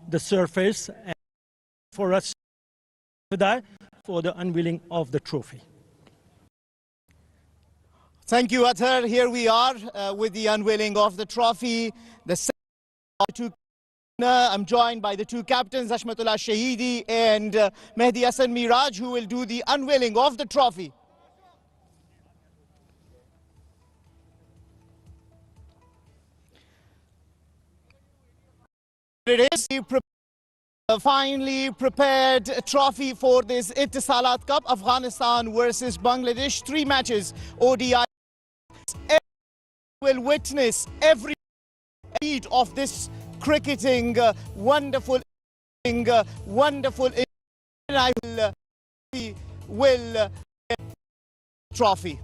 the surface and for us today for the unveiling of the trophy. Thank you, Athar. Here we are with the unveiling of the trophy. I'm joined by the two captains, Ashmatullah Shahidi and Mehdi Hassan Miraj, who will do the unveiling of the trophy. It is a finely prepared trophy for this Ittisalat Cup, Afghanistan versus Bangladesh. 3 matches, ODI. Will witness every beat of this cricketing wonderful, wonderful. I will trophy.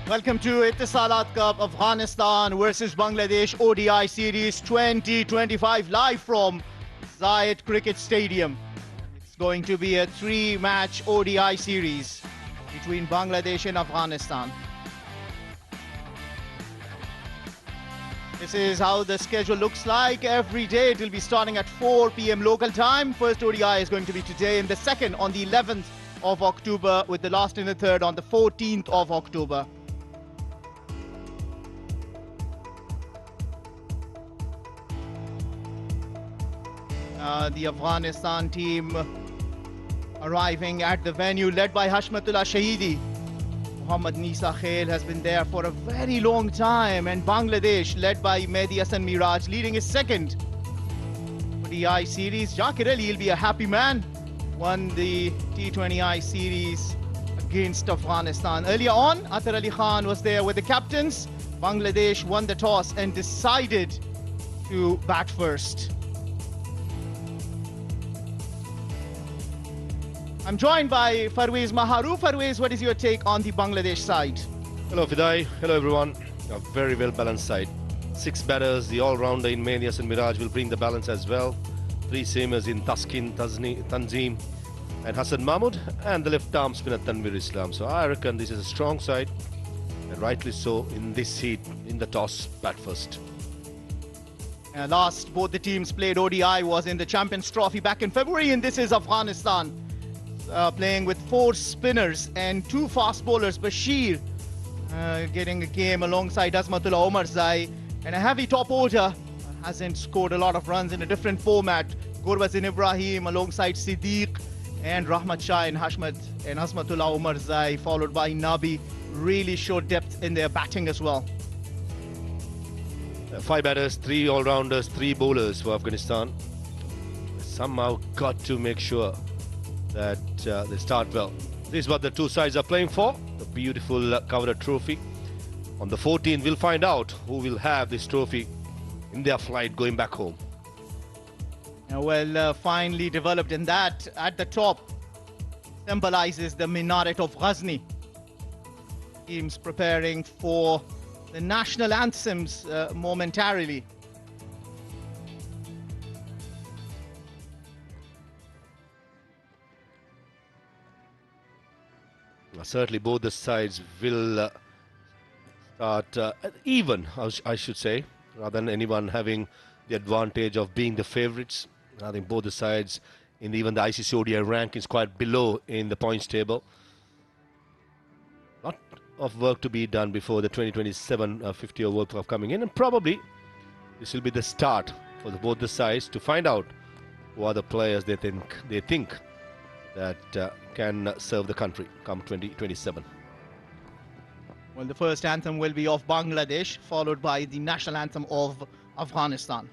Welcome to Etisalat Cup, Afghanistan versus Bangladesh ODI Series 2025, live from Zayed Cricket Stadium. It's going to be a 3-match ODI series between Bangladesh and Afghanistan. This is how the schedule looks like. Every day it will be starting at 4 p.m. local time. First ODI is going to be today, and the second on the 11th of October, with the last and the third on the 14th of October. The Afghanistan team arriving at the venue, led by Hashmatullah Shahidi. Mohammad Nisa Khail has been there for a very long time, and Bangladesh, led by Mehdi Hasan Miraj, leading his second ODI series. Jakir Ali will be a happy man. Won the T20I series against Afghanistan. Earlier on, Atar Ali Khan was there with the captains. Bangladesh won the toss and decided to bat first. I'm joined by Farwez Maharu. Farwez, what is your take on the Bangladesh side? Hello Fidai, hello everyone. A very well balanced side. 6 batters, the all-rounder in Mehdi Hasan Miraj will bring the balance as well. 3 seamers in Taskin, Tanzim and Hassan Mahmood, and the left arm spinner Tanvir Islam. So I reckon this is a strong side, and rightly so in this heat, in the toss, bat first. Last both the teams played ODI was in the Champions Trophy back in February, and this is Afghanistan. Playing with 4 spinners and 2 fast bowlers. Bashir getting a game alongside Azmatullah Omarzai, and a heavy top order. Hasn't scored a lot of runs in a different format. Gurbazin Ibrahim alongside Siddiq and Rahmat Shah and Hashmat and Azmatullah Omarzai, followed by Nabi. Really showed depth in their batting as well. 5 batters, 3 all-rounders, 3 bowlers for Afghanistan. Somehow got to make sure that they start well. This is what the two sides are playing for, the beautiful coveted trophy. On the 14th, we'll find out who will have this trophy in their flight going back home. Well, finally developed, in that at the top symbolizes the minaret of Ghazni. Teams preparing for the national anthems momentarily. Certainly both the sides will start even, I should say, rather than anyone having the advantage of being the favourites. I think both the sides in even the ICC ODI rankings quite below in the points table. Lot of work to be done before the 2027 50 over World Cup coming in, and probably this will be the start for both the sides to find out who are the players they think that can serve the country come 2027. Well, the first anthem will be of Bangladesh, followed by the national anthem of Afghanistan.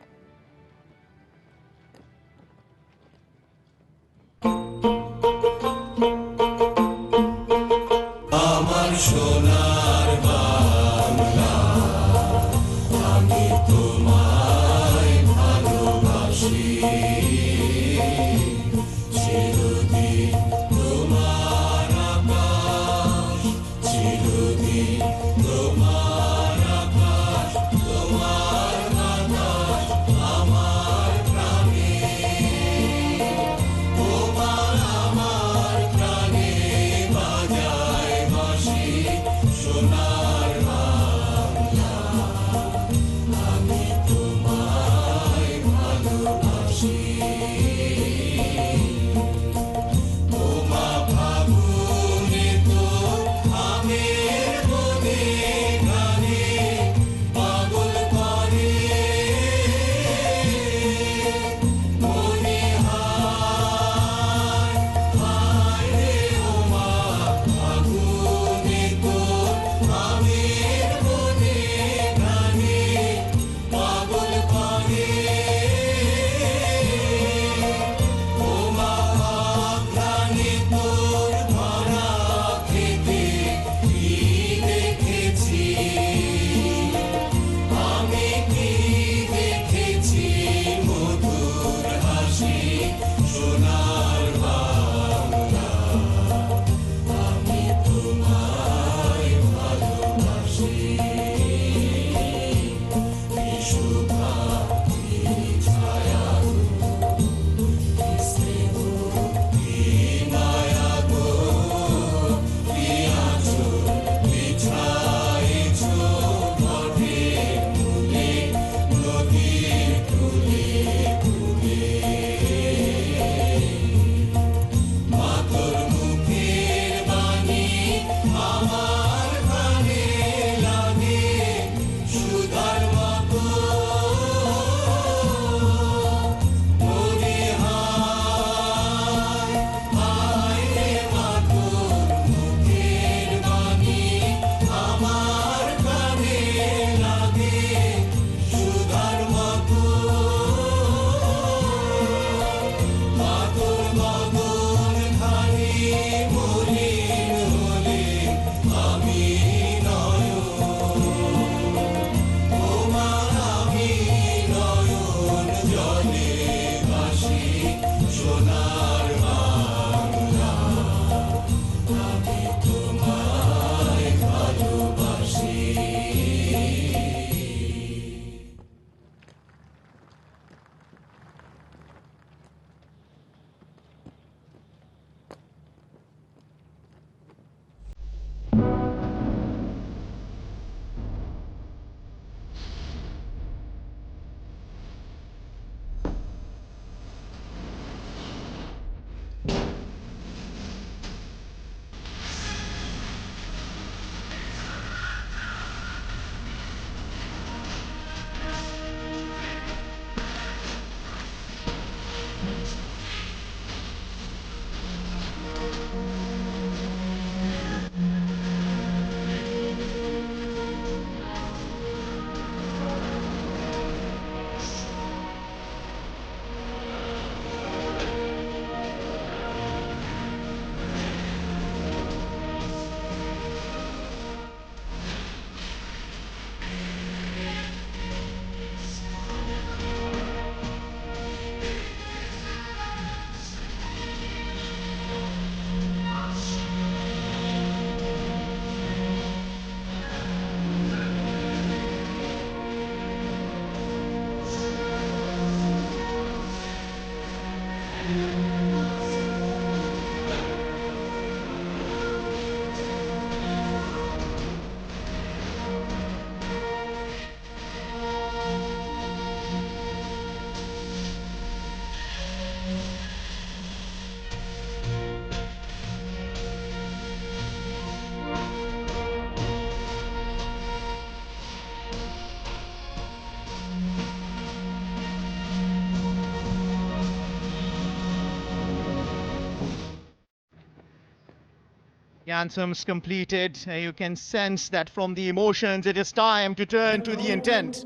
The anthem's completed. You can sense that from the emotions, it is time to turn to the intent.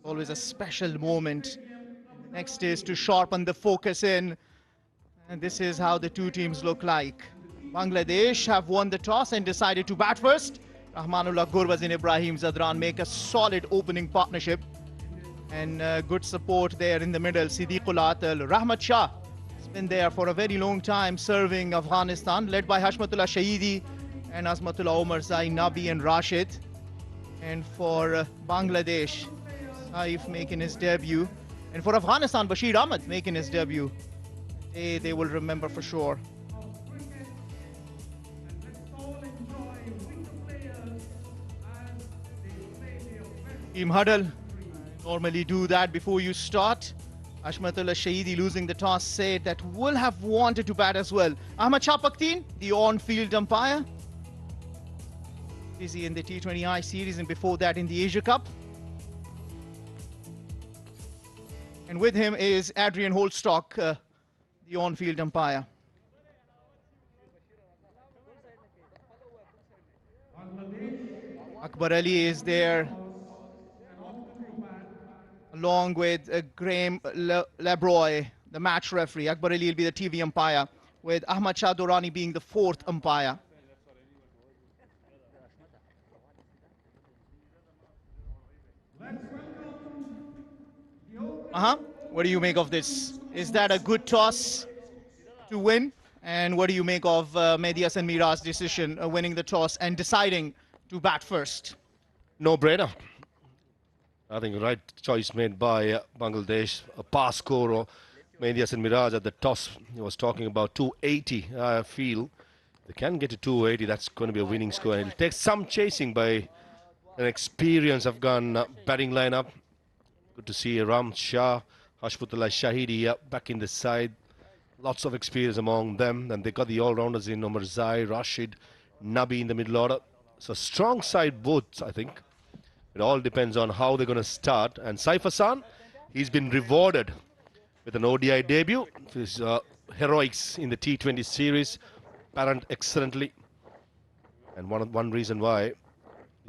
Always a special moment. The next is to sharpen the focus in. And this is how the two teams look like. Bangladesh have won the toss and decided to bat first. Rahmanullah Gurbaz and Ibrahim Zadran make a solid opening partnership. And good support there in the middle. Siddiqul Atal, Rahmat Shah has been there for a very long time serving Afghanistan, led by Hashmatullah Shahidi and Azmatullah Omar Zai, Nabi and Rashid. And for Bangladesh, Saif making his debut. And for Afghanistan, Bashir Ahmed making his debut. They will remember for sure. Team huddle. Normally do that before you start. Hashmatullah Shahidi losing the toss said that will have wanted to bat as well. Ahmad Shah Pakhtien, the on-field umpire. Busy in the T20I series and before that in the Asia Cup. And with him is Adrian Holstock, the on-field umpire. Akbar Ali is there, along with Graham Labroy, the match referee. Akbar Ali will be the TV umpire, with Ahmad Shah Durrani being the fourth umpire. What do you make of this? Is that a good toss to win? And what do you make of Mehdi Hasan Miraj's decision winning the toss and deciding to bat first. No-brainer. I think right choice made by Bangladesh. A pass score of Mehdi Hasan Miraj at the toss. He was talking about 280. I feel they can get to 280. That's going to be a winning score. And it'll take some chasing by an experienced Afghan batting lineup. Good to see Ram Shah, Hashmatullah Shahidi back in the side. Lots of experience among them. And they got the all-rounders in Omar Zai, Rashid, Nabi in the middle order. So strong side both, I think. It all depends on how they're going to start. And Saif Hassan, he's been rewarded with an ODI debut. His heroics in the T20 series apparent excellently. And one reason why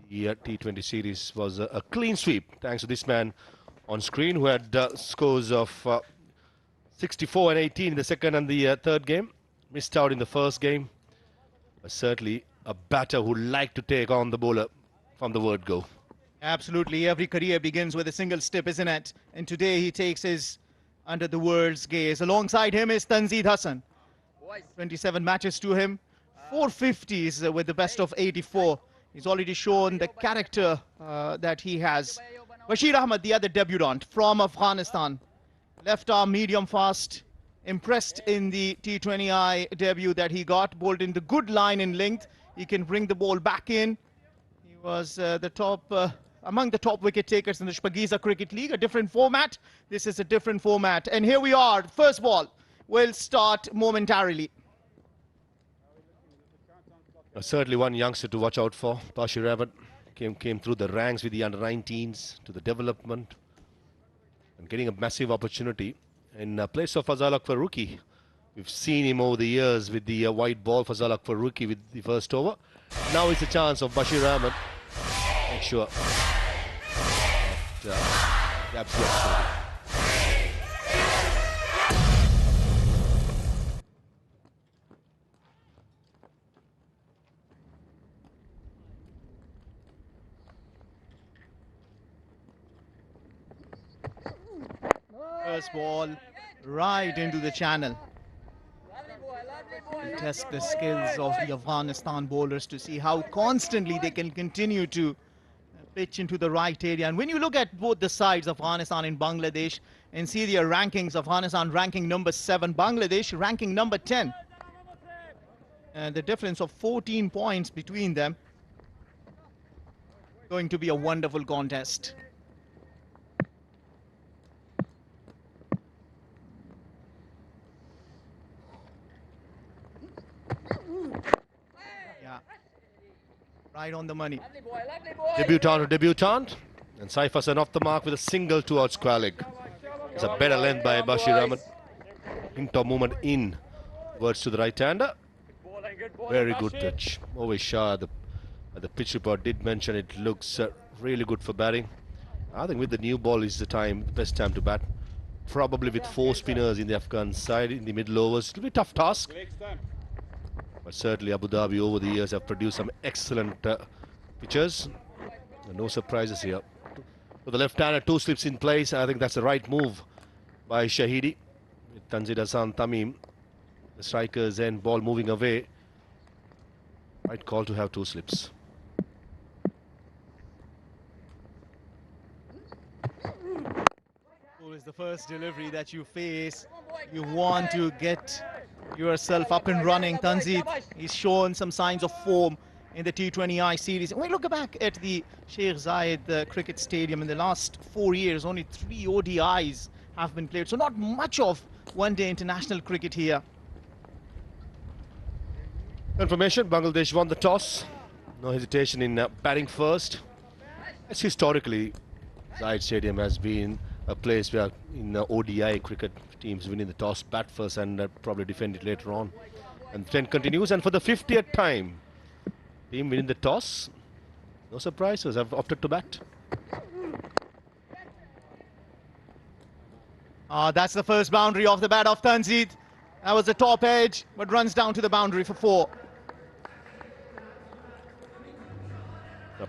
the T20 series was a clean sweep, thanks to this man on screen who had scores of 64 and 18 in the second and the third game. Missed out in the first game. But certainly a batter who liked to take on the bowler from the word go. Absolutely, every career begins with a single step, isn't it? And today he takes his under the world's gaze. Alongside him is Tanzid Hassan. 27 matches to him, 450s with the best of 84. He's already shown the character that he has. Bashir Ahmed, the other debutant from Afghanistan. Left arm, medium fast. Impressed in the T20I debut that he got. Bowled in the good line in length. He can bring the ball back in. He was among the top wicket takers in the Shpagiza Cricket League. A different format. This is a different format. And here we are. First ball will start momentarily. Certainly one youngster to watch out for. Bashir Ahmed came through the ranks with the under-19s to the development and getting a massive opportunity in place of Fazal Faruqi. We've seen him over the years with the white ball, Fazal Faruqi with the first over. Now it's a chance of Bashir Ahmed. Make sure that absolutely. First ball right into the channel. We'll test the skills of the Afghanistan bowlers to see how constantly they can continue to pitch into the right area. And when you look at both the sides, Afghanistan and Bangladesh, and see their rankings, Afghanistan ranking number 7, Bangladesh ranking number 10. And the difference of 14 points between them. Going to be a wonderful contest. Yeah, right on the money. Debutant to debutant, and Saif Hassan off the mark with a single towards square leg. It's a better length by Bashir Ahmed. Hint of movement in towards to the right-hander. Very good pitch. Always Shah, the pitch report did mention it looks really good for batting. I think with the new ball is the best time to bat. Probably with 4 spinners in the Afghan side in the middle overs. It'll be a tough task. But certainly Abu Dhabi over the years have produced some excellent pitchers. No surprises here. With the left-hander, 2 slips in place. I think that's the right move by Shahidi. With Tanzid Hassan Tamim, the strikers and ball moving away. Right call to have 2 slips. Is the first delivery that you face. You want to get yourself up and running. Tanzid, he's shown some signs of form in the T20I series. When we look back at the Sheikh Zayed Cricket Stadium, in the last 4 years, only 3 ODIs have been played. So not much of one-day international cricket here. Information, Bangladesh won the toss. No hesitation in batting first. As historically, Zayed Stadium has been a place where in ODI cricket teams winning the toss, bat first and probably defend it later on. And the trend continues, and for the 50th time, team winning the toss. No surprises, have opted to bat. That's the first boundary off the bat of Tanzid. That was the top edge, but runs down to the boundary for 4.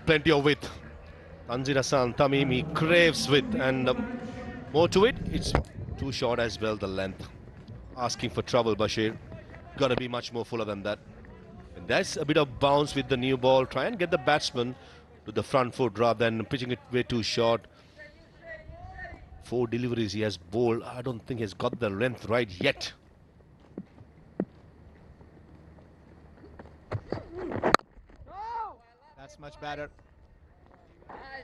Plenty of width. Tanzid Hassan Tamim, he craves width, and more to it, it's too short as well, the length. Asking for trouble, Bashir. Gotta be much more fuller than that. And there's a bit of bounce with the new ball. Try and get the batsman to the front foot rather than pitching it way too short. 4 deliveries he has bowled. I don't think he's got the length right yet. That's much better.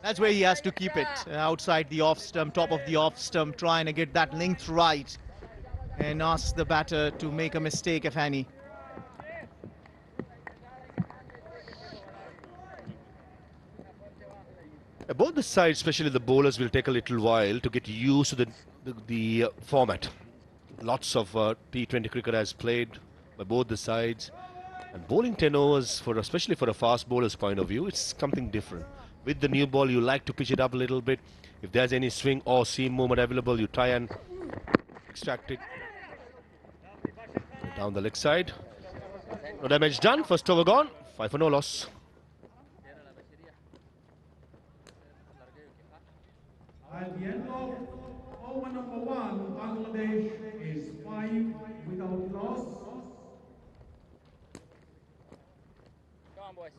That's where he has to keep it, outside the off stump, top of the off stump, trying to get that length right and ask the batter to make a mistake if any. Both the sides, especially the bowlers, will take a little while to get used to the format. Lots of T20 cricket has played by both the sides, and bowling 10 overs, especially for a fast bowler's point of view, it's something different. With the new ball, you like to pitch it up a little bit. If there's any swing or seam movement available, you try and extract it down the leg side. No damage done. First over gone. 5 for no loss. At the end of over number 1, Bangladesh is 5 without loss. Come on, boys.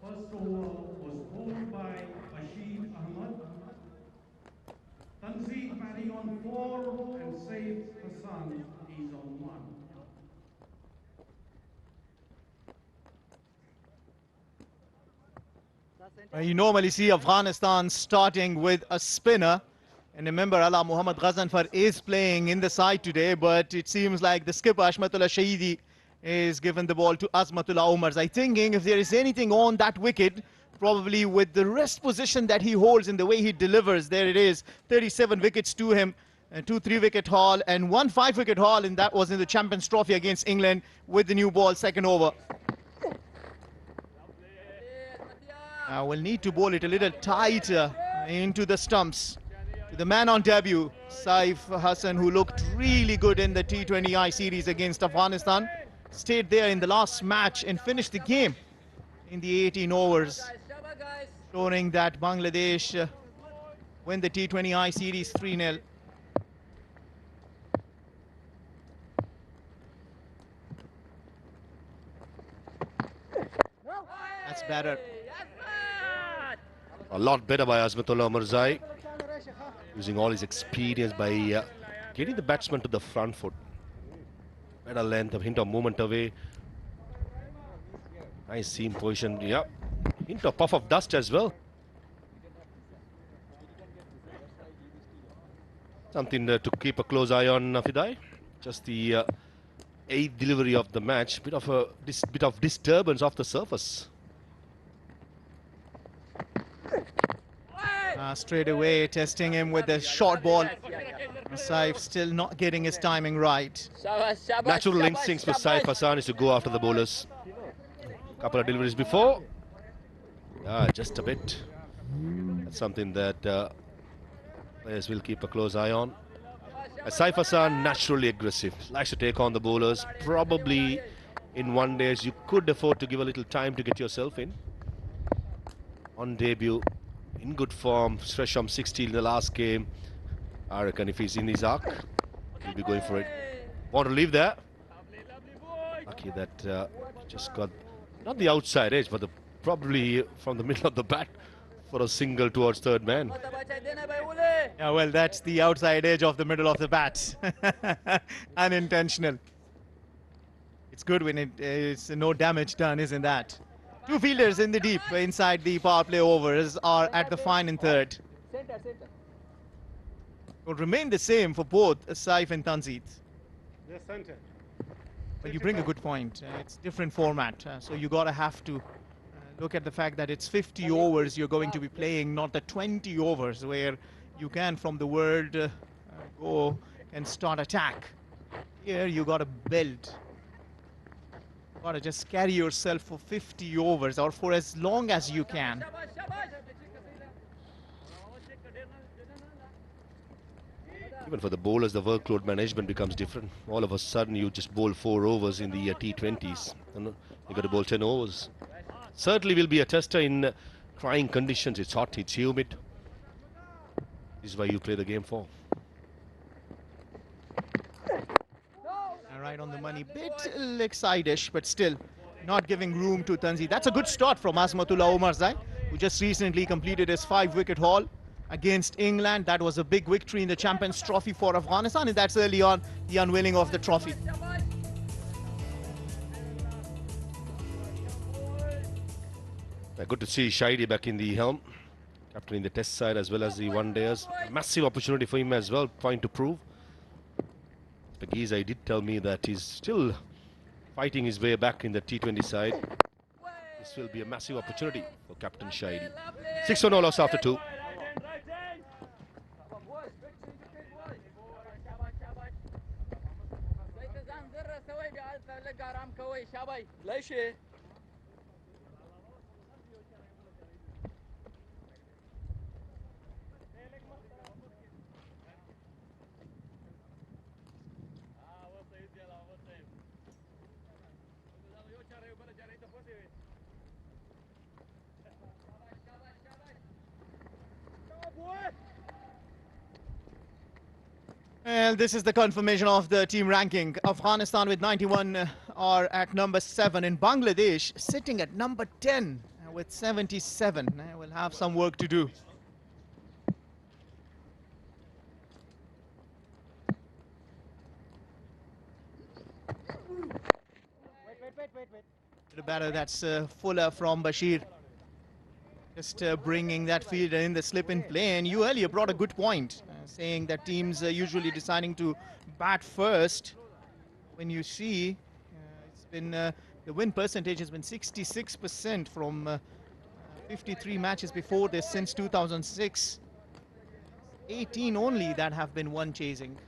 First over was bowled by Rashid Ahmad. Tanzeen batting on 4 and Saif Hassan is on 1. You normally see Afghanistan starting with a spinner. And remember, Ala Muhammad Ghazanfar is playing in the side today, but it seems like the skipper, Hashmatullah Shahidi, is given the ball to Azmatullah Omars. I'm thinking if there is anything on that wicket, probably with the rest position that he holds and the way he delivers, there it is, 37 wickets to him, 2 3-wicket haul and 1 5-wicket haul, and that was in the Champions Trophy against England with the new ball, second over. We'll need to bowl it a little tighter into the stumps. To the man on debut, Saif Hassan, who looked really good in the T20I series against Afghanistan. Stayed there in the last match and finished the game in the 18 overs, showing that Bangladesh win the T20I series 3-0. That's better. A lot better by Azmatullah Omarzai, using all his experience by getting the batsman to the front foot. Better length, a hint of movement away. Nice seam position, yeah. Hint of puff of dust as well. Something to keep a close eye on, Fidai. Just the 8th delivery of the match. Bit of disturbance off the surface. Straight away testing him with the short ball. Saif still not getting his timing right. Natural instincts for Saif Hassan is to go after the bowlers. Couple of deliveries before. Just a bit. That's something that players will keep a close eye on. Saif Hassan, naturally aggressive, likes to take on the bowlers. Probably in one days you could afford to give a little time to get yourself in. On debut, in good form, fresh from 60 in the last game. I reckon if he's in his arc, he'll be going for it. Want to leave there. Lucky that just got, not the outside edge, but probably from the middle of the bat for a single towards third man. Yeah, well, that's the outside edge of the middle of the bat. Unintentional. It's good when it's no damage done, isn't that? 2 fielders in the deep inside the power play overs are at the fine in third. Will remain the same for both Saif and Tanzeen. But you bring a good point. It's different format, so you gotta have to look at the fact that it's 50 overs you're going to be playing, not the 20 overs where you can from the word go and start attack. Here you gotta build. You gotta just carry yourself for 50 overs or for as long as you can. Even for the bowlers, the workload management becomes different. All of a sudden, you just bowl 4 overs in the T20s. And you got to bowl 10 overs. Certainly will be a tester in trying conditions. It's hot, it's humid. This is why you play the game for. All right, Right on the money. Bit lakeside-ish, but still not giving room to Tanzim. That's a good start from Azmatullah Omarzai, who just recently completed his 5-wicket haul against England. That was a big victory in the Champions Trophy for Afghanistan, and that's early on the unveiling of the trophy. Good to see Shahidi back in the helm, captaining the test side as well as the one-dayers. Massive opportunity for him as well, point to prove. Bagheeza did tell me that he's still fighting his way back in the T20 side. This will be a massive opportunity for Captain Shahidi. 6 for no loss after 2. Well, this is the confirmation of the team ranking. Afghanistan with 91 are at number 7, and Bangladesh sitting at number 10 with 77. We'll have some work to do. The batter, that's Fuller from Bashir. Just bringing that fielder in the slip-in play. And you earlier brought a good point, saying that teams are usually deciding to bat first. When you see, it's been the win percentage has been 66% from 53 matches before this since 2006. 18 only that have been one chasing.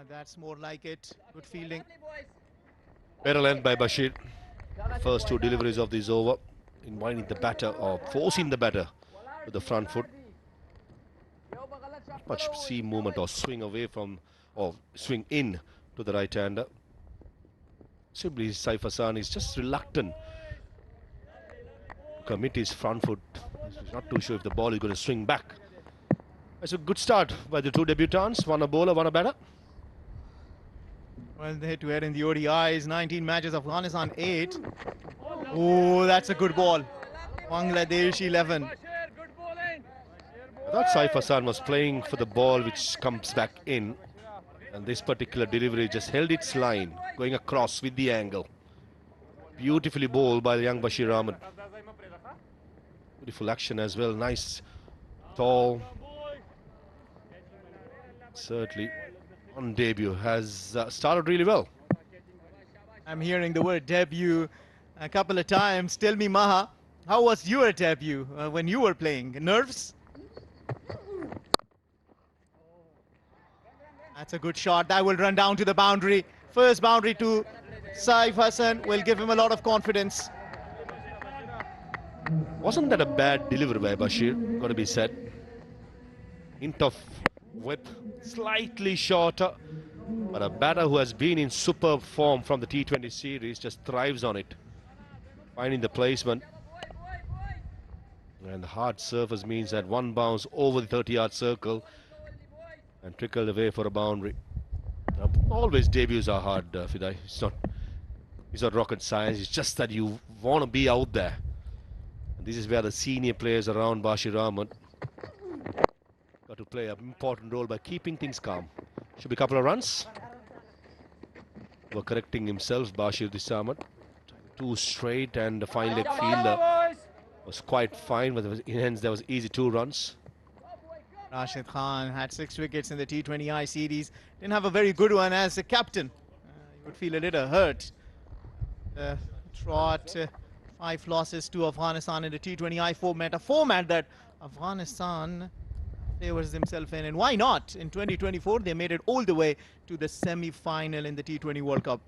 That's more like it. Good fielding. Better length by Bashir. First 2 deliveries of this over, inviting the batter or forcing the batter with the front foot. Not much seam movement or swing away from, or swing in to the right-hander. Simply Saif Hassan is just reluctant to commit his front foot. He's not too sure if the ball is going to swing back. It's a good start by the 2 debutants. One a bowler, one a batter. Well, the head-to-head in the ODIs, 19 matches, Afghanistan 8. Oh, that's a good ball. Bangladesh 11. I thought Saif Hassan was playing for the ball which comes back in. And this particular delivery just held its line, going across with the angle. Beautifully bowled by the young Bashir Ahmed. Beautiful action as well. Nice, tall. Certainly on debut has started really well. I'm hearing the word debut a couple of times. Tell me, Maha, how was your debut when you were playing? Nerves? That's a good shot. That will run down to the boundary. First boundary to Saif Hassan will give him a lot of confidence. Wasn't that a bad delivery by Bashir? Got to be said. Hint of width, slightly shorter, but a batter who has been in superb form from the T20 series just thrives on it, finding the placement. And the hard surface means that one bounce over the 30-yard circle and trickled away for a boundary. Now, always debuts are hard, Fidai. It's not rocket science. It's just that you want to be out there. And this is where the senior players around Bashir Ahmed got to play an important role by keeping things calm. Should be a couple of runs. Correcting himself, Bashir this Ahmed. 2 straight, and the fine leg fielder was quite fine, but hence there was easy 2 runs. Rashid Khan had 6 wickets in the T20I series. Didn't have a very good one as a captain. You would feel a little hurt. Trot 5 losses to Afghanistan in the T20I format, a format that Afghanistan favors themselves in. And why not? In 2024, they made it all the way to the semi-final in the T20 World Cup.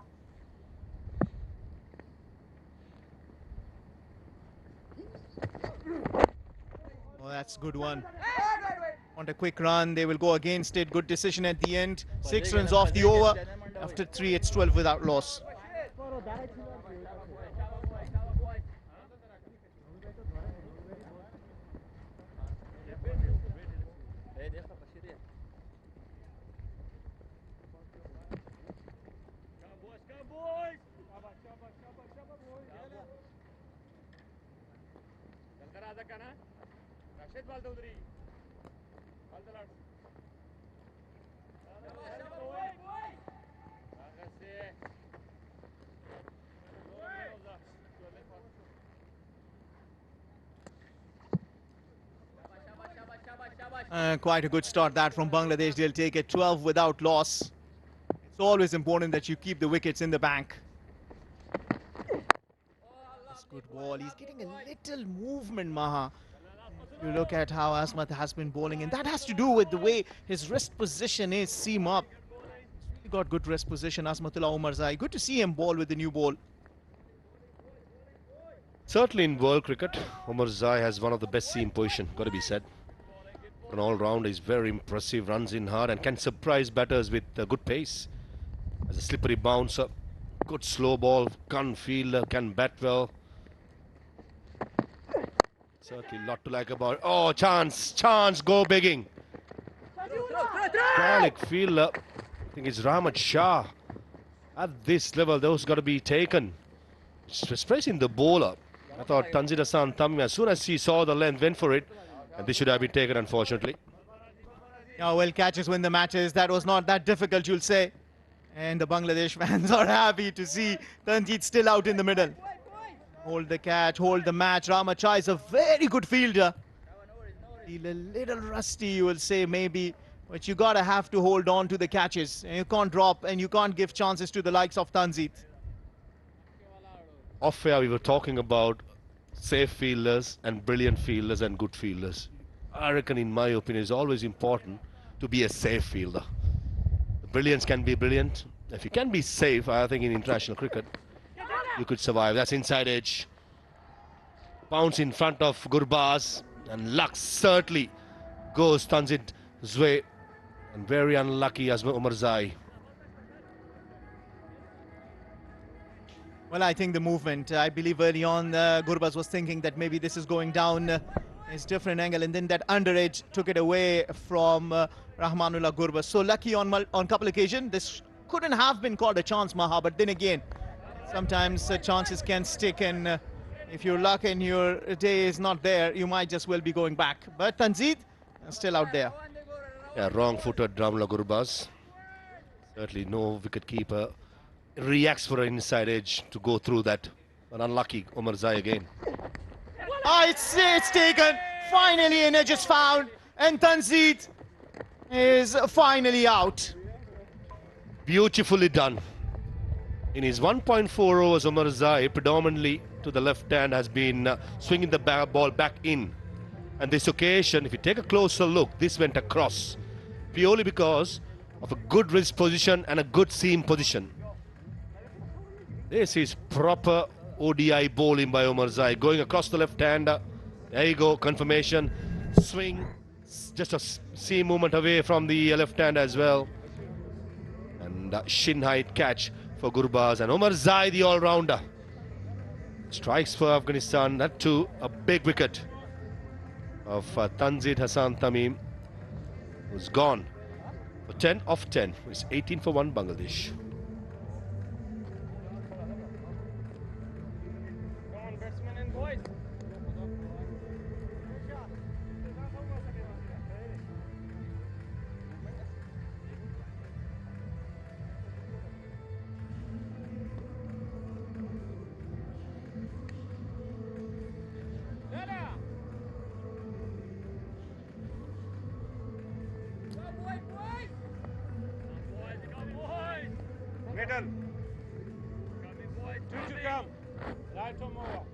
Oh, that's a good one. Want a quick run, they will go against it. Good decision at the end. 6 runs off the over. After 3, it's 12 without loss. Quite a good start that from Bangladesh. They'll take it 12 without loss. It's always important that you keep the wickets in the bank. That's good ball. He's getting a little movement, Maha. You look at how Asmat has been bowling, and that has to do with the way his wrist position is seam up. He got good wrist position, Asmatullah Omarzai. Good to see him bowl with the new ball. Certainly in world cricket, Omarzai has one of the best seam position, got to be said. An all-round is very impressive, runs in hard and can surprise batters with good pace. As a slippery bouncer, good slow ball, gun fielder, can bat well. Certainly a lot to like about it. Oh, chance, go begging. Garlic fielder, I think it's Rahmat Shah. At this level, those got to be taken. Expressing the bowler. I thought Tanzid Hassan Tamim, as soon as he saw the length, went for it. And this should have been taken, unfortunately. Yeah, well, catches win the matches. That was not that difficult, you'll say. And the Bangladesh fans are happy to see Tanjeet still out in the middle. Hold the catch, hold the match. Rahmat Shah is a very good fielder. Feel a little rusty, you will say, maybe. But you gotta have to hold on to the catches. And you can't drop and you can't give chances to the likes of Tanjeet. Off air, we were talking about safe fielders and brilliant fielders and good fielders. I reckon, in my opinion, it's always important to be a safe fielder. Brilliance can be brilliant. If you can be safe, I think in international cricket, you could survive. That's inside edge. Bounce in front of Gurbaz. And luck certainly goes Tanzid's way. And very unlucky as Omarzai. Well, I think the movement, I believe early on Gurbaz was thinking that maybe this is going down his different angle, and then that underage took it away from Rahmanullah Gurbaz. So lucky on couple occasions. This couldn't have been called a chance, Maha, but then again, sometimes chances can stick, and if you're lucky and your day is not there, you might just well be going back. But Tanzid still out there. Yeah, wrong-footed Rahmanullah Gurbaz. Certainly no wicket-keeper reacts for an inside edge to go through that. An unlucky Omarzai again. It's taken. Finally an edge is found, and Tanzid is finally out. Beautifully done. In his 1.4 overs, Omarzai, predominantly to the left hand, has been swinging the ball back in. And this occasion, if you take a closer look, this went across. Purely because of a good wrist position and a good seam position. This is proper ODI bowling by Omarzai. Going across the left hander. There you go, confirmation. Swing. Just a seam movement away from the left hand as well. And shin height catch for Gurbaz. And Omarzai, the all-rounder. Strikes for Afghanistan. That too, a big wicket of Tanzid Hassan Tamim, who's gone for 10 off 10. It's 18 for 1 Bangladesh. Middle. Two to come. Right or more.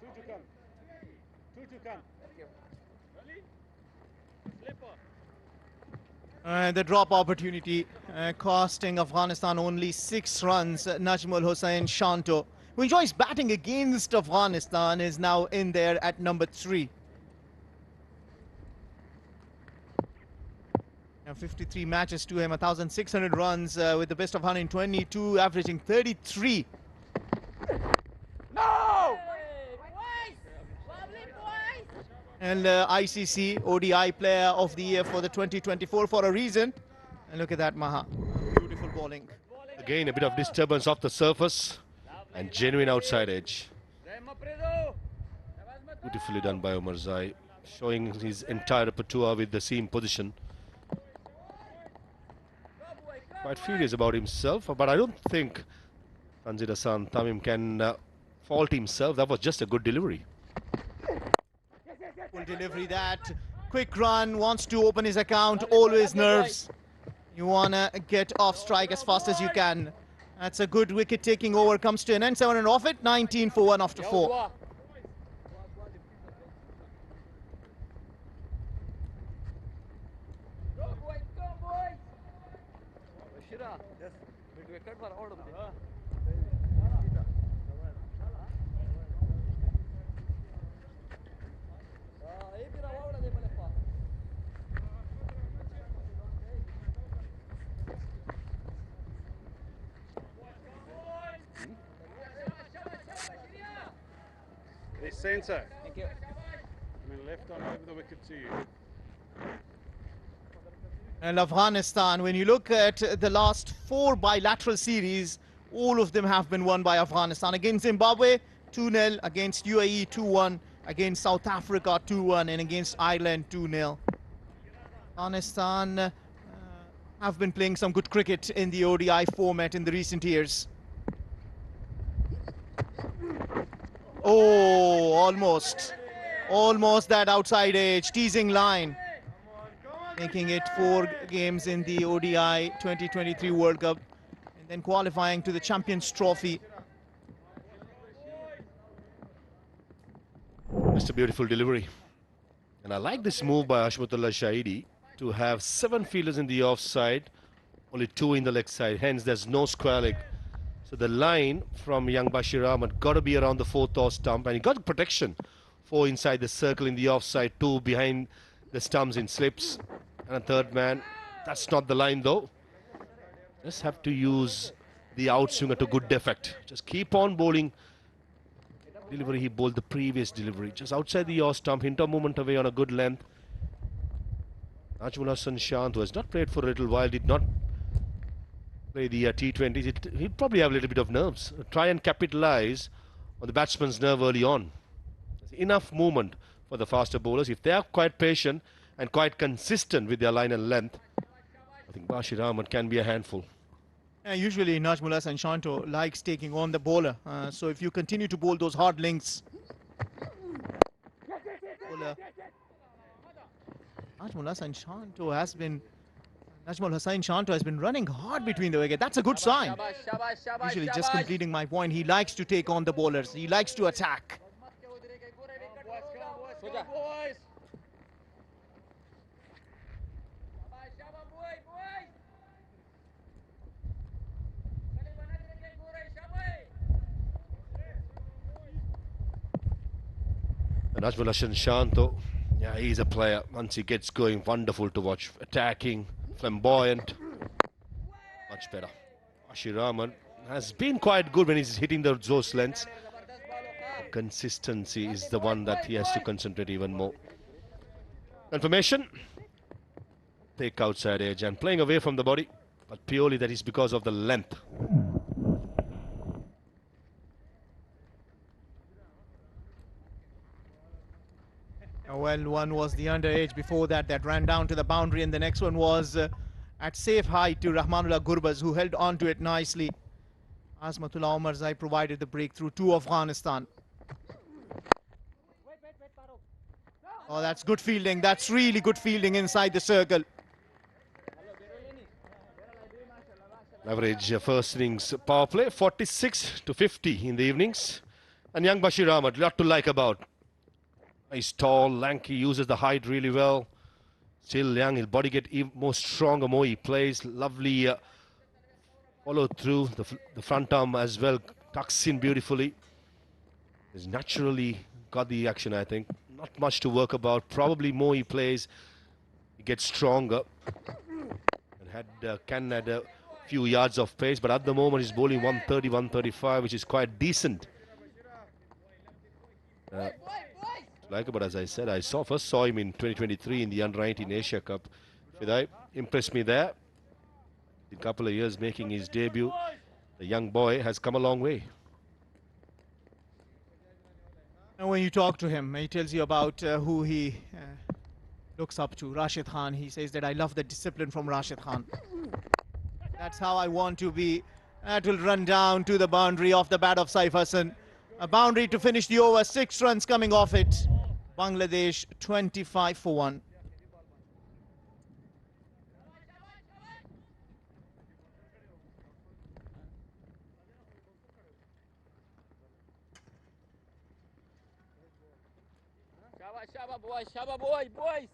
Two to come. Two to come. The drop opportunity costing Afghanistan only 6 runs. Najmul Hussain Shanto, who enjoys batting against Afghanistan, is now in there at number 3. 53 matches to him, 1,600 runs with the best of 122, averaging 33. No! And ICC ODI Player of the Year for the 2024 for a reason. And look at that, Maha. Beautiful bowling. Again, a bit of disturbance off the surface and genuine outside edge. Beautifully done by Omarzai, showing his entire repertoire with the seam position. Quite furious about himself, but I don't think Tanzir Hassan Tamim can fault himself. That was just a good delivery. Full delivery, that quick run, wants to open his account, always nerves. You want to get off strike as fast as you can. That's a good wicket taking over, comes to an end, 7 and off it, 19 for 1 after 4. It's centre. Thank you. I mean, left on over the wicket to you. And Afghanistan, when you look at the last 4 bilateral series, all of them have been won by Afghanistan. Against Zimbabwe, 2-0. Against UAE, 2-1. Against South Africa, 2-1. And against Ireland, 2-0. Afghanistan have been playing some good cricket in the ODI format in the recent years. Oh, almost. Almost that outside edge, teasing line. Making it 4 games in the ODI 2023 World Cup. And then qualifying to the Champions Trophy. Just a beautiful delivery. And I like this move by Hashmatullah Shahidi to have 7 fielders in the offside, only 2 in the leg side. Hence, there's no square leg. So the line from young Bashir Ahmed got to be around the 4th off stump, and he got protection. 4 inside the circle in the offside, 2 behind the stumps in slips, and a 3rd man. That's not the line though. Just have to use the outswinger to good effect. Just keep on bowling. Delivery, he bowled the previous delivery. Just outside the off stump, hinter movement away on a good length. Najmul Hassan Shant, who has not played for a little while, did not play the T20s. He'll probably have a little bit of nerves. Try and capitalize on the batsman's nerve early on. There's enough movement for the faster bowlers. If they are quite patient and quite consistent with their line and length, I think Bashir Ahmed can be a handful. Usually Najmul Hassan Shanto likes taking on the bowler. So if you continue to bowl those hard links, Najmul Hassan Shanto has been running hard between the wicket. That's a good sign. Usually, just completing my point, he likes to take on the bowlers. He likes to attack. Najmul Hassan Shanto, yeah, he's a player. Once he gets going, wonderful to watch. Attacking, flamboyant, much better. Bashir Ahmed has been quite good when he's hitting those lengths. Consistency is the one that he has to concentrate even more. Confirmation. Take outside edge and playing away from the body, but purely that is because of the length. Well, one was the underage before that ran down to the boundary, and the next one was at safe height to Rahmanullah Gurbaz, who held on to it nicely. Azmatullah Omarzai provided the breakthrough to Afghanistan. Oh, that's good fielding. That's really good fielding inside the circle. Average first innings power play, 46 to 50 in the evenings. And young Bashir Ahmed, lot to like about. He's tall, lanky, uses the height really well. Still young, his body get even more stronger, more he plays. Lovely follow through, the front arm as well, tucks in beautifully. He's naturally got the action, I think. Not much to work about, probably more he plays, he gets stronger. And can add a few yards of pace, but at the moment he's bowling 130, 135, which is quite decent. But as I said, I first saw him in 2023 in the Under-19 Asia Cup. Fidai impressed me there. In a couple of years making his debut, the young boy has come a long way. And when you talk to him, he tells you about who he looks up to. Rashid Khan, he says that I love the discipline from Rashid Khan. That's how I want to be. That will run down to the boundary off the bat of Saif Hassan. A boundary to finish the over, 6 runs coming off it. Bangladesh 25 for 1. Shaba boys.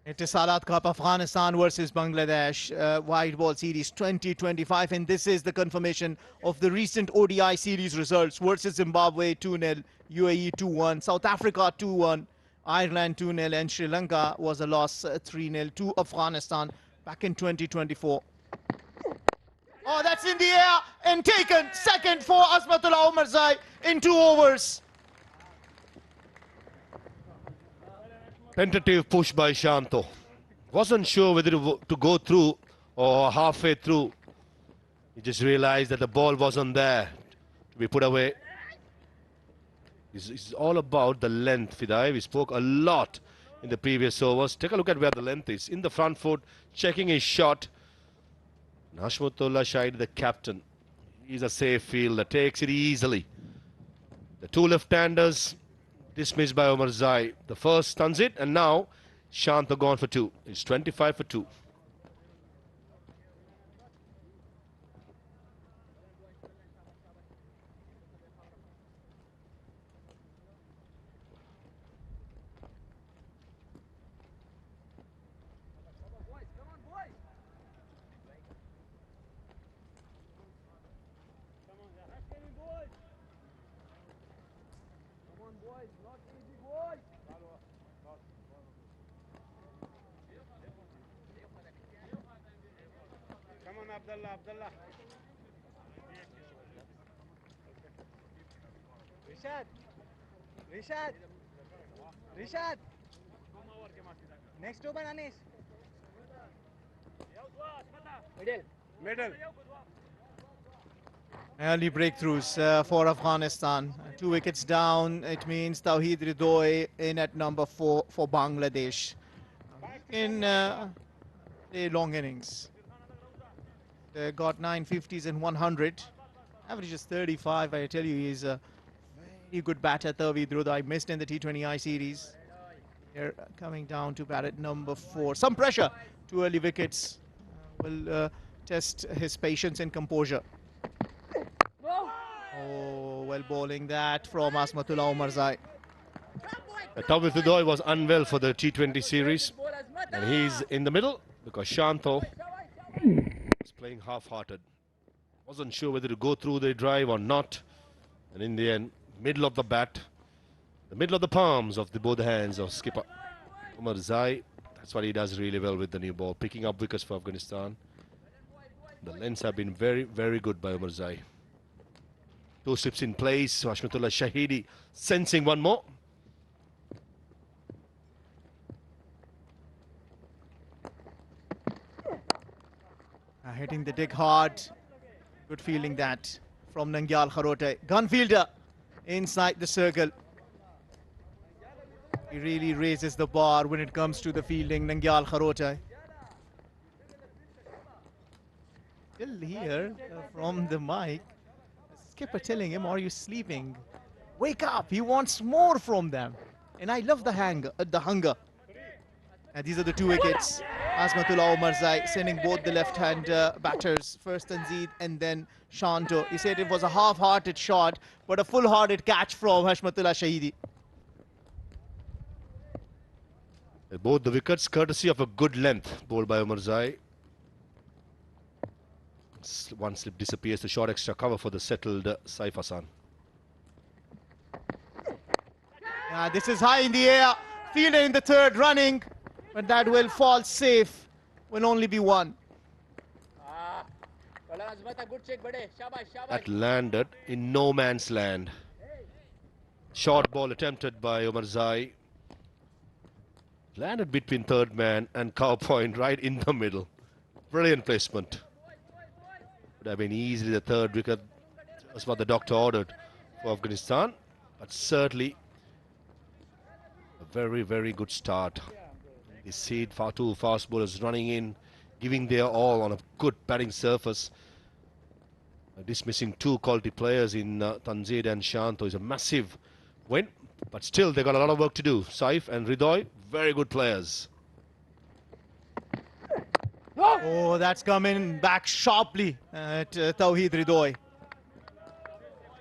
Etisalat Cup, Afghanistan versus Bangladesh, white ball series 2025, and this is the confirmation of the recent ODI series results versus Zimbabwe 2-0, UAE 2-1, South Africa 2-1, Ireland 2-0, and Sri Lanka was a loss 3-0 to Afghanistan back in 2024. Oh, that's in the air and taken. Second for Azmatullah Omarzai in 2 overs. Tentative push by Shanto. Wasn't sure whether to go through or halfway through. He just realized that the ball wasn't there to be put away. It's all about the length, Fidai. We spoke a lot in the previous overs. Take a look at where the length is. In the front foot, checking his shot. Hashmatullah Shahidi, the captain. He's a safe fielder, takes it easily. The 2 left-handers dismissed by Omarzai. The first stuns it, and now Shanta gone for 2. It's 25 for 2. Come on, Abdullah. Rishad. Next over, Anis. Middle. Early breakthroughs for Afghanistan. 2 wickets down. It means Tawheed Ridoi in at number 4 for Bangladesh. In a long innings. They got 950s and 100. Average is 35. I tell you, he's a very good batter. Tawheed Ridoi missed in the T20I series. Here coming down to bat at number 4. Some pressure. 2 early wickets will test his patience and composure. Oh, well bowling that from Azmatullah Omarzai. Tawheed Ridoi was unwell for the T20 series, and he's in the middle because Shanto is playing half-hearted. Wasn't sure whether to go through the drive or not, and in the end, middle of the bat, the middle of the palms of both hands of skipper Omarzai. That's what he does really well with the new ball, picking up wickets for Afghanistan. The lengths have been very, very good by Omarzai. 2 slips in place. Hashmatullah Shahidi sensing one more. Hitting the dig hard. Good fielding that from Nangyal Kharote. Gun fielder inside the circle. He really raises the bar when it comes to the fielding, Nangyal Kharote. Still here from the mic. Skipper telling him, are you sleeping? Wake up, he wants more from them. And I love the hunger. And these are the 2 wickets. Azmatullah Omarzai sending both the left-hand batters, first Tanzeed and then Shanto. He said it was a half-hearted shot, but a full-hearted catch from Hashmatullah Shahidi. Both the wickets courtesy of a good length bowled by Omarzai. 1 slip disappears, the short extra cover for the settled Saif Hassan. This is high in the air Fielder in the third running, but that will fall safe. Will only be one. That landed in no man's land. Short ball attempted by Omar Zai. Landed between third man and cow point right in the middle. Brilliant placement. Would have been easily the third wicket. That's what the doctor ordered for Afghanistan. But certainly a very, very good start. You see far two fast bowlers running in, giving their all on a good batting surface. Dismissing two quality players in Tanzid and Shanto is a massive win. But still, they got a lot of work to do. Saif and Ridoy, very good players. Oh, that's coming back sharply at Tawheed Ridoy.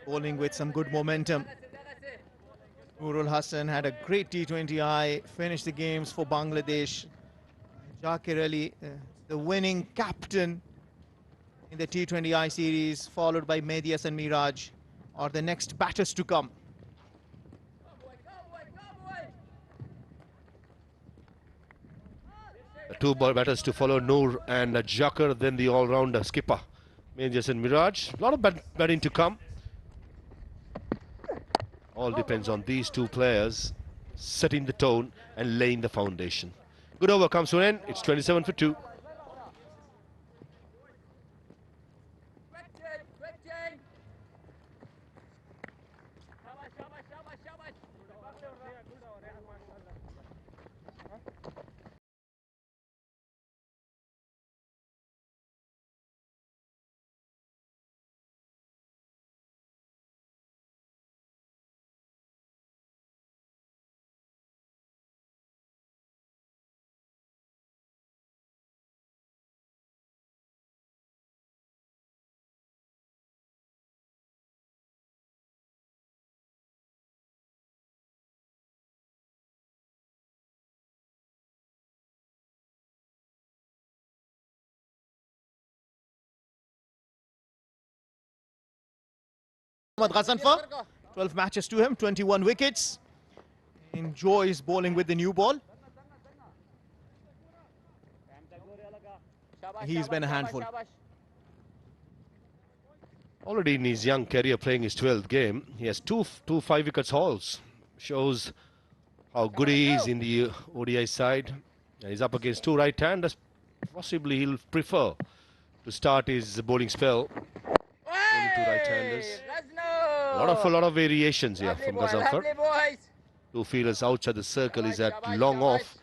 Bowling with some good momentum. Nurul Hassan had a great T20I, finished the games for Bangladesh. Jakir Ali, the winning captain in the T20I series, followed by Mehdi Hasan Miraj, are the next batters to come. The two batters to follow, Noor and Jakir, then the all-rounder skipper, Mehdi Hasan Miraj. A lot of batting to come. All depends on these two players setting the tone and laying the foundation. Good over comes to an end. It's 27 for 2. Mohammad Ghazanfar, 12 matches to him, 21 wickets. Enjoys bowling with the new ball. He's been a handful. Already in his young career playing his 12th game, he has two 5-wicket hauls. Shows how good he is in the ODI side. And he's up against two right-handers. Possibly he'll prefer to start his bowling spell. Only two right-handers. A lot of variations here from Ghazanfar. Two fielders outside the circle is at long off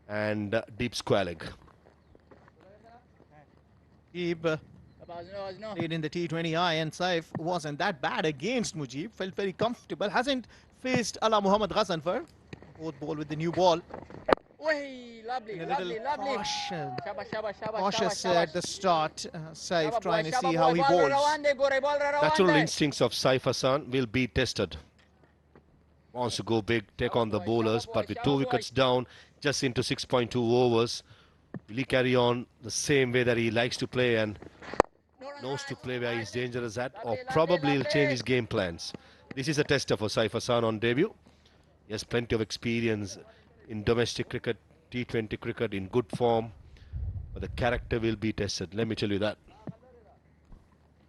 and deep square leg. Mujib played in the T20I and Saif wasn't that bad against Mujib. Felt very comfortable. Hasn't faced Ala Mohammad Ghazanfar. Both bowl with the new ball. Cautious at the start. Saif trying to see how he bowls. Natural instincts of Saif Hassan will be tested. Wants to go big, take on the bowlers, but with 2 wickets down, just into 6.2 overs, will he carry on the same way that he likes to play and knows to play where he's dangerous at, or probably he'll change his game plans? This is a tester for Saif Hassan on debut. He has plenty of experience in domestic cricket, T20 cricket, in good form, but the character will be tested, let me tell you that.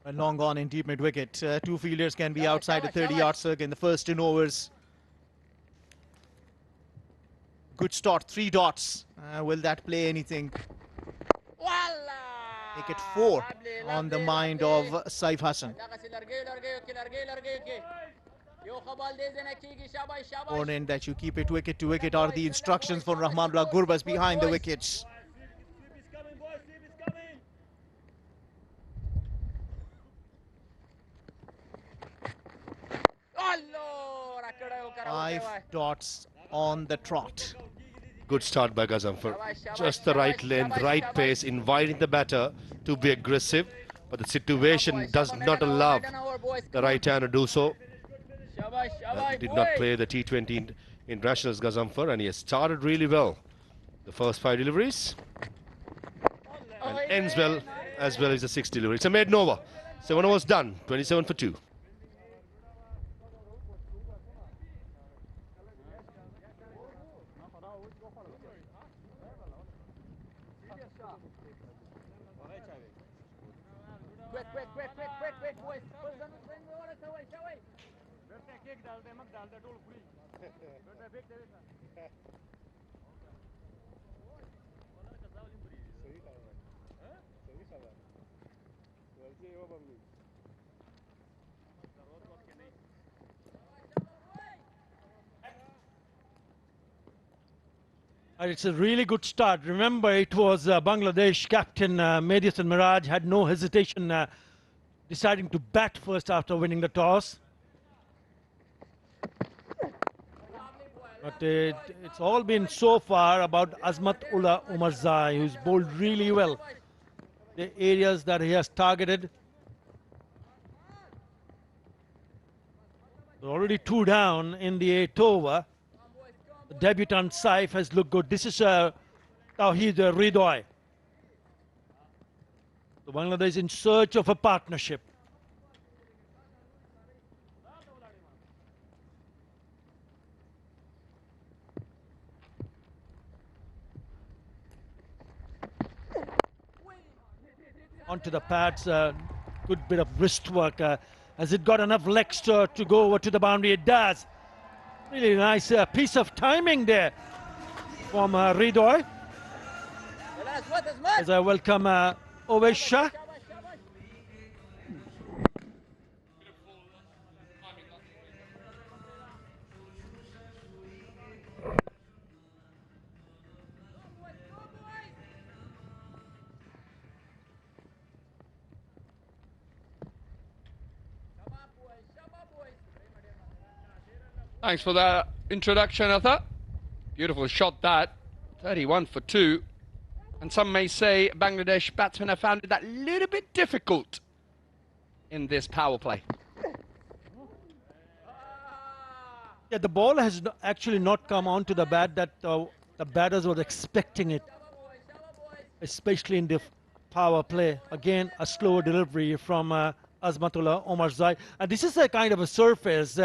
Long gone in deep mid-wicket. Two fielders can be outside the 30-yard circle in the first 10 overs. Good start, 3 dots. Will that play anything? Make it 4 on the mind of Saif Hassan. Important that you keep it wicket to wicket are the instructions from Rahmanullah Gurbaz behind the wickets. Five dots on the trot. Good start by Ghazanfar. Just the right length, right pace, inviting the batter to be aggressive, but the situation does not allow the right-hander to do so. Did not play the T20 internationals, Ghazanfar, and he has started really well. The first 5 deliveries and ends well as the 6th delivery. It's a maiden over. 7 overs done. 27 for 2. It's a really good start. Remember, it was Bangladesh captain Mehdi Miraj had no hesitation deciding to bat first after winning the toss. But it's all been so far about Azmatullah Umarzai, who's bowled really well. The areas that he has targeted. They're already 2 down in the 8th over. The debutant Saif has looked good. This is Tawheed Ridoy. The Bangladesh in search of a partnership. Onto the pads, good bit of wrist work. Has it got enough legs to go over to the boundary? It does. Really nice piece of timing there from Ridoy. As I welcome Ovesh Shah. Thanks for that introduction, Arthur. Beautiful shot that. 31 for 2. And some may say Bangladesh batsmen have found it that little bit difficult in this power play. Yeah, the ball has actually not come onto the bat that the batters were expecting it, especially in the power play. Again, a slow delivery from Azmatullah Omarzai. And this is a kind of a surface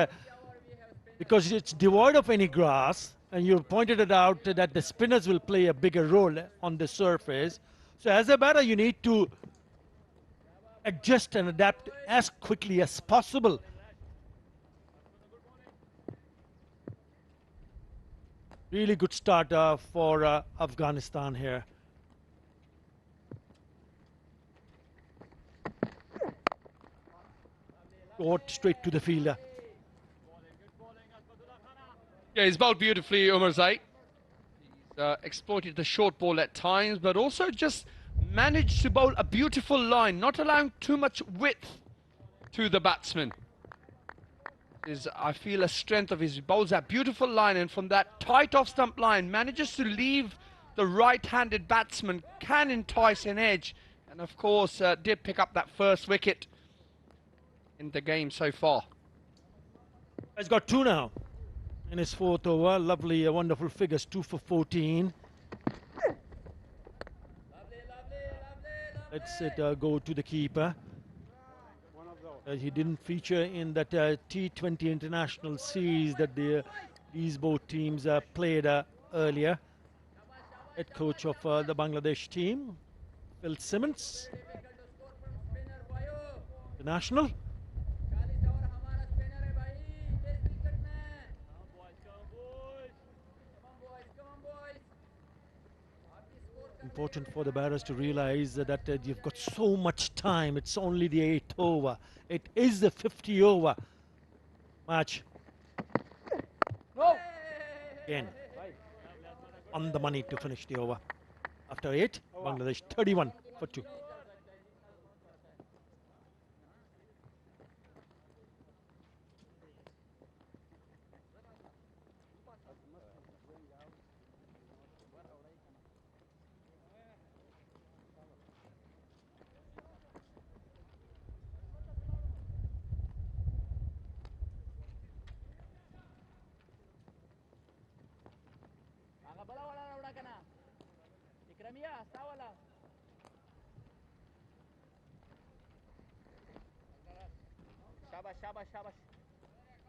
because it's devoid of any grass, and you pointed it out that the spinners will play a bigger role on the surface. So as a batter, you need to adjust and adapt as quickly as possible. Really good start for Afghanistan here. Short straight to the fielder. Yeah, he's bowled beautifully, Umarzai. He's exploited the short ball at times, but also just managed to bowl a beautiful line, not allowing too much width to the batsman. I feel a strength of his. He bowls that beautiful line, and from that tight off-stump line, manages to leave the right-handed batsman, can entice an edge, and of course did pick up that first wicket in the game so far. He's got 2 now in his 4th over. Lovely, wonderful figures, 2 for 14. Let's it go to the keeper. He didn't feature in that T20 international series that these both teams played earlier. Head coach of the Bangladesh team, Phil Simmons, the national. Important for the batters to realize that you've got so much time. It's only the 8th over. It is the 50 over match. Again, on the money to finish the over. After 8, Bangladesh 31 for 2.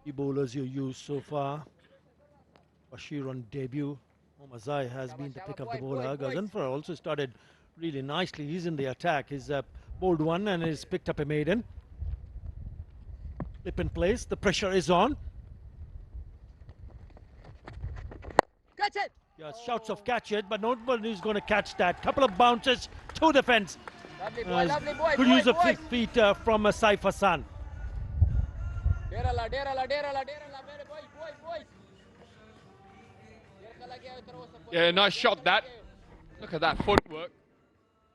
The bowlers you used so far. Bashir on debut. Omarzai has been the pick of the bowler. Gazanfar also started really nicely. He's in the attack. He's bowled 1 and he's picked up a maiden. Flip in place. The pressure is on. Shouts of catch it, but nobody's going to catch that. Couple of bounces to the fence. Lovely boy, Good boy, use of boy. feet from Saif Hassan. Derala, mere boys. Yeah, nice shot that. Look at that footwork.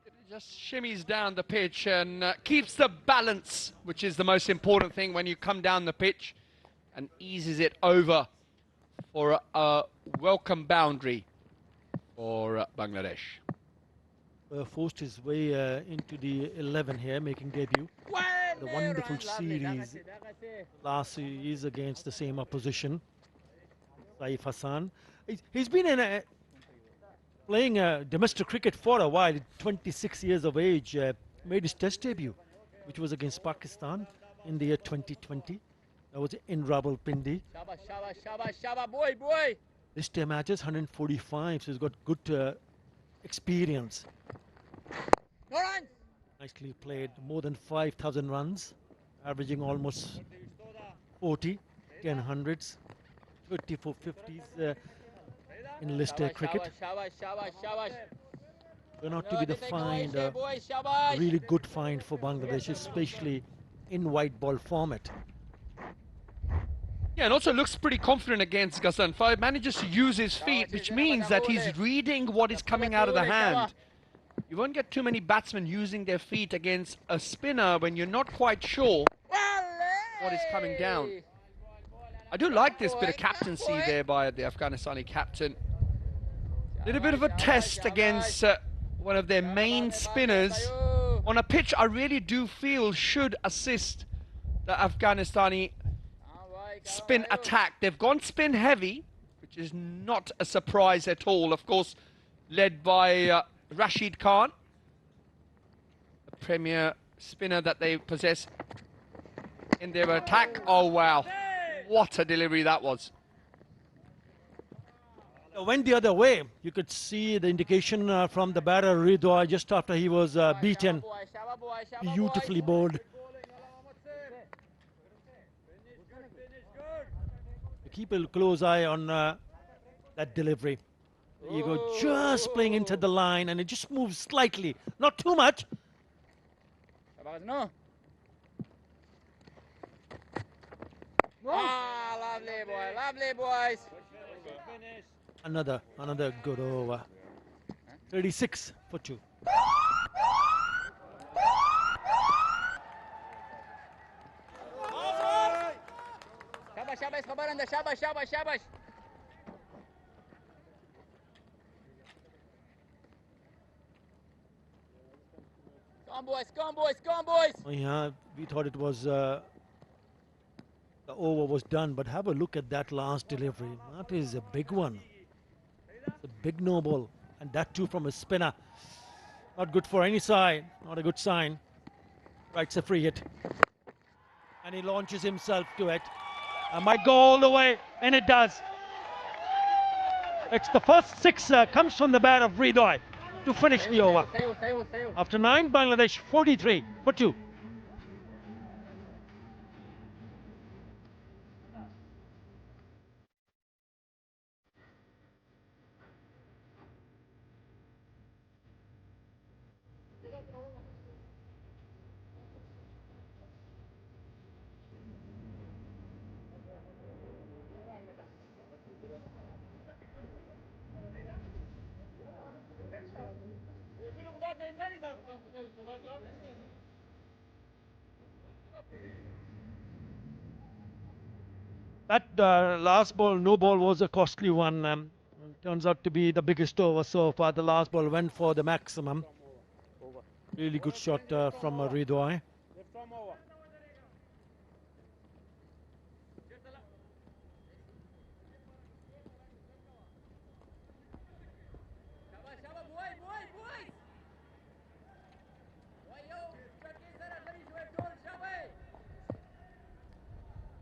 It just shimmies down the pitch and keeps the balance, which is the most important thing when you come down the pitch, and eases it over for a welcome boundary for Bangladesh. Forced his way into the 11 here, making debut. The wonderful series last series against the same opposition. Saif Hassan. He's been playing domestic cricket for a while, 26 years of age. Made his test debut, which was against Pakistan in the year 2020. That was in Rawalpindi. Shaba, boy. This 10 matches, 145, so he's got good experience. No runs. Nicely played, more than 5,000 runs, averaging almost 40, 10 hundreds, 34 50s in list cricket. Shabash. Turned out to be the find, really good find for Bangladesh, especially in white ball format. Yeah, and also looks pretty confident against Ghassan. Five manages to use his feet, which means that he's reading what is coming out of the hand. You won't get too many batsmen using their feet against a spinner when you're not quite sure what is coming down. I do like this bit of captaincy there by the Afghanistani captain. Little bit of a test against one of their main spinners on a pitch I really do feel should assist the Afghanistani spin attack. They've gone spin heavy, which is not a surprise at all. Of course, led by Rashid Khan, the premier spinner that they possess in their attack. Oh wow, what a delivery that was. Went the other way. You could see the indication from the batter Ridwa just after he was beaten. Beautifully bowled. Keep a close eye on that delivery. You go just playing into the line and it just moves slightly, not too much. No. Lovely boys. Another good over. 36 for 2. Shabash, khabar anda, shabash. Come boys. Oh, yeah, we thought it was the over was done, but have a look at that last delivery. That is a big one. It's a big no ball, and that too from a spinner. Not good for any side. Not a good sign. Writes a free hit, and he launches himself to it. And might go all the way, and it does. It's the first 6 comes from the bat of Ridoi to finish the over. After 9, Bangladesh 43 for 2. That last ball, no ball, was a costly one. Turns out to be the biggest over so far. The last ball went for the maximum. Really good shot from Ridoi.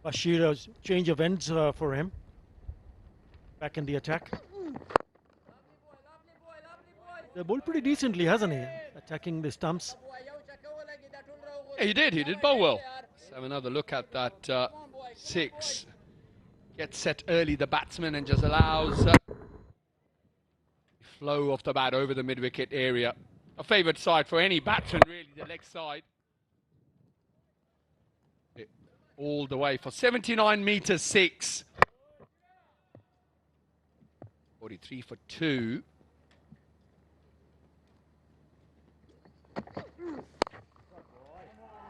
Bashir's change of ends for him. Back in the attack. They bowled pretty decently, hasn't he? Attacking the stumps. Yeah, he did bowl well. Let's have another look at that 6. Gets set early, the batsman, and just allows flow of the bat over the mid-wicket area. A favoured side for any batsman, really, the leg side. All the way for 79 metres 6. 43 for 2.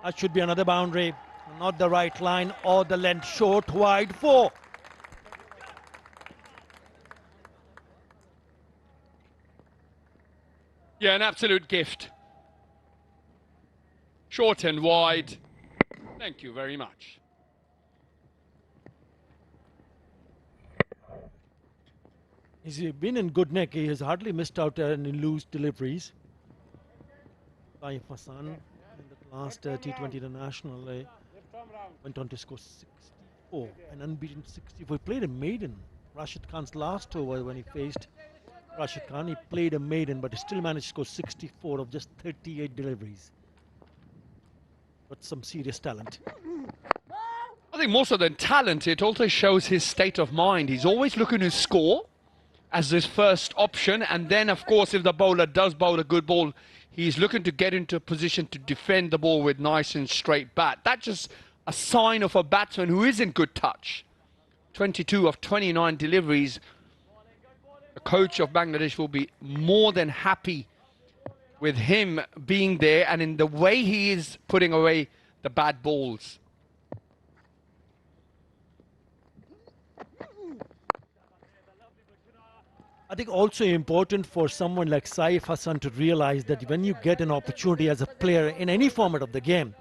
That should be another boundary. Not the right line or the length. Short, wide, 4. Yeah, an absolute gift. Short and wide. Thank you very much. He's been in good nick. He has hardly missed out any loose deliveries. Saif Hassan in the last T20 International went on to score 64, an unbeaten 64. He played a maiden. Rashid Khan's last over when he faced Rashid Khan, he played a maiden, but he still managed to score 64 of just 38 deliveries. But some serious talent. I think more so than talent, it also shows his state of mind. He's always looking to score as his first option, and then of course if the bowler does bowl a good ball, he's looking to get into a position to defend the ball with nice and straight bat. That's just a sign of a batsman who is in good touch. 22 of 29 deliveries. The coach of Bangladesh will be more than happy with him being there and in the way he is putting away the bad balls. I think also important for someone like Saif Hassan to realize that when you get an opportunity as a player in any format of the game,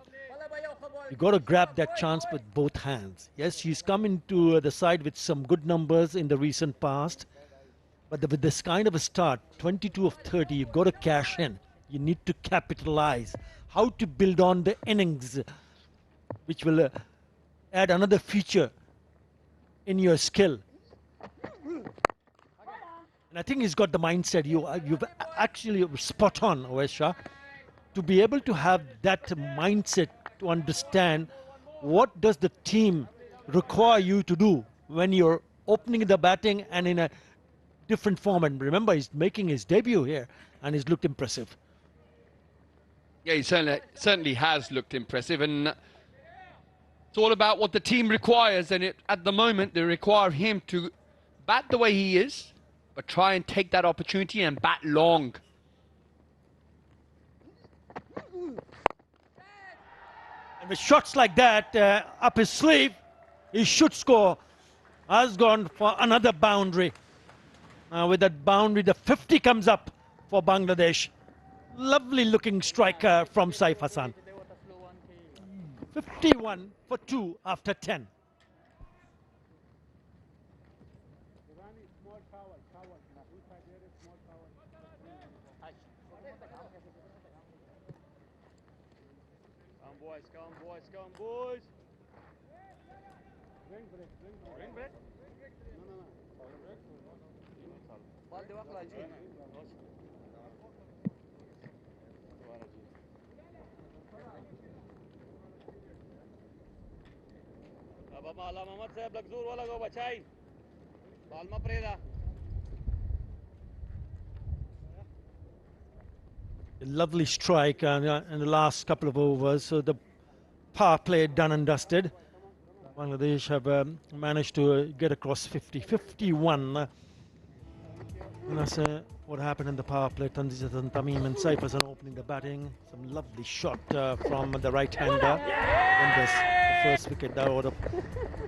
you got to grab that chance with both hands. Yes, he's come into the side with some good numbers in the recent past, but with this kind of a start, 22 of 30, you've got to cash in. You need to capitalize. How to build on the innings, which will add another feature in your skill. And I think he's got the mindset. You've actually spot on, Shah, to be able to have that mindset to understand what does the team require you to do when you're opening the batting and in a different format. Remember, he's making his debut here and he's looked impressive. Yeah, he certainly has looked impressive, and it's all about what the team requires, and at the moment they require him to bat the way he is, but try and take that opportunity and bat long. And with shots like that up his sleeve, he should score. Has gone for another boundary. With that boundary, the 50 comes up for Bangladesh. Lovely looking striker from Saif Hassan. 51 for 2 after 10. Come boys. Bring break. Bring break. अब माला मोहम्मद साहब लगजूर वाला को बचाई बाल में प्रेदा A lovely strike in the last couple of overs. So the power play done and dusted. Bangladesh have managed to get across 50, 51. And that's what happened in the power play. Tanzil and Tamim and Saif Hassan opening the batting. Some lovely shot from the right-hander. And the first wicket there out of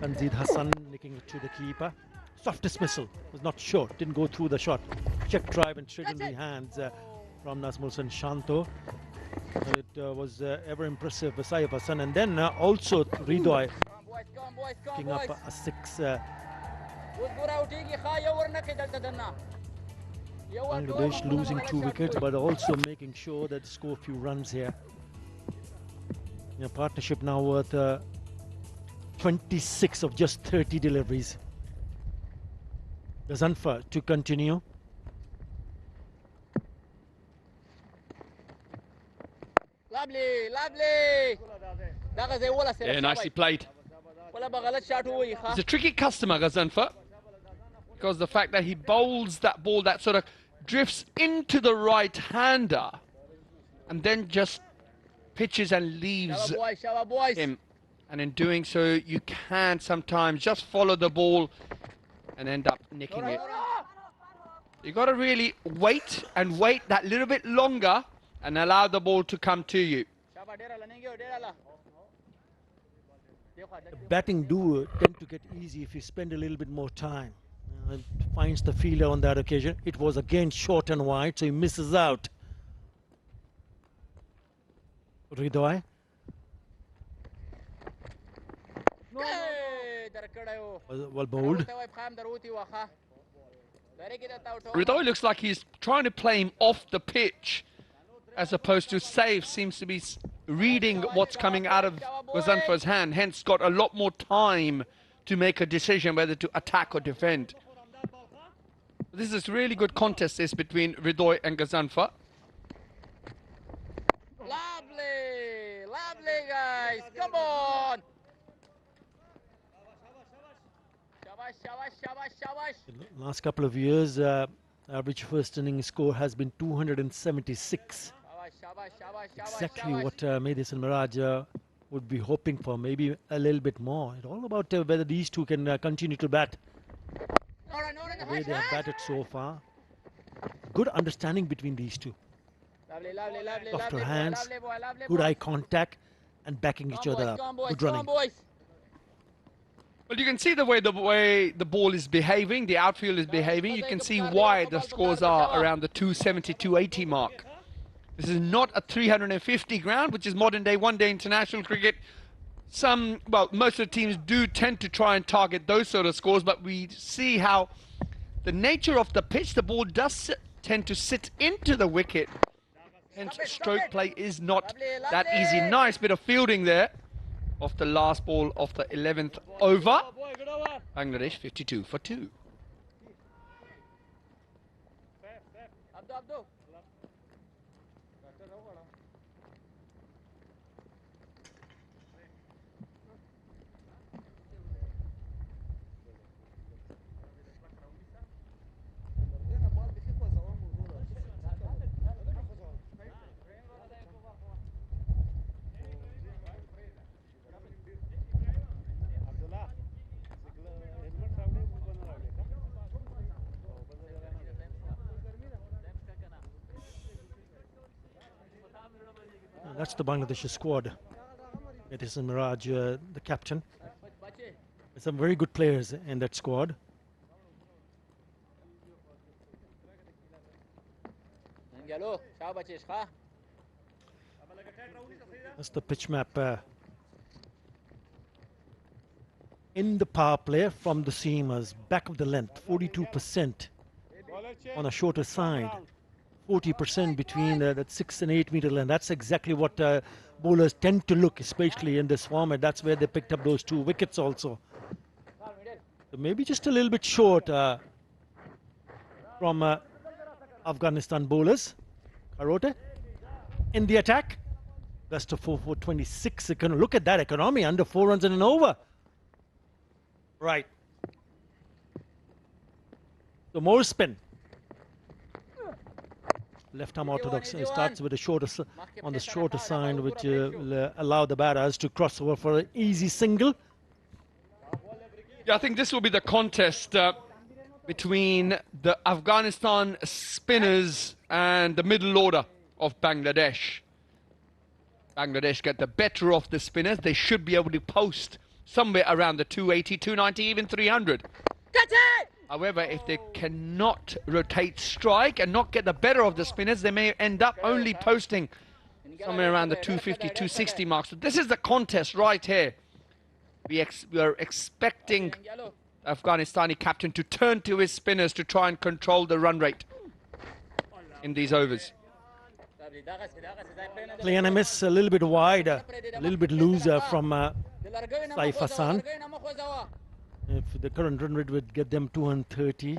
Tanzil Hassan nicking it to the keeper. Soft dismissal. Was not short. Didn't go through the shot. Check drive and straight in the hands from Nazmul Sen Shanto. It was ever impressive Saif Hassan, and then also Ridoy picking up a 6. Bangladesh losing 2 wickets, but also making sure that score a few runs here. Partnership now worth 26 of just 30 deliveries. Gazanfar to continue. Lovely. Yeah, nicely played. He's a tricky customer, Gazanfar, because the fact that he bowls that ball that sort of drifts into the right-hander and then just pitches and leaves Shaba boys. him. And in doing so, you can sometimes just follow the ball and end up nicking it. You got to really wait and wait that little bit longer and allow the ball to come to you. Shaba dera la ninge dera la. The batting do tend to get easy if you spend a little bit more time. Finds the fielder on that occasion. It was again short and wide, so he misses out. Ridoi. Well bowled. Ridoi looks like he's trying to play him off the pitch as opposed to save. Seems to be reading what's coming out of Ghazanfur's hand, hence got a lot more time to make a decision whether to attack or defend. This is really good contest this between Ridoi and Ghazanfur. Lovely, lovely guys, come on. Shabash, shabash, shabash, shabash. Last couple of years, average first inning score has been 276. Exactly what Medis and Miraj would be hoping for, maybe a little bit more. It's all about whether these two can continue to bat the way they have batted so far. Good understanding between these two. Lovely, lovely, lovely, Softer lovely, hands, lovely boy, lovely good boy. eye contact and backing each other up. Good running. Boys. Well, you can see the way the ball is behaving, the outfield is behaving. You can see why the scores are around the 270, 280 mark. This is not a 350 ground, which is modern day one-day international cricket. Most of the teams do tend to try and target those sort of scores, but we see how the nature of the pitch, the ball does tend to sit into the wicket. Hence, stroke play is not that easy. Nice bit of fielding there of the last ball of the 11th over. Bangladesh 52 for 2. Abdu. That's the Bangladesh squad. It is Miraj, the captain. There's some very good players in that squad. That's the pitch map in the power play from the seamers, back of the length, 42% on a shorter side. 40% between that 6 and 8 meter length. That's exactly what bowlers tend to look, especially in this format. That's where they picked up those 2 wickets also. So maybe just a little bit short from Afghanistan bowlers. Karote in the attack. Best of 4 for 26. Look at that economy, under 4 runs and an over. Right. So more spin. Left arm orthodox starts with a shorter on the shorter side, which will allow the batters to cross over for an easy single. Yeah, I think this will be the contest between the Afghanistan spinners and the middle order of Bangladesh. Bangladesh get the better of the spinners. They should be able to post somewhere around the 280, 290, even 300. However, if they cannot rotate strike and not get the better of the spinners, they may end up only posting somewhere around the 250, 260 mark. So this is the contest right here. We are expecting Afghanistani captain to turn to his spinners to try and control the run rate in these overs. Play and a miss, a little bit wide, a little bit looser from Saif Hassan. If the current run rate would get them 230,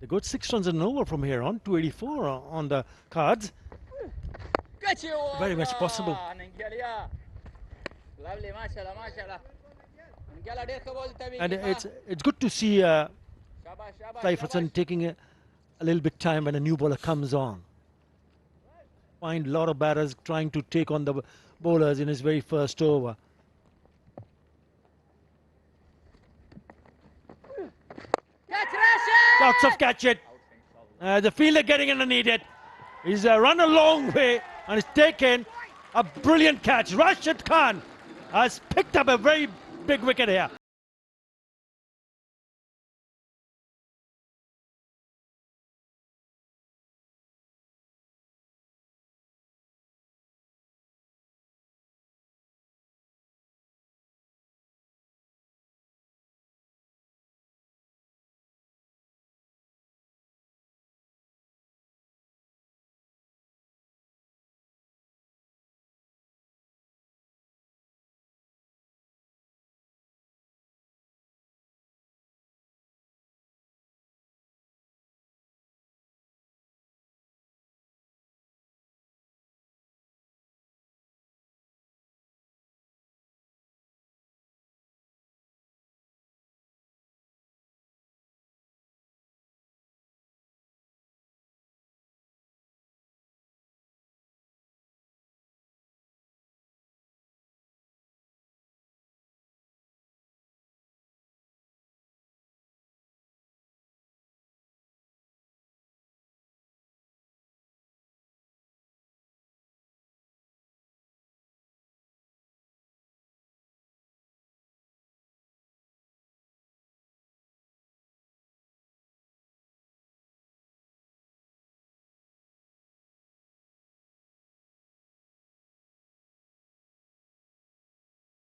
they got 6 runs and over from here on, 284 on the cards. Very much possible. And it's good to see Saif Hassan taking a little bit time when a new bowler comes on. Find a lot of batters trying to take on the bowlers in his very first over. Catch Rashid! Lots of catch it. The fielder getting underneath it. He's run a long way and he's taken a brilliant catch. Rashid Khan has picked up a very big wicket here.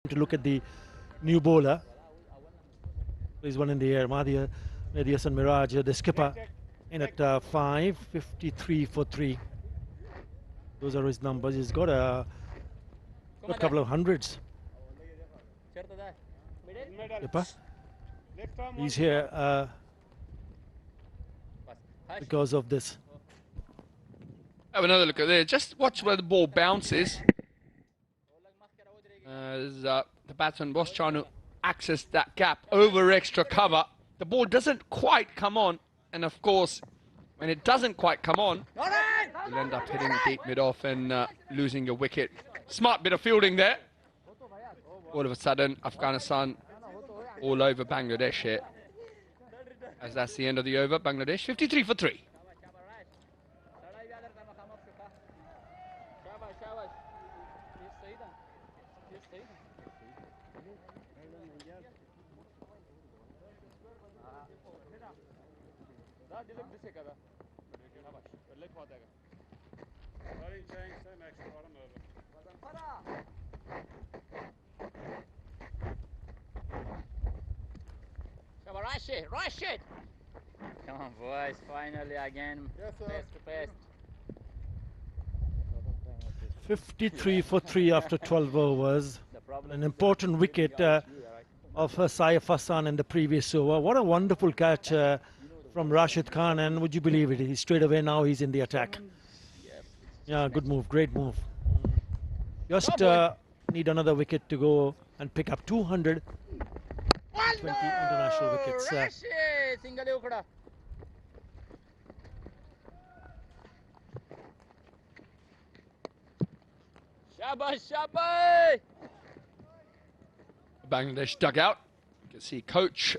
To look at the new bowler. There's one in the air. Mehdi Hasan Miraj, the skipper, in at 553 for 3. Those are his numbers. He's got a couple of hundreds. Skipper. He's here because of this. Have another look at there. Just watch where the ball bounces. The batsman was trying to access that gap over extra cover. The ball doesn't quite come on, and of course, when it doesn't quite come on, you'll end up hitting deep mid-off and losing your wicket. Smart bit of fielding there. All of a sudden, Afghanistan all over Bangladesh here. As that's the end of the over, Bangladesh 53 for 3. Rashid! Come on, boys, finally again. Best to best. 53 for 3 after 12 overs. An important wicket of Saif Hassan in the previous over. What a wonderful catch from Rashid Khan, and would you believe it? He's straight away now he's in the attack. Yeah, good move, great move. Just need another wicket to go and pick up 220 international wickets. Rashid! Single ukda. Shabash, Shabash! Bangladesh dugout. You can see coach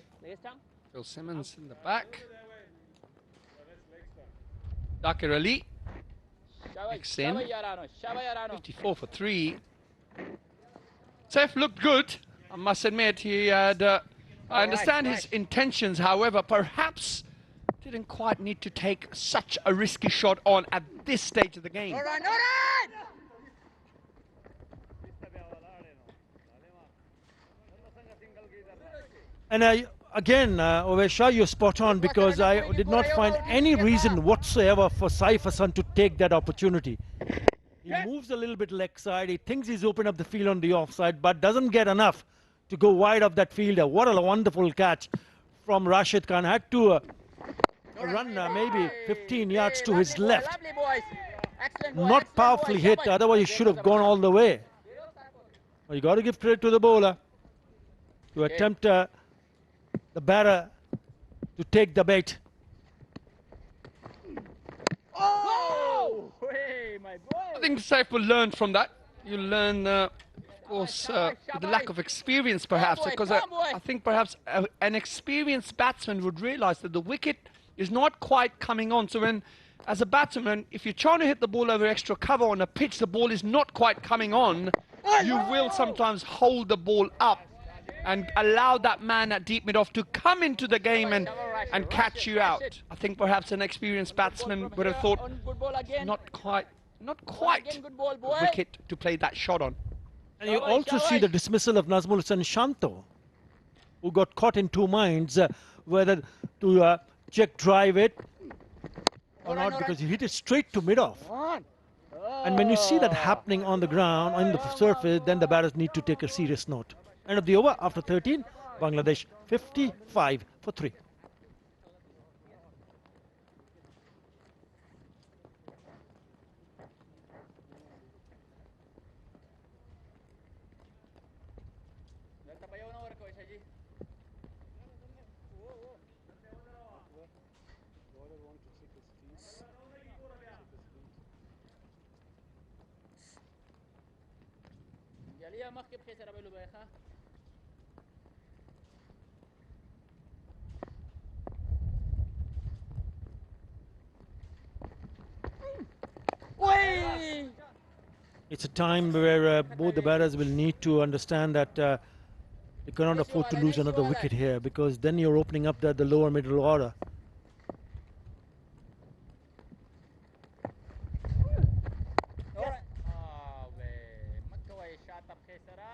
Phil Simmons in the back. Dakir Ali mixed in. 54 for 3. Saif looked good. I must admit, he had. I understand his intentions, however, perhaps didn't quite need to take such a risky shot on at this stage of the game. And again, Ovesha, you're spot on, because I did not find any reason whatsoever for Saif Hassan to take that opportunity. He moves a little bit leg side. He thinks he's opened up the field on the offside, but doesn't get enough to go wide of that fielder. What a wonderful catch from Rashid Khan. Had to run maybe 15 yards to his left. Not powerfully hit, otherwise he should have gone all the way. Well, you got to give credit to the bowler to attempt the batter to take the bait. think Saif will learn from that. You learn, of course, the lack of experience perhaps, because I think perhaps an experienced batsman would realise that the wicket is not quite coming on. So when, as a batsman, if you're trying to hit the ball over extra cover on a pitch, the ball is not quite coming on, you will sometimes hold the ball up and allow that man at deep mid-off to come into the game and catch you out. I think perhaps an experienced batsman would have thought, not quite the wicket to play that shot on. And you also see the dismissal of Nazmul Hasan Shanto, who got caught in two minds whether to check drive it or not, because he hit it straight to mid-off. And when you see that happening on the ground, on the surface, then the batters need to take a serious note. End of the over after 13, Bangladesh 55 for 3. It's a time where both the batters will need to understand that they cannot afford to lose another wicket here, because then you're opening up the lower middle order.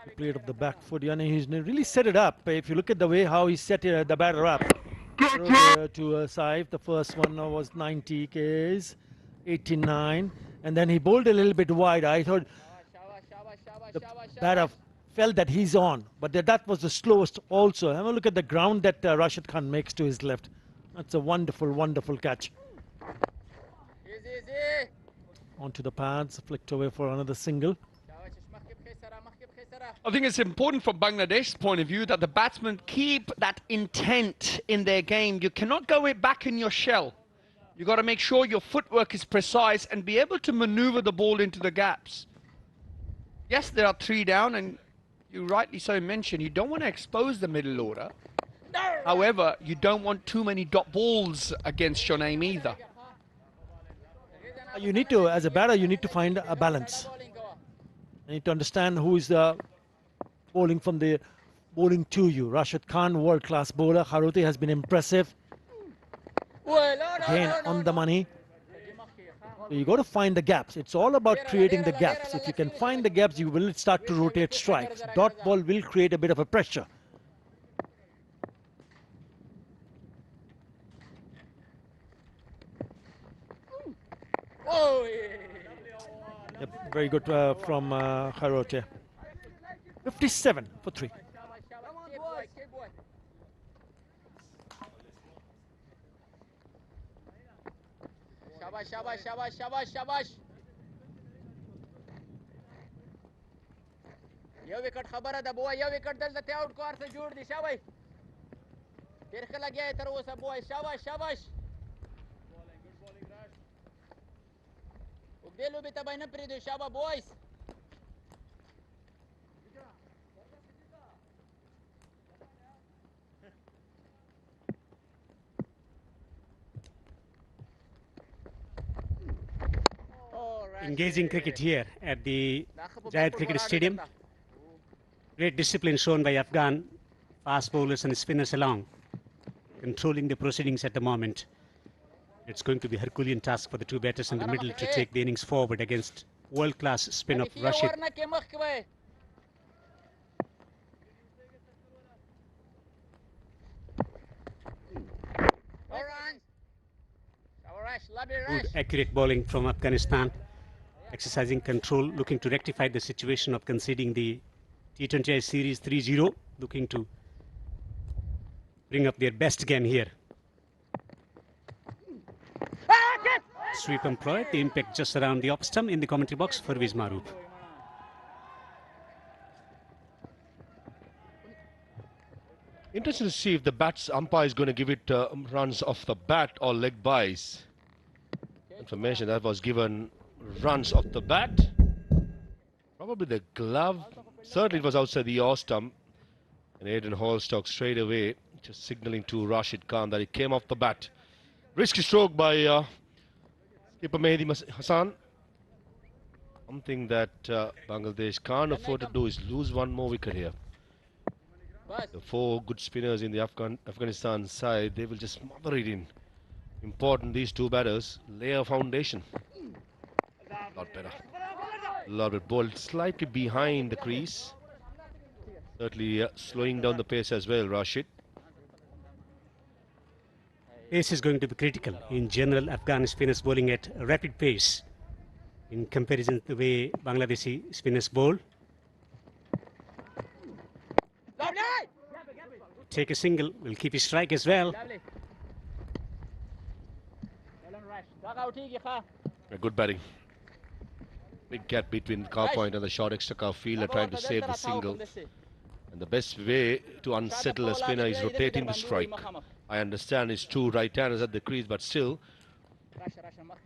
He played off the back foot, and he's really set it up. If you look at the way how he set the batter up to Saif, the first one was 90 Ks, 89. And then he bowled a little bit wide. I thought the batter felt that he's on, but that was the slowest also. Have a look at the ground that Rashid Khan makes to his left. That's a wonderful, wonderful catch. Onto the pads, flicked away for another single. I think it's important from Bangladesh's point of view that the batsmen keep that intent in their game. You cannot go back in your shell. You've got to make sure your footwork is precise and be able to maneuver the ball into the gaps. Yes, there are 3 down, and you rightly so mentioned, you don't want to expose the middle order. However, you don't want too many dot balls against your name either. You need to, as a batter, you need to find a balance. You need to understand who is bowling from the bowling to you. Rashid Khan, world-class bowler. Harote has been impressive. Again, on the money. So you got to find the gaps. It's all about creating the gaps. If you can find the gaps, you will start to rotate strikes. Dot ball will create a bit of a pressure. Yep, very good from Harote. 57 for 3. शाबाश शाबाश शाबाश शाबाश यो wicket खबर है बुआ यो wicket दलते out car से जोड़ दी शाबाश फिर खेला गया है तरह सब बुआ शाबाश शाबाश उगदेलो भी तबाई न प्रीदो शाबाश boys Engaging cricket here at the Zayed Cricket Stadium. Great discipline shown by Afghan fast bowlers and spinners along, controlling the proceedings at the moment. It's going to be a Herculean task for the two batters in the middle to take the innings forward against world-class spin of Rashid. Good, accurate bowling from Afghanistan. Exercising control, looking to rectify the situation of conceding the T20I series 3-0, looking to bring up their best game here. Sweep employed, the impact just around the off stump. In the commentary box, Farviz Maroof. Interesting to see if the umpire is going to give it runs off the bat or leg buys. Information that was given runs off the bat. Probably the glove. Certainly it was outside the yaw stump. And Aiden Hallstock straight away just signalling to Rashid Khan that he came off the bat. Risky stroke by skipper Mehdi Hassan. Something that Bangladesh can't afford to do is lose one more wicket here. The 4 good spinners in the Afghanistan side, they will just smother it in. Important, these 2 batters lay a foundation. A lot better. A lot bit bowled slightly behind the crease. Certainly slowing down the pace as well, Rashid. Pace is going to be critical. In general, Afghan spinners bowling at a rapid pace in comparison to the way Bangladeshi spinners bowl. Take a single, will keep his strike as well. A good batting. Big gap between the cow point and the short extra cow fielder trying to save the single. And the best way to unsettle a spinner is rotating the strike. I understand it's 2 right-handers at the crease, but still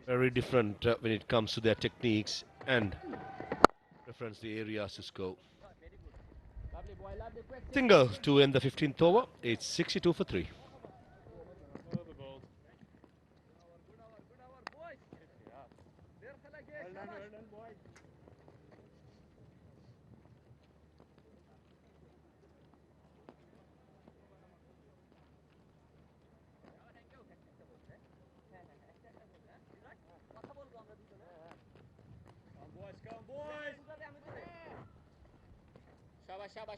very different when it comes to their techniques and preference the areas to score. Single to end the 15th over. It's 62 for 3.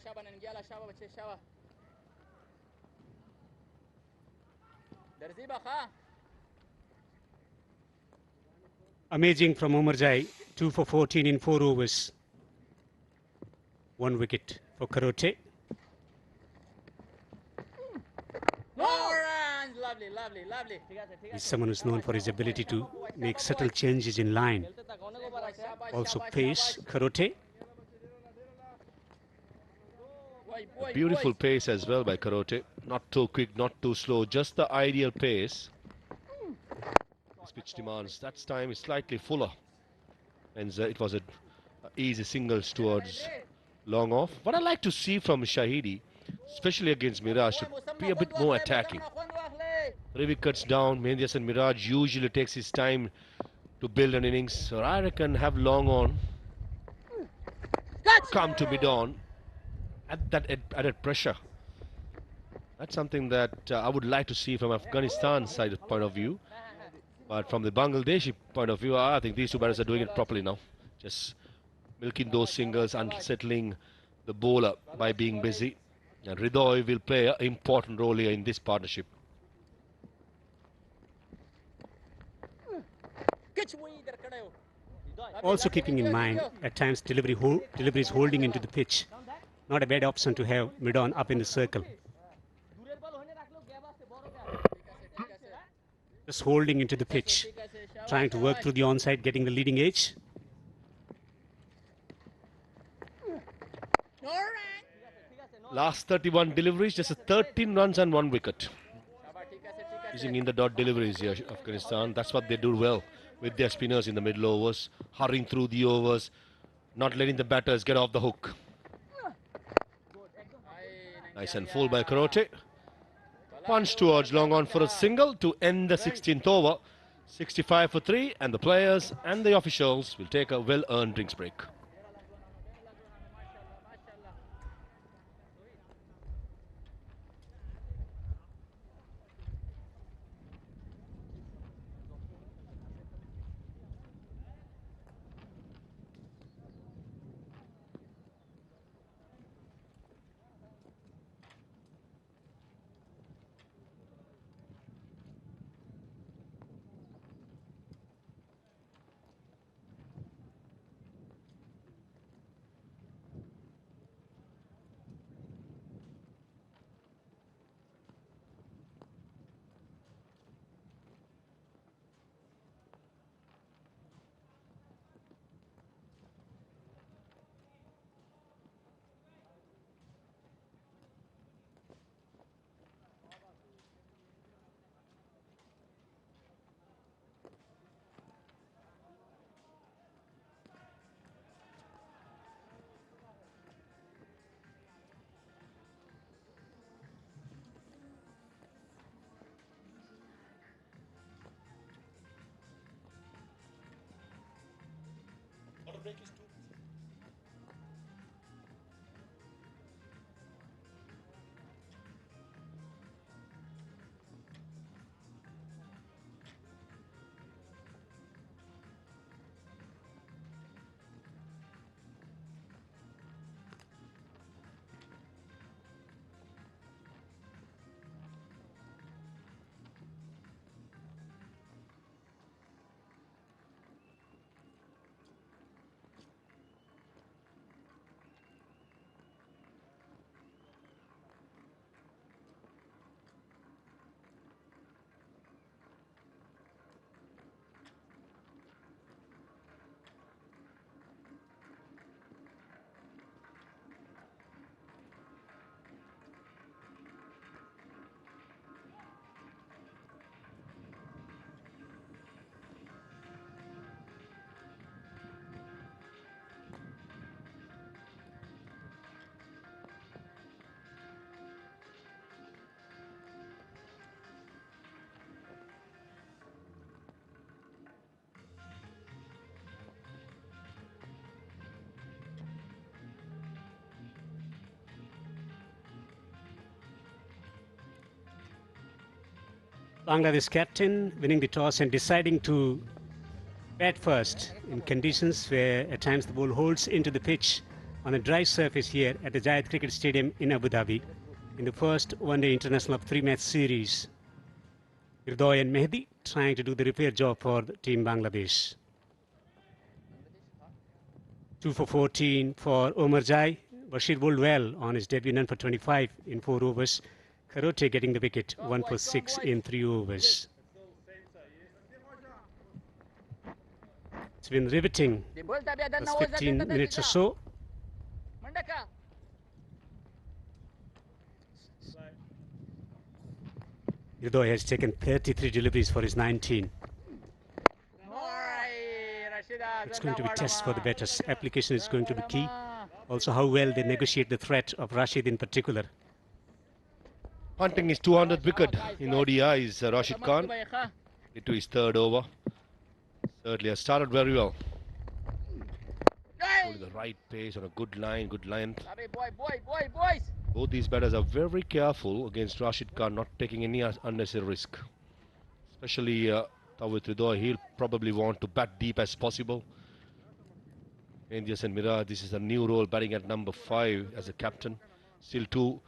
Shaba nangyala shaba bache shaba. Darziba kha. Amazing from Omarzai, 2 for 14 in 4 overs. 1 wicket for Karote. Lovely, lovely, lovely. He's someone who's known for his ability to make subtle changes in line. Also pace, Karote. A beautiful pace as well by Karote. Not too quick, not too slow, just the ideal pace. This pitch demands that time is slightly fuller. And it was a easy singles towards long off. What I like to see from Shahidi, especially against Miraj, should be a bit more attacking. 3 wickets down, Mehdi Hasan Miraj usually takes his time to build an innings. So I reckon have long on, come to mid on. At that added pressure. That's something that I would like to see from Afghanistan side point of view. But from the Bangladeshi point of view, I think these 2 batters are doing it properly now. Just milking those singles, unsettling the bowler by being busy. And Ridoy will play an important role here in this partnership. Also keeping in mind, at times delivery is holding into the pitch. Not a bad option to have mid-on up in the circle. Just holding into the pitch, trying to work through the onside, getting the leading edge. Last 31 deliveries, just 13 runs and 1 wicket. Using in the dot deliveries here, Afghanistan. That's what they do well with their spinners in the middle overs, hurrying through the overs, not letting the batters get off the hook. Nice and full by Karote. Punch towards long on for a single to end the 16th over. 65 for 3, and the players and the officials will take a well-earned drinks break. Bangladesh captain winning the toss and deciding to bat first in conditions where at times the ball holds into the pitch on a dry surface here at the Zayed Cricket Stadium in Abu Dhabi in the first one-day international of three-match series. Hridoy and Mehdi trying to do the repair job for the team Bangladesh. 2 for 14 for Omar Jai. Bashir bowled well on his debut, none for 25 in 4 overs. Karote getting the wicket, 1 for 6 in 3 overs. It's been riveting for 15 minutes or so. Hridoy has taken 33 deliveries for his 19. It's going to be a test for the batters. Application is going to be key. Also how well they negotiate the threat of Rashid in particular. Hunting his 200th wicket in ODIs, Rashid Khan into his third over. Certainly has started very well. Holding the right pace on a good line, good length. Both these batters are very careful against Rashid Khan, not taking any unnecessary risk. Especially with Hridoy, he'll probably want to bat deep as possible. Indias and Miraj, this is a new role, batting at number 5 as a captain. Still 2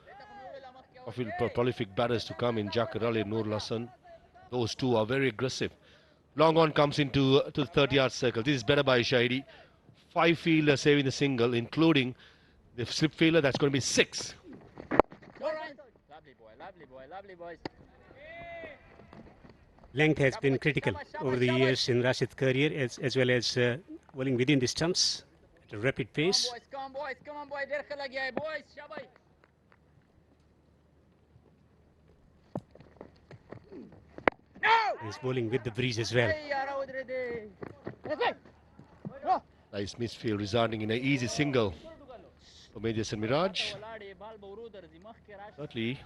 prolific batters to come in Jakar Ali and Noor Hassan. Those 2 are very aggressive. Long on comes into to the 30-yard circle. This is better by Shahidi. 5 fielders saving the single, including the slip fielder. That's going to be 6. Lovely boys. Length has been critical over the years in Rashid's career, as well as bowling within the stumps at a rapid pace. Come on boys. Boys. Shabai. No! He's bowling with the breeze as well. Nice misfield resulting in an easy single for Medias and Miraj. Certainly,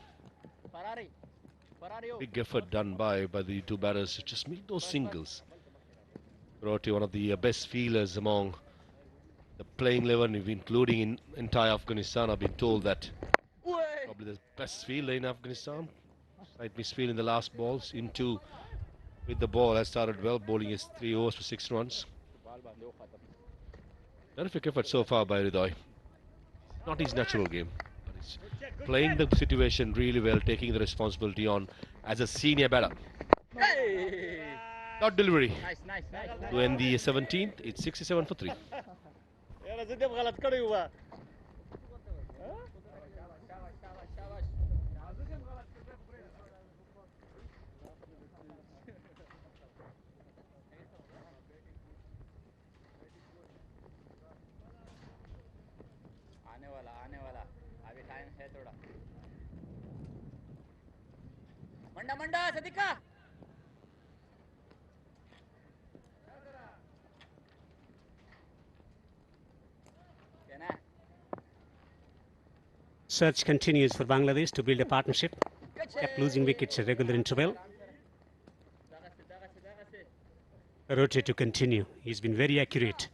big effort done by the 2 batters to just make those singles. Karote, one of the best fielders among the playing 11, including in entire Afghanistan. I've been told that probably the best fielder in Afghanistan. Slight misfield in the last balls. Into with the ball has started well, bowling his 3 overs for 6 runs. Terrific effort so far by Hridoy. Not his natural game, but he's playing the situation really well, taking the responsibility on as a senior batter. Hey! Not delivery. Nice. To end the 17th, it's 67 for 3. आने वाला अभी time है थोड़ा मंडा सदिका Search continues for Bangladesh to build a partnership. Kept losing wickets at regular interval. Karote to continue. He's been very accurate.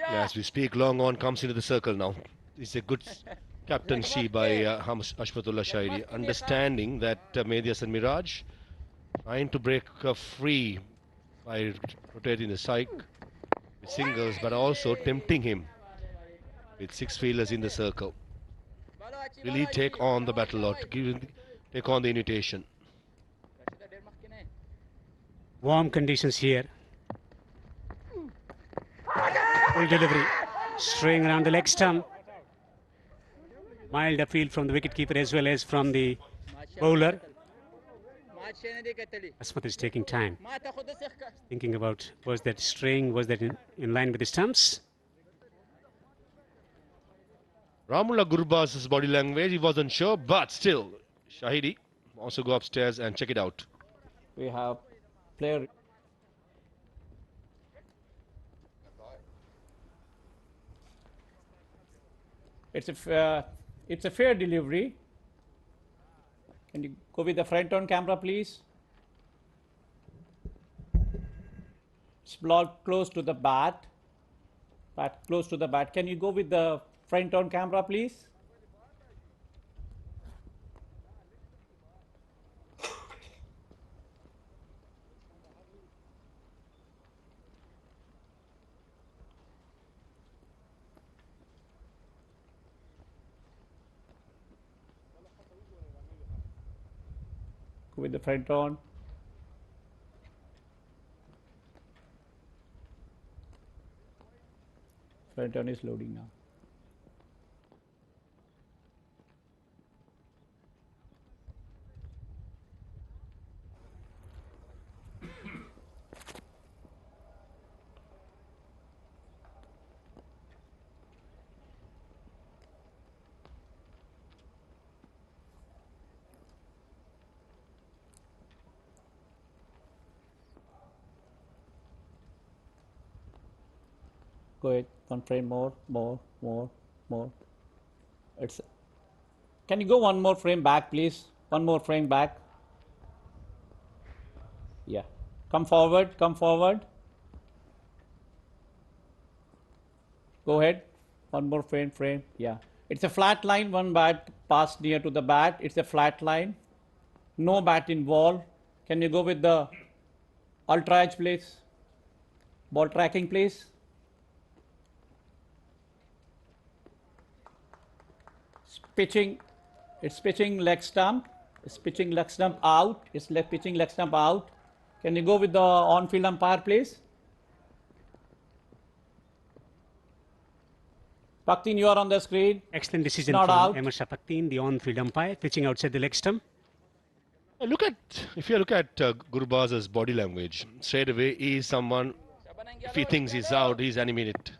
As we speak, long on comes into the circle now. It's a good captaincy by Ashfatullah Shahidi, understanding that Mehdi Hasan Miraj trying to break free by rotating the cycle with singles, but also tempting him with 6 fielders in the circle. Will he take on the battle or take on the invitation? Warm conditions here. Full delivery. Straying around the leg stump. Mild appeal from the wicketkeeper as well as from the bowler. Asmat is taking time. Thinking about, was that straying, was that in line with the stumps? Ramullah Gurbaz's body language, he wasn't sure, but still, Shahidi also go upstairs and check it out. We have player. It's a fair delivery. Can you go with the front on camera, please? It's blocked close to the bat. Bat close to the bat. Can you go with the front on camera, please? Go with the front on. Front on is loading now. Go ahead, one frame more. Can you go one more frame back, please? One more frame back. Yeah. Come forward. Go ahead. One more frame. Yeah. It's a flat line, one bat passed near to the bat. It's a flat line. No bat involved. Can you go with the ultra edge, please? Ball tracking, please. It's pitching leg stump. It's pitching leg stump out. Pitching leg stump out. Can you go with the on-field umpire, please? Paktin, you are on the screen. Excellent decision Not from out. Ahmed Shah Paktin, the on-field umpire, pitching outside the leg stump. If you look at Gurbaz's body language, straight away he is someone, if he thinks he's out, he's animated.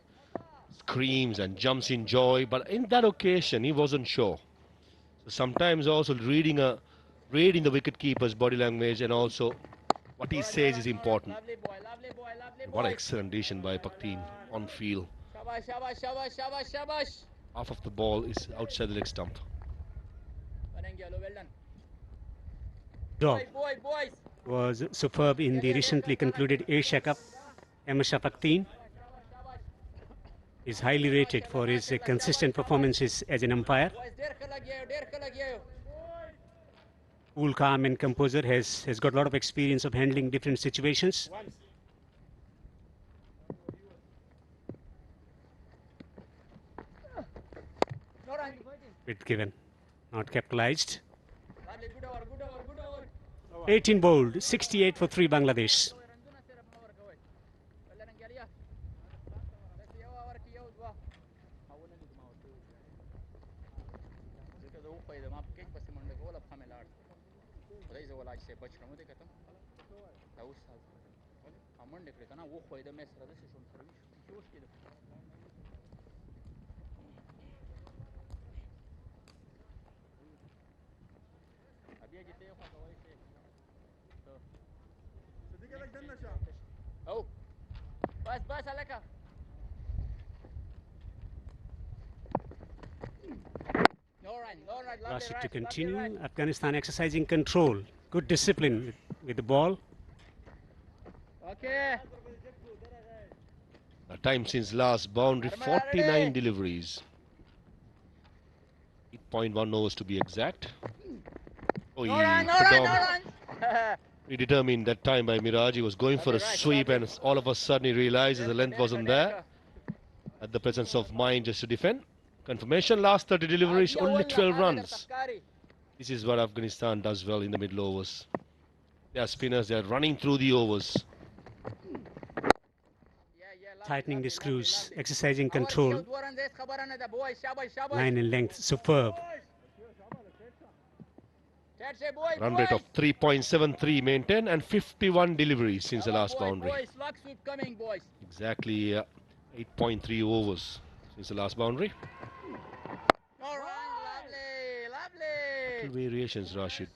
Screams and jumps in joy, but in that occasion he wasn't sure. So sometimes also reading the wicketkeeper's body language and also what he says is important. What an excellent decision by Paktin on field. Half of the ball is outside the leg stump. Job was superb in the recently concluded Asia Cup. Ahmed Shah Paktin is highly rated for his consistent performances as an umpire. Cool, calm and composer, has got a lot of experience of handling different situations. Bit given, not capitalized. 18 bowled, 68 for 3 Bangladesh. Oh, bas alaka. No run. Asked it to continue. Afghanistan exercising control, good discipline with the ball. Okay. A time since last boundary, 49 deliveries. 8.1 overs to be exact. Oh, he predetermined that time by Miraj. He was going for a sweep and all of a sudden he realizes the length wasn't there. Had the presence of mind just to defend. Confirmation, last 30 deliveries, only 12 runs. This is what Afghanistan does well in the middle overs. They are spinners, they are running through the overs. Tightening the screws, exercising control. Line and length, superb. Run rate of 3.73 maintained and 51 deliveries since the last boundary. Exactly 8.3 overs since the last boundary. Little variations, Rashid.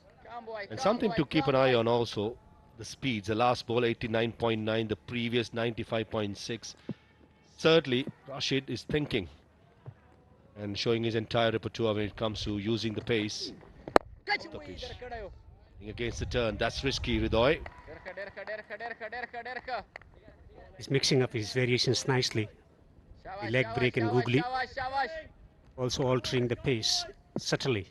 And something to keep an eye on also, the speeds. The last ball 89.9, the previous 95.6. Certainly, Rashid is thinking and showing his entire repertoire when it comes to using the pace. The pitch. Against the turn, that's risky, Ridoy. He's mixing up his variations nicely. The leg break and googly. Also altering the pace subtly.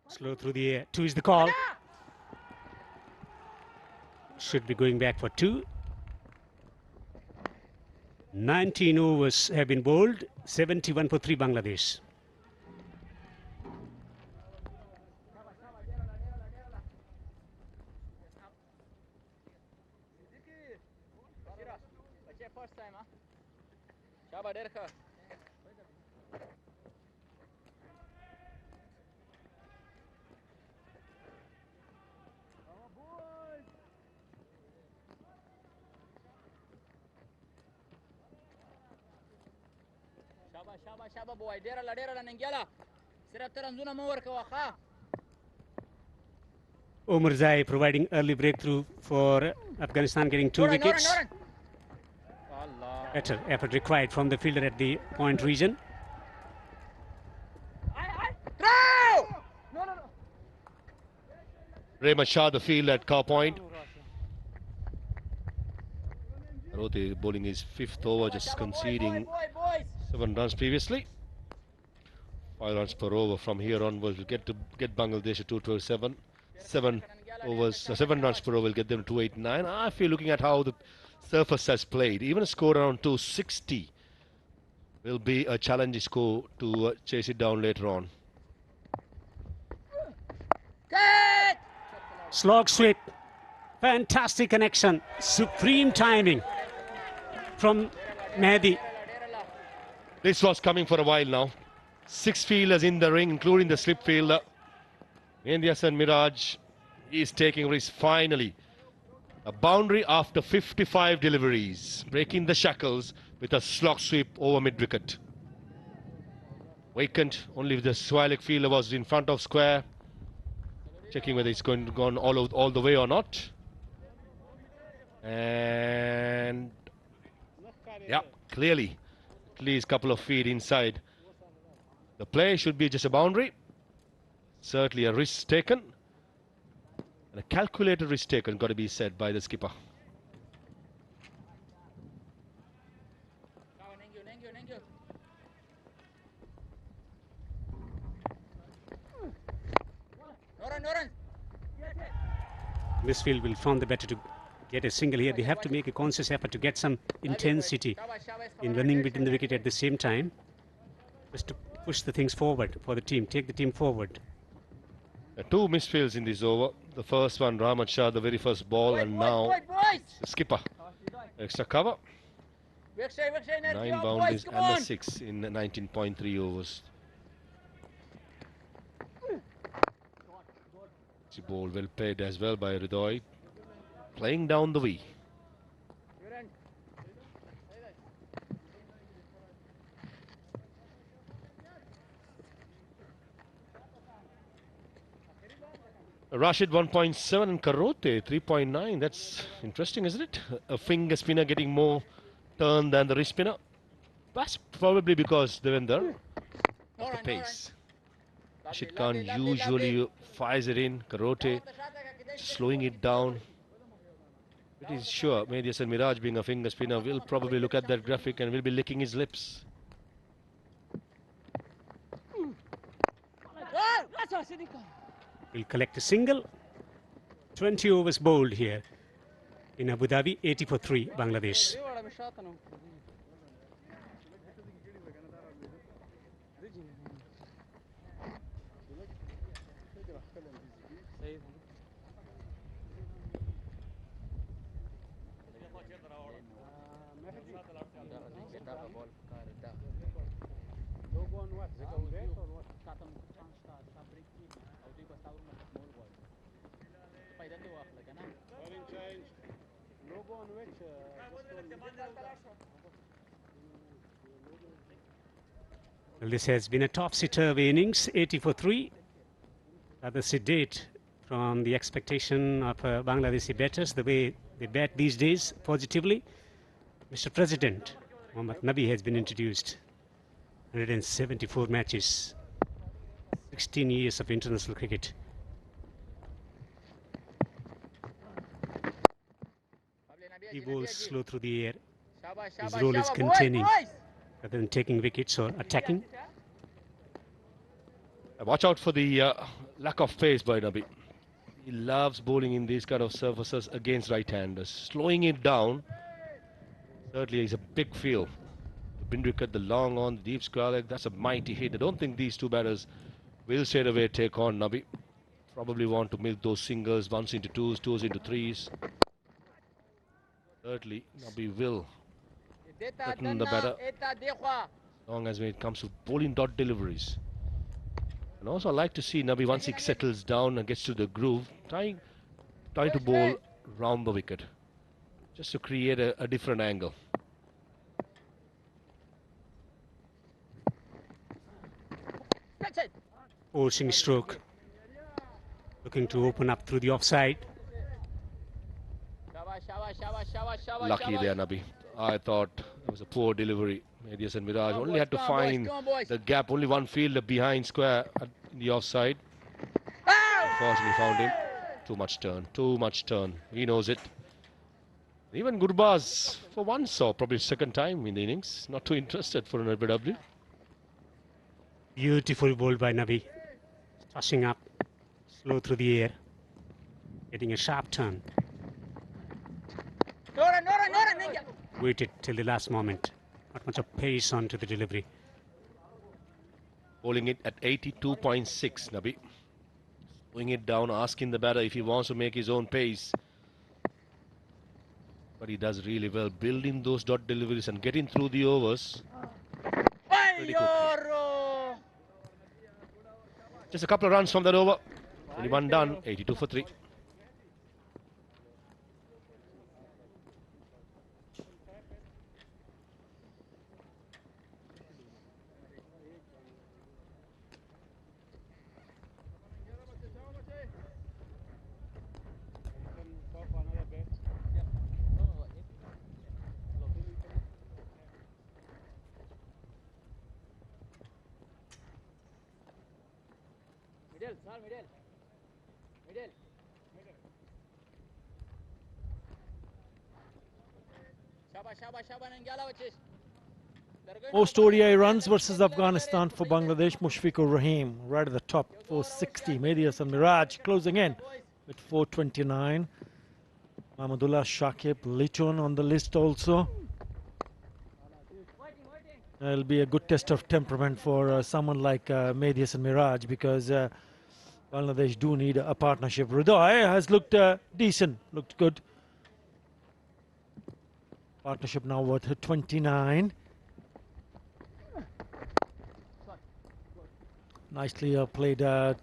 Slow through the air. 2 is the call. Should be going back for 2. 19 overs have been bowled. 71 for 3 Bangladesh. شابه بوای ډیره ننګیاله صرف ترنځونه مو ورکوه ښه Omarzai providing early breakthrough for Afghanistan, getting 2 wickets. Better effort required from the fielder at the point region. Rahmat Shah, the field at cow point. Rote bowling his 5th over, just conceding 7 runs previously. 5 runs per over from here onwards will get Bangladesh to 227. 7 runs per over will get them to 289. I feel looking at how the surface has played, even a score around 260 will be a challenge score to chase it down later on. Slog sweep. Fantastic connection. Supreme timing from Mehdi. This was coming for a while now. 6 fielders in the ring, including the slip fielder. India's and Miraj is taking risk finally. A boundary after 55 deliveries, breaking the shackles with a slog sweep over mid-wicket. Vacant, only the Swalik fielder was in front of square. Checking whether it's gone all the way or not. And yeah, clearly, at least a couple of feet inside. The play should be just a boundary. Certainly a risk taken. And a calculated risk taken, got to be said by the skipper. This field will find the better to get a single here. They have to make a conscious effort to get some intensity in running within the wicket at the same time, just to push the things forward for the team, take the team forward. 2 misfields in this over. The first one, Rahmat Shah, the very first ball, and now the skipper. Extra cover. 9 boundaries and a 6 in 19.3 overs. The ball well played as well by Ridoy, playing down the V. Rashid 1.7 and Karote 3.9. That's interesting, isn't it? A finger spinner getting more turn than the wrist spinner. That's probably because Devender of the pace. Rashid Khan usually fires it in. Karote slowing it down. It is sure. Maybe Hasan Miraj, being a finger spinner, will probably look at that graphic and will be licking his lips. Will collect a single. 20 overs bowled here in Abu Dhabi. 80 for 3 Bangladesh. Well, this has been a topsy-turvy innings. 80 for 3. Rather sedate from the expectation of Bangladeshi batters, the way they bat these days positively. Mr. President, Mohammad Nabi has been introduced. 174 matches, 16 years of international cricket. He bowls slow through the air. His role is containing rather than taking wickets or attacking. Watch out for the lack of pace by Nabi. He loves bowling in these kind of surfaces against right-handers. Slowing it down, certainly is a big field. The Bindrikat, the long on, the deep square leg, that's a mighty hit. I don't think these two batters will straight away take on Nabi. Probably want to milk those singles, ones into twos, twos into threes. Certainly, Nabi will threaten the batter, as long as when it comes to bowling dot deliveries. And also I like to see Nabi, once he settles down and gets to the groove, trying to bowl round the wicket, just to create a different angle. Forcing stroke, looking to open up through the offside. Lucky there, Nabi. I thought it was a poor delivery. Maybe Hasan Miraj only had to find the gap, only one fielder behind square in the offside. Unfortunately found him. Too much turn. He knows it. Even Gurbaz for once, or probably second time in the innings, not too interested for an LBW. Beautiful ball by Nabi. Tossing up, slow through the air, getting a sharp turn. Waited till the last moment. Not much of pace onto the delivery. Bowling it at 82.6, Nabi. Slowing it down, asking the batter if he wants to make his own pace. But he does really well, building those dot deliveries and getting through the overs pretty quickly. Just a couple of runs from that over. 21 done, 82 for 3. Most ODI runs versus Afghanistan for Bangladesh. Mushfiqur Rahim right at the top, 460. Mehdi Hasan Miraj closing in with 429. Mahmudullah Shakib Litton on the list also. It'll be a good test of temperament for someone like Mehdi Hasan Miraj, because Bangladesh do need a partnership. Ridoy has looked decent, looked good. Partnership now worth 29. Nicely played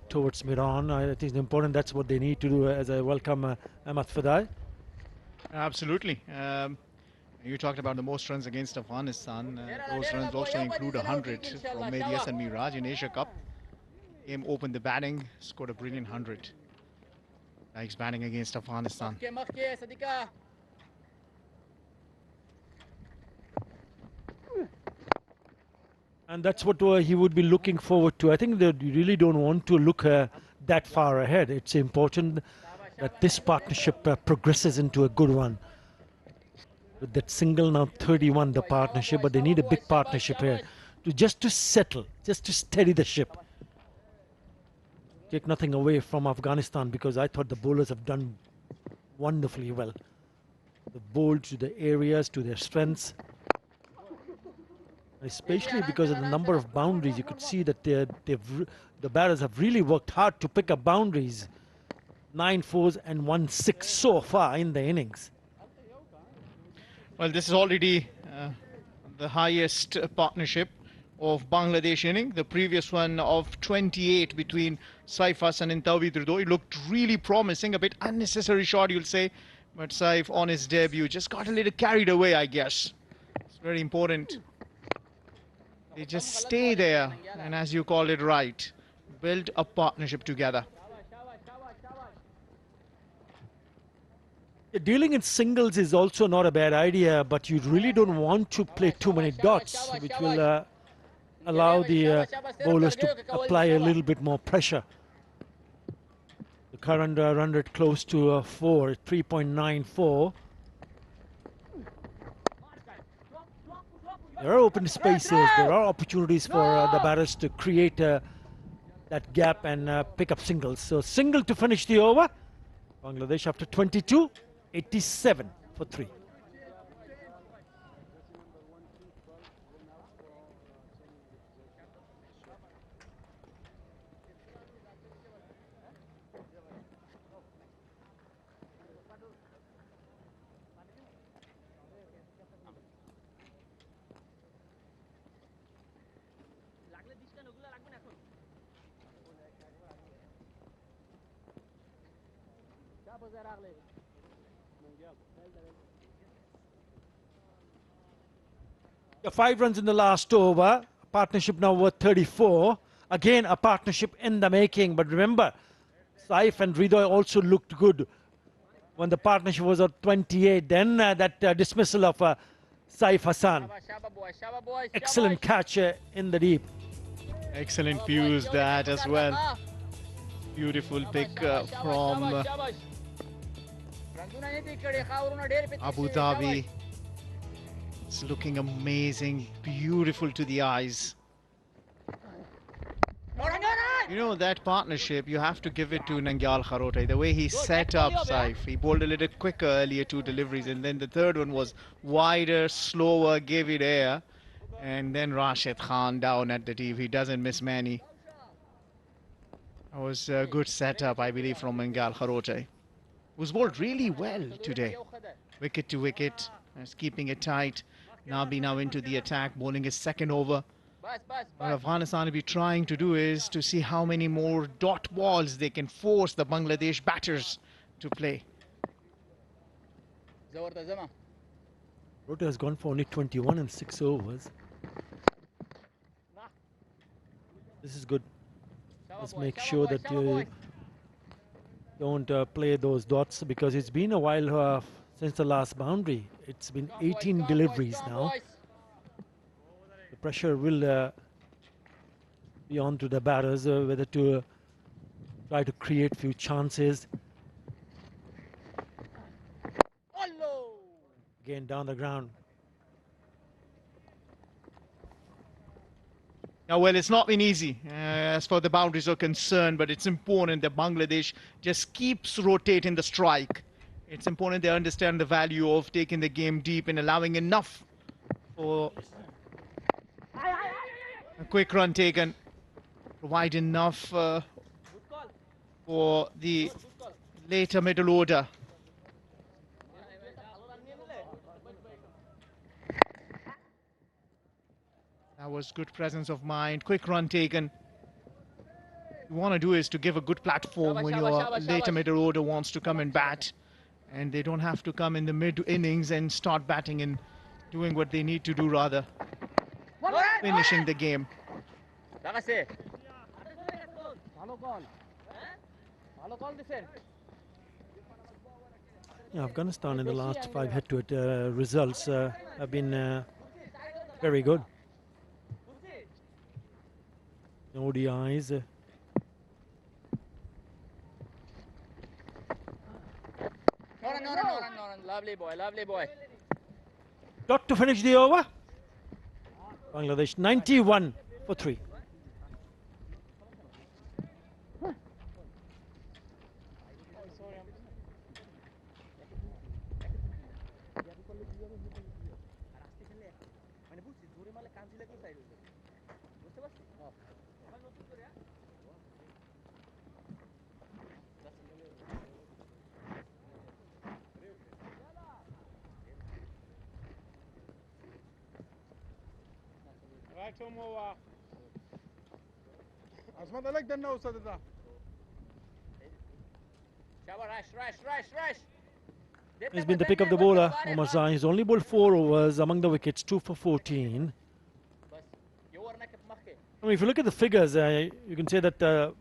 towards Miran. I think it's important. That's what they need to do, as I welcome Ahmad Fadai. Absolutely. You talked about the most runs against Afghanistan. Those runs also include 100 from Mehdi Hasan Miraj in Asia Cup. Game opened the batting, scored a brilliant 100. Likes batting against Afghanistan. And that's what he would be looking forward to. I think that you really don't want to look that far ahead. It's important that this partnership progresses into a good one. With that single now 31 the partnership, but they need a big partnership here to settle, just to steady the ship. Take nothing away from Afghanistan, because I thought the bowlers have done wonderfully well. They bowled to the areas, to their strengths, especially because of the number of boundaries. You could see that the batters have really worked hard to pick up boundaries. 9 fours and 1 6 so far in the innings. Well, this is already the highest partnership of Bangladesh inning. The previous one of 28 between Saif Hassan and Tawhid Rido. It looked really promising, a bit unnecessary shot, you'll say. But Saif, on his debut, just got a little carried away, I guess. It's very important. They just stay there, and as you call it right, build a partnership together. Dealing in singles is also not a bad idea, but you really don't want to play too many dots, which will allow the bowlers to apply a little bit more pressure. The current run rate close to 4, 3.94. There are open spaces, there are opportunities for the batters to create that gap and pick up singles. So single to finish the over. Bangladesh after 22. 87 for 3. Yeah, 5 runs in the last over. Partnership now worth 34. Again, a partnership in the making. But remember, Saif and Ridoy also looked good when the partnership was at 28. Then that dismissal of Saif Hassan. Excellent catch in the deep. Excellent views that as well. Beautiful pick from Abu Dhabi. It's looking amazing, beautiful to the eyes. You know, that partnership, you have to give it to Nangyal Kharote. The way he set up Saif, he bowled a little quicker earlier 2 deliveries, and then the third one was wider, slower, gave it air. And then Rashid Khan down at the deep. He doesn't miss many. That was a good setup, I believe, from Nangyal Kharote. Was bowled really well today. Wicket to wicket, keeping it tight. Nabi now into the attack, bowling his second over. What Afghanistan will be trying to do is to see how many more dot balls they can force the Bangladesh batters to play. Rota has gone for only 21 and 6 overs. This is good. Let's make sure that you don't play those dots, because it's been a while since the last boundary. It's been 18 deliveries now. The pressure will be on to the batters, whether to try to create few chances. Again down the ground. Now, well, it's not been easy as far as the boundaries are concerned, but it's important that Bangladesh just keeps rotating the strike. It's important they understand the value of taking the game deep and allowing enough for a quick run taken. Provide enough for the later middle order. That was good presence of mind, quick run taken. What you want to do is to give a good platform when your later middle order wants to come and bat, and they don't have to come in the mid innings and start batting and doing what they need to do, rather finishing the game. Yeah, Afghanistan in the last 5 head-to-head results have been very good. ODIs. no. Lovely boy, lovely boy. Got to finish the over. Bangladesh 91 for 3. Right home over. عصمت لك دنا وصلت ده. Rush. He's been the pick of the bowler, Omar Zain. He's only bowled 4 overs among the wickets, 2 for 14. I mean, if you look at the figures, you can say that the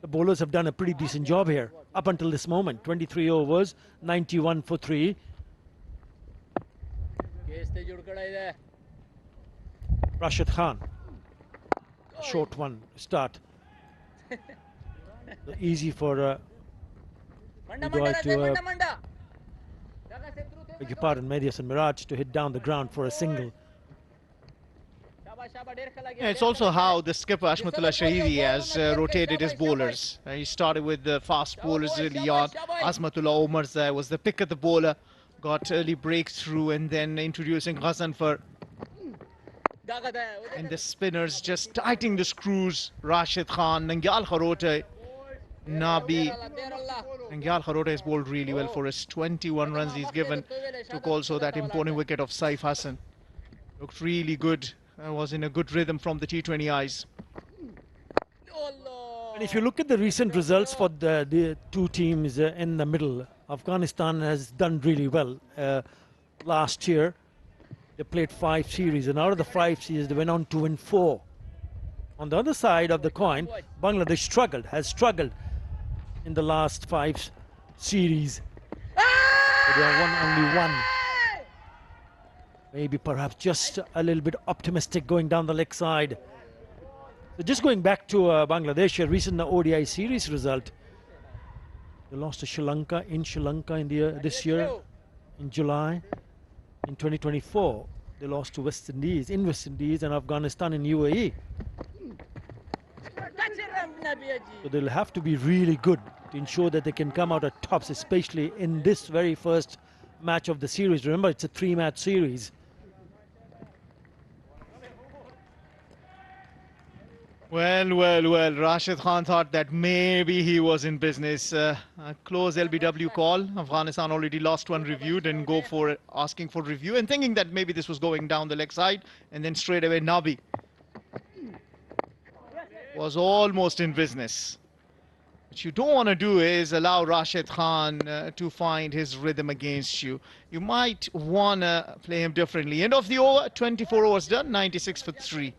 bowlers have done a pretty decent job here up until this moment. 23 overs, 91 for 3. Rashid Khan, short one start. Easy for UDI to beg your pardon, Medias and Miraj to hit down the ground for a single. Yeah, it's also how the skipper Ashmatullah Shahidi has rotated his bowlers. He started with the fast bowlers early on. Azmatullah Omarzai was the pick of the bowler, got early breakthrough, and then introducing Ghazanfar. And the spinners just tightening the screws. Rashid Khan, Nangyal Kharote, Nabi. Nangyal Kharote has bowled really well for us. 21 runs he's given. Took also that important wicket of Saif Hassan. Looked really good. Was in a good rhythm from the T20Is. And if you look at the recent results for the two teams in the middle, Afghanistan has done really well. Last year, they played 5 series, and out of the 5 series, they went on to win 4. On the other side of the coin, Bangladesh has struggled in the last 5 series. They have won only 1. Maybe perhaps just a little bit optimistic going down the leg side. So just going back to Bangladesh, a recent ODI series result. They lost to Sri Lanka in this year in July. In 2024, they lost to West Indies and Afghanistan in UAE. So they'll have to be really good to ensure that they can come out at tops, especially in this very first match of the series. Remember, it's a 3-match series. Well, Rashid Khan thought that maybe he was in business. A close LBW call. Afghanistan already lost 1 review, didn't go for it, asking for review and thinking that maybe this was going down the leg side, and then straight away Nabi was almost in business. What you don't want to do is allow Rashid Khan to find his rhythm against you. You might want to play him differently. End of the over, 24 overs done, 96 for 3.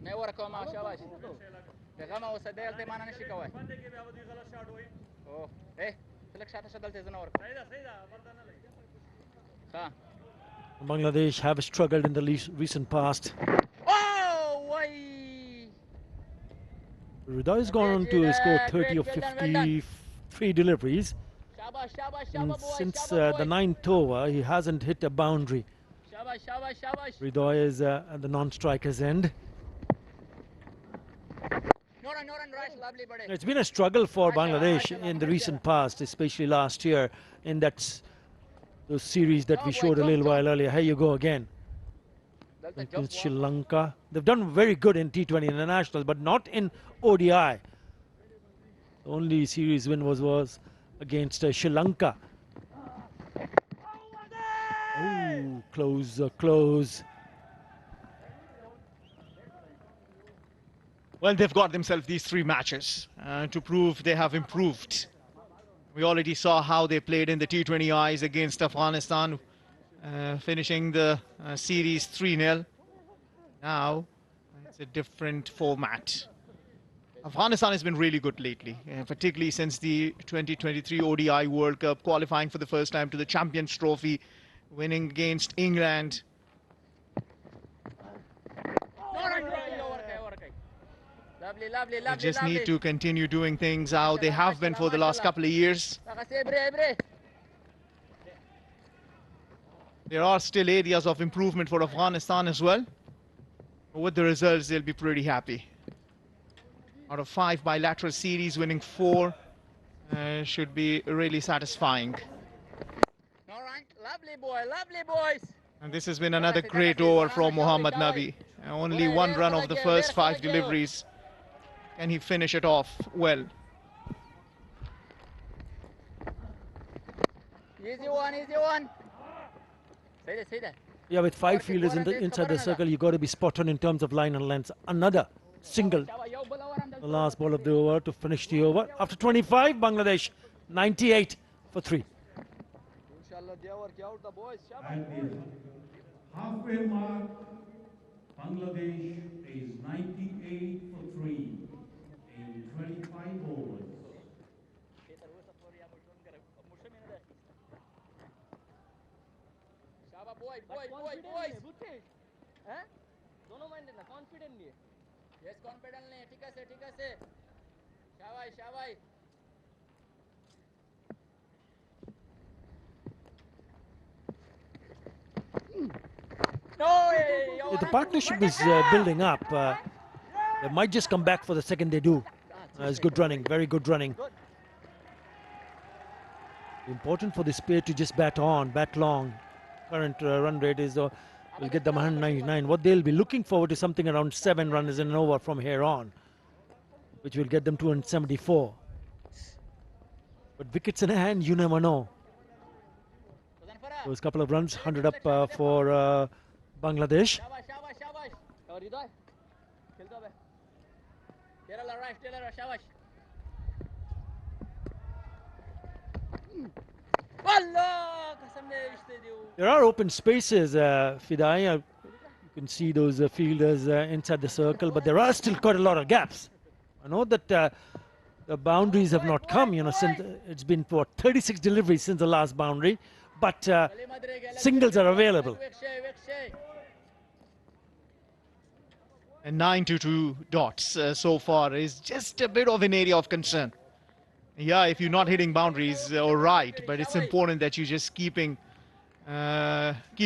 मैं वो रखो माँ शाबाश देखा मैं वो सदैल ते माना नहीं शिकावा ओ select shot shadal te zana work हाँ Bangladesh have struggled in the recent past. Oh, why? Rida has gone on to score 30 of 53 deliveries. And since the 9th over, he hasn't hit a boundary. Rida is at the non-striker's end. It's been a struggle for Bangladesh in the recent past, especially last year, in that those series that we showed a little while earlier. Here you go again. Against Sri Lanka. They've done very good in T20 internationals, but not in ODI. The only series win was against Sri Lanka. Oh, close. Well, they've got themselves these 3 matches to prove they have improved. We already saw how they played in the T20Is against Afghanistan, finishing the series 3-0. Now, it's a different format. Afghanistan has been really good lately, particularly since the 2023 ODI World Cup, qualifying for the first time to the Champions Trophy, winning against England. They just need to continue doing things how they have been for the last couple of years. There are still areas of improvement for Afghanistan as well. With the results, they'll be pretty happy. Out of 5 bilateral series, winning 4 should be really satisfying. All right, lovely boys. And this has been another great over from Mohammad Nabi. Only 1 run of the first 5 deliveries. Can he finish it off well? Easy one. Say that. Yeah, with 5 fielders inside the circle, you got to be spot on in terms of line and length. Another single, the last ball of the over to finish the over. After 25, Bangladesh 98 for 3. At the halfway mark, Bangladesh is 98 for 3 in 25 overs. boys. Yes, confidently. ঠিক আছে. Shabay. The partnership is building up. They might just come back for the second they do. It's good running, very good running. Important for this pair to just bat long. Current run rate is will get them 199. What they'll be looking forward to something around 7 runs in an over from here on, which will get them 274. But wickets in hand, you never know. Those couple of runs, 100 up for Bangladesh. There are open spaces, Fidai. You can see those fielders inside the circle, but there are still quite a lot of gaps. I know that the boundaries have not come, since it's been for 36 deliveries since the last boundary, but singles are available. And 9 to 2 dots so far is just a bit of an area of concern. Yeah, if you're not hitting boundaries, all right, but it's important that you just keep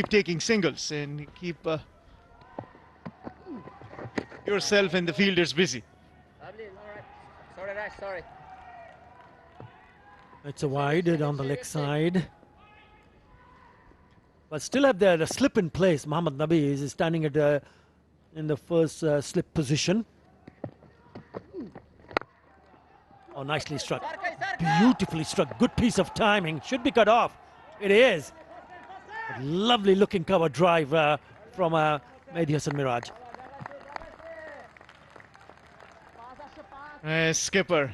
taking singles and keep yourself and the fielders busy. Sorry. It's a wide on the leg side. But still have the slip in place. Mohammad Nabi is standing at in the first slip position. Oh, nicely struck. Beautifully struck. Good piece of timing. Should be cut off. It is. A lovely looking cover drive from Mehdi Hasan Miraj. Skipper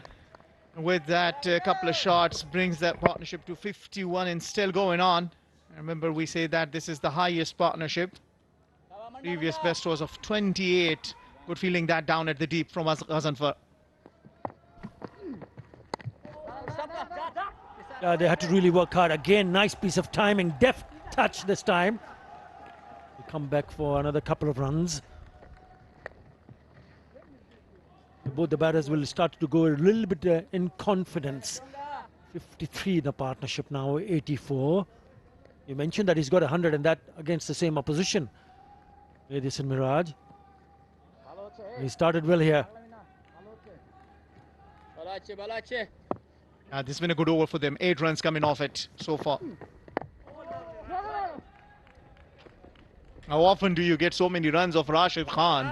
with that couple of shots brings that partnership to 51 and still going on. Remember, we say that this is the highest partnership. Previous best was of 28. Good feeling that down at the deep from Ghazanfar. They had to really work hard. Again, nice piece of timing. Deft touch this time. We'll come back for another couple of runs. Both the batters will start to go a little bit in confidence. 53 the partnership now, 84. You mentioned that he's got 100 and that against the same opposition. Mehdi Hasan Miraj. He started well here. This has been a good over for them. 8 runs coming off it so far. How often do you get so many runs of Rashid Khan?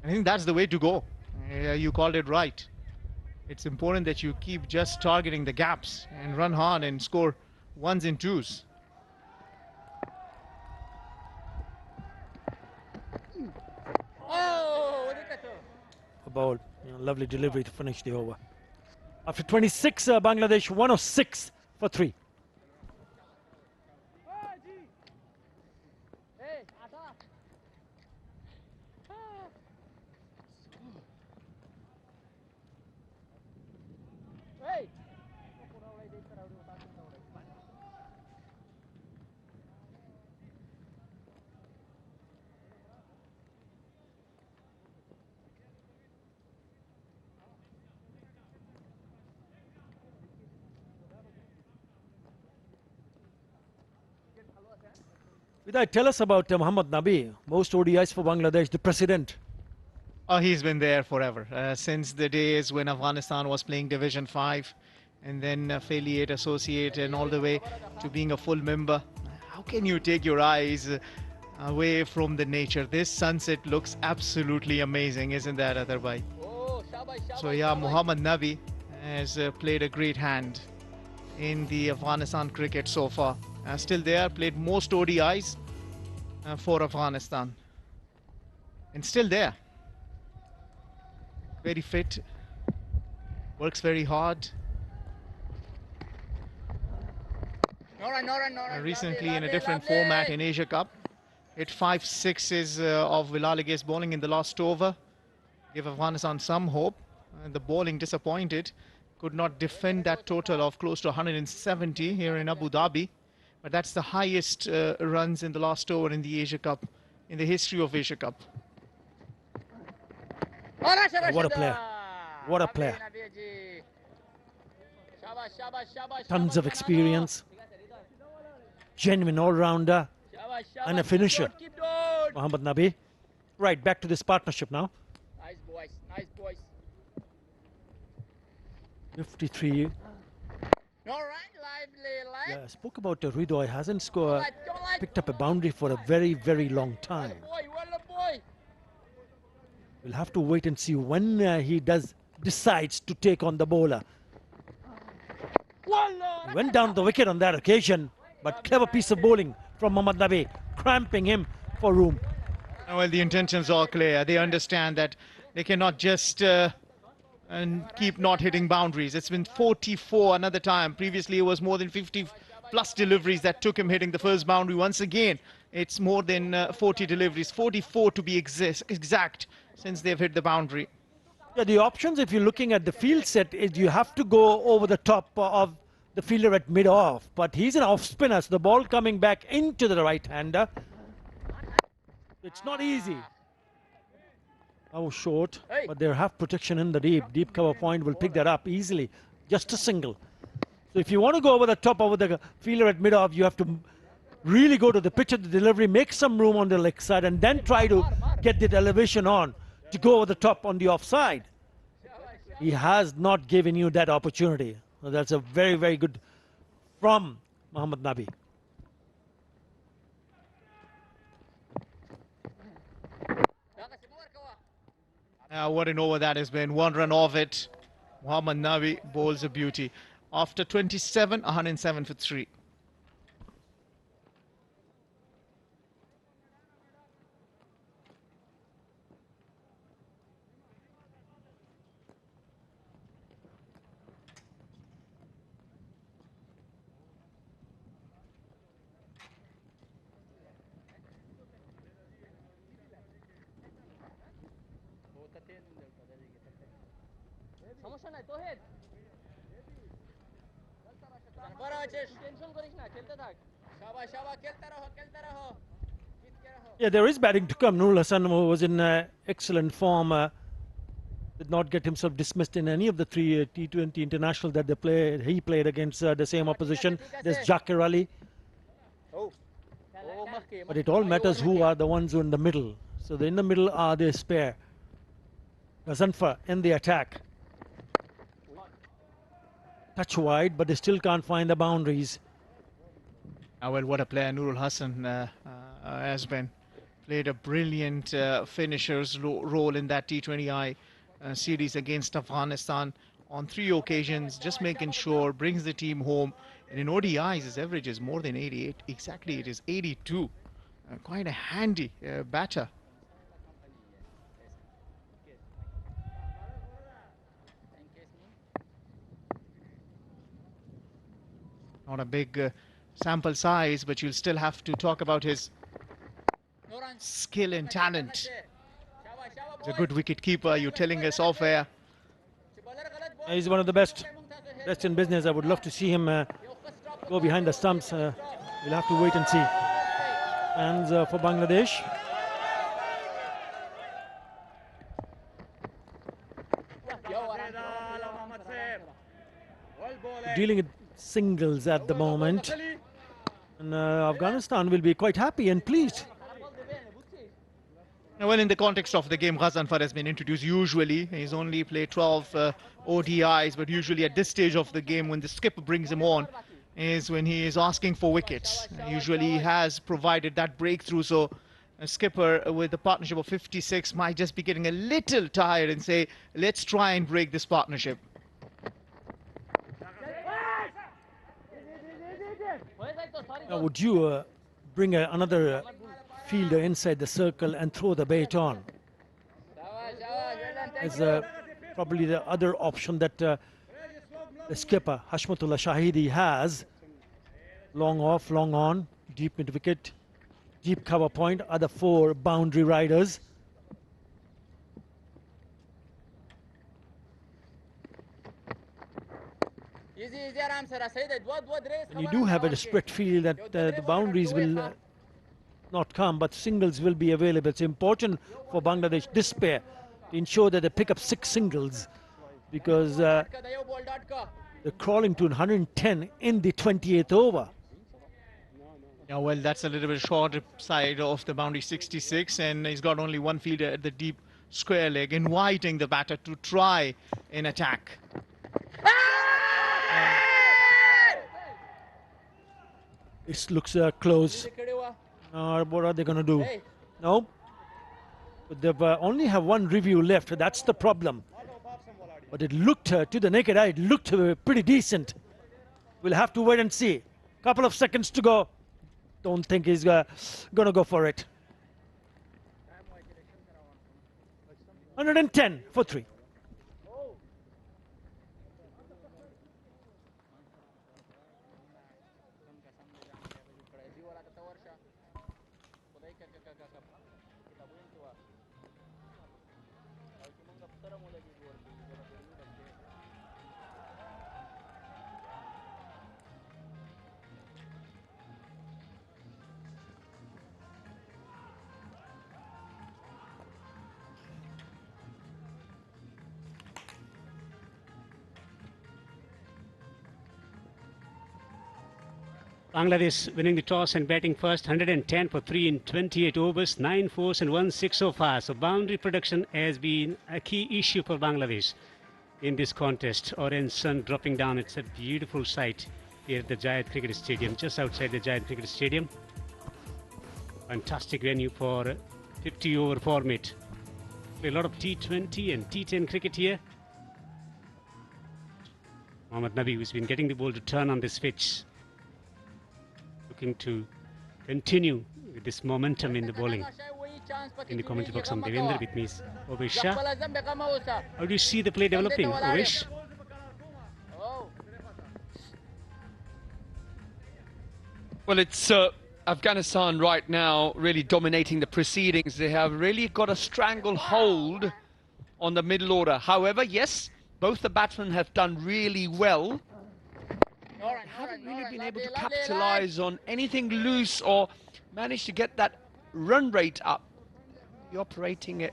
I think that's the way to go. You called it right. It's important that you keep just targeting the gaps and run hard and score 1s and 2s. A ball. Lovely delivery to finish the over. After 26, Bangladesh 106 for 3. Vidai, tell us about Mohammad Nabi, most ODIs for Bangladesh, the president. Oh, he's been there forever, since the days when Afghanistan was playing Division 5 and then affiliate, associate, and all the way to being a full member. How can you take your eyes away from the nature? This sunset looks absolutely amazing, isn't that, Adar bhai? So yeah, Mohammad Nabi has played a great hand in the Afghanistan cricket so far. Still there, played most ODIs for Afghanistan. And still there. Very fit, works very hard. Recently in a different format in Asia Cup, hit 5 6s of Vilalagis bowling in the last over. Give Afghanistan some hope. The bowling disappointed. Could not defend that total of close to 170 here in Abu Dhabi. But that's the highest runs in the last over in the Asia Cup, in the history of Asia Cup. What a player. What a player. Tons of experience. Genuine all-rounder. And a finisher. Mohammad Nabi. Right, back to this partnership now. Nice boys, nice boys. 53. All right, lively, Yeah, I spoke about Ridoy. Hasn't scored, picked up a boundary for a very, very long time. We'll have to wait and see when he decides to take on the bowler. He went down the wicket on that occasion, but clever piece of bowling from Mohammad Nabi, cramping him for room. Well, the intentions are clear. They understand that they cannot just and keep not hitting boundaries. It's been 44 another time. Previously, it was more than 50 plus deliveries that took him hitting the first boundary. Once again, it's more than 40 deliveries, 44 to be exact, since they've hit the boundary. Yeah, the options, if you're looking at the field set, is you have to go over the top of the fielder at mid-off. But he's an off-spinner, so the ball coming back into the right-hander. It's not easy. Oh, short, but they have protection in the deep. Deep cover point will pick that up easily. Just a single. So if you want to go over the top, over the fielder at mid-off, you have to really go to the pitch of the delivery, make some room on the leg side, and then try to get that elevation on to go over the top on the offside. He has not given you that opportunity. So that's a very, very good from Mohammad Nabi. What an over that has been. 1 run off it. Mohammad Nabi bowls a beauty. After 27, 107 for 3. Yeah, there is batting to come. Nurul Hassan, who was in excellent form, did not get himself dismissed in any of the 3 T20 international that they played. He played against the same opposition. There's Jakir Ali. But it all matters who are the ones who are in the middle. So in the middle are the spare. Gazanfar in the attack. Touch wide, but they still can't find the boundaries. Well, what a player Nurul Hassan has been. Played a brilliant finisher's role in that T20I series against Afghanistan on 3 occasions, just making sure, brings the team home. And in ODIs, his average is more than 88. Exactly, it is 82. Quite a handy batter. Not a big sample size, but you'll still have to talk about his skill and talent. He's a good wicket keeper. You're telling us off air. He's one of the best in business. I would love to see him go behind the stumps. We'll have to wait and see. And for Bangladesh. Dealing with singles at the moment. And Afghanistan will be quite happy and pleased. Well, in the context of the game, Ghazanfar has been introduced. Usually, he's only played 12 ODIs, but usually at this stage of the game, when the skipper brings him on, is when he is asking for wickets. Usually, he has provided that breakthrough. So, a skipper with a partnership of 56 might just be getting a little tired and say, let's try and break this partnership. Now, would you bring another fielder inside the circle and throw the bait on? As probably the other option that the skipper, Hashmatullah Shahidi, has. Long off, long on, deep mid wicket, deep cover point, other 4 boundary riders. And you do have a spread field that the boundaries will not come, but singles will be available. It's important for Bangladesh this pair to ensure that they pick up 6 singles, because they're crawling to 110 in the 28th over. Yeah, well, that's a little bit short side of the boundary 66, and he's got only 1 fielder at the deep square leg, inviting the batter to try an attack. This looks close. What are they going to do? No. But they've only have 1 review left. That's the problem. But it looked, to the naked eye, it looked pretty decent. We'll have to wait and see. Couple of seconds to go. Don't think he's going to go for it. 110 for 3. Bangladesh winning the toss and batting first, 110 for 3 in 28 overs, 9 fours and 1 6 so far. So boundary production has been a key issue for Bangladesh in this contest. Orange sun dropping down. It's a beautiful sight here at the Giant Cricket Stadium, just outside the Giant Cricket Stadium. Fantastic venue for 50 over format. Play a lot of T20 and T10 cricket here. Mohammad Nabi, who's been getting the ball to turn on this pitch, looking to continue with this momentum in the bowling. In the commentary box, I'm Devendra, with me is Ovesh Shah. How do you see the play developing, Ovesh? Well, it's Afghanistan right now really dominating the proceedings. They have really got a stranglehold on the middle order. However, yes, both the batsmen have done really well. Haven't really been able to capitalize on anything loose or manage to get that run rate up. You're operating it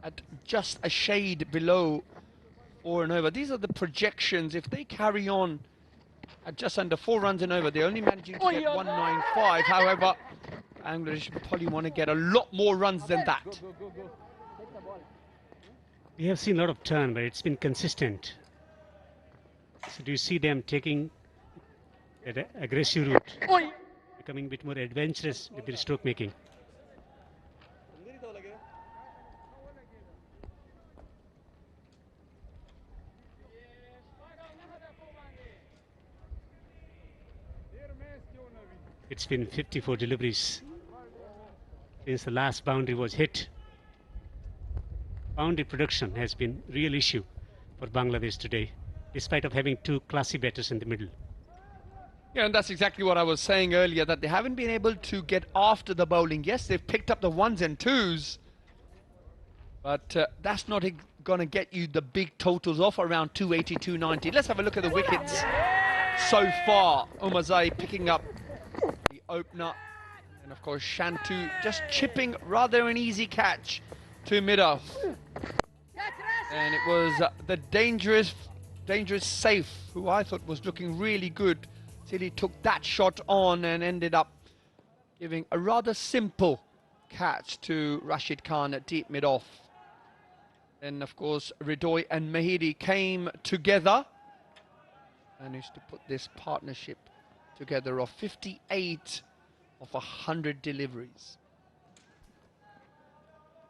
at just a shade below 4 and over. These are the projections. If they carry on at just under 4 runs and over, they're only managing to get 195. However, Bangladesh probably want to get a lot more runs than that. We have seen a lot of turn, but it's been consistent. So do you see them taking that aggressive route, becoming a bit more adventurous with their stroke making? It's been 54 deliveries since the last boundary was hit. Boundary production has been a real issue for Bangladesh today, despite of having 2 classy batters in the middle. Yeah, and that's exactly what I was saying earlier, that they haven't been able to get after the bowling. Yes, they've picked up the 1s and 2s, but that's not going to get you the big totals off around 280, 290. Let's have a look at the wickets so far. Omarzai picking up the opener, and of course Shantu just chipping rather an easy catch to mid-off. And it was the dangerous Saif, who I thought was looking really good, till he took that shot on and ended up giving a rather simple catch to Rashid Khan at deep mid-off. Then, of course, Ridoy and Mahidi came together, managed to put this partnership together of 58 of 100 deliveries.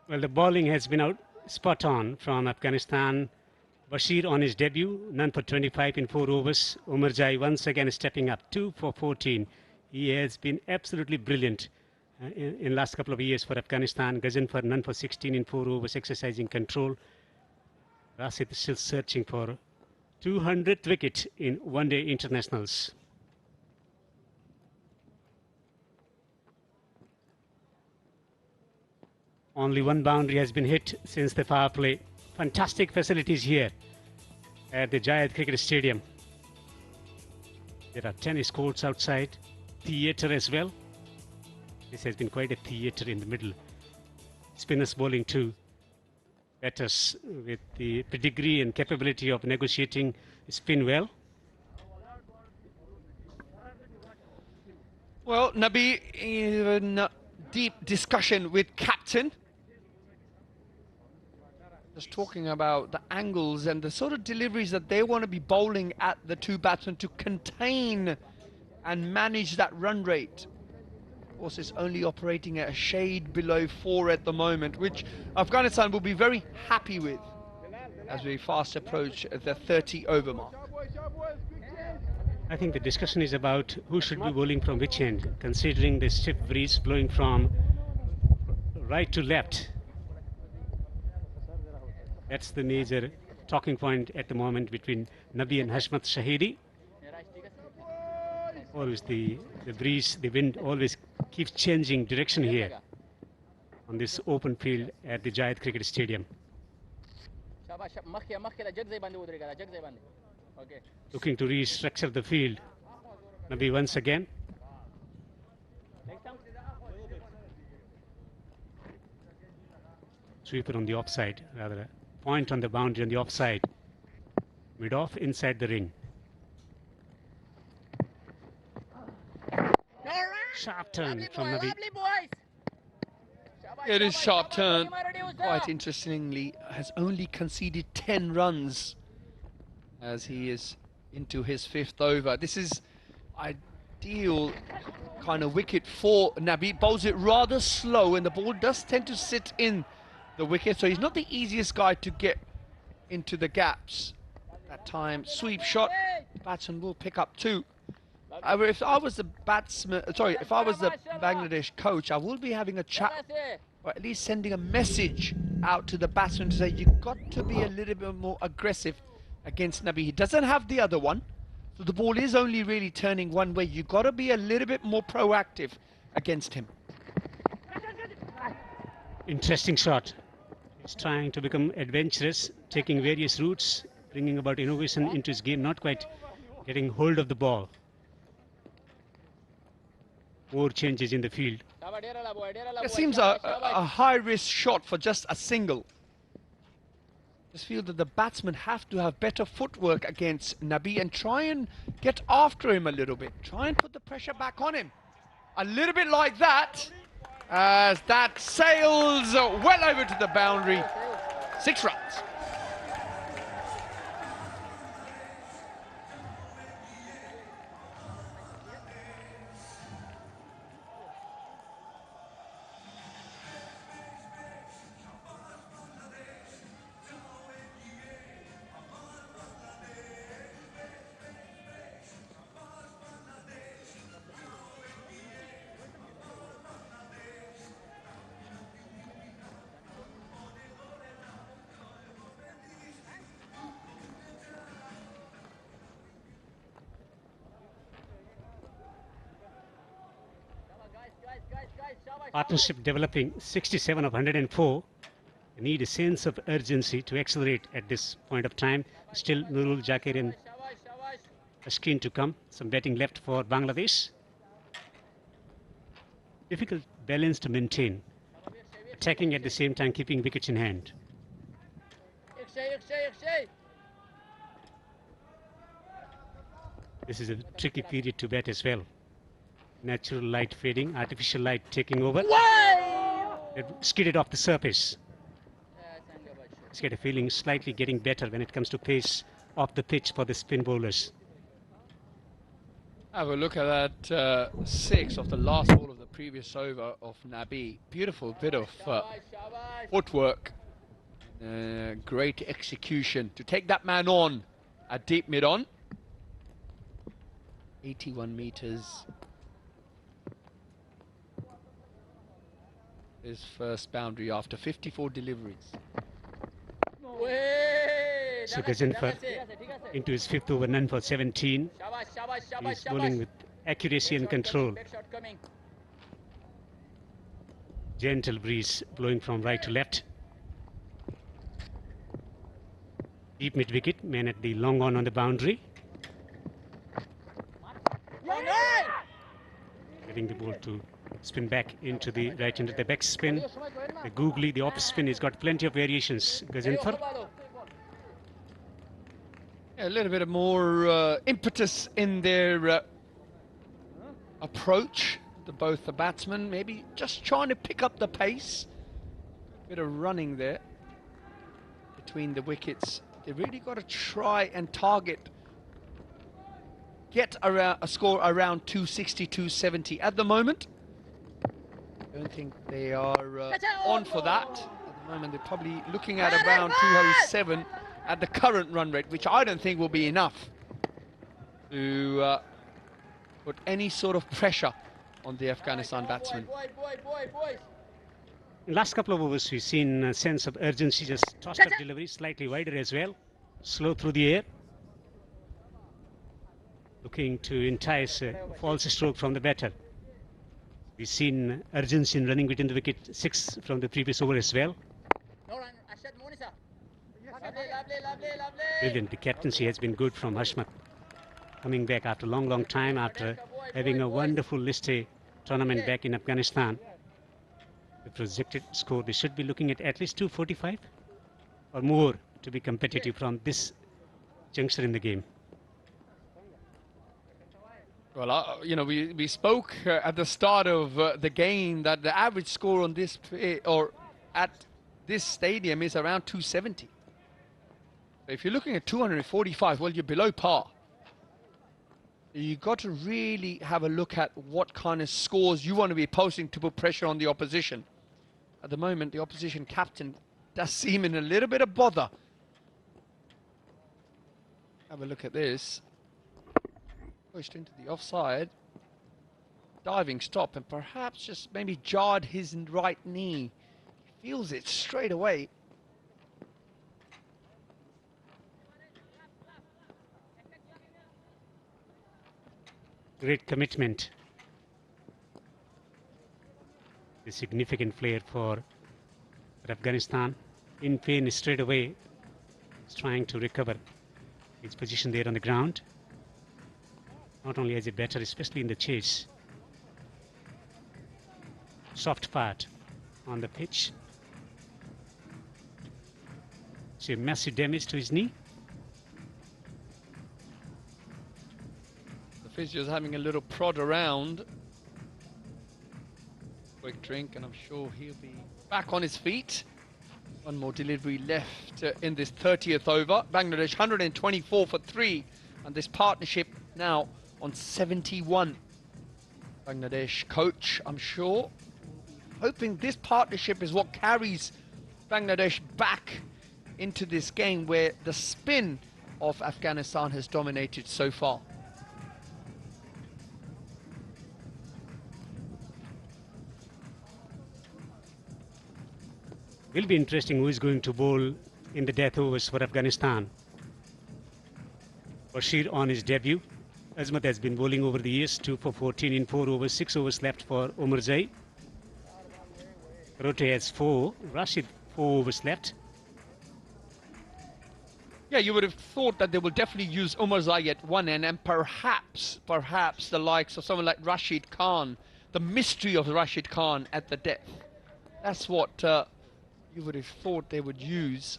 Well, the bowling has been out spot on from Afghanistan. Bashir on his debut, none for 25 in 4 overs. Omarjai once again stepping up, 2 for 14. He has been absolutely brilliant in last couple of years for Afghanistan. Ghaznfar none for 16 in 4 overs, exercising control. Rasid is still searching for 200th wicket in one-day internationals. Only one boundary has been hit since the power play. Fantastic facilities here at the Jayad Cricket Stadium. There are tennis courts outside, theatre as well. This has been quite a theatre in the middle. Spinners bowling too. Batters with the pedigree and capability of negotiating spin well. Well, Nabi in deep discussion with captain. Just talking about the angles and the sort of deliveries that they want to be bowling at the two batsmen to contain and manage that run rate. Of course, it's only operating at a shade below 4 at the moment, which Afghanistan will be very happy with as we fast approach the 30-over mark. I think the discussion is about who should be bowling from which end, considering the stiff breeze blowing from right to left. That's the major talking point at the moment between Nabi and Hashmat Shahidi. Always the breeze, the wind always keeps changing direction here on this open field at the Jayad Cricket Stadium. Looking to restructure the field. Nabi once again. Sweeper on the offside, rather a point on the boundary on the offside. Mid-off inside the ring. Sharp turn from Nabi. It is sharp turn. Quite interestingly, has only conceded 10 runs as he is into his 5th over. This is ideal kind of wicket for Nabi. Bowls it rather slow and the ball does tend to sit in the wicket, so he's not the easiest guy to get into the gaps. That time, sweep shot, batsman will pick up 2. However, if I was the if I was the Bangladesh coach, I will be having a chat, or at least sending a message out to the batsman to say you've got to be a little bit more aggressive against Nabi. He doesn't have the other one, so the ball is only really turning one way. You've got to be a little bit more proactive against him. Interesting shot. He's trying to become adventurous, taking various routes, bringing about innovation into his game, not quite getting hold of the ball. More changes in the field. It seems a high-risk shot for just a single. I just feel that the batsmen have to have better footwork against Nabi and try and get after him a little bit. Try and put the pressure back on him. A little bit like that, as that sails well over to the boundary. 6 runs. Partnership developing, 67 of 104. You need a sense of urgency to accelerate at this point of time. Still Nurul Jakir and Ashkin to come. Some betting left for Bangladesh. Difficult balance to maintain. Attacking at the same time, keeping wickets in hand. This is a tricky period to bat as well. Natural light fading, artificial light taking over. They've skidded off the surface. Let's get a feeling slightly getting better when it comes to pace off the pitch for the spin bowlers. Have a look at that 6 of the last ball of the previous over of Nabi. Beautiful bit of footwork. Great execution to take that man on at deep mid-on. 81 meters. His first boundary after 54 deliveries. So Gazinfar into his 5th over, none for 17. He's bowling with accuracy and control. Gentle breeze blowing from right to left. Deep mid wicket, man at the long on the boundary. Getting the ball to spin back into the right into the back spin. The googly, the off spin, has got plenty of variations. Gazinfar. Yeah, a little bit of more impetus in their approach to both the batsmen. Maybe just trying to pick up the pace. Bit of running there between the wickets. They really got to try and target, get around a score around 260, 270 at the moment. I don't think they are on for that. At the moment, they're probably looking at around 207 at the current run rate, which I don't think will be enough to put any sort of pressure on the Afghanistan batsmen. In the last couple of overs, we've seen a sense of urgency, just tossed up delivery, slightly wider as well. Slow through the air. Looking to entice a false stroke from the batter. We've seen urgency in running within the wicket, 6 from the previous over as well. Brilliant. The captaincy has been good from Hashmat. Coming back after a long time, after having a wonderful List A tournament back in Afghanistan. The projected score, they should be looking at least 245 or more to be competitive from this juncture in the game. Well, you know, we spoke at the start of the game that the average score on this or at this stadium is around 270. If you're looking at 245, well, you're below par. You've got to really have a look at what kind of scores you want to be posting to put pressure on the opposition. At the moment, the opposition captain does seem in a little bit of bother. Have a look at this. Pushed into the offside. Diving stop and perhaps just maybe jarred his right knee. He feels it straight away. Great commitment. A significant player for Afghanistan. In pain straight away. He's trying to recover his position there on the ground. Not only as a batter, especially in the chase. Soft part on the pitch. See massive damage to his knee. The physio's having a little prod around. Quick drink and I'm sure he'll be back on his feet. One more delivery left in this 30th over. Bangladesh 124 for 3 and this partnership now on 71. Bangladesh coach, I'm sure, hoping this partnership is what carries Bangladesh back into this game where the spin of Afghanistan has dominated so far. Will be interesting who is going to bowl in the death overs for Afghanistan. Bashir on his debut. Azmat has been bowling over the years, 2 for 14 in 4 overs, 6 overs left for Omarzai. Rote has 4, Rashid 4 overs left. Yeah, you would have thought that they will definitely use Omarzai at one end and perhaps the likes of someone like Rashid Khan, the mystery of Rashid Khan at the depth. That's what you would have thought they would use.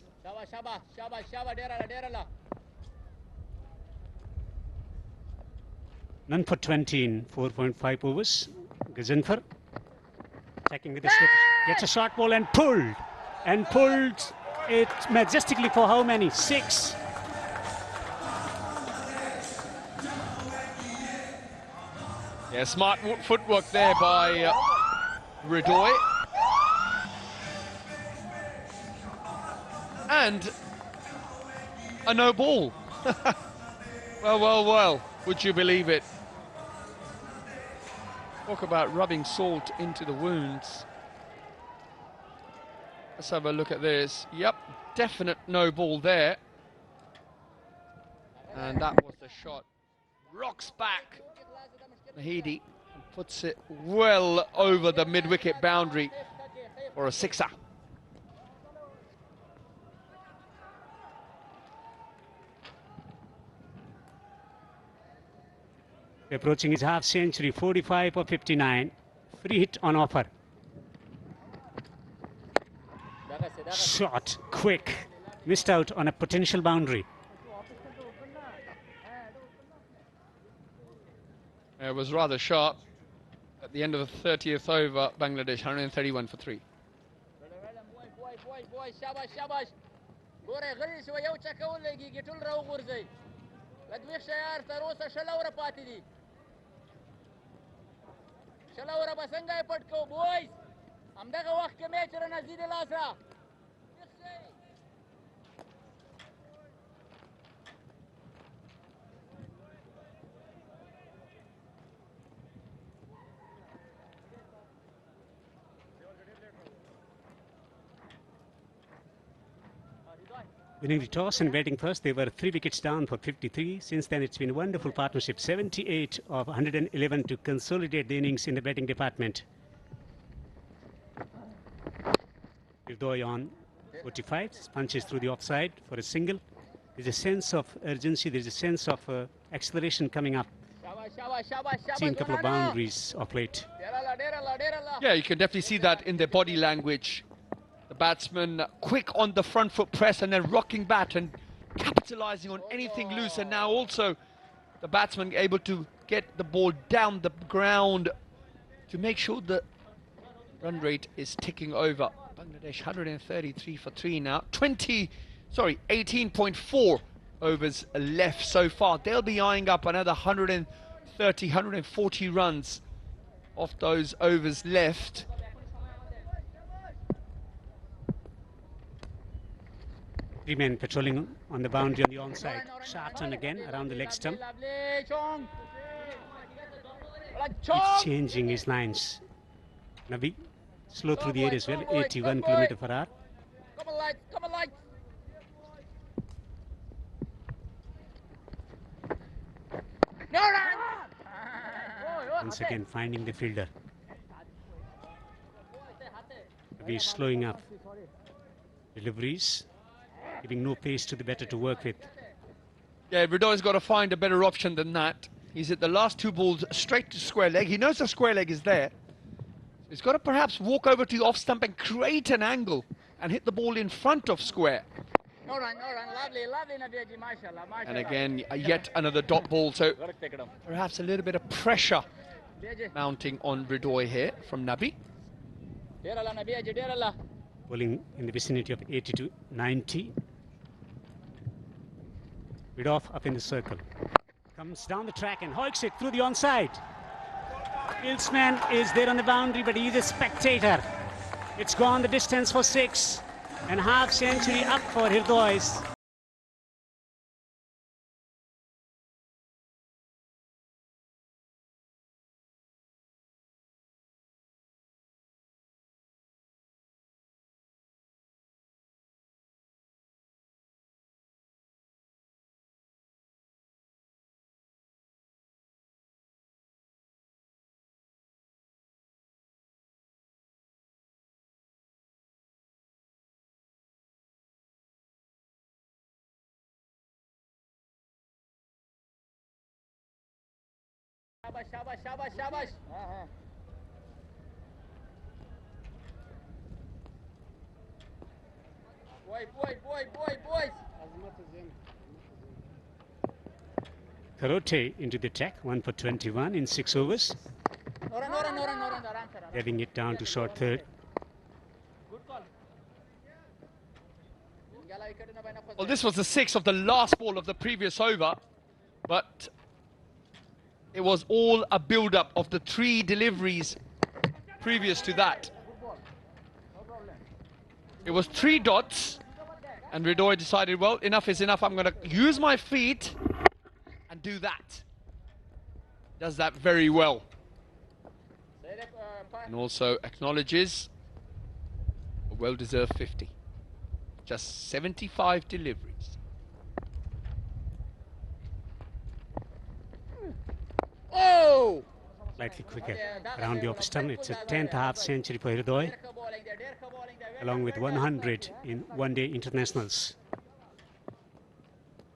None for 20 in 4.5 overs. Gazinfar checking with the slip. Gets a short ball and pulled. And pulled it majestically for how many? 6. Yeah, smart footwork there by Ridoy. And a no ball. Well, would you believe it? Talk about rubbing salt into the wounds. Let's have a look at this. Yep, definite no ball there. And that was the shot. Rocks back Nahidi and puts it well over the mid-wicket boundary for a sixer. Approaching his half century, 45 for 59. Free hit on offer. Shot, quick. Missed out on a potential boundary. It was rather sharp. At the end of the 30th over, Bangladesh 131 for 3. Winning the toss and batting first, they were 3 wickets down for 53. Since then, it's been a wonderful partnership. 78 of 111 to consolidate the innings in the batting department. Irdoy on 45, punches through the offside for a single. There's a sense of urgency, there's a sense of acceleration coming up. Seen a couple of boundaries of late. Yeah, you can definitely see that in their body language. The batsman quick on the front foot press and then rocking bat and capitalizing on anything loose. And now also the batsman able to get the ball down the ground to make sure the run rate is ticking over. Bangladesh 133 for 3 now. 18.4 overs left so far. They'll be eyeing up another 130, 140 runs off those overs left. 3 men patrolling on the boundary on the onside. Sharp turn again around the leg stump. Keeps changing his lines. Nabi, slow through the air as well, 81 km per hour. Once again finding the fielder. Nabi is slowing up. Deliveries. Giving no pace to the batter to work with. Yeah, Ridoy's got to find a better option than that. He's hit the last 2 balls straight to square leg. He knows the square leg is there. He's got to perhaps walk over to the off stump and create an angle and hit the ball in front of square. And again, yet another dot ball. So perhaps a little bit of pressure mounting on Ridoy here from Nabi. Bowling in the vicinity of 80 to 90. Ridoy up in the circle. Comes down the track and hoiks it through the onside. Fieldsman is there on the boundary, but he's a spectator. It's gone the distance for 6. And half century up for Ridoy. Shabash. Boys. Karote into the attack, 1 for 21 in 6 overs. Heading it down to short third. Well, this was the 6th of the last ball of the previous over, but it was all a build-up of the 3 deliveries previous to that. It was 3 dots, and Ridoy decided, well, enough is enough. I'm going to use my feet and do that. Does that very well. And also acknowledges a well-deserved 50. Just 75 deliveries. Oh! Slightly quicker around the off-stump. It's a 10th half century for Ridoy, along with 100 in one-day internationals.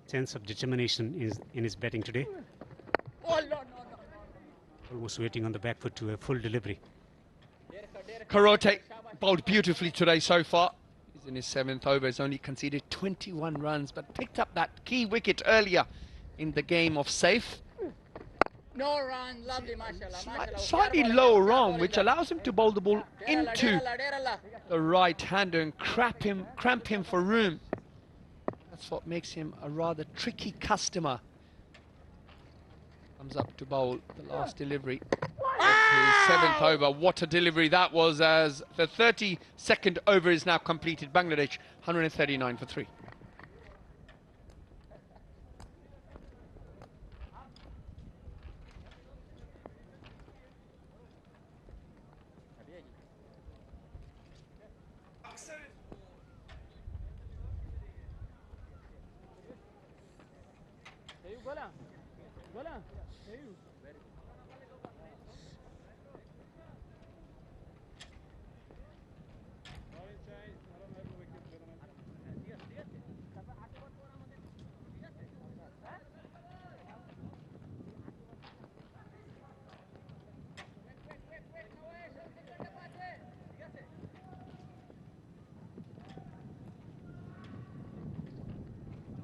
Sense of determination in his batting today. Almost waiting on the back foot to a full delivery. Karote bowled beautifully today so far. He's in his 7th over. He's only conceded 21 runs, but picked up that key wicket earlier in the game of safe. No run, lovely, mashallah. Slightly lower arm, which allows him to bowl the ball into the right-hander and cramp him for room. That's what makes him a rather tricky customer. Comes up to bowl the last delivery of his 7th over. What a delivery that was, as the 32nd over is now completed. Bangladesh 139 for 3.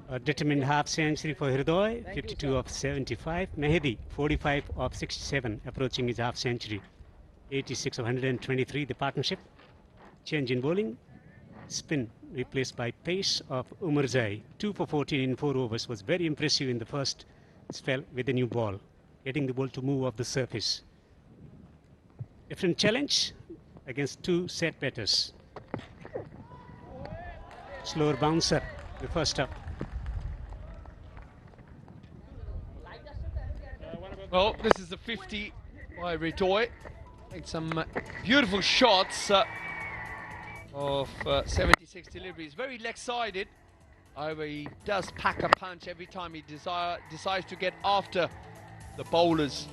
A determined half century for Hridoy, 52 of 75. Mehdi, 45 of 67, approaching his half century. 86 of 123, the partnership. Change in bowling. Spin replaced by pace of Umarzai. 2 for 14 in 4 overs was very impressive in the first spell with the new ball, getting the ball to move off the surface. Different challenge against 2 set batters. Slower bouncer, the first up. Well, this is the 50 by Ridoy. Made some beautiful shots of 76 deliveries. Very leg-sided. However, he does pack a punch every time he decides to get after the bowlers.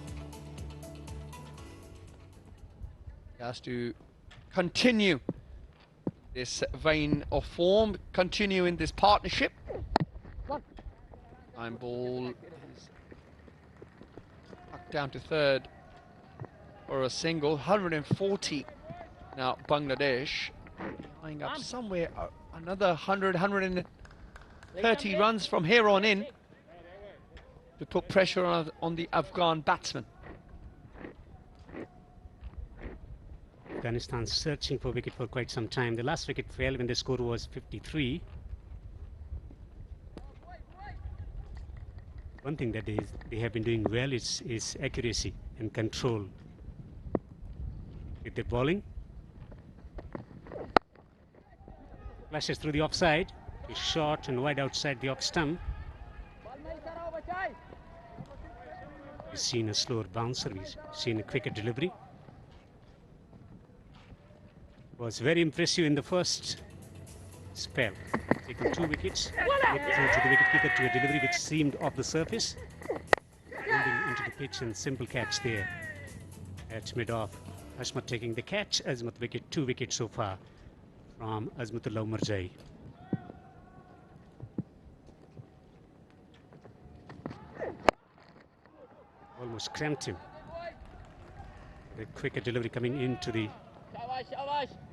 He has to continue this vein of form, continue in this partnership. Time ball is down to third for a single. 140 now Bangladesh, tying up somewhere another 100, 130 runs from here on in to put pressure on the Afghan batsman. Afghanistan searching for wicket for quite some time. The last wicket fell when the score was 53. One thing that they have been doing well is accuracy and control with their bowling. Flashes through the offside, is short and wide outside the off stump. We've seen a slower bouncer, we've seen a quicker delivery. Was very impressive in the first spell, taking 2 wickets, get through to the wicketkeeper to a delivery which seemed off the surface, moving into the pitch and simple catch there at mid-off. Hashmat taking the catch, Azmat wicket, 2 wickets so far from Azmatullah Umarzai. Almost cramped him. The quicker delivery coming into the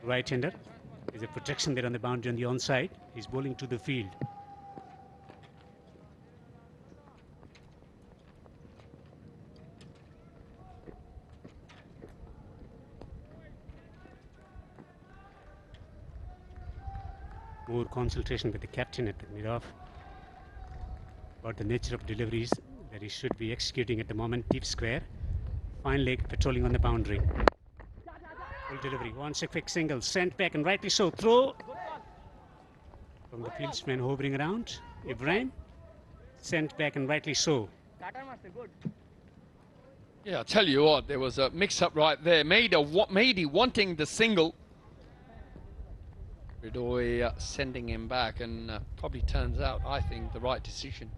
right-hander. There's a protection there on the boundary on the onside. He's bowling to the field. more consultation with the captain at the mid-off about the nature of deliveries that he should be executing at the moment. Deep square, fine leg patrolling on the boundary. Full delivery, wants a quick single, sent back and rightly so. Throw from the fieldsman hovering around. Ibrahim, sent back and rightly so. Yeah, I tell you what, there was a mix-up right there. Mahdi wanting the single. Ridoy sending him back, and probably turns out, I think, the right decision.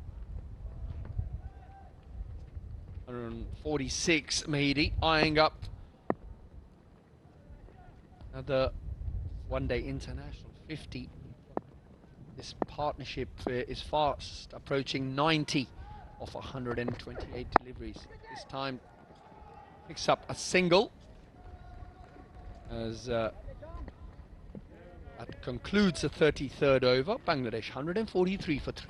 146, Mahdi eyeing up another one-day international 50. This partnership is fast approaching 90 of 128 deliveries. This time picks up a single as that concludes the 33rd over. Bangladesh 143 for 3.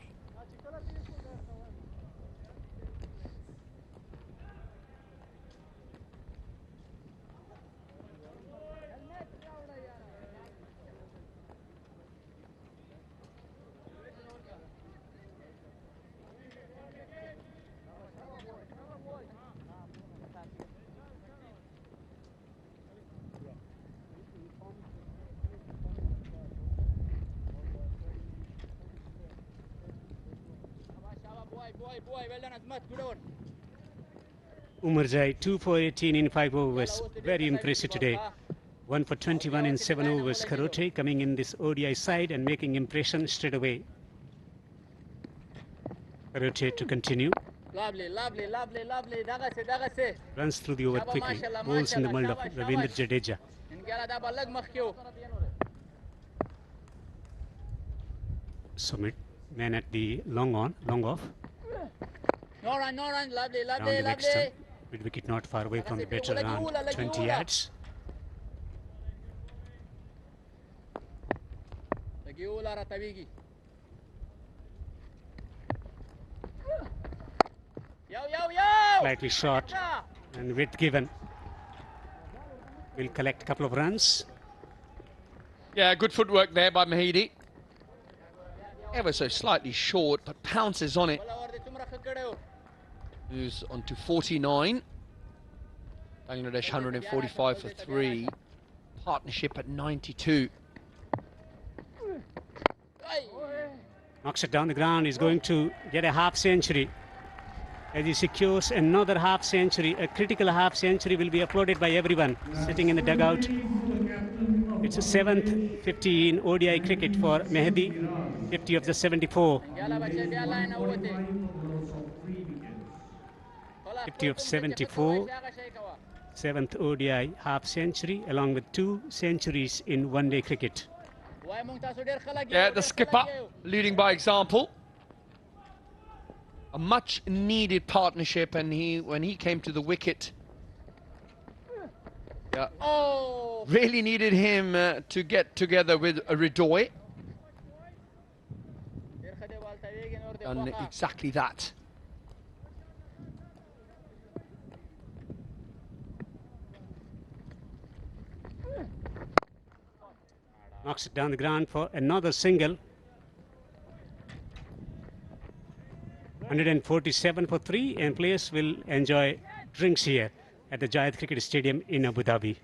Umarzai 2 for 18 in 5 overs. Very impressive today. 1 for 21 in 7 overs. Karote coming in this ODI side and making impression straight away. Karote to continue. Lovely. Runs through the over quickly. Bowls in the mold of Ravindra Jadeja. Sumit, man at the long off. No run, lovely. Down the leg stump. Mid wicket not far away from the batter, around 20 yards. Slightly short and width given. Will collect a couple of runs. Yeah, good footwork there by Mahdi. Ever so slightly short, but pounces on it. Moves on to 49. Bangladesh 145 for 3. Partnership at 92. Knocks it down the ground. He's going to get a half century. As he secures another half century, a critical half century will be applauded by everyone sitting in the dugout. It's a 7th 50 in ODI cricket for Mehdi, 50 of the 74. 50 of 74, 7th ODI half century, along with 2 centuries in one-day cricket. Yeah, the skipper leading by example. A much needed partnership, and when he came to the wicket, yeah, really needed him to get together with a Ridoy. And exactly that. Knocks it down the ground for another single. 147 for 3, and players will enjoy drinks here at the Jayed Cricket Stadium in Abu Dhabi.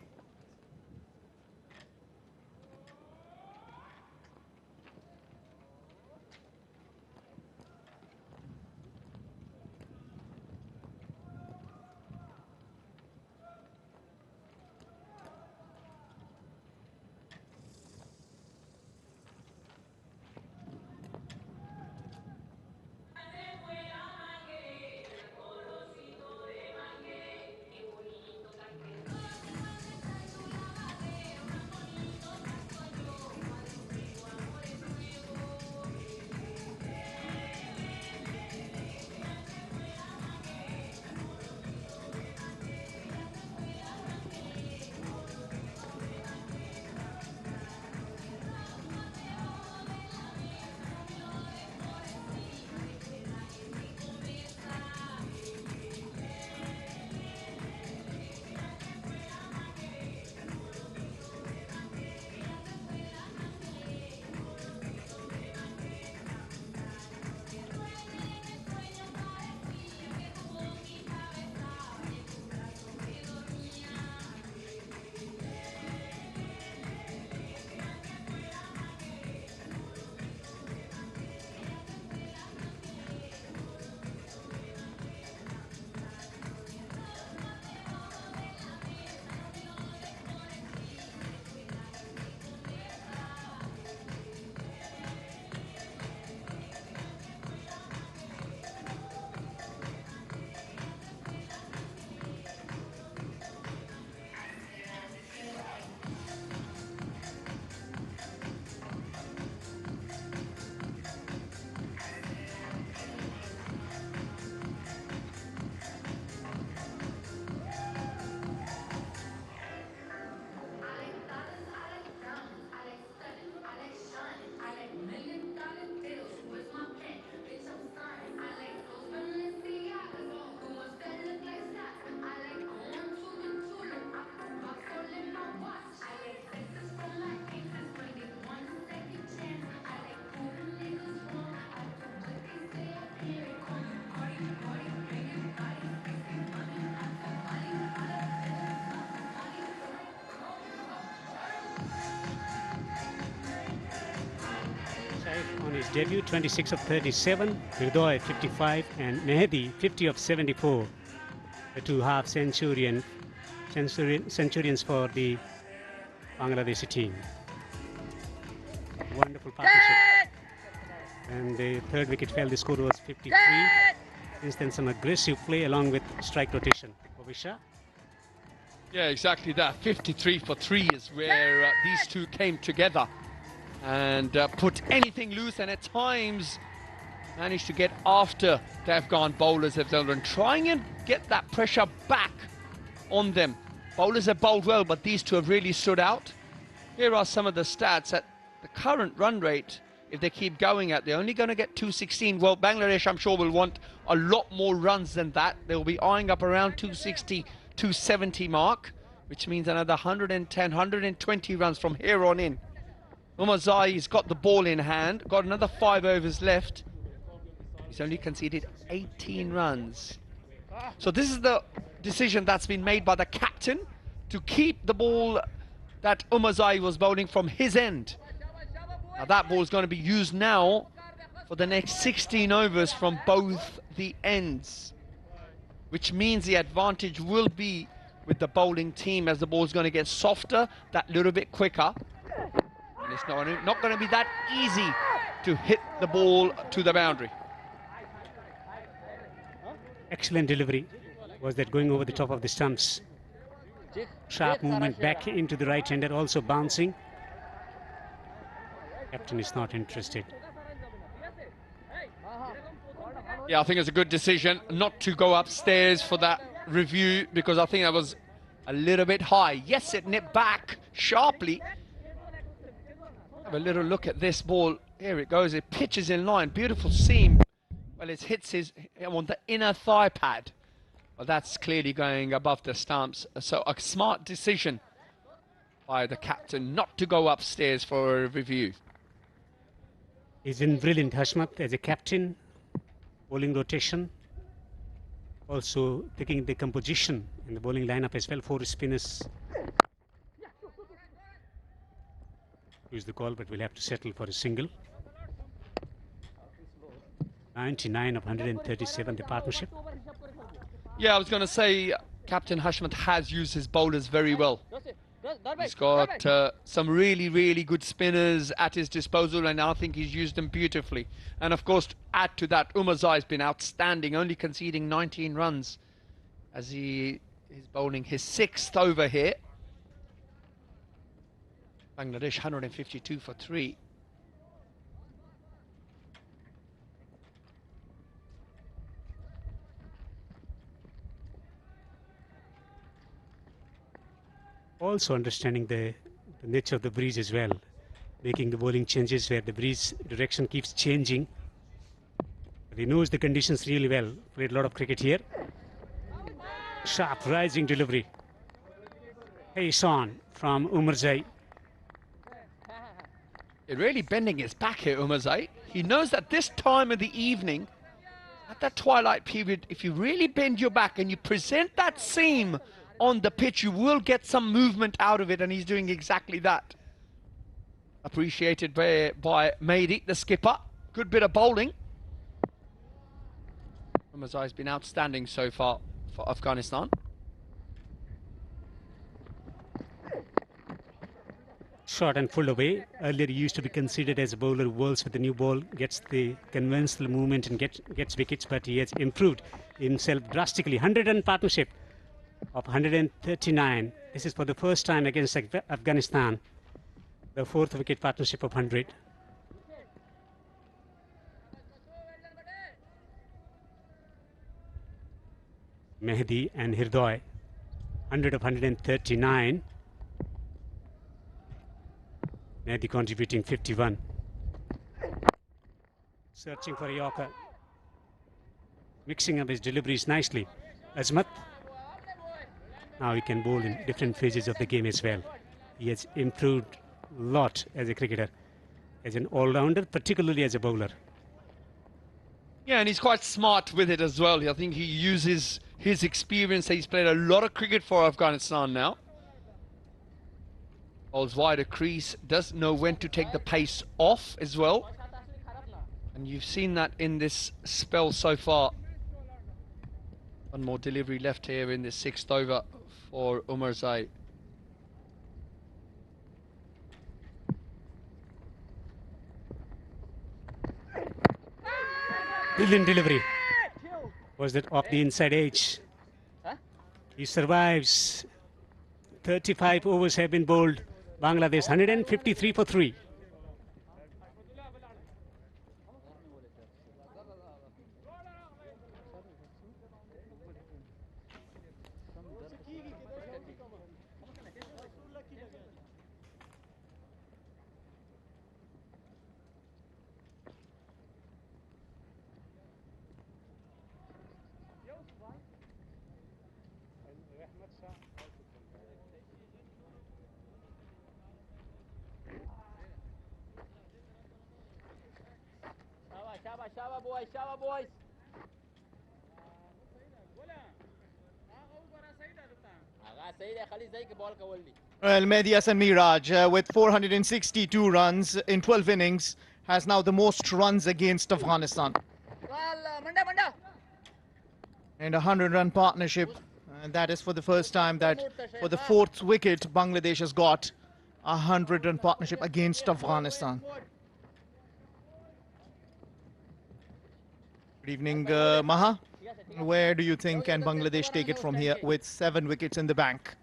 his debut, 26 of 37, Hridoy 55, and Mehdi 50 of 74. The two half-centurions for the Bangladeshi team. Wonderful partnership. And the third wicket fell, the score was 53. Since then, some aggressive play along with strike rotation. Obisha. Yeah, exactly that. 53 for 3 is where these two came together and put anything loose, and at times managed to get after the Afghan bowlers as well and trying and get that pressure back on them. Bowlers have bowled well, but these two have really stood out. Here are some of the stats. At the current run rate, if they keep going at, they're only going to get 216. Well, Bangladesh, I'm sure, will want a lot more runs than that. They'll be eyeing up around 260, 270 mark, which means another 110, 120 runs from here on in. Umar Zai's got the ball in hand, got another 5 overs left. He's only conceded 18 runs. So this is the decision that's been made by the captain to keep the ball that Umar Zai was bowling from his end. Now that ball is going to be used now for the next 16 overs from both the ends, which means the advantage will be with the bowling team as the ball is going to get softer, that little bit quicker. And it's not going to be that easy to hit the ball to the boundary. Excellent delivery. Was that going over the top of the stumps? Sharp movement back into the right-hander, also bouncing. Captain is not interested. Yeah, I think it's a good decision not to go upstairs for that review, because I think that was a little bit high. Yes, it nipped back sharply. Have a little look at this ball. Here it goes. It pitches in line. Beautiful seam. Well, it hits his on the inner thigh pad. Well, that's clearly going above the stumps. So a smart decision by the captain not to go upstairs for a review. He's been brilliant, Hashmat, as a captain. Bowling rotation. Also taking the composition in the bowling lineup as well. 4 spinners. Use the call, but we'll have to settle for a single. 99 of 137, the partnership. Yeah, I was going to say Captain Hashmat has used his bowlers very well. He's got some really, really good spinners at his disposal, and I think he's used them beautifully. And of course, to add to that, Umar Zai's been outstanding, only conceding 19 runs as he is bowling his 6th over here. Bangladesh 152 for 3. Also understanding the nature of the breeze as well, making the bowling changes where the breeze direction keeps changing. But he knows the conditions really well. Played a lot of cricket here. Sharp rising delivery. Pace on from Umar Zai. Really bending his back here, Umar Zai. He knows that this time of the evening, at that twilight period, if you really bend your back and you present that seam on the pitch, you will get some movement out of it, and he's doing exactly that. Appreciated by Mehdi, the skipper. Good bit of bowling. Umar Zai's been outstanding so far for Afghanistan. Shot and pulled away. Earlier he used to be considered as a bowler who bowls with the new ball, gets the conventional movement and gets wickets, but he has improved himself drastically. 100 run partnership of 139. This is for the first time against Afghanistan. The 4th wicket partnership of 100. Mehdi and Hridoy. 100 of 139. Mehdi contributing 51. Searching for a Yorker. Mixing up his deliveries nicely. Azmat. Now he can bowl in different phases of the game as well. He has improved a lot as a cricketer, as an all-rounder, particularly as a bowler. Yeah, and he's quite smart with it as well. I think he uses his experience. He's played a lot of cricket for Afghanistan now. Bowls wide a crease, does know when to take the pace off as well. And you've seen that in this spell so far. One more delivery left here in the 6th over for Umarzai. Brilliant delivery. Was that off the inside edge? He survives. 35 overs have been bowled. Bangladesh 153 for 3. Shaba boys, Shaba boys. Well, Mehdi Hasan Miraj with 462 runs in 12 innings has now the most runs against Afghanistan. And a 100-run partnership, and that is for the first time that for the 4th wicket Bangladesh has got a 100-run partnership against Afghanistan. Good evening, Maha. Where do you think can Bangladesh take it from here with 7 wickets in the bank?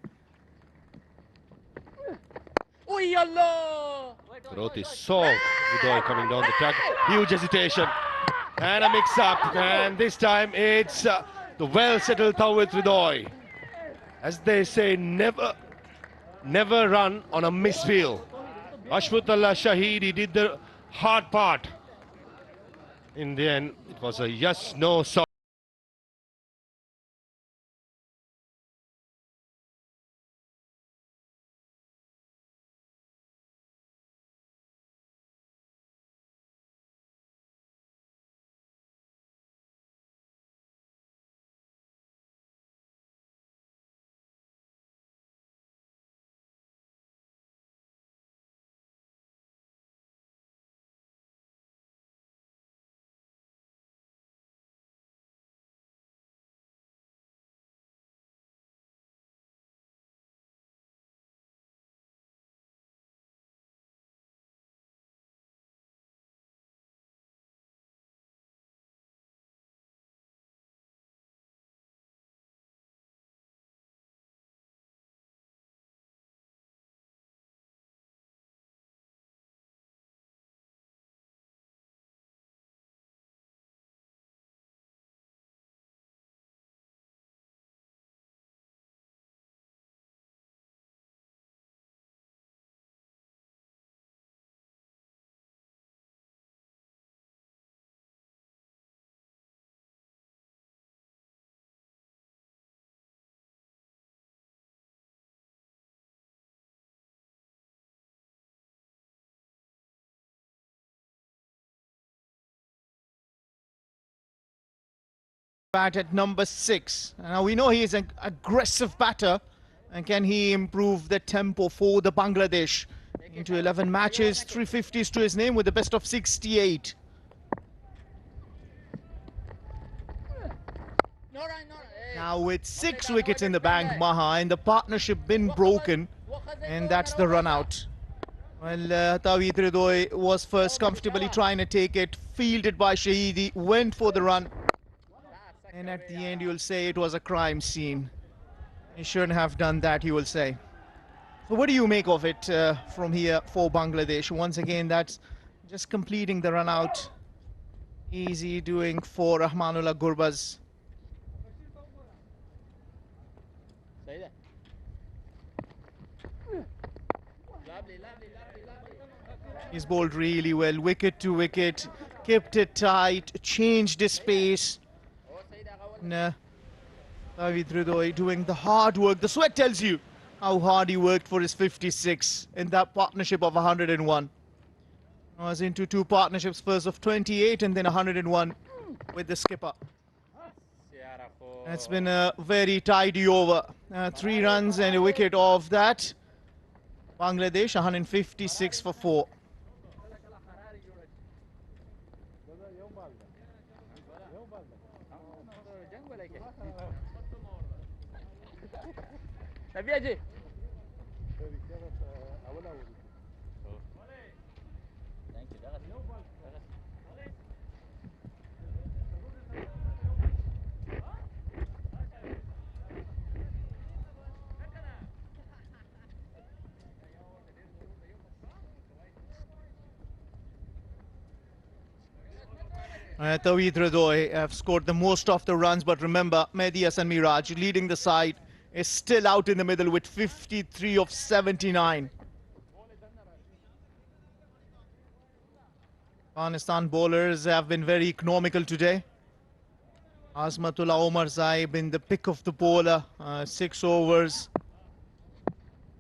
Growth is soft. Udoy coming down the track. Huge hesitation. And a mix-up. And this time it's the well-settled Tawhid Udoy. As they say, never run on a misfield. Ashmutullah Shahidi did the hard part. In the end, it was a yes-no sort. Bat at number 6. Now we know he is an aggressive batter, and can he improve the tempo for the Bangladesh into 11 matches, 350s to his name with the best of 68. Now with 6 wickets in the bank, Maha, and the partnership been broken, and that's the run out. Well, Tawhid Udoy was first comfortably trying to take it, fielded by Shahidi, went for the run. And at the end, you'll say it was a crime scene. He shouldn't have done that, you will say. So what do you make of it from here for Bangladesh? Once again, that's just completing the run out. Easy doing for Rahmanullah Gurbaz. He's bowled really well, wicket to wicket, kept it tight, changed his pace. Tawhid Udoy doing the hard work. The sweat tells you how hard he worked for his 56 in that partnership of 101. I was into 2 partnerships, first of 28 and then 101 with the skipper. It's been a very tidy over. 3 runs and a wicket off that. Bangladesh 156 for 4. طب يجي Tawhid Radoy have scored the most of the runs, but remember, Mehdi Hassan Miraj leading the side is still out in the middle with 53 of 79. Afghanistan bowlers have been very economical today. Azmatullah Omarzai been the pick of the bowler, 6 overs.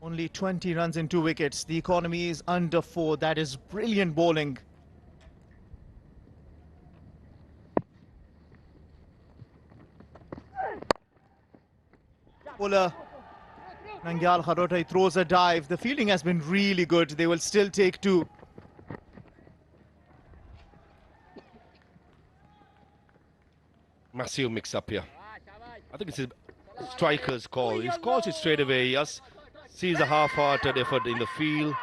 Only 20 runs in 2 wickets. The economy is under 4. That is brilliant bowling. Bowler Nangyal Kharotai throws a dive. The fielding has been really good. They will still take 2. Massive mix-up here. I think it's a striker's call. He calls it straight away. Yes, sees a half-hearted effort in the field.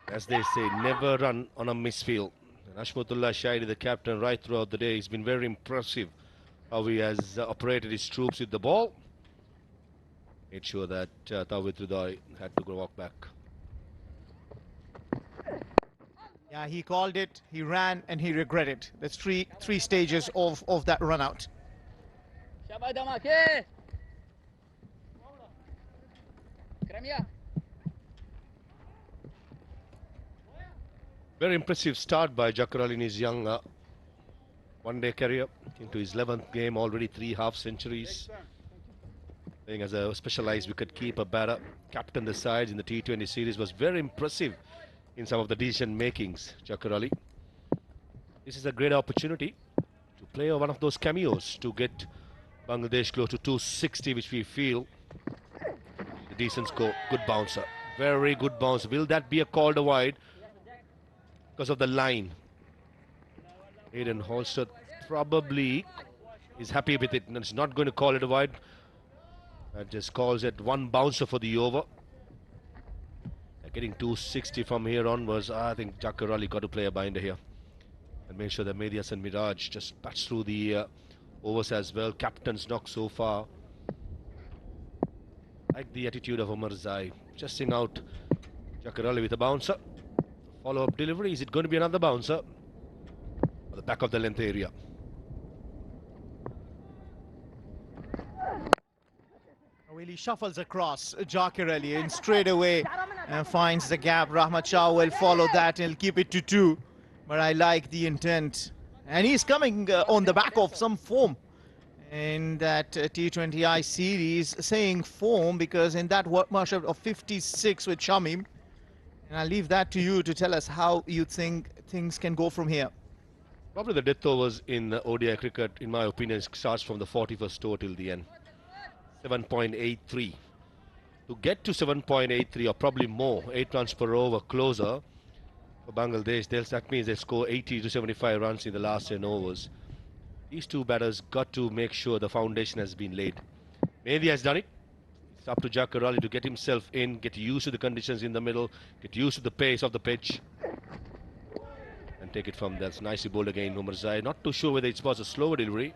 As they say, never run on a misfield. And Hashmatullah Shahidi, the captain, right throughout the day, he's been very impressive how he has operated his troops with the ball. Made sure that Tawhid Radoy had to go walk back. Yeah, he called it, he ran, and he regretted. There's three stages of that run out. Very impressive start by Jakar Ali in his young one-day career. Into his 11th game, already 3 half-centuries. Playing as a specialized wicket-keeper batter. Captain the sides in the T20 series, was very impressive in some of the decision makings, Jakar Ali. This is a great opportunity to play one of those cameos to get Bangladesh close to 260, which we feel a decent score. Good bouncer, very good bouncer. Will that be a called wide because of the line? Aiden Holster probably is happy with it and is not going to call it a wide. And just calls it 1 bouncer for the over. Getting 260 from here onwards, I think Jakar Ali got to play a binder here and make sure that Mehdi Hassan Miraj just bats through the overs as well. Captain's knock so far. Like the attitude of Omarzai, chasing out Jakar Ali with a bouncer. Follow-up delivery, is it going to be another bouncer? At the back of the length area. He shuffles across Jakar Ali and straight away finds the gap. Rahmat Shah will follow that and he'll keep it to 2. But I like the intent. And he's coming on the back of some form in that T20I series. Saying form because in that matchup of 56 with Shamim. And I'll leave that to you to tell us how you think things can go from here. Probably the death overs in ODI cricket, in my opinion, starts from the 41st over till the end. 7.83. To get to 7.83 or probably more, 8 runs per over closer for Bangladesh, that means they score 80 to 75 runs in the last 10 overs. These 2 batters got to make sure the foundation has been laid. Mehdi has done it. It's up to Jakar Ali to get himself in, get used to the conditions in the middle, get used to the pace of the pitch, and take it from there. It's nicely bowled again, Omarzai. Not too sure whether it was a slower delivery.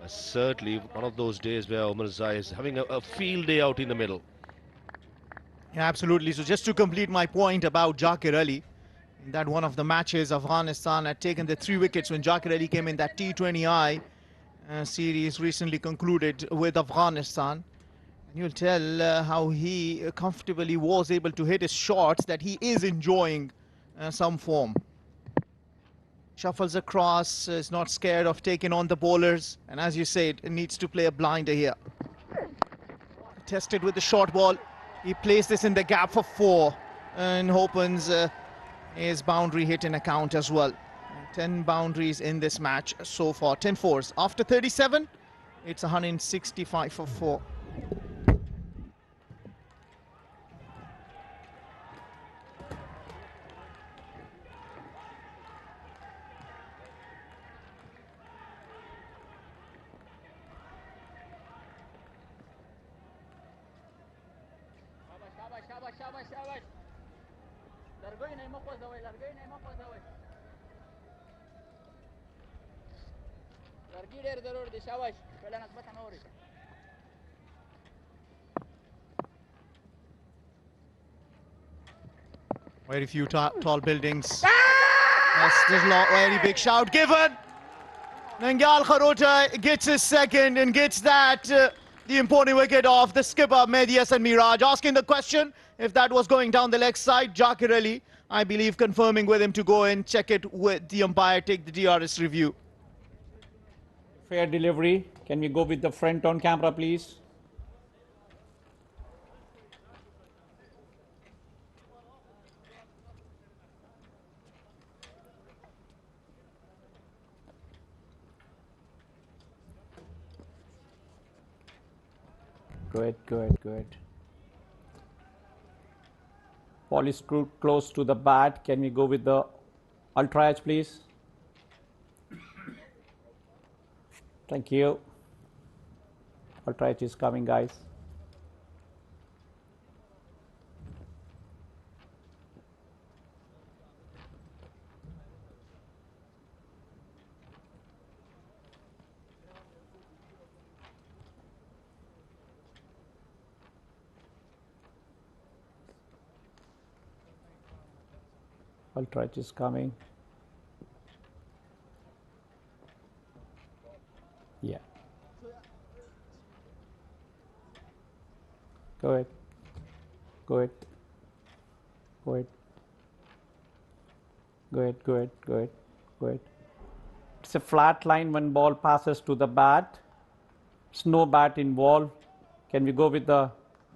Certainly one of those days where Omarzai is having a field day out in the middle. Yeah, absolutely. So just to complete my point about Jakar Ali, in that one of the matches, Afghanistan had taken the 3 wickets when Jakar Ali came in that T20I series recently concluded with Afghanistan. And you'll tell how he comfortably was able to hit his shots, that he is enjoying some form. Shuffles across, is not scared of taking on the bowlers, and as you said, needs to play a blinder here. Tested with the short ball, he plays this in the gap for 4 and opens his boundary hit in account as well. 10 boundaries in this match so far, 10 fours. After 37, it's 165 for 4. Very few tall buildings. Yes, there's a very big shout given. Nangyal Kharota gets his second and gets that the important wicket off the skipper Mehdi Hasan Miraj, asking the question if that was going down the leg side. Jakir Ali, I believe, confirming with him to go and check it with the umpire, take the DRS review. Fair delivery. Can we go with the front on camera, please? Good, good, good. Ball is screwed close to the bat. Can we go with the ultra edge, please? Thank you. Ultra edge is coming, guys. Ultra edge is coming. Yeah. Go ahead. Go ahead. Go ahead. Go ahead. Go ahead. Go ahead. Go ahead. It's a flat line when ball passes to the bat. It's no bat involved. Can we go with the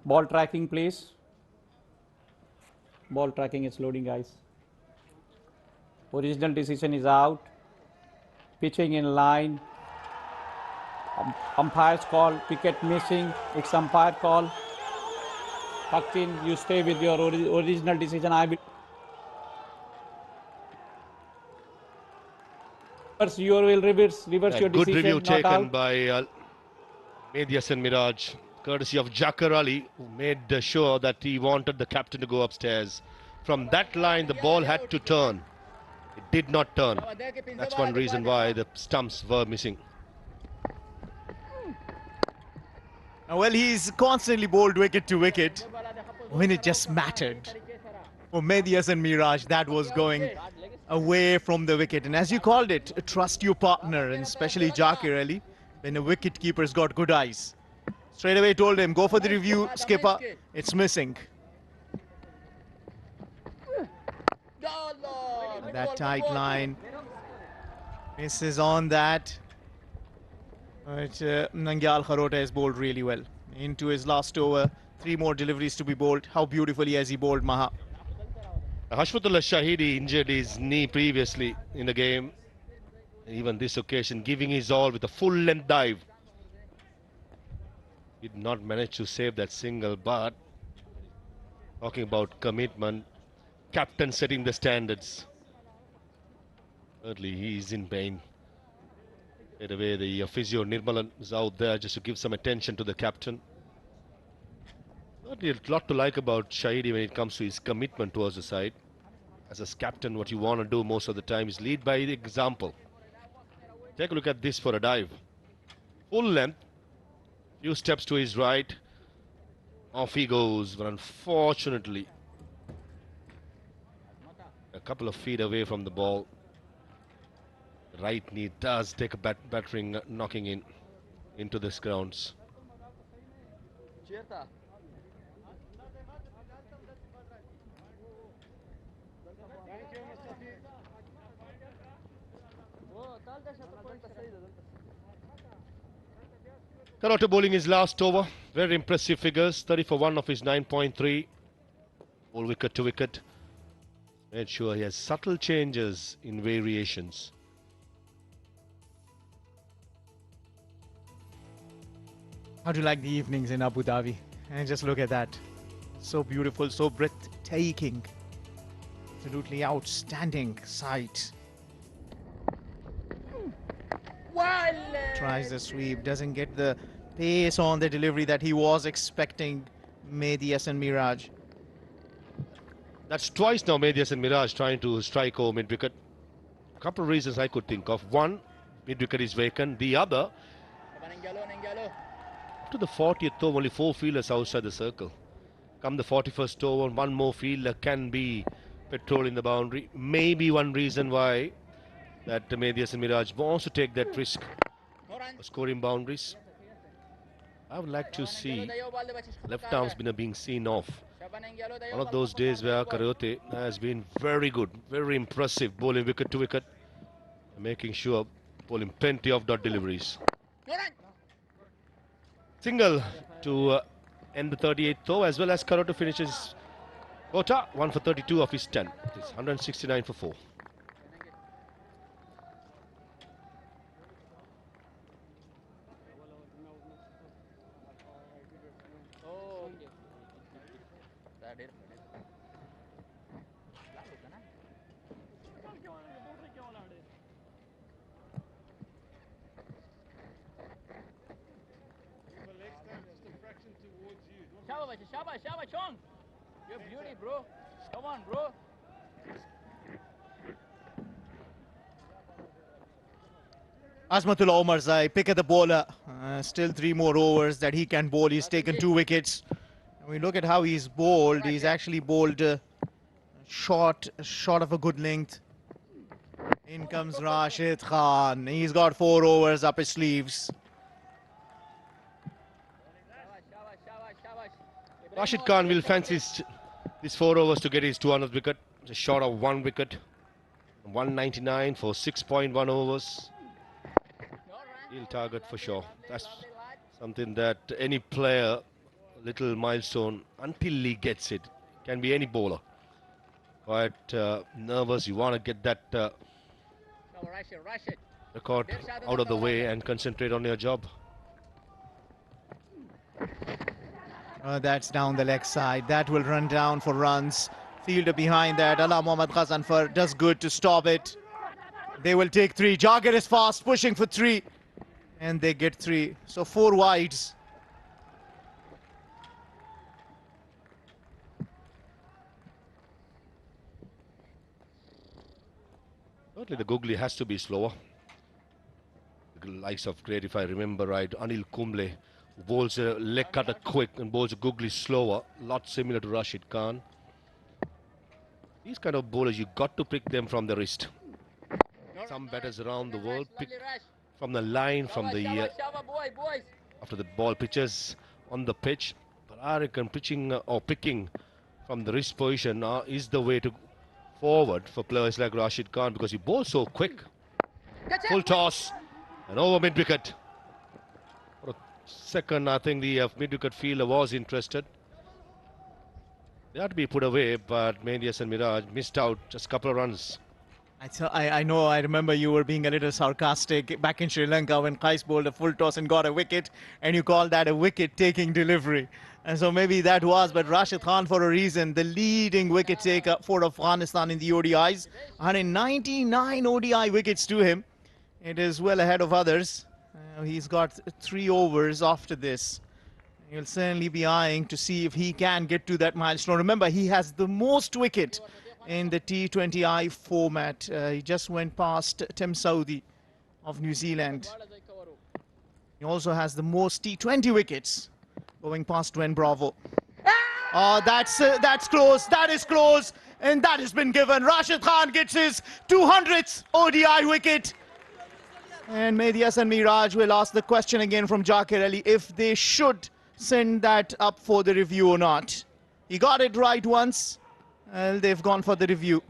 ball tracking, please? Ball tracking is loading, guys. Original decision is out. Pitching in line. Umpire's call. Wicket missing. It's umpire call. Tucked in. You stay with your original decision. I will. You will reverse your decision. Good review not taken out. by Mehdi Hasan Miraj, courtesy of Jakir Ali, who made sure that he wanted the captain to go upstairs. From that line, the ball had to turn. It did not turn. That's one reason why the stumps were missing. Well, he's constantly bowled wicket to wicket. When it just mattered for Mehdi Hasan Miraj, that was going away from the wicket. And as you called it, trust your partner, and especially Jakir Ali, when a wicket keeper's got good eyes. Straight away told him, go for the review, skipper, it's missing. That tight line misses on that. But Nangyal Kharota has bowled really well. Into his last over, 3 more deliveries to be bowled. How beautifully has he bowled, Maha? Hashmatullah Shahidi injured his knee previously in the game. Even this occasion, giving his all with a full-length dive. Did not manage to save that single, but talking about commitment, captain setting the standards. Thirdly, he is in pain. Right away, the physio Nirmalan is out there just to give some attention to the captain. Certainly a lot to like about Shahidi when it comes to his commitment towards the side. As a captain, what you want to do most of the time is lead by the example. Take a look at this for a dive. Full length, few steps to his right. Off he goes, but unfortunately, a couple of feet away from the ball. Right knee does take a battering knocking into the grounds. Kharota bowling his last over. Very impressive figures. 30 for 1 of his 9.3. All wicket to wicket. Made sure he has subtle changes in variations. How do you like the evenings in Abu Dhabi? And just look at that. So beautiful, so breathtaking. Absolutely outstanding sight. Tries the sweep, doesn't get the pace on the delivery that he was expecting, Mehdi Hasan Miraj. That's twice now Medias and Mirage trying to strike over mid-wicket. A couple of reasons I could think of. One, mid-wicket is vacant. The other, up to the 40th over, only 4 fielders outside the circle. Come the 41st over, one more fielder can be patrolling the boundary. Maybe one reason why that Medias and Mirage wants to take that risk of scoring boundaries. I would like to see left arm spinner being seen off. One of those days where Karaote has been very good, very impressive, bowling wicket to wicket, making sure bowling plenty of dot deliveries. Single to end the 38th over, as well as Karaote finishes quota 1 for 32 of his 10. It's 169 for 4. Shaba, Chong. You're beauty, bro. Come on, bro. Azmatullah Omarzai, pick at the bowler. Still 3 more overs that he can bowl. He's taken 2 wickets. And we look at how he's bowled. He's actually bowled short of a good length. In comes Rashid Khan. He's got 4 overs up his sleeves. Rashid Khan will fancy these 4 overs to get his 200th wicket. Just short of 1 wicket. 199 for 6.1 overs. He'll target for sure. That's something that any player, little milestone, until he gets it, can be any bowler. Quite nervous, you want to get that record out of the way and concentrate on your job. That's down the leg side. That will run down for runs. Fielder behind that. Allah Mohammad Ghazanfar does good to stop it. They will take 3. Jagir is fast, pushing for 3. And they get 3. So 4 wides. Certainly the googly has to be slower. The likes of great, if I remember right, Anil Kumble bowls a leg cutter quick and bowls a googly slower. Lot similar to Rashid Khan. These kind of bowlers, you got to pick them from the wrist. Some batters around the world pick from the line, from the after the ball pitches on the pitch. But I reckon pitching or picking from the wrist position is the way to forward for players like Rashid Khan, because he bowls so quick. Full toss and over mid-wicket. For a second, I think the mid-wicket fielder was interested. They had to be put away, but Medias and Mirage missed out just a couple of runs. I know, I remember you were being a little sarcastic back in Sri Lanka when Qais bowled a full toss and got a wicket, and you called that a wicket-taking delivery. And so maybe that was, but Rashid Khan, for a reason, the leading wicket taker for Afghanistan in the ODIs. 199 ODI wickets to him. It is well ahead of others. He's got 3 overs after this. He'll certainly be eyeing to see if he can get to that milestone. Remember, he has the most wicket in the T20I format. He just went past Tim Southee of New Zealand. He also has the most T20 wickets, going past Dwayne Bravo. Oh, that's close. That is close. And that has been given. Rashid Khan gets his 200th ODI wicket. And Medias and Miraj will ask the question again from Jakir Ali if they should send that up for the review or not. He got it right once. Well, they've gone for the review.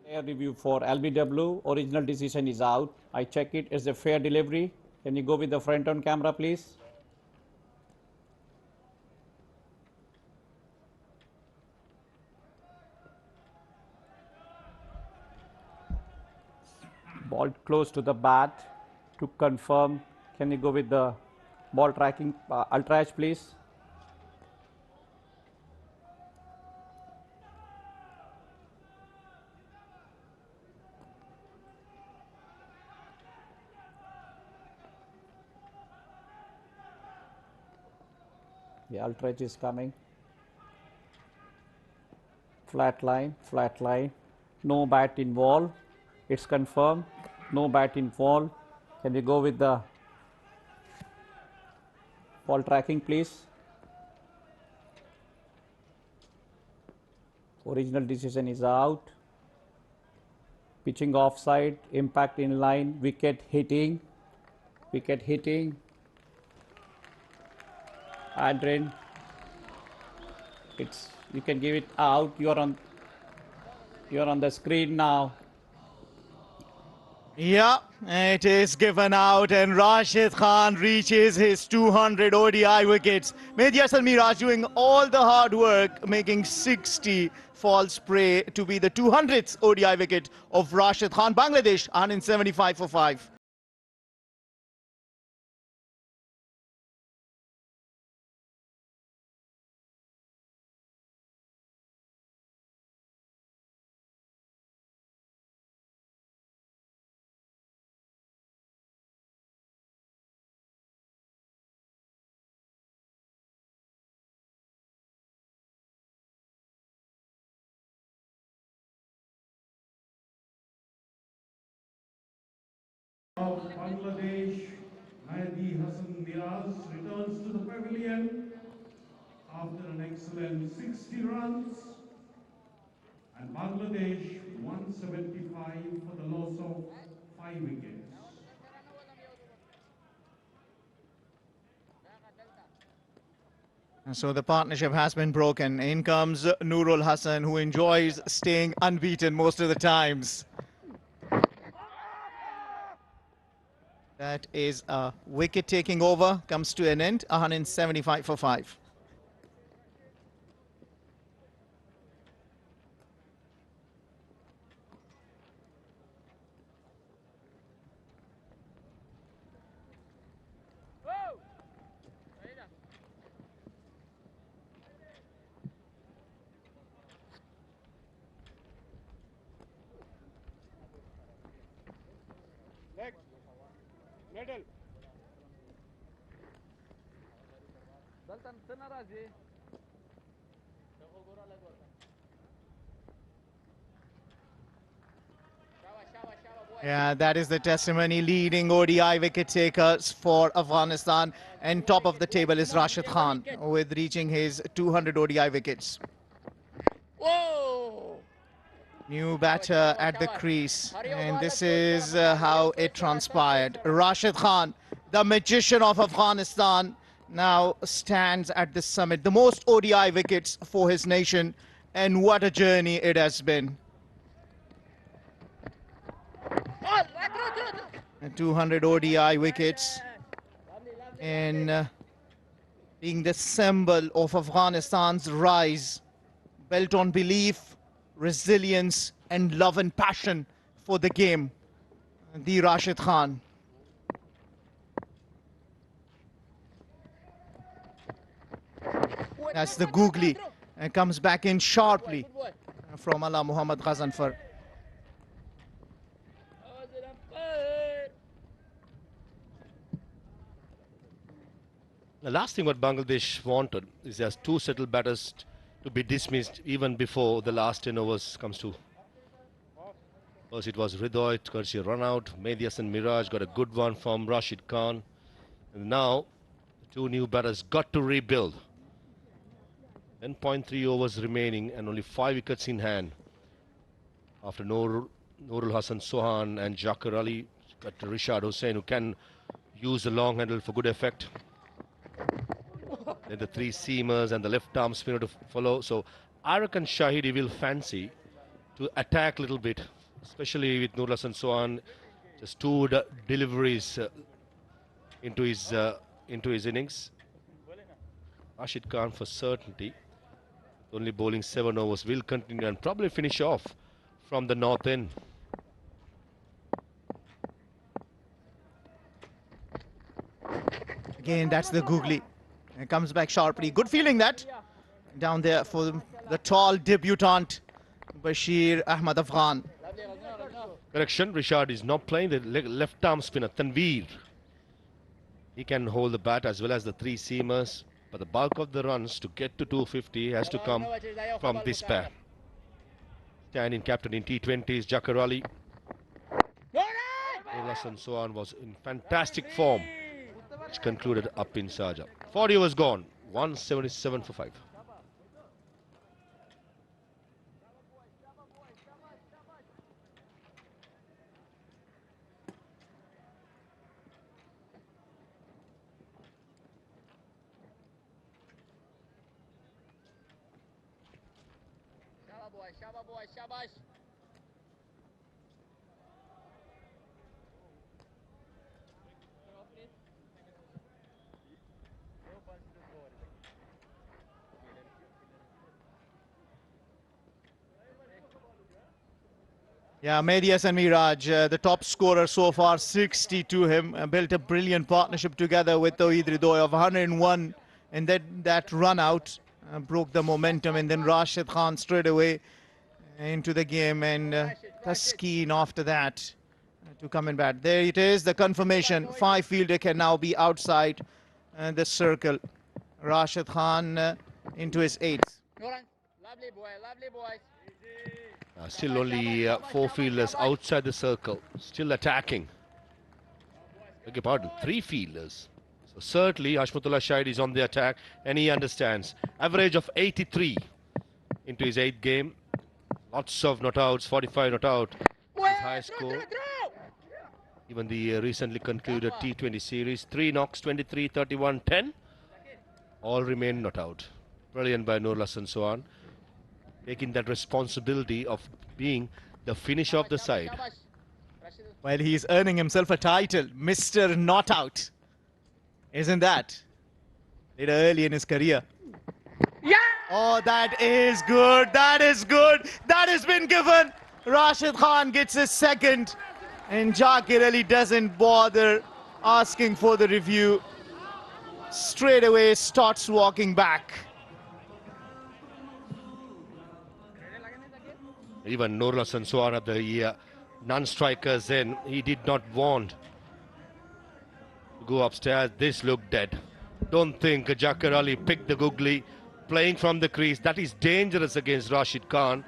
Fair review for LBW. Original decision is out. I check it. It's a fair delivery. Can you go with the front on camera, please? Ball close to the bat. To confirm, can you go with the ball tracking ultra-edge, please? The ultra edge is coming. Flat line. No bat in wall. It's confirmed. No bat in wall. Can we go with the ball tracking, please? Original decision is out. Pitching offside. Impact in line. Wicket hitting. Adrian. You can give it out. You're on the screen now. Yeah, it is given out and Rashid Khan reaches his 200 ODI wickets. Mehdi Hasan Miraj doing all the hard work, making 60 falls prey to be the 200th ODI wicket of Rashid Khan. Bangladesh 175 for 5. Of Bangladesh, Mehdi Hasan Miraj returns to the pavilion after an excellent 60 runs. And Bangladesh 175 for the loss of 5 wickets. So the partnership has been broken. In comes Nurul Hasan, who enjoys staying unbeaten most of the times. That is a wicket taking over, comes to an end, 175 for 5. Middle. Yeah, that is the testimony. Leading ODI wicket takers for Afghanistan, and top of the table is Rashid Khan with reaching his 200 ODI wickets. Whoa! New batter at the crease, and this is how it transpired. Rashid Khan, the magician of Afghanistan, now stands at the summit. The most ODI wickets for his nation, and what a journey it has been. And 200 ODI wickets, and being the symbol of Afghanistan's rise, built on belief, resilience and love and passion for the game. The Rashid Khan. That's the googly, and comes back in sharply from Allah Muhammad Ghazanfar. The last thing what Bangladesh wanted is there's 2 settled batters to be dismissed even before the last 10 overs comes to. First it was Ridoy, courtesy run out. Mehdi Hasan Miraj got a good one from Rashid Khan. And now 2 new batters got to rebuild. 10.3 overs remaining and only 5 wickets in hand. After Nurul Hasan Sohan and Jakar Ali, got Rishad Hussain, who can use the long handle for good effect. Then the 3 seamers and the left arm spinner to follow. So I reckon Shahidi will fancy to attack a little bit, especially with Nurul Hasan Sohan. Just 2 deliveries into his innings. Rashid Khan, for certainty, only bowling 7 overs, will continue and probably finish off from the north end. Again, that's the googly. And comes back sharply. Good feeling that. Down there for the tall debutant, Bashir Ahmad Afghan. Correction, Rishad is not playing. The left arm spinner, Tanveer. He can hold the bat as well as the 3 seamers. but the bulk of the runs to get to 250 has to come from this pair. Standing captain in T20s, Jaqar Ali. Nurul Sohan was in fantastic form, which concluded up in Sharjah. 40 was gone, 177 for 5. Shabash. Yeah, Mehdi Hasan Miraj, the top scorer so far, 60 to him. Built a brilliant partnership together with Tawheed Ridoy of 101. And then that run out broke the momentum. And then Rashid Khan straight away into the game. And Taskeen after that to come in bat. There it is, the confirmation. 5 fielder can now be outside the circle. Rashid Khan into his 8th. Lovely boy. Still only 4 fielders outside the circle, still attacking. Beg your pardon, 3 fielders. So certainly Hashmatullah Shahid is on the attack and he understands. Average of 83 into his 8th game. Lots of not outs, 45 not out. His highest score. Even the recently concluded T20 series, 3 knocks, 23, 31, 10. All remain not out. Brilliant by Nurul Sohan, taking that responsibility of being the finisher of the side. Well, he's earning himself a title, Mr. Not Out. Isn't that? Later early in his career. Yeah! Oh, that is good. That is good. That has been given. Rashid Khan gets his 2nd. And Jaqar Ali doesn't bother asking for the review. Straight away starts walking back. Even Nurul Sohan at the non-strikers in, he did not want to go upstairs. This looked dead. Don't think Jaqar Ali picked the googly, playing from the crease. That is dangerous against Rashid Khan.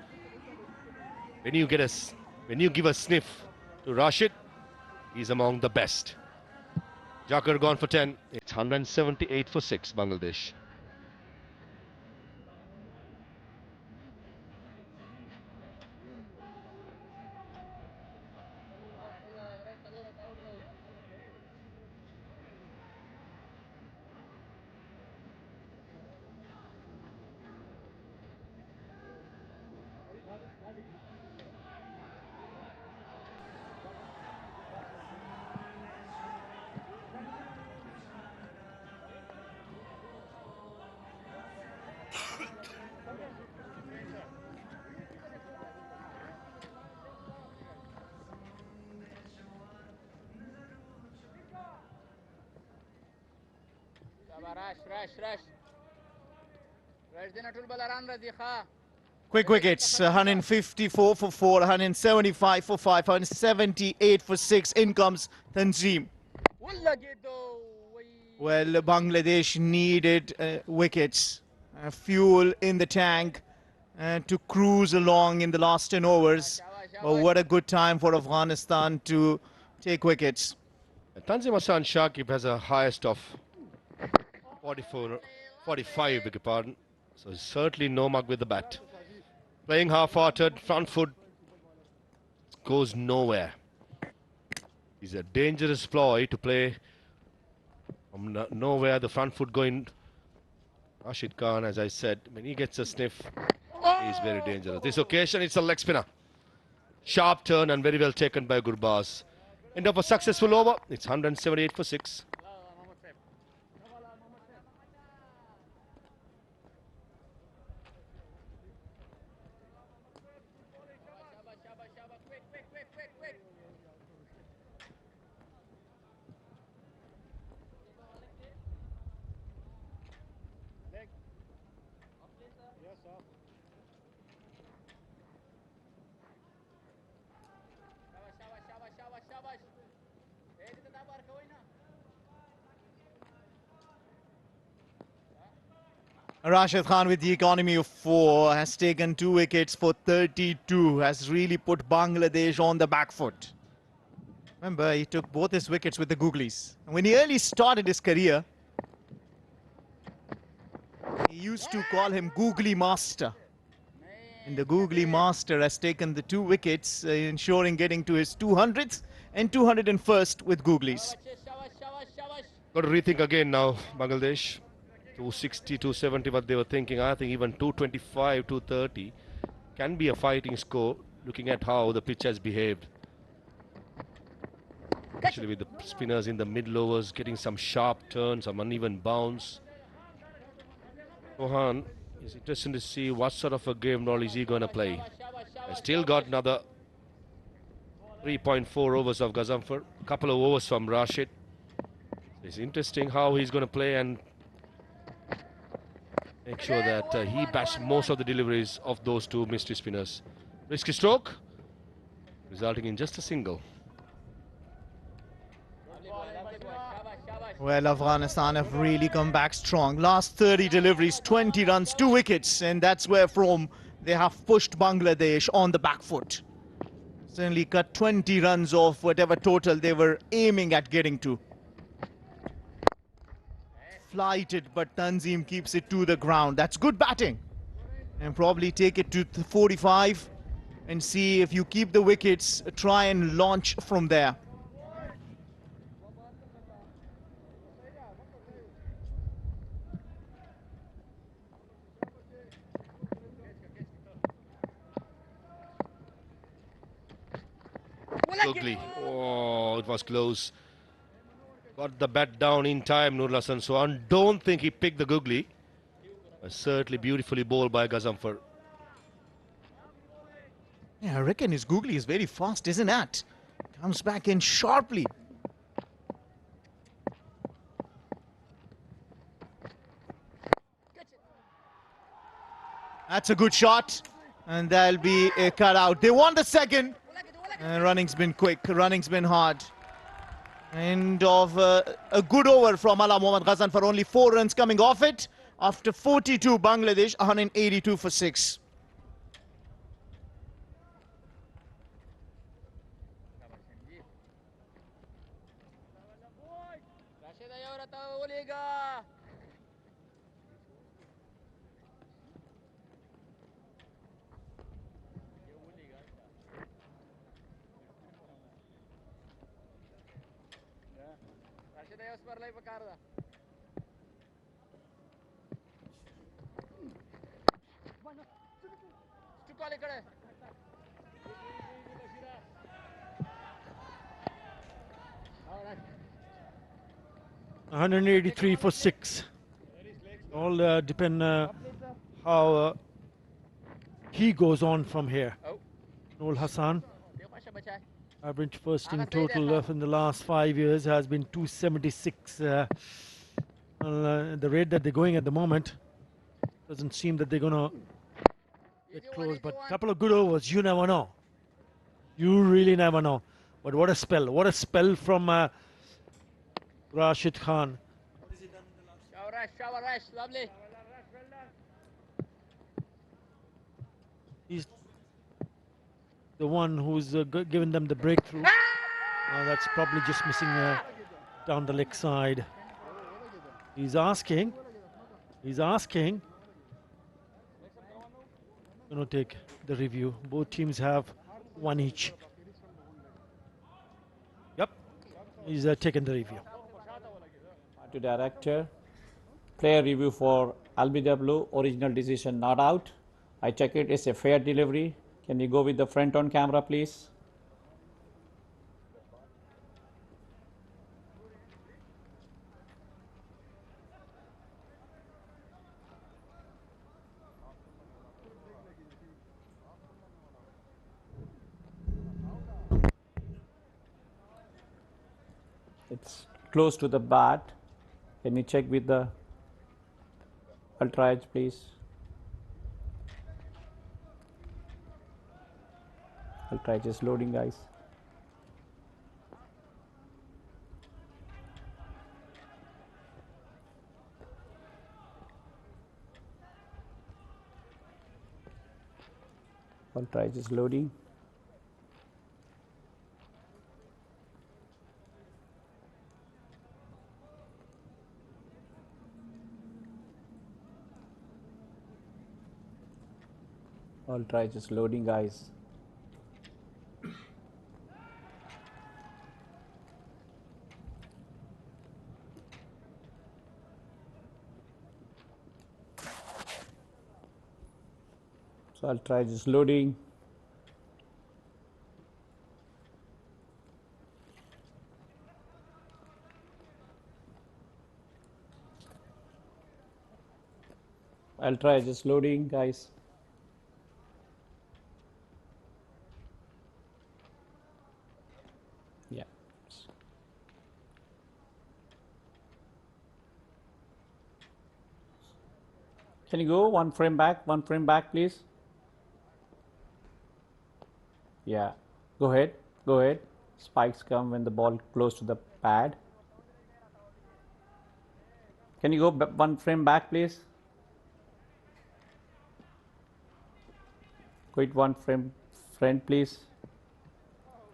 When you give a sniff to Rashid, he's among the best. Jaqar gone for 10. It's 178 for 6, Bangladesh. Rush. Quick wickets, 154 for 4, 175 for 5, 178 for 6. In comes Tanzim. Well, Bangladesh needed wickets, fuel in the tank to cruise along in the last 10 overs. But what a good time for Afghanistan to take wickets. Tanzim Hassan Shakib has a highest of 45, beg your pardon. So certainly no mug with the bat. Playing half-hearted, front foot goes nowhere. He's a dangerous ploy to play from nowhere, the front foot going. Rashid Khan, as I said, when he gets a sniff, he's very dangerous. This occasion, it's a leg spinner. Sharp turn and very well taken by Gurbaz. End of a successful over. It's 178 for 6. Rashid Khan with the economy of 4 has taken 2 wickets for 32, has really put Bangladesh on the back foot. Remember, he took both his wickets with the Googlies. And when he early started his career, he used to call him Googly Master. And the Googly Master has taken the 2 wickets, ensuring getting to his 200th and 201st with Googlies. Got to rethink again now, Bangladesh. 260, 270, what they were thinking. I think even 225, 230 can be a fighting score, looking at how the pitch has behaved. Especially with the spinners in the mid-lowers getting some sharp turns, some uneven bounce. Rohan is interesting to see what sort of a game role is he going to play. Has still got another 3.4 overs of Gazanfar, a couple of overs from Rashid. It's interesting how he's going to play and make sure that he bats most of the deliveries of those 2 mystery spinners. Risky stroke, resulting in just a single. Well, Afghanistan have really come back strong. Last 30 deliveries, 20 runs, 2 wickets, and that's where from they have pushed Bangladesh on the back foot. Certainly cut 20 runs off whatever total they were aiming at getting to. Flighted, but Tanzim keeps it to the ground. That's good batting. And probably take it to 45 and see if you keep the wickets, try and launch from there. Ugly. Oh, it was close. Got the bat down in time, Nur Hassan Sohan. Don't think he picked the googly. Certainly beautifully bowled by Gazanfar. Yeah, I reckon his googly is very fast, isn't it? Comes back in sharply. That's a good shot. And that'll be a cut out. They won the second. And running's been quick, running's been hard. End of a good over from Ala Mohammad Ghazan for only 4 runs coming off it. After 42, Bangladesh 182 for 6. $183 for 6. All depend how he goes on from here. Noor Hassan, average first in total in the last 5 years has been 276. The rate that they're going at the moment doesn't seem that they're going to get close. But a couple of good overs, you never know. You really never know. But what a spell. What a spell from Rashid Khan. Shower rush, lovely. He's the one who's given them the breakthrough. That's probably just missing down the leg side. He's asking. Going to take the review. Both teams have 1 each. Yep. He's taken the review. To director, player review for LBW, original decision not out. I check it, it's a fair delivery. Can you go with the front on camera, please? It's close to the bat. Can you check with the ultra edge, please? Ultra edge is loading, guys. I'll try just loading. I'll try just loading, guys. So I'll try just loading. I'll try just loading, guys. Yeah. Can you go one frame back, please? Yeah, go ahead, go ahead. Spikes come when the ball close to the pad. Can you go one frame back, please? Go it one frame front, please.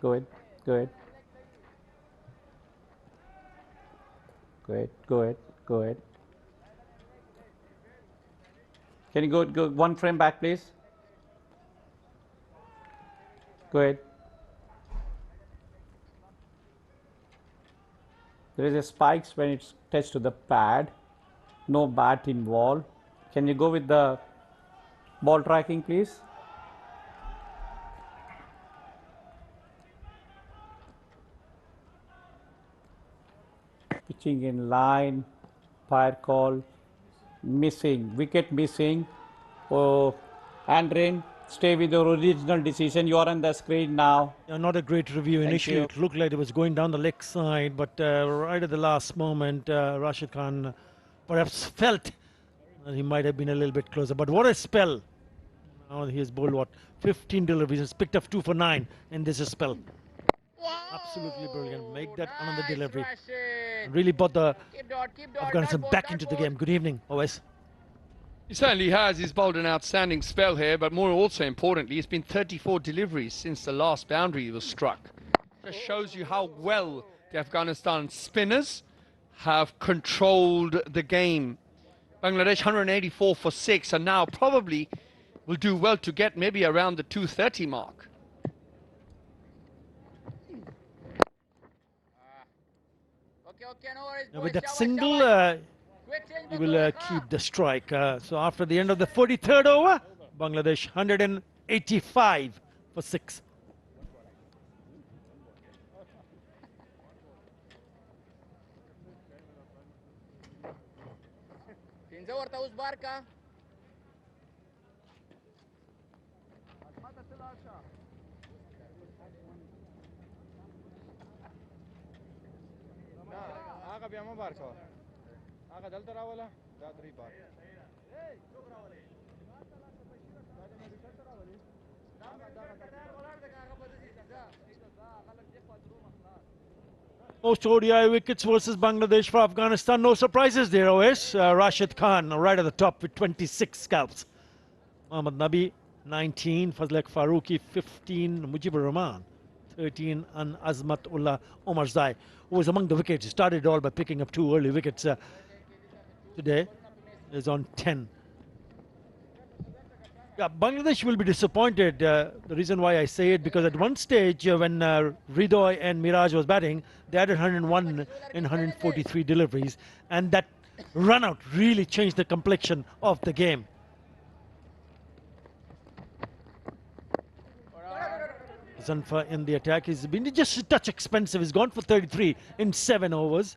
Go ahead, go ahead. Go ahead, go ahead, go ahead. Can you go one frame back, please? Go ahead. There is a spikes when it's touched to the pad. No bat involved. Can you go with the ball tracking, please? Pitching in line, fire call, missing, wicket missing. Oh, Andrin, stay with your original decision. You are on the screen now. Yeah, not a great review. Initially, it looked like it was going down the leg side, but right at the last moment, Rashid Khan perhaps felt that he might have been a little bit closer. But what a spell. Now he has bowled, what, 15 deliveries. He's picked up 2 for 9 in this spell. Absolutely brilliant. Make that another delivery. Really brought the Afghanistan back into the game. Good evening, OS. He certainly has. He's bowled an outstanding spell here, but more also importantly, it's been 34 deliveries since the last boundary was struck. Just shows you how well the Afghanistan spinners have controlled the game. Bangladesh 184 for 6, and now probably will do well to get maybe around the 230 mark. Now with that single, he will keep the strike. So after the end of the 43rd over, Bangladesh 185 for 6. Most ODI wickets versus Bangladesh for Afghanistan. No surprises there, OS. Rashid Khan right at the top with 26 scalps. Mohammad Nabi 19, Fazlek Farooqi 15, Mujibur Rahman 13, and Azmatullah Omarzai, who was among the wickets. He started it all by picking up 2 early wickets today. Is on 10. Yeah, Bangladesh will be disappointed. The reason why I say it, because at one stage when Ridoy and Miraj was batting, they added 101 in 143 deliveries, and that run out really changed the complexion of the game. Zanfa in the attack. He's been just a touch expensive. He's gone for 33 in 7 overs.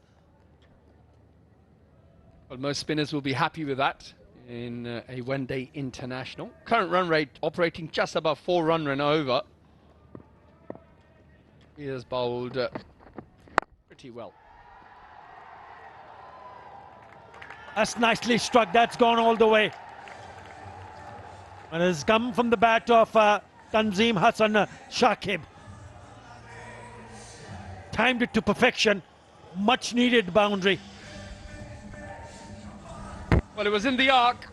Well, most spinners will be happy with that in a one-day international. Current run rate operating just above 4 run over. He has bowled pretty well. That's nicely struck. That's gone all the way. And it's come from the bat of Tanzim Hassan Shakib. Timed it to perfection. Much needed boundary. Well, it was in the arc,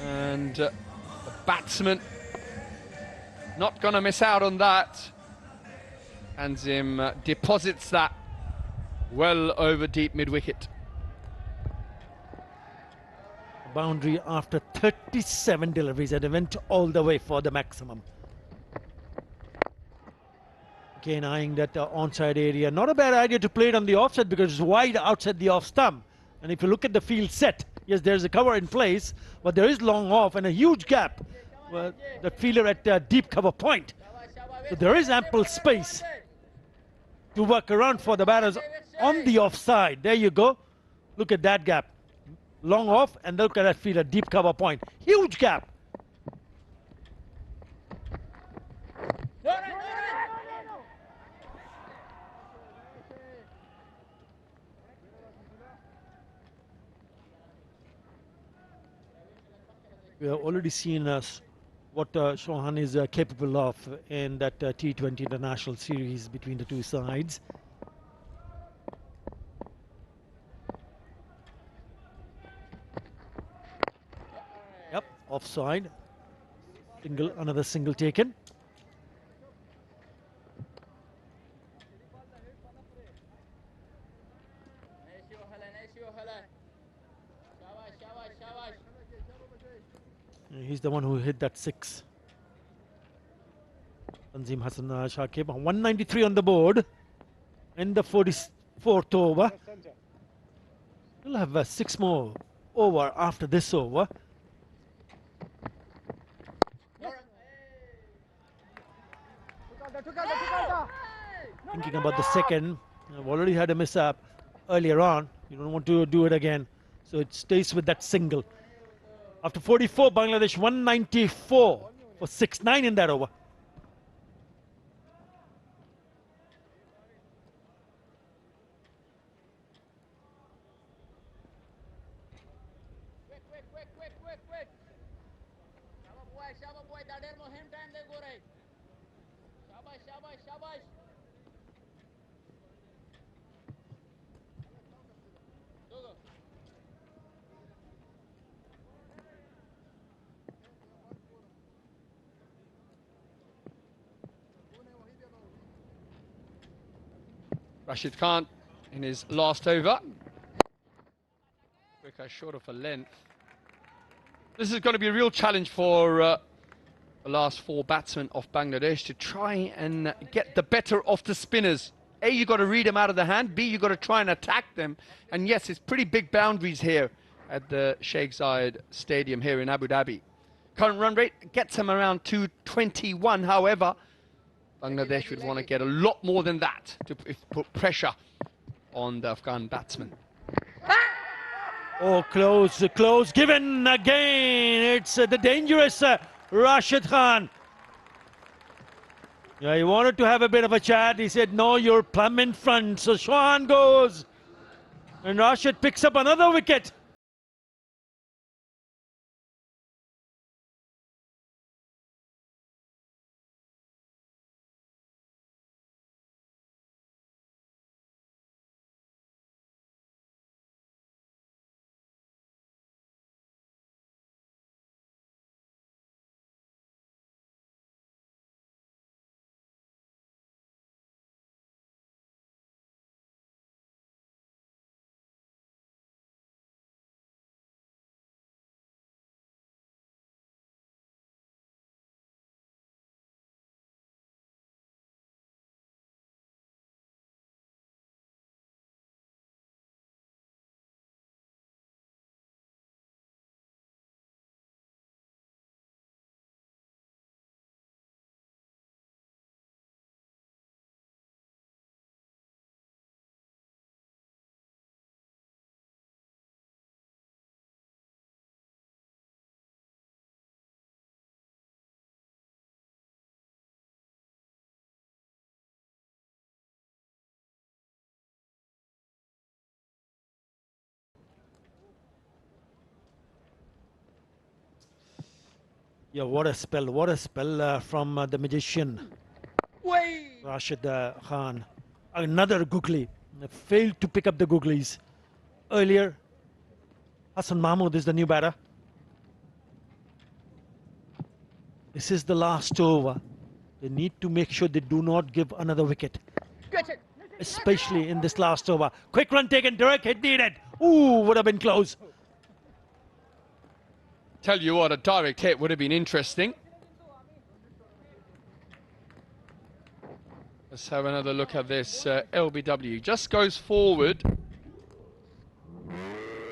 and the batsman Not going to miss out on that. Tanzim deposits that well over deep mid-wicket. Boundary after 37 deliveries, and it went all the way for the maximum. Again, eyeing that onside area. Not a bad idea to play it on the offside because it's wide outside the off stump. And if you look at the field set, yes, there's a cover in place, but there is long off and a huge gap. Well, the fielder at deep cover point. So there is ample space to work around for the batters on the offside. There you go. Look at that gap. Long off, and look at that fielder, deep cover point. Huge gap. We have already seen what Chauhan is capable of in that T20 international series between the two sides. Yep, offside. Single, another single taken. He's the one who hit that six. Tanzim Hassan Shakib, 193 on the board in the 44th over. We'll have 6 more over after this over. Thinking about the second, I've already had a mishap earlier on. You don't want to do it again, so it stays with that single. After 44, Bangladesh 194 for 6-9 in that over. Rashid Khan in his last over. Quicker, short of a length. This is going to be a real challenge for the last 4 batsmen of Bangladesh to try and get the better of the spinners. A, you've got to read them out of the hand. B, you've got to try and attack them. And yes, it's pretty big boundaries here at the Sheikh Zayed Stadium here in Abu Dhabi. Current run rate gets them around 221. However, Bangladesh would want to get a lot more than that to put pressure on the Afghan batsmen. Oh, close, given again. It's the dangerous Rashid Khan. Yeah, he wanted to have a bit of a chat. He said, no, you're plumb in front. So Chauhan goes. And Rashid picks up another wicket. Yeah, what a spell from the magician. Rashid Khan. Another googly. Failed to pick up the googlies. Earlier, Hassan Mahmood is the new batter. This is the last over. They need to make sure they do not give another wicket, Catch it. especially in this last over. Quick run taken, direct hit needed. Ooh, would have been close. Tell you what, a direct hit would have been interesting. Let's have another look at this. LBW just goes forward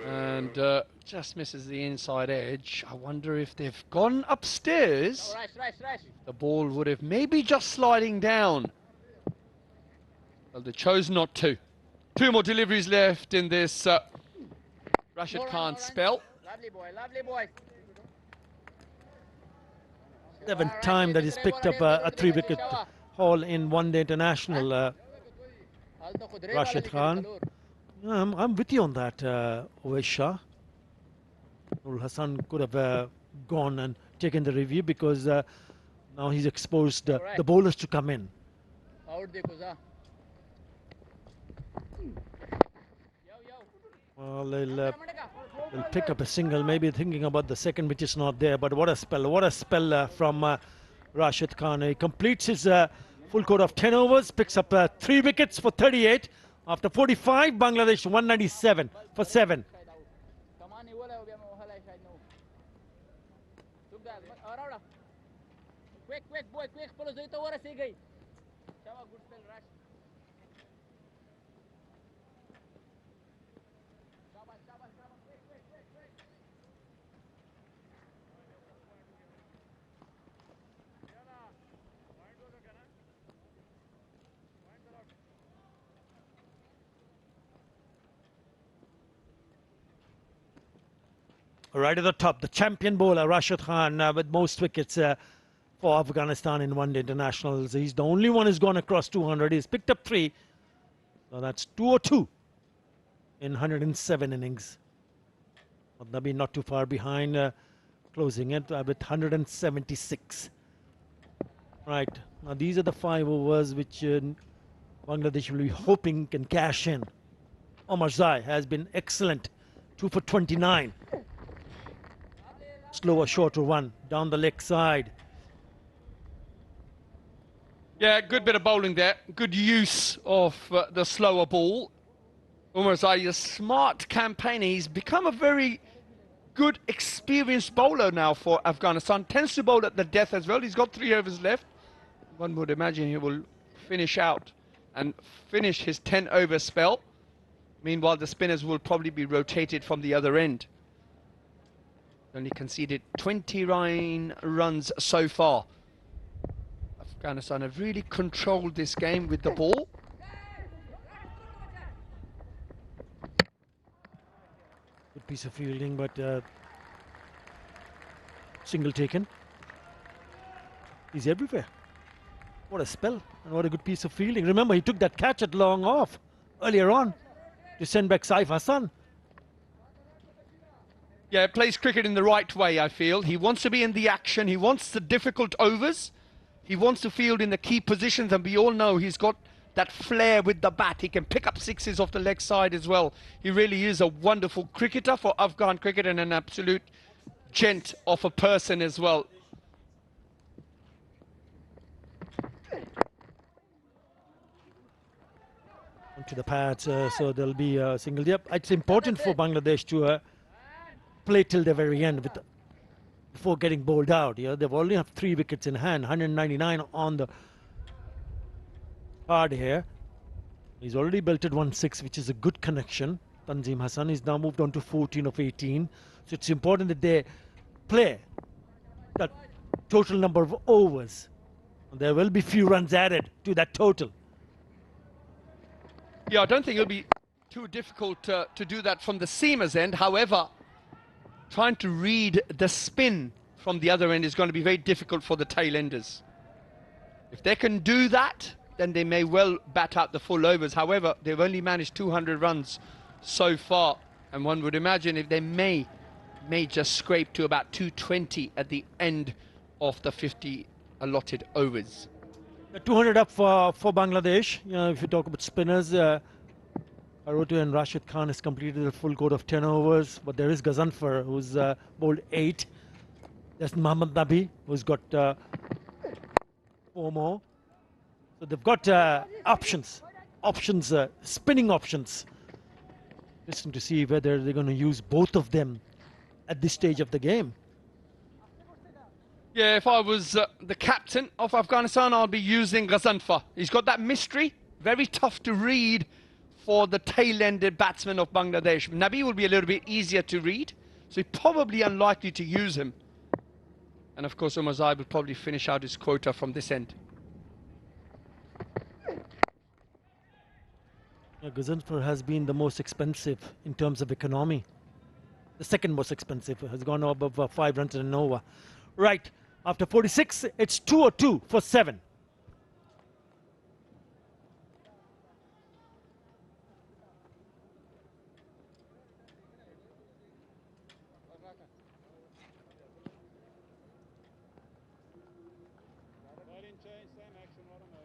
and just misses the inside edge. I wonder if they've gone upstairs. Rush. The ball would have maybe just sliding down. Well, they chose not to. Two more deliveries left in this Rashid Khan spell. Lovely boy. Seventh time that he's picked up a 3-wicket haul in one-day international, Rashid Khan. I'm with you on that, Uwais Shah. Nurul Hassan could have gone and taken the review because now he's exposed the bowlers to come in. Well, they'll pick up a single, maybe thinking about the second, which is not there. But what a spell from Rashid Khan. He completes his full court of 10 overs, picks up 3 wickets for 38. After 45, Bangladesh 197 for 7. Quick boy, pelos dito ora sige. Chawa good spell rush. Right at the top, the champion bowler, Rashid Khan, with most wickets for Afghanistan in one-day internationals. He's the only one who's gone across 200. He's picked up 3. So that's 202 in 107 innings. Nabi not too far behind, closing it with 176. Right, now these are the 5 overs which Bangladesh will be hoping can cash in. Omar Zai has been excellent, 2 for 29. Slower, shorter one down the leg side. Yeah, good bit of bowling there. Good use of the slower ball. Umar Zai, a smart campaigner. He's become a very good, experienced bowler now for Afghanistan. Tends to bowl at the death as well. He's got 3 overs left. One would imagine he will finish out and finish his 10-over spell. Meanwhile, the spinners will probably be rotated from the other end. Only conceded 29 runs so far. Afghanistan have really controlled this game with the ball. Good piece of fielding, but single taken. He's everywhere. What a spell and what a good piece of fielding. Remember, he took that catch at long off earlier on to send back Saif Hassan. Yeah, plays cricket in the right way, I feel. He wants to be in the action. He wants the difficult overs. He wants to field in the key positions, and we all know he's got that flair with the bat. He can pick up 6s off the leg side as well. He really is a wonderful cricketer for Afghan cricket and an absolute gent of a person as well. Onto the pads, so there'll be a single. Yep, it's important for Bangladesh to play till the very end before getting bowled out. Yeah, they've only have 3 wickets in hand, 199 on the card here. He's already belted 1-6, which is a good connection. Tanzim Hassan is now moved on to 14 of 18. So it's important that they play that total number of overs. And there will be few runs added to that total. Yeah, I don't think it'll be too difficult to do that from the seamer's end. However, trying to read the spin from the other end is going to be very difficult for the tail-enders. If they can do that, then they may well bat out the full overs. However, they've only managed 200 runs so far, and one would imagine if they may just scrape to about 220 at the end of the 50 allotted overs. 200 up for Bangladesh. You know, if you talk about spinners, Arotu and Rashid Khan has completed a full court of 10 overs, but there is Ghazanfar, who's bowled 8. There's Mohammad Nabi, who's got 4 more. So they've got options, spinning options. Listen to see whether they're going to use both of them at this stage of the game. Yeah, if I was the captain of Afghanistan, I'll be using Ghazanfar. He's got that mystery, very tough to read for the tail-ended batsman of Bangladesh. Nabi will be a little bit easier to read, so he's probably unlikely to use him. And of course, Umarzai will probably finish out his quota from this end. Yeah, Ghazanfar has been the most expensive in terms of economy. The second most expensive, has gone above 5 runs and an over. Right, after 46, it's 202 for 7. Bowling change, same action, what am I?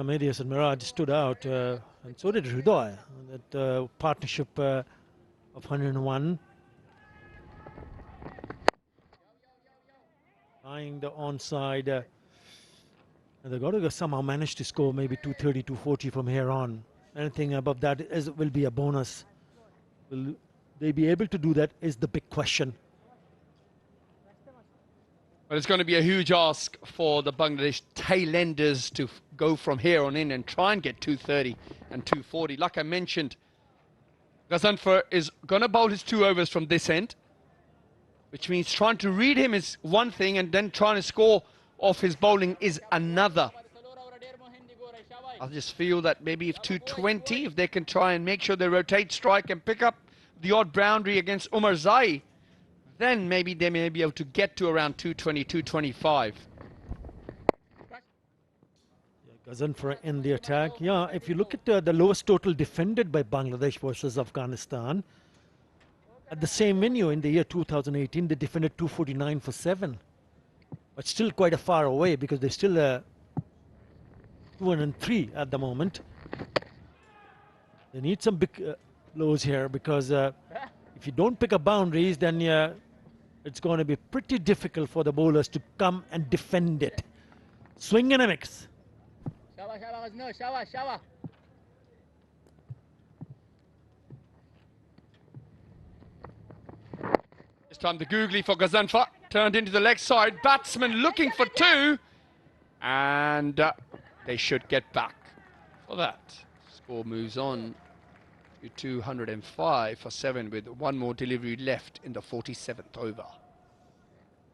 Medias and Miraj stood out, and so did Hridoy. That partnership of 101. Eyeing the onside. And they've got to somehow manage to score maybe 230, 240 from here on. Anything above that will be a bonus. Will they be able to do that is the big question. But it's going to be a huge ask for the Bangladesh tail-enders to go from here on in and try and get 230 and 240. Like I mentioned, Ghazanfar is going to bowl his 2 overs from this end, which means trying to read him is one thing and then trying to score off his bowling is another. I just feel that maybe if 220, if they can try and make sure they rotate strike and pick up the odd boundary against Umarzai, then maybe they may be able to get to around 220, 225. Ghazanfar in the attack. Yeah, if you look at the lowest total defended by Bangladesh versus Afghanistan, at the same venue in the year 2018, they defended 249 for 7. But still quite a far away because they're still 203 at the moment. They need some big blows here because if you don't pick up boundaries, then it's going to be pretty difficult for the bowlers to come and defend it. Swing and a mix. This time the googly for Ghazanfar turned into the leg side. Batsman looking for 2. And they should get back for that. Score moves on to 205 for 7 with 1 more delivery left in the 47th over.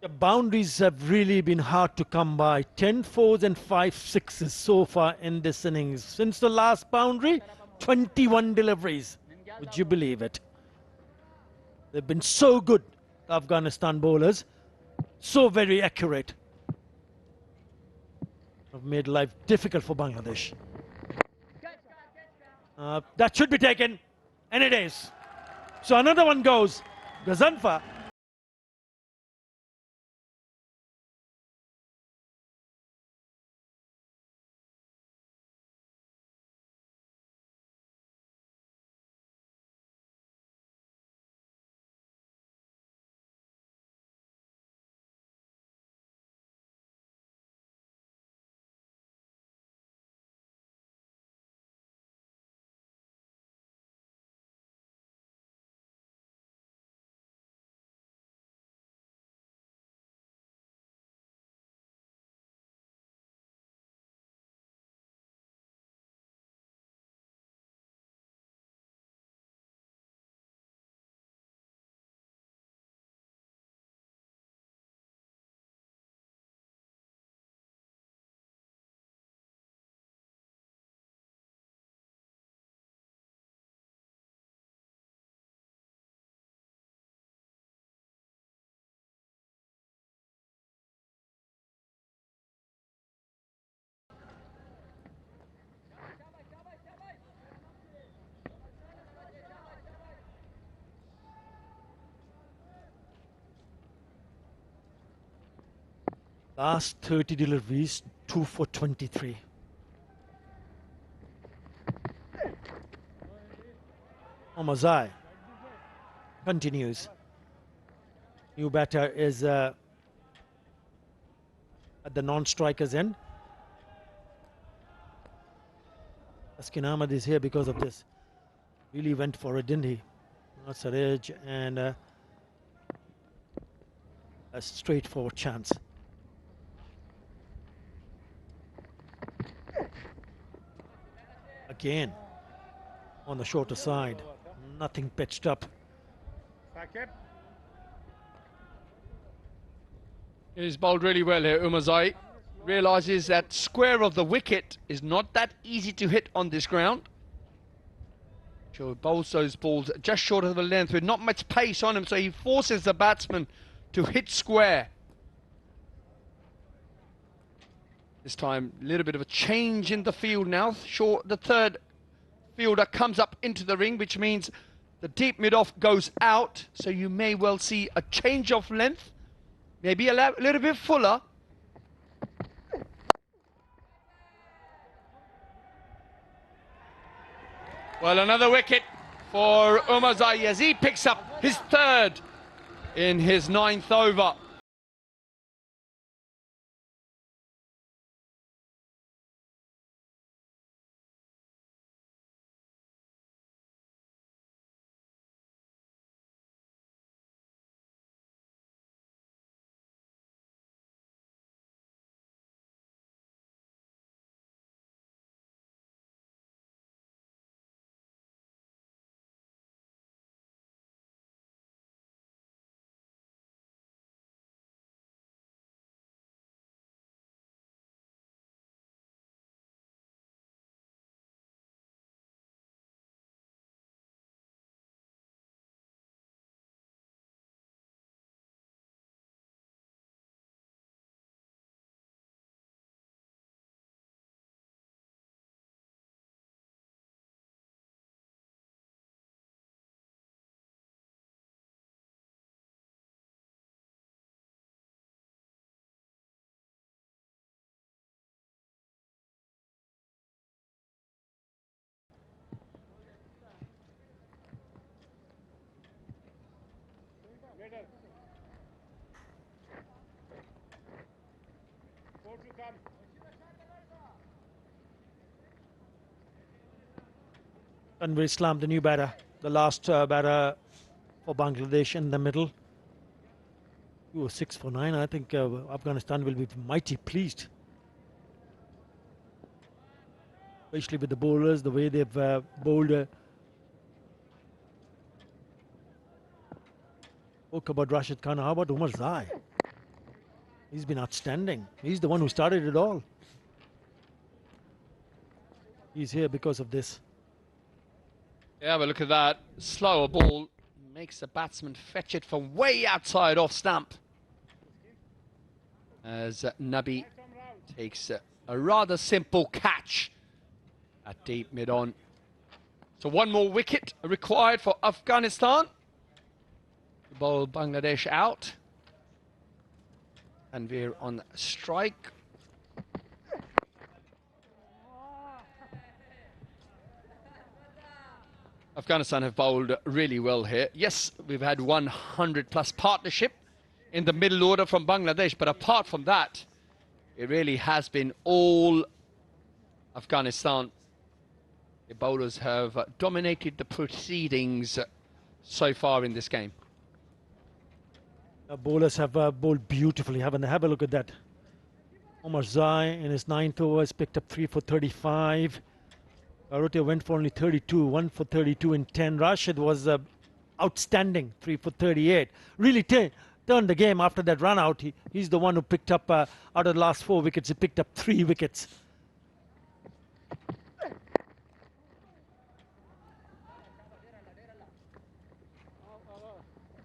The boundaries have really been hard to come by. 10 fours and 5 sixes so far in this innings. Since the last boundary, 21 deliveries. Would you believe it? They've been so good, the Afghanistan bowlers. So very accurate. Have made life difficult for Bangladesh. That should be taken, and it is. So another one goes. Ghazanfar Last 30 deliveries, 2 for 23. Omazai continues. New batter is at the non-striker's end. Askin Ahmed is here because of this. Really went for it, didn't he? That's an edge and a straightforward chance. Again, on the shorter side, nothing pitched up. He's bowled really well here, Umarzai. Realises that square of the wicket is not that easy to hit on this ground. So bowls those balls just short of the length with not much pace on him, so he forces the batsman to hit square. This time, a little bit of a change in the field now. Sure, the third fielder comes up into the ring, which means the deep mid-off goes out, so you may well see a change of length, maybe a little bit fuller. Well, another wicket for Umarzai as he picks up his third in his 9th over. Tanvir Islam, the new batter, the last batter for Bangladesh in the middle. 6 for 9. I think Afghanistan will be mighty pleased. Especially with the bowlers, the way they've bowled. Spoke about Rashid Khan. How about Umarzai? He's been outstanding. He's the one who started it all. He's here because of this. Yeah, but look at that. Slower ball makes the batsman fetch it from way outside off stump. As Nabi takes a rather simple catch at deep mid-on. So one more wicket required for Afghanistan to bowl Bangladesh out. And we're on strike. Afghanistan have bowled really well here. Yes, we've had 100+ partnership in the middle order from Bangladesh, but apart from that, it really has been all Afghanistan. The bowlers have dominated the proceedings so far in this game. The bowlers have bowled beautifully, haven't they? Have a look at that. Umarzai in his 9th over has picked up 3 for 35. Barotia went for only 32, 1 for 32 in 10. Rashid was outstanding, 3 for 38. Really turned the game after that run out. He's the one who picked up, out of the last 4 wickets, he picked up 3 wickets.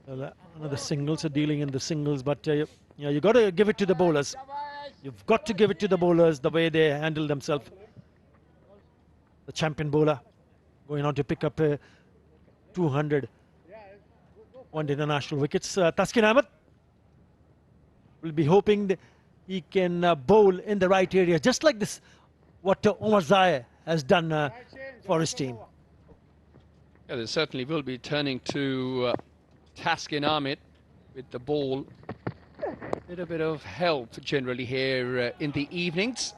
Well, another singles, dealing in the singles, but you got to give it to the bowlers. You've got to give it to the bowlers, the way they handle themselves. The champion bowler going on to pick up 200 one international wickets. Taskin Ahmed will be hoping he can bowl in the right area, just like this, what Omar Zai has done for his team. Yeah, they certainly will be turning to Taskin Ahmed with the ball. A bit of help generally here in the evenings.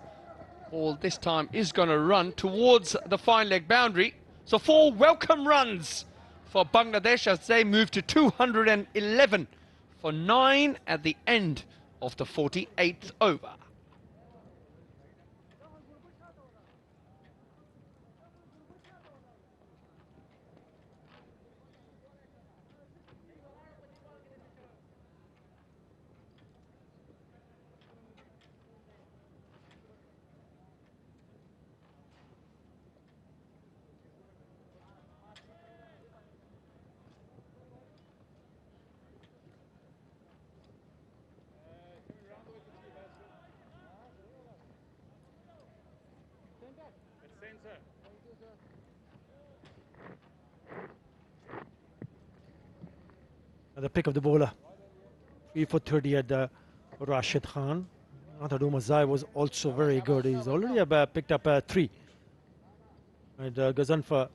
Ball this time is going to run towards the fine leg boundary. So 4 welcome runs for Bangladesh as they move to 211 for 9 at the end of the 48th over. The pick of the bowler. 3 for 30 at Rashid Khan. Umar Zai was also very good. He's already picked up 3. And Ghazanfar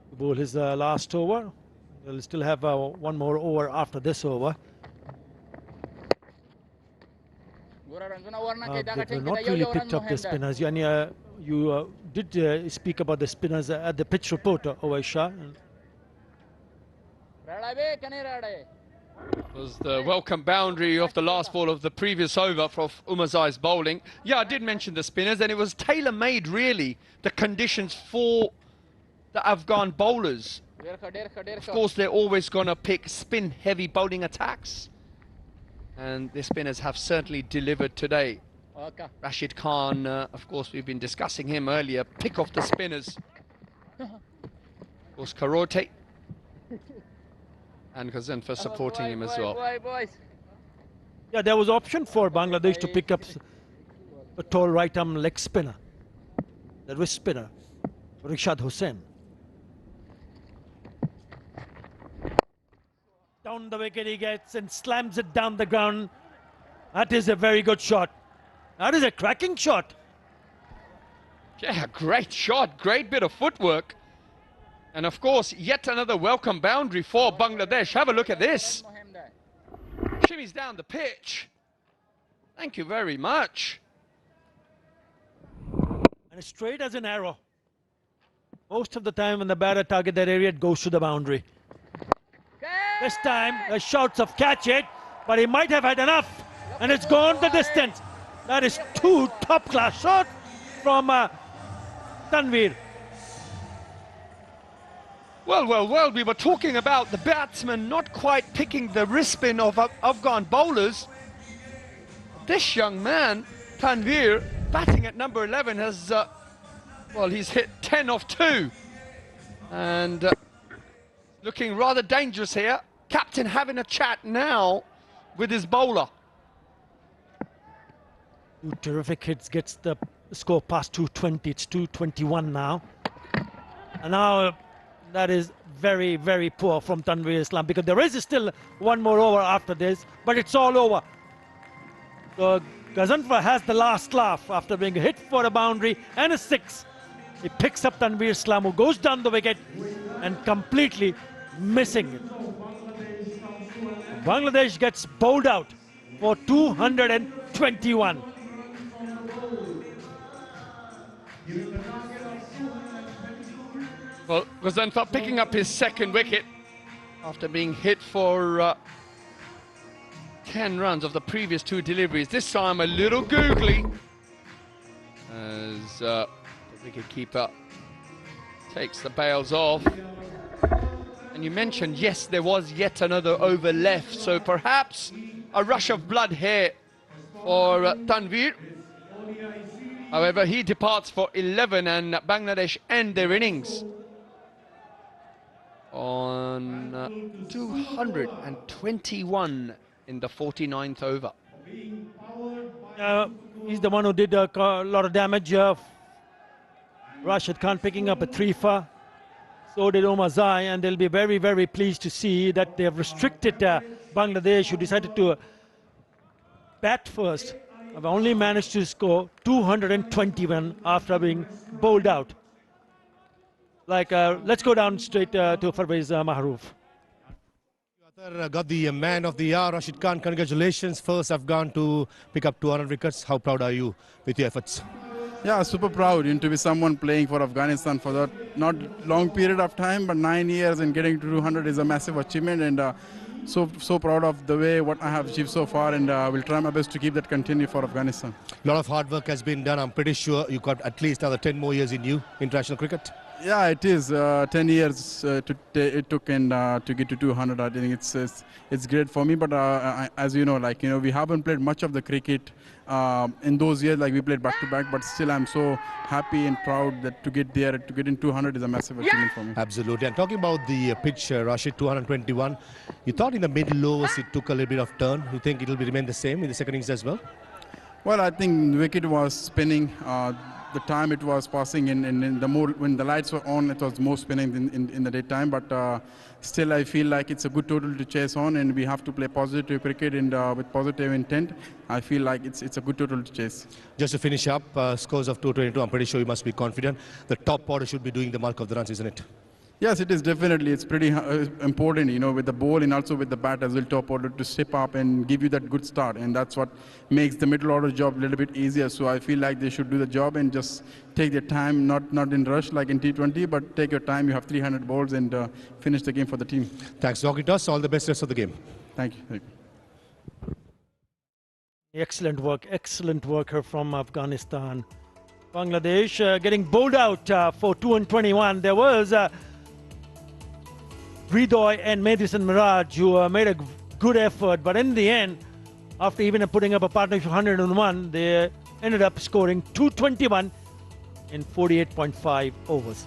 to bowl his last over. They'll still have one more over after this over. They've not really picked up the spinners. You did speak about the spinners at the pitch report, Owaisha. Was the welcome boundary of the last ball of the previous over for Umar Zai's bowling. Yeah, I did mention the spinners, and it was tailor-made, really, the conditions for the Afghan bowlers. Of course, they're always going to pick spin-heavy bowling attacks, and the spinners have certainly delivered today. Rashid Khan, of course, we've been discussing him earlier. Pick off the spinners. Of course, Karote and Ghazanfar supporting him as well. Yeah, there was option for Bangladesh to pick up a tall right-arm leg spinner, the wrist spinner, Rishad Hussain. Down the wicket he gets and slams it down the ground. That is a very good shot. That is a cracking shot. Yeah, great shot, great bit of footwork. And of course, yet another welcome boundary for Bangladesh. Have a look at this. Shimmies down the pitch. Thank you very much. And straight as an arrow. Most of the time when the batter target that area, it goes to the boundary. This time, the shouts of catch it, but he might have had enough. And it's gone the distance. That is 2 top-class shots from Tanveer. Well, we were talking about the batsman not quite picking the wrist spin of Afghan bowlers. This young man, Tanveer, batting at number 11, has, he's hit 10 off 2. And looking rather dangerous here. Captain having a chat now with his bowler. 2 terrific hits, gets the score past 220. It's 221 now. And now that is very, very poor from Tanveer Islam, because there is still one more over after this, but it's all over. So Ghazanfar has the last laugh after being hit for a boundary and a 6. He picks up Tanveer Islam, who goes down the wicket and completely missing it. Bangladesh gets bowled out for 221. Well, Ghazanfar picking up his second wicket after being hit for 10 runs of the previous 2 deliveries. This time a little googly as the wicketkeeper takes the bails off. And you mentioned, yes, there was yet another over left, so perhaps a rush of blood here for Tanveer. However, he departs for 11 and Bangladesh end their innings on 221 in the 49th over. He's the one who did a lot of damage. Rashid Khan picking up a 3 so did Omar Zai, and they'll be very, very pleased to see that they have restricted Bangladesh, who decided to bat first, have only managed to score 221 after being bowled out. Let's go down straight to Parvez Maharouf. Got the man of the year, Rashid Khan. Congratulations. First Afghan to pick up 200 wickets. How proud are you with your efforts? Yeah, super proud to be someone playing for Afghanistan for that not long period of time, but 9 years, and getting to 200 is a massive achievement, and so proud of the way what I have achieved so far, and will try my best to keep that continue for Afghanistan. A lot of hard work has been done. I'm pretty sure you got at least another 10 more years in you, international cricket. Yeah, it is 10 years it took, and to get to 200. I think it's great for me. But as you know, we haven't played much of the cricket in those years. Like we played back to back, but still I'm so happy and proud that to get there, to get in 200 is a massive achievement for me. Absolutely. And talking about the pitch, Rashid, 221. You thought in the middle overs it took a little bit of turn. You think it will remain the same in the second innings as well? Well, I think the wicket was spinning. The time it was passing in the more when the lights were on, it was more spinning in the daytime. But still, I feel like it's a good total to chase on, and we have to play positive cricket and with positive intent. I feel like it's a good total to chase. Just to finish up, scores of 222. I'm pretty sure you must be confident. The top order should be doing the bulk of the runs, isn't it? Yes, it is definitely. It's pretty important, with the ball and also with the bat as well, top order to step up and give you that good start. And that's what makes the middle order job a little bit easier. So I feel like they should do the job and just take their time, not in rush like in T20, but take your time. You have 300 balls and finish the game for the team. Thanks, Dokitas. All the best rest of the game. Thank you. Excellent work here from Afghanistan. Bangladesh getting bowled out for 221. There was Ridoy and Madison Miraj, who made a good effort, but in the end, after even putting up a partnership of 101, they ended up scoring 221 in 48.5 overs.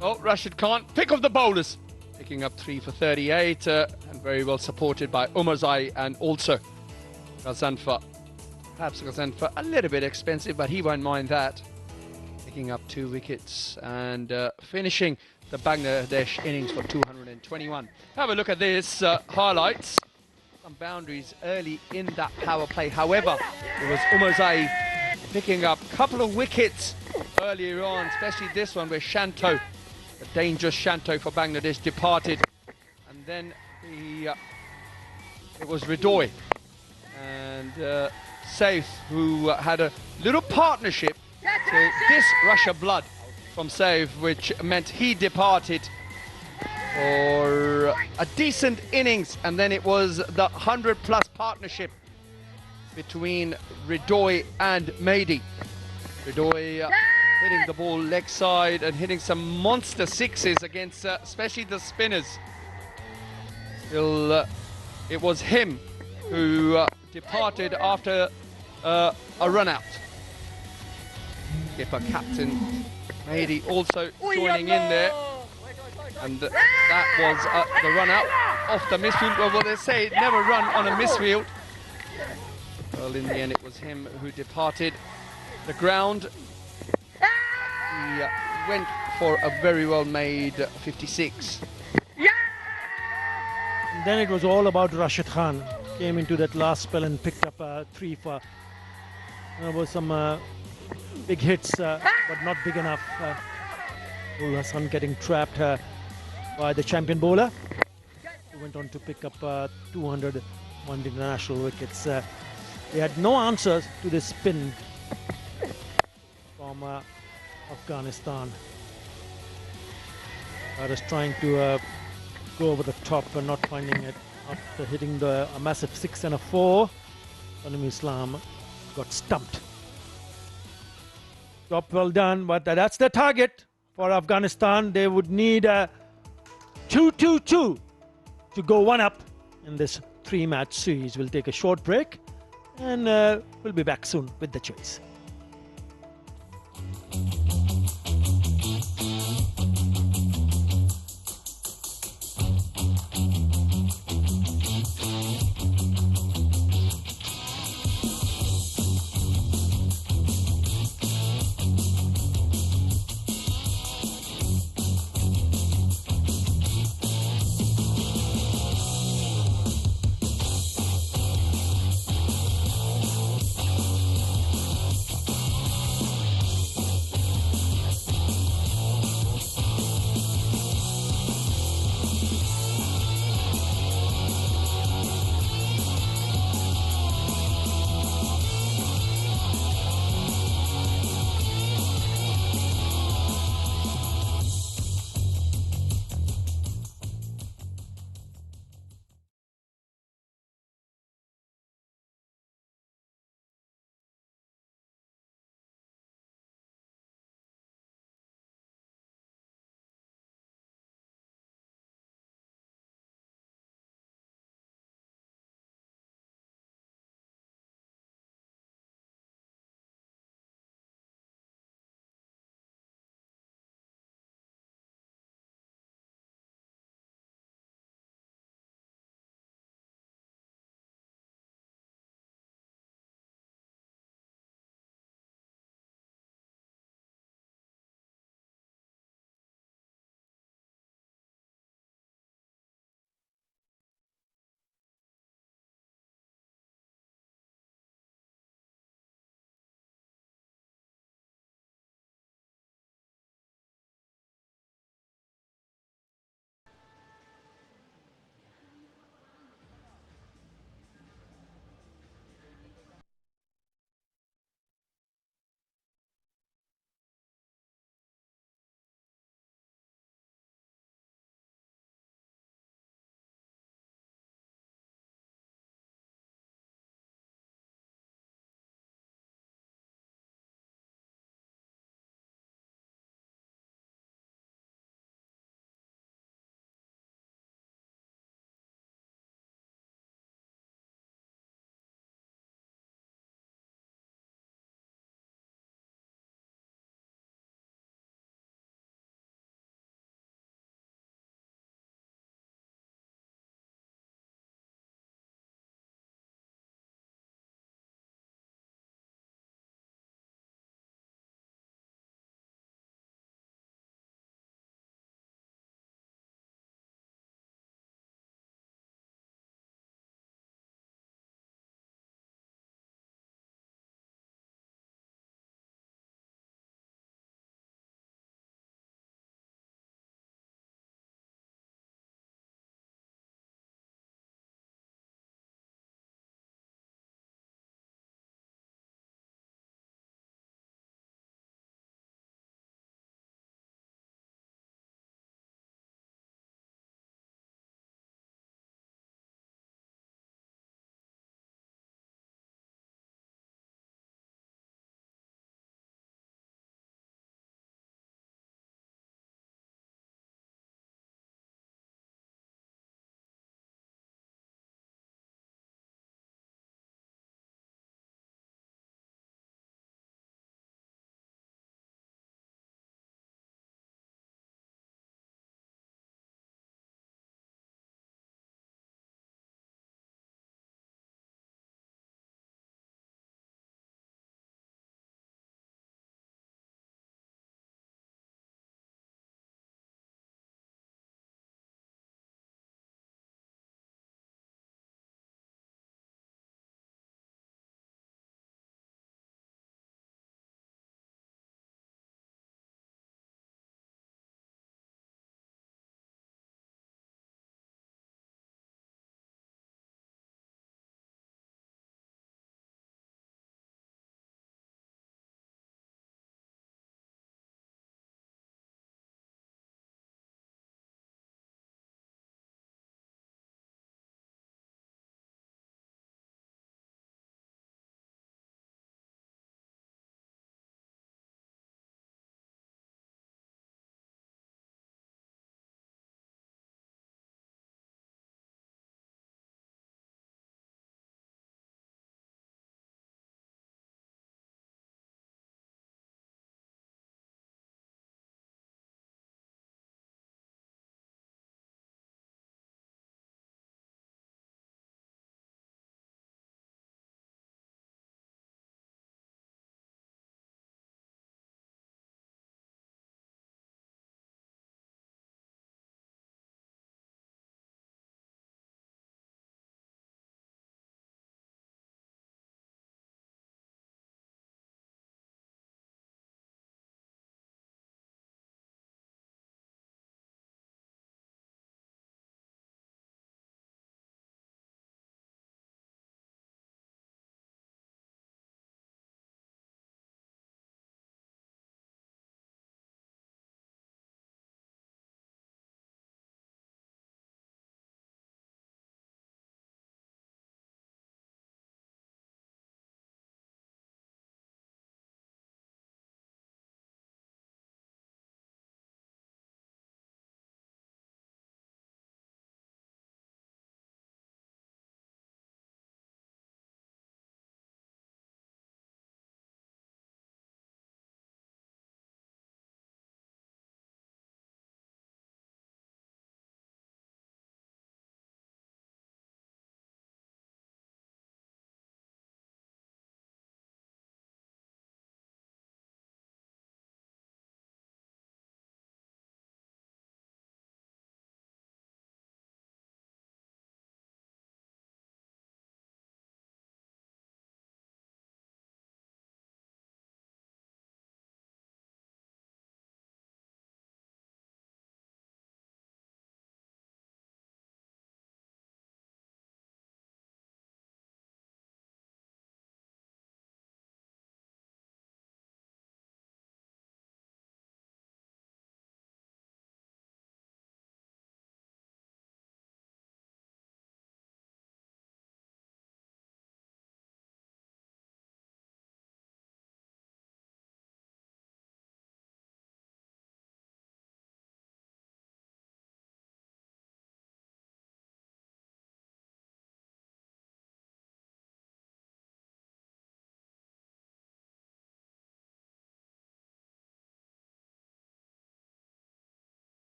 Oh, Rashid Khan, pick of the bowlers, picking up 3 for 38, and very well supported by Umarzai and also Ghazanfar. Perhaps Ghazanfar a little bit expensive, but he won't mind that. Picking up 2 wickets and finishing the Bangladesh innings for 221. Have a look at this highlights. Some boundaries early in that power play. However, it was Umarzai picking up a couple of wickets earlier on, especially this one where Shanto, the dangerous Shanto for Bangladesh, departed. And then it was Ridoy and Saif, who had a little partnership to this rush of blood from Saif, which meant he departed for a decent innings, and then it was the 100+ partnership between Ridoy and Mahdi. Ridoy hitting the ball leg side and hitting some monster sixes against especially the spinners. Still, it was him who departed after a run out. Skipper captain Mahdi also joining in there, and that was the run out off the misfield. Well, they say never run on a misfield. Well, in the end it was him who departed the ground. He went for a very well made 56. And then it was all about Rashid Khan. Came into that last spell and picked up 3 for. There was some big hits, but not big enough. Ul Hassan getting trapped by the champion bowler, who went on to pick up 201 international wickets. They had no answers to this spin from Afghanistan. I was trying to go over the top and not finding it. After hitting a massive 6 and a 4, Salim Islam got stumped. Job well done, but that's the target for Afghanistan. They would need 2-2-2 to go 1 up in this 3-match series. We'll take a short break and we'll be back soon with the choice.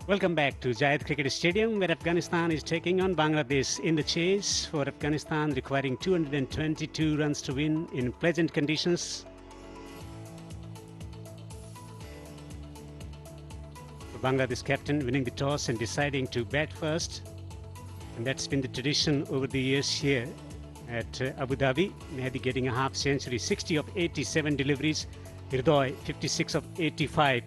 Welcome back to Zayed Cricket Stadium, where Afghanistan is taking on Bangladesh in the chase for Afghanistan, requiring 222 runs to win in pleasant conditions. The Bangladesh captain winning the toss and deciding to bat first, and that's been the tradition over the years here at Abu Dhabi. Mehdi getting a half century, 60 of 87 deliveries, Hridoy 56 of 85.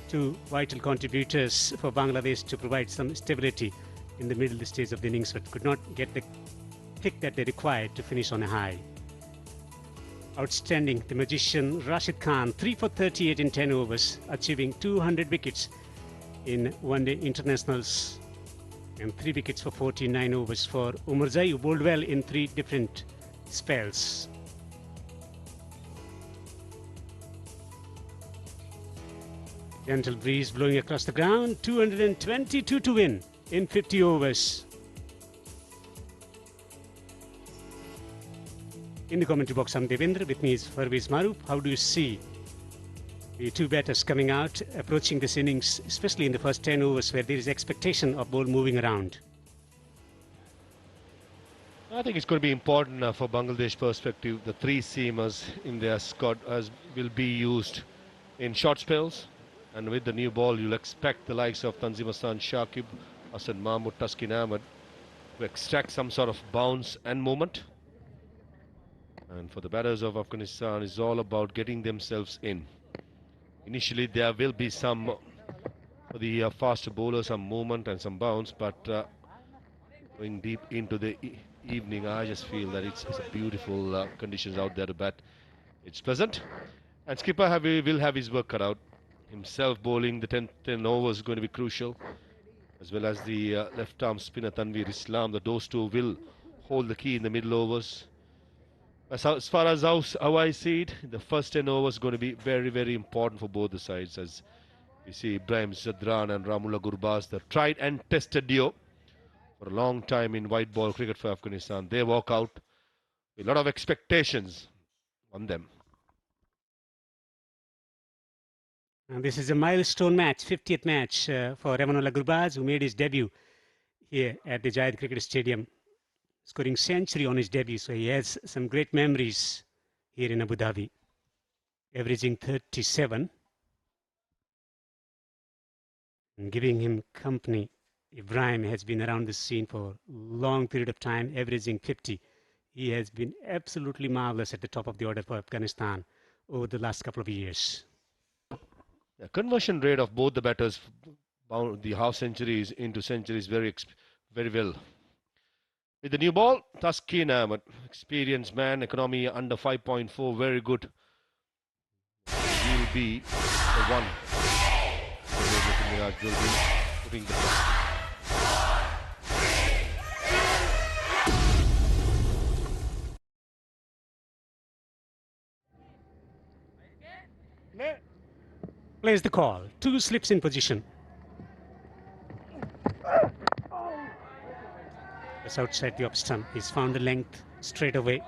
Two vital contributors for Bangladesh to provide some stability in the middle stage of the innings, but could not get the kick that they required to finish on a high. Outstanding, the magician Rashid Khan, 3 for 38 in 10 overs, achieving 200 wickets in one-day internationals, and 3 wickets for 49 overs for Umarzai, who bowled well in 3 different spells. Gentle breeze blowing across the ground, 222 to win in 50 overs. In the commentary box, I'm Devendra. With me is Parvez Maroof. How do you see the two batters coming out, approaching this innings, especially in the first 10 overs where there is expectation of ball moving around? I think it's going to be important for Bangladesh perspective. The 3 seamers in their squad will be used in short spells. And with the new ball, you'll expect the likes of Tanzim Hassan, Shakib, Hassan Mahmood, Taskin Ahmed to extract some sort of bounce and movement. And for the batters of Afghanistan, it's all about getting themselves in. Initially, there will be some, for the faster bowlers, some movement and some bounce, but going deep into the evening, I just feel that it's a beautiful conditions out there to bat. It's pleasant. And skipper will have his work cut out. Himself bowling the 10 overs is going to be crucial, as well as the left arm spinner Tanveer Islam. Those two will hold the key in the middle overs. As far as how I see it, the first 10 overs is going to be very, very important for both the sides, as we see Ibrahim Zadran and Ramullah Gurbaz, the tried and tested duo for a long time in white ball cricket for Afghanistan. They walk out with a lot of expectations on them. And this is a milestone match, 50th match for Ramullah Gurbaz, who made his debut here at the Zayed Cricket Stadium, scoring century on his debut. So he has some great memories here in Abu Dhabi, averaging 37. And giving him company, Ibrahim has been around the scene for a long period of time, averaging 50. He has been absolutely marvelous at the top of the order for Afghanistan over the last couple of years. The conversion rate of both the batters, the half centuries into centuries, very well. With the new ball, Taskin Ahmed, experienced man, economy under 5.4, very good. Will be the one. Miraj will be putting the Plays the call. 2 slips in position. That's outside the off stump. He's found the length straight away.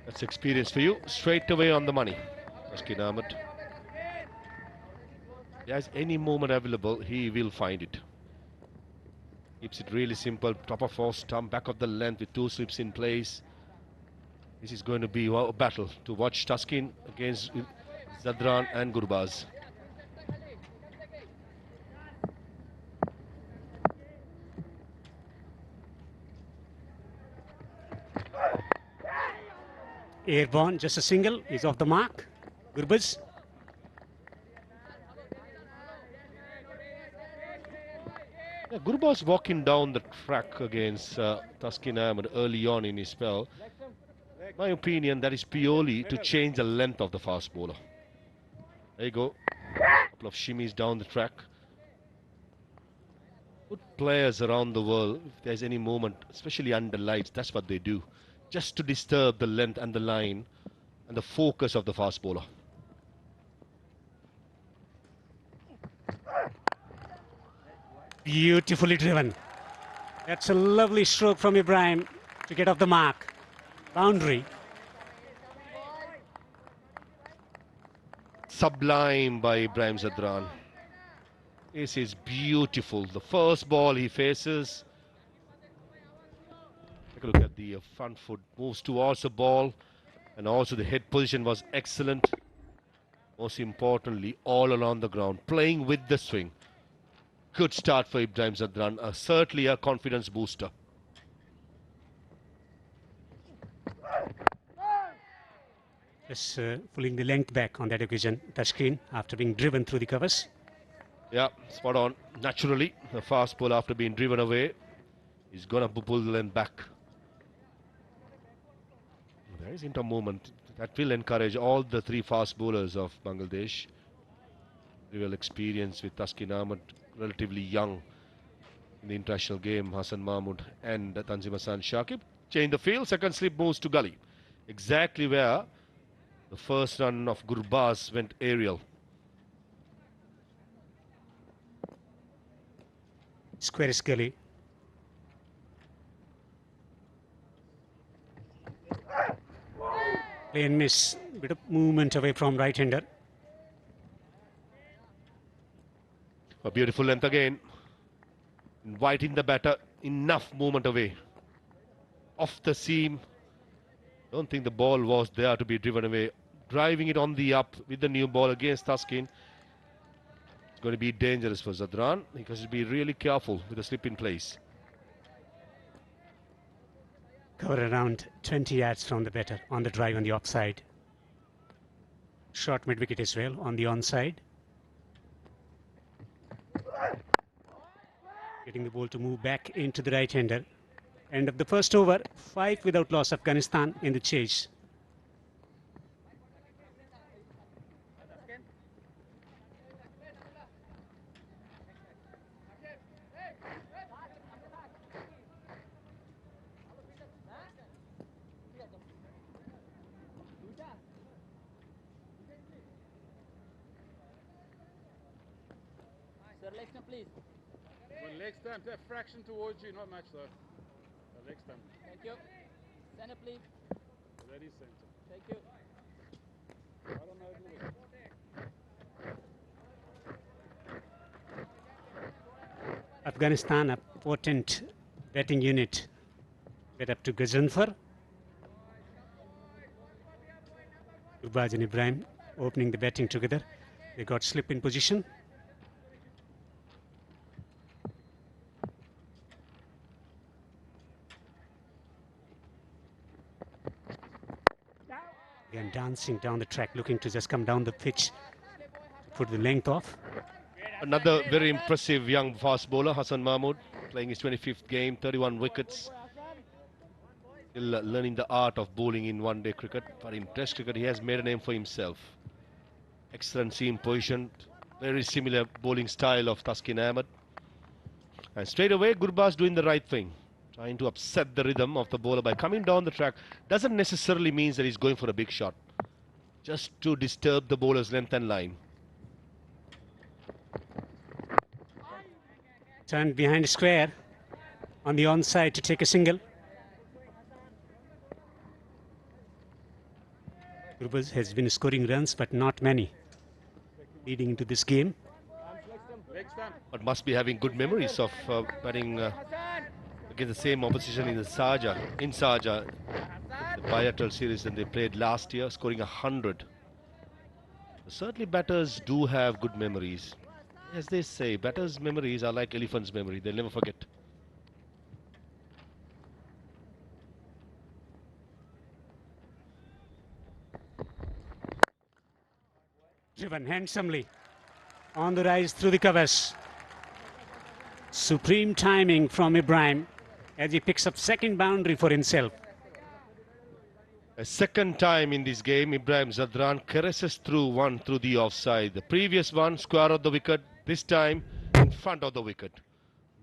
That's experience for you. Straight away on the money. Taskin Ahmed. If there's any moment available, he will find it. Keeps it really simple. Top of off stump, back of the length with 2 slips in place. This is going to be a battle to watch Taskin against Zadran and Gurbaz. Airborne, just a single. He's off the mark. Gurbaz. Yeah, Gurbaz walking down the track against Taskin Ahmed early on in his spell. My opinion, that is purely to change the length of the fast bowler. There you go. A couple of shimmies down the track. Good players around the world, if there's any moment, especially under lights, that's what they do. Just to disturb the length and the line and the focus of the fast bowler. Beautifully driven. That's a lovely stroke from Ibrahim to get off the mark. Boundary. Sublime by Ibrahim Zadran. This is beautiful. The first ball he faces. Take a look at the front foot. Moves towards the ball. And also the head position was excellent. Most importantly, all around the ground. Playing with the swing. Good start for Ibrahim Zadran. Certainly a confidence booster. Just pulling the length back on that occasion, touchscreen, after being driven through the covers. Yeah, spot on. Naturally, the fast ball after being driven away is going to pull the length back. There is inter movement that will encourage all the three fast bowlers of Bangladesh. Very well experienced with Taskin Ahmed, relatively young in the international game. Hassan Mahmood and Tanzim Hassan Shakib change the field. Second slip moves to gully, exactly where the first run of Gurbaz went aerial. Square is gully. Play and miss. Bit of movement away from right-hander. A beautiful length again. Inviting the batter. Enough movement away. Off the seam. Don't think the ball was there to be driven away. Driving it on the up with the new ball against Taskin. It's going to be dangerous for Zadran. He has to be really careful with the slip in place. Cover around 20 yards from the batter on the drive on the offside. Short mid-wicket as well on the onside. Getting the ball to move back into the right-hander. End of the first over, 5 without loss, Afghanistan in the chase. Sir, leg stump, please. One leg stamp, a fraction towards you, not much though. A leg stamp. Thank you. Center, please. That is center. Thank you. I don't know. Afghanistan, a potent batting unit. Get up to Gazanfar. Gurbaz and Ibrahim opening the batting together. They got slip in position. Again, dancing down the track, looking to just come down the pitch, put the length off. Another very impressive young fast bowler, Hassan Mahmood, playing his 25th game, 31 wickets. Still learning the art of bowling in one-day cricket, but in Test cricket he has made a name for himself. Excellent seam position, very similar bowling style of Taskin Ahmed. And straight away, Gurbaz doing the right thing, trying to upset the rhythm of the bowler by coming down the track. Doesn't necessarily mean that he's going for a big shot, just to disturb the bowler's length and line. Turned behind square on the onside to take a single. Gurbaz has been scoring runs, but not many, leading into this game. But must be having good memories of batting against the same opposition in the Sharjah, the bilateral series that they played last year, scoring 100. Certainly batters do have good memories. As they say, batters' memories are like elephants' memory, they'll never forget. Driven handsomely on the rise through the covers. Supreme timing from Ibrahim as he picks up second boundary for himself. A second time in this game, Ibrahim Zadran caresses through one through the offside. The previous one, square of the wicket, this time in front of the wicket.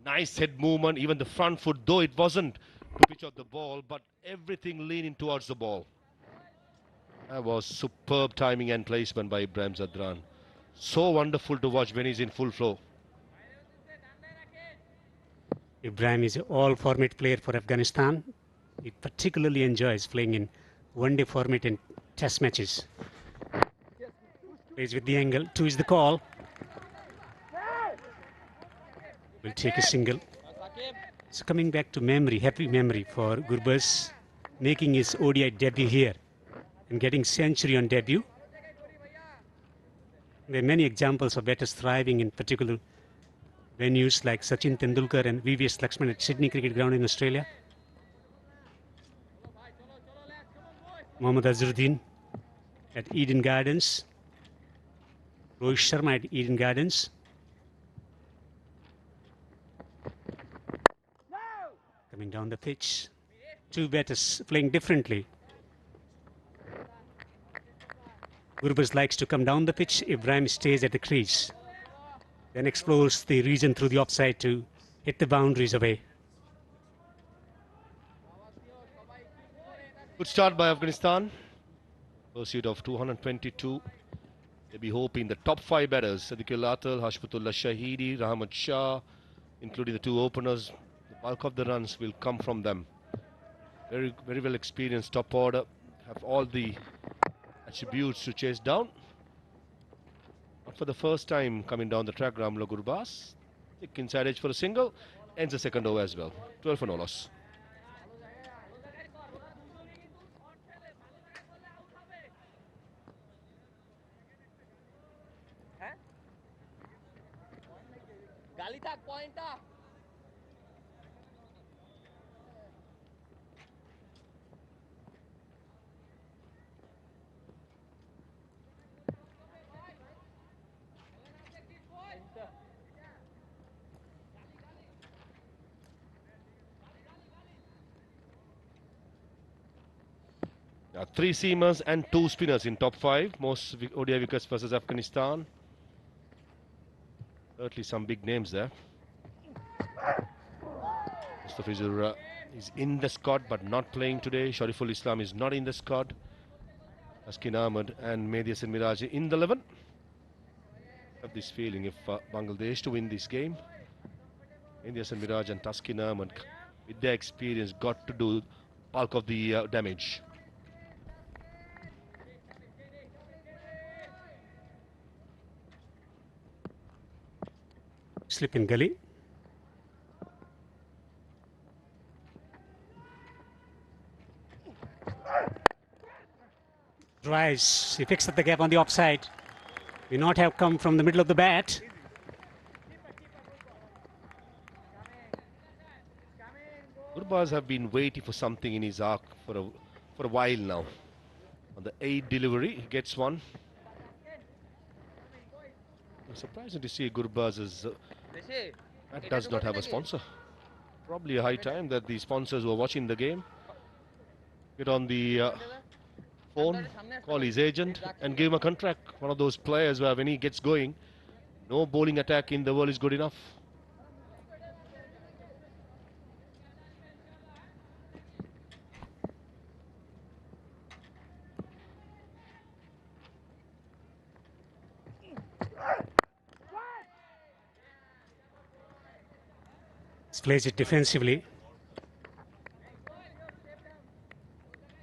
Nice head movement, even the front foot, though it wasn't to pitch out the ball, but everything leaning towards the ball. That was superb timing and placement by Ibrahim Zadran. So wonderful to watch when he's in full flow. Ibrahim is an all-format player for Afghanistan. He particularly enjoys playing in one-day format and test matches. Plays with the angle. 2 is the call. take a single. So coming back to memory, happy memory for Gurbaz, making his ODI debut here and getting century on debut. There are many examples of batters thriving in particular venues like Sachin Tendulkar and VVS Lakshman at Sydney Cricket Ground in Australia. Mohammad Azharuddin at Eden Gardens. Rohit Sharma at Eden Gardens. Coming down the pitch. Two batters playing differently. Gurbaz likes to come down the pitch. Ibrahim stays at the crease. Then explores the region through the offside to hit the boundaries away. Good start by Afghanistan. Pursuit of 222. They'll be hoping the top 5 batters, Sadiqul Atal, Hashmatullah Shahidi, Rahmat Shah, including the 2 openers, the bulk of the runs will come from them. Very well experienced top order, have all the attributes to chase down. Not for the first time coming down the track, Ramla Gurbaz. Thick inside edge for a single, ends the second over as well. 12 for no loss. Now 3 seamers and 2 spinners in top 5. Most ODI wickets versus Afghanistan. Certainly some big names there. Mustafizur is in the squad but not playing today. Shariful Islam is not in the squad. Taskin Ahmed and Mehdi Hasan Miraj in the 11. I have this feeling if Bangladesh to win this game, Mehdi Hasan Miraj and Taskin Ahmed with their experience got to do bulk of the damage. Slip in gully. Drives. He fixed up the gap on the offside. May not have come from the middle of the bat. Gurbaz have been waiting for something in his arc for a while now. On the 8 delivery, he gets one. I'm surprised to see Gurbaz that does not have a sponsor. Probably a high time that the sponsors were watching the game. Get on the phone, call his agent and give him a contract. One of those players where when he gets going, no bowling attack in the world is good enough. Plays it defensively.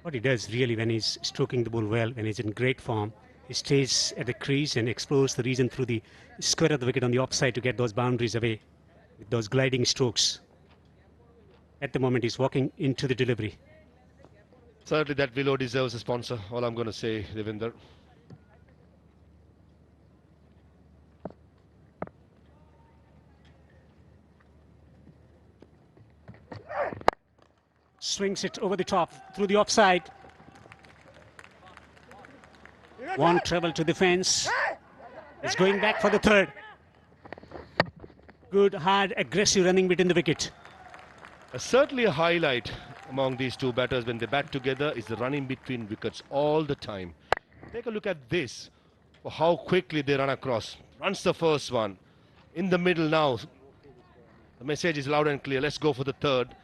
What he does really when he's stroking the ball well, when he's in great form, he stays at the crease and explores the region through the square of the wicket on the offside to get those boundaries away with those gliding strokes. At the moment he's walking into the delivery. Certainly that willow deserves a sponsor, all I'm going to say, Devinder. Swings it over the top through the offside. One treble to the fence. He's going back for the third. Good, hard, aggressive running between the wicket. Certainly a highlight among these 2 batters when they bat together is the running between wickets all the time. Take a look at this, for how quickly they run across. Runs the first one. In the middle now. The message is loud and clear. Let's go for the third.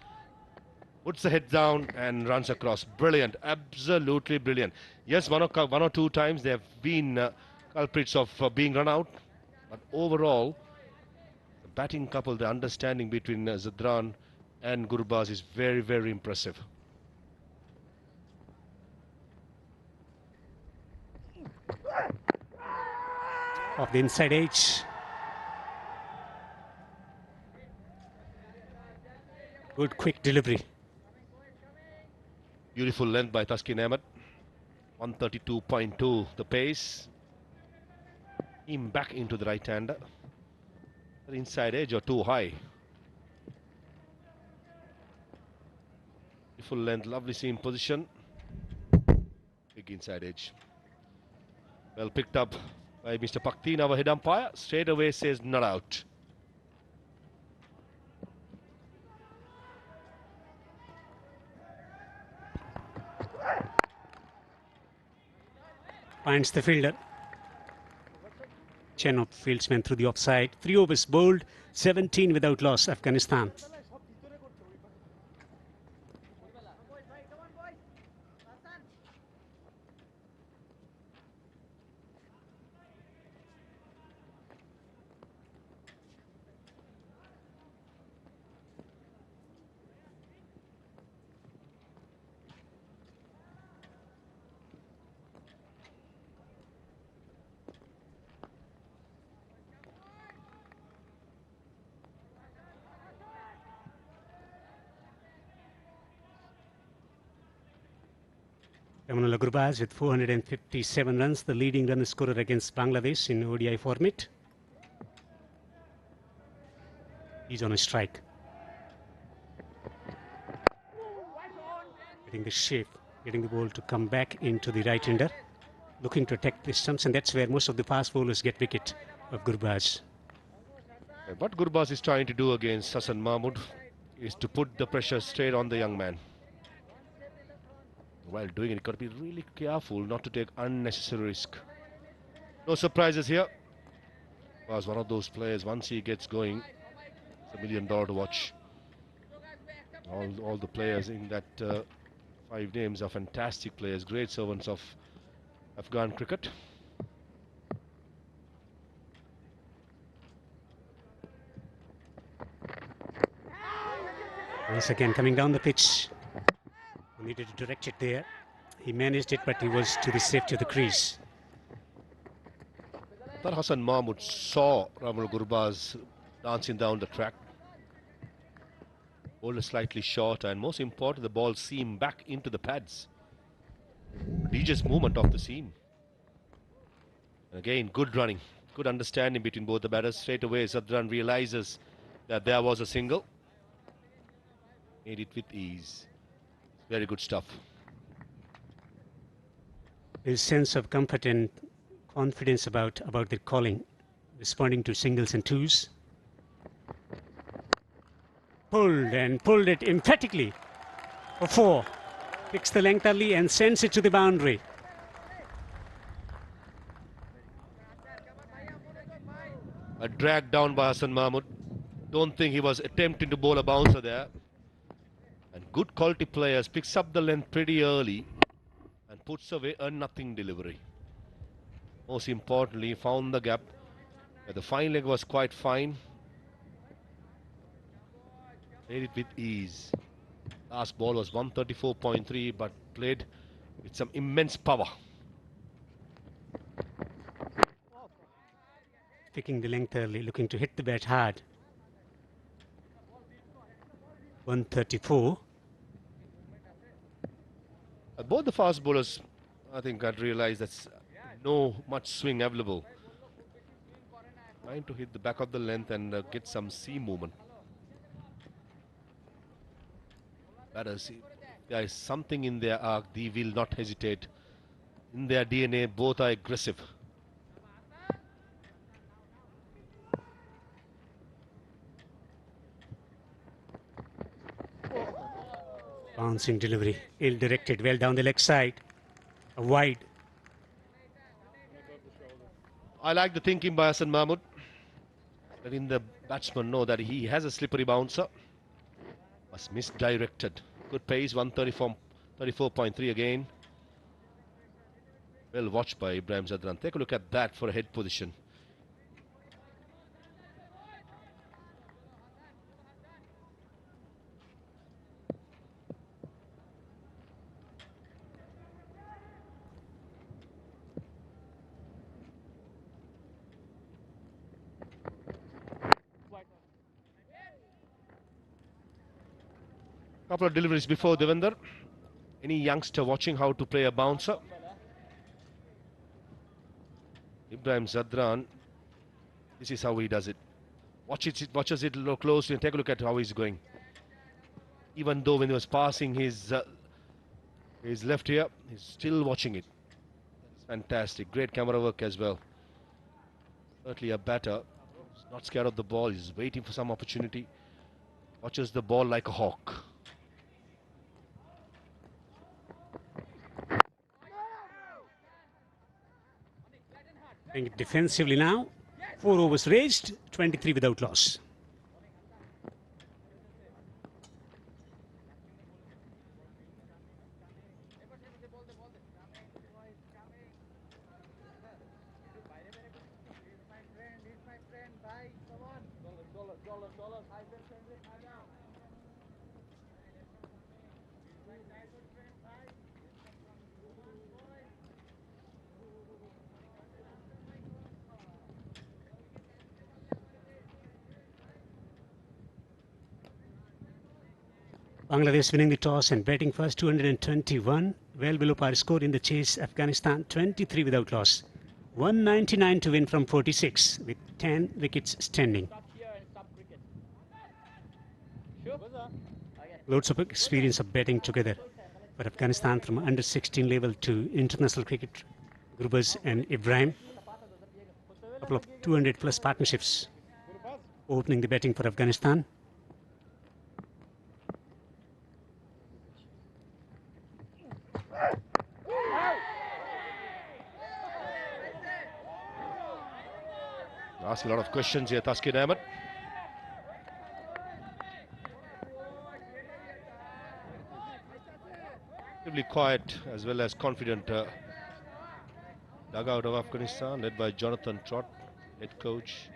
Puts the head down and runs across. Brilliant. Absolutely brilliant. Yes, one or two times they have been culprits of being run out. But overall, the batting couple, the understanding between Zadran and Gurbaz is very, very impressive. Off the inside edge. Good quick delivery. Beautiful length by Taskin Ahmed. 132.2 the pace. Him back into the right-hander. Inside edge or too high. Full length, lovely seam position. Big inside edge. Well picked up by Mr. Paktin, our head umpire. Straight away says not out. Finds the fielder. Chenop fieldsman through the offside. 3 overs bowled, 17 without loss, Afghanistan. Yamunullah Gurbaz with 457 runs, the leading run scorer against Bangladesh in ODI format. He's on a strike. Getting the shape, getting the ball to come back into the right-hander, looking to attack the stumps, and that's where most of the fast bowlers get wicket of Gurbaz. What Gurbaz is trying to do against Hassan Mahmood is to put the pressure straight on the young man. While doing it, you've got to be really careful not to take unnecessary risk. No surprises here. Was one of those players, once he gets going, it's $1 million to watch. All the players in that 5 names are fantastic players, great servants of Afghan cricket. Once again coming down the pitch. Needed to direct it there. He managed it, but he was to the safety of the crease. I thought Hassan Mahmood saw Ramul Gurbaz dancing down the track. Ball is slightly shorter, and most important, the ball seam back into the pads. Prodigious movement of the seam. And again, good running, good understanding between both the batters. Straight away, Zadran realizes that there was a single. Made it with ease. Very good stuff. His sense of comfort and confidence about their calling, responding to singles and twos. Pulled it emphatically for 4. Picks the length early and sends it to the boundary. A drag down by Hassan Mahmood. Don't think he was attempting to bowl a bouncer there. And good quality players, picks up the length pretty early and puts away a nothing delivery. Most importantly, found the gap. The fine leg was quite fine. Made it with ease. Last ball was 134.3, but played with some immense power. Picking the length early, looking to hit the bat hard. 134. Both the fast bowlers, I think, had realized that's no much swing available. Trying to hit the back of the length and get some seam movement. Batters, there is something in their arc, they will not hesitate. In their DNA, both are aggressive. Bouncing delivery, ill-directed, well down the leg side. A wide. I like the thinking by Hassan Mahmood. Letting the batsman know that he has a slippery bouncer. Was misdirected. Good pace, 134.3 again. Well watched by Ibrahim Zadran. Take a look at that for a head position. Couple of deliveries before Devender. Any youngster watching how to play a bouncer? Ibrahim Zadran, this is how he does it. Watches it look closely and take a look at how he's going. Even though when he was passing his left here, he's still watching it. It's fantastic. Great camera work as well. Certainly a batter. He's not scared of the ball. He's waiting for some opportunity. Watches the ball like a hawk. Playing it defensively now. 4 overs raised, 23 without loss. Bangladesh winning the toss and batting first, 221, well below par score in the chase. Afghanistan 23 without loss, 199 to win from 46 with 10 wickets standing. Loads of experience of batting together for Afghanistan from under 16 level to international cricket. Gurbaz and Ibrahim, couple of 200 plus partnerships opening the batting for Afghanistan. Asking a lot of questions here, Taskin Ahmed. Relatively quiet as well as confident dugout of Afghanistan, led by Jonathan Trott, head coach.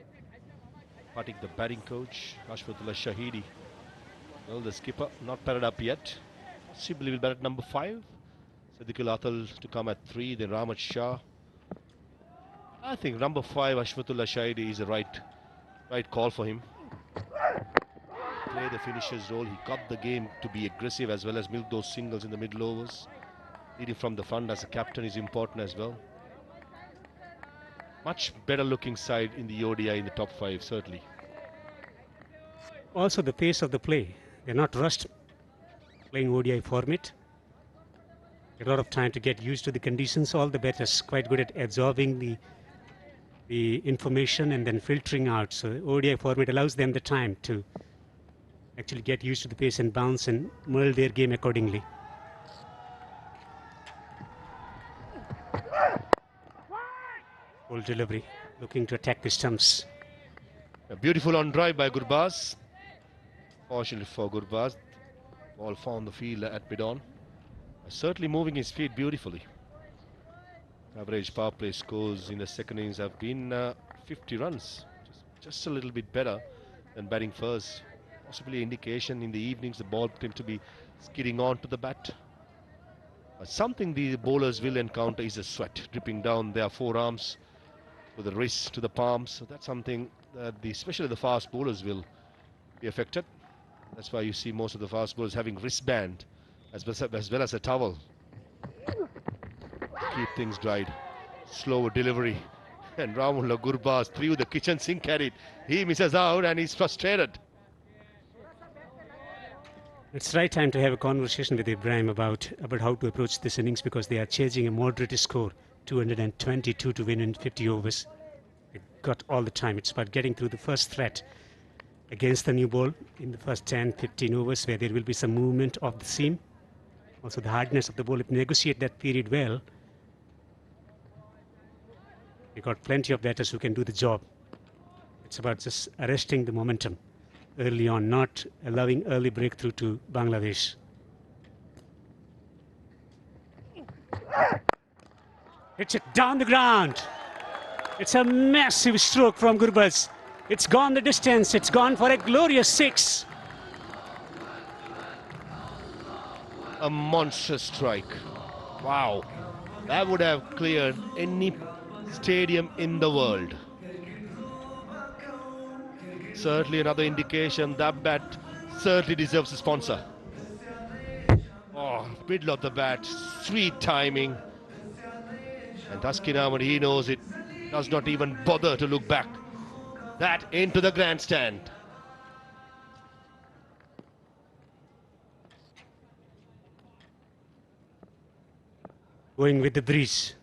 Patik, the batting coach. Ashfatullah Shahidi, well, the skipper, not padded up yet. Possibly will bat at number 5. Siddiqul Atal to come at 3, then Rahmat Shah. I think number 5, Ashfatullah Shahidi, is the right call for him. Play the finisher's role. He got the game to be aggressive as well as milk those singles in the middle overs. Leading from the front as a captain is important as well. Much better looking side in the ODI in the top 5, certainly. Also the pace of the play. They're not rushed playing ODI format. A lot of time to get used to the conditions. All the batters quite good at absorbing the information and then filtering out. So ODI format allows them the time to actually get used to the pace and bounce and mold their game accordingly. Full delivery, looking to attack the stumps. A beautiful on drive by Gurbaz. Fortunately for Gurbaz, ball found the field at mid-on. Certainly moving his feet beautifully. Average power play scores in the second innings have been 50 runs. Just a little bit better than batting first. Possibly indication in the evenings the ball seems to be skidding on to the bat. Something the bowlers will encounter is the sweat dripping down their forearms, to the wrists, to the palms. So that's something that especially the fast bowlers will be affected. That's why you see most of the fast bowlers having wristband as well as a towel. Keep things dried. Slower delivery. And Rahullah Gurbaz threw the kitchen sink at it. He misses out and he's frustrated. It's right time to have a conversation with Ibrahim about how to approach this innings, because they are chasing a moderate score, 222 to win in 50 overs. They've got all the time. It's about getting through the first threat against the new ball in the first 10-15 overs, where there will be some movement of the seam. Also the hardness of the ball, if they negotiate that period well, they've got plenty of batters who can do the job. It's about just arresting the momentum early on, not allowing early breakthrough to Bangladesh. Hits it down the ground. It's a massive stroke from Gurbaz. It's gone the distance. It's gone for a glorious 6. A monstrous strike. Wow. That would have cleared any stadium in the world. Certainly another indication that bat certainly deserves a sponsor. Oh, middle of the bat, sweet timing. And Taskin Ahmed, he knows it, does not even bother to look back. That into the grandstand. Going with the breeze.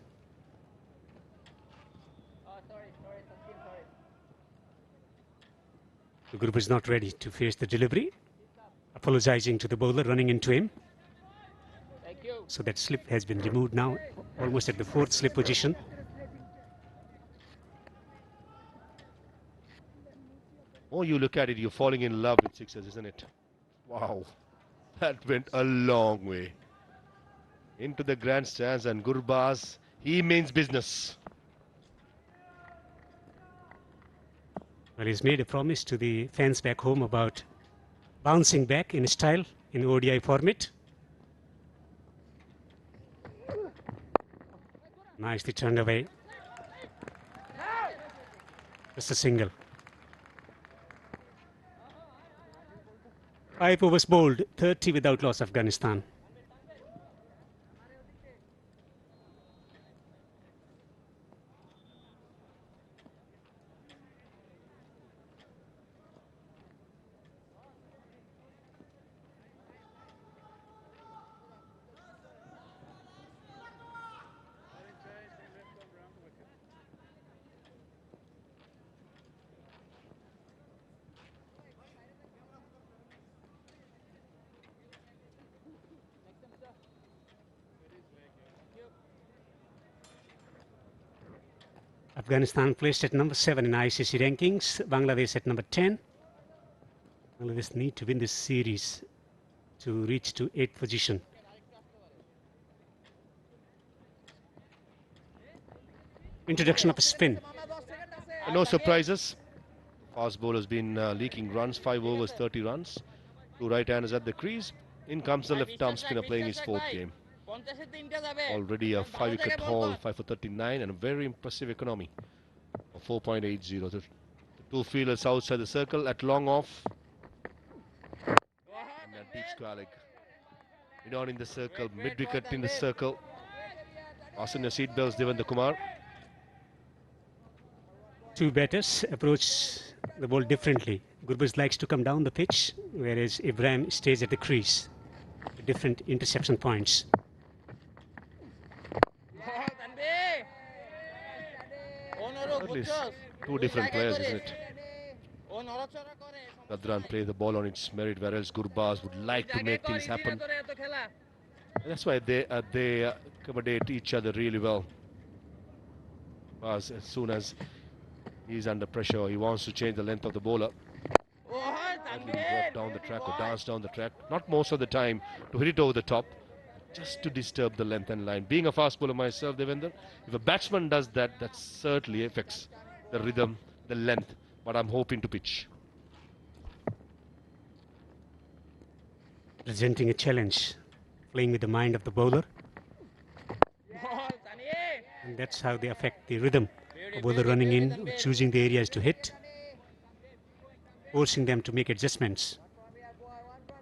The group is not ready to face the delivery. Apologizing to the bowler running into him. So that slip has been removed now, almost at the fourth slip position. Oh, you look at it, you're falling in love with sixes, isn't it? Wow, that went a long way. Into the grandstands, and Gurbaz, he means business. Well, he's made a promise to the fans back home about bouncing back in style in ODI format. Nicely turned away. Just a single. 5 overs bowled, 30 without loss, Afghanistan. Afghanistan placed at number 7 in ICC rankings. Bangladesh at number 10. Bangladesh need to win this series to reach to 8th position. Introduction of a spin. No surprises. Fast bowler's been leaking runs, 5 overs, 30 runs. 2 right-handers at the crease. In comes the left-arm spinner playing his 4th game. Already a 5-wicket haul, 5 for 39, and a very impressive economy of 4.80. The 2 fielders outside the circle at long off. And a deep square leg. Down in the circle, mid-wicket in the circle. Fasten your seatbelts, Devendra Kumar. 2 batters approach the ball differently. Gurbaz likes to come down the pitch, whereas Ibrahim stays at the crease. Different interception points. At least 2 different players, isn't it? Gadran play the ball on its merit, whereas Gurbaz would like to make things happen. That's why they accommodate each other really well. As soon as he's under pressure, he wants to change the length of the bowler. And he'll walk down the track or dance down the track. Not most of the time to hit it over the top, just to disturb the length and line. Being a fast bowler myself, Devendra, if a batsman does that, that certainly affects the rhythm, the length. But I'm hoping to pitch. Presenting a challenge, playing with the mind of the bowler. And that's how they affect the rhythm. A bowler running in, choosing the areas to hit, forcing them to make adjustments.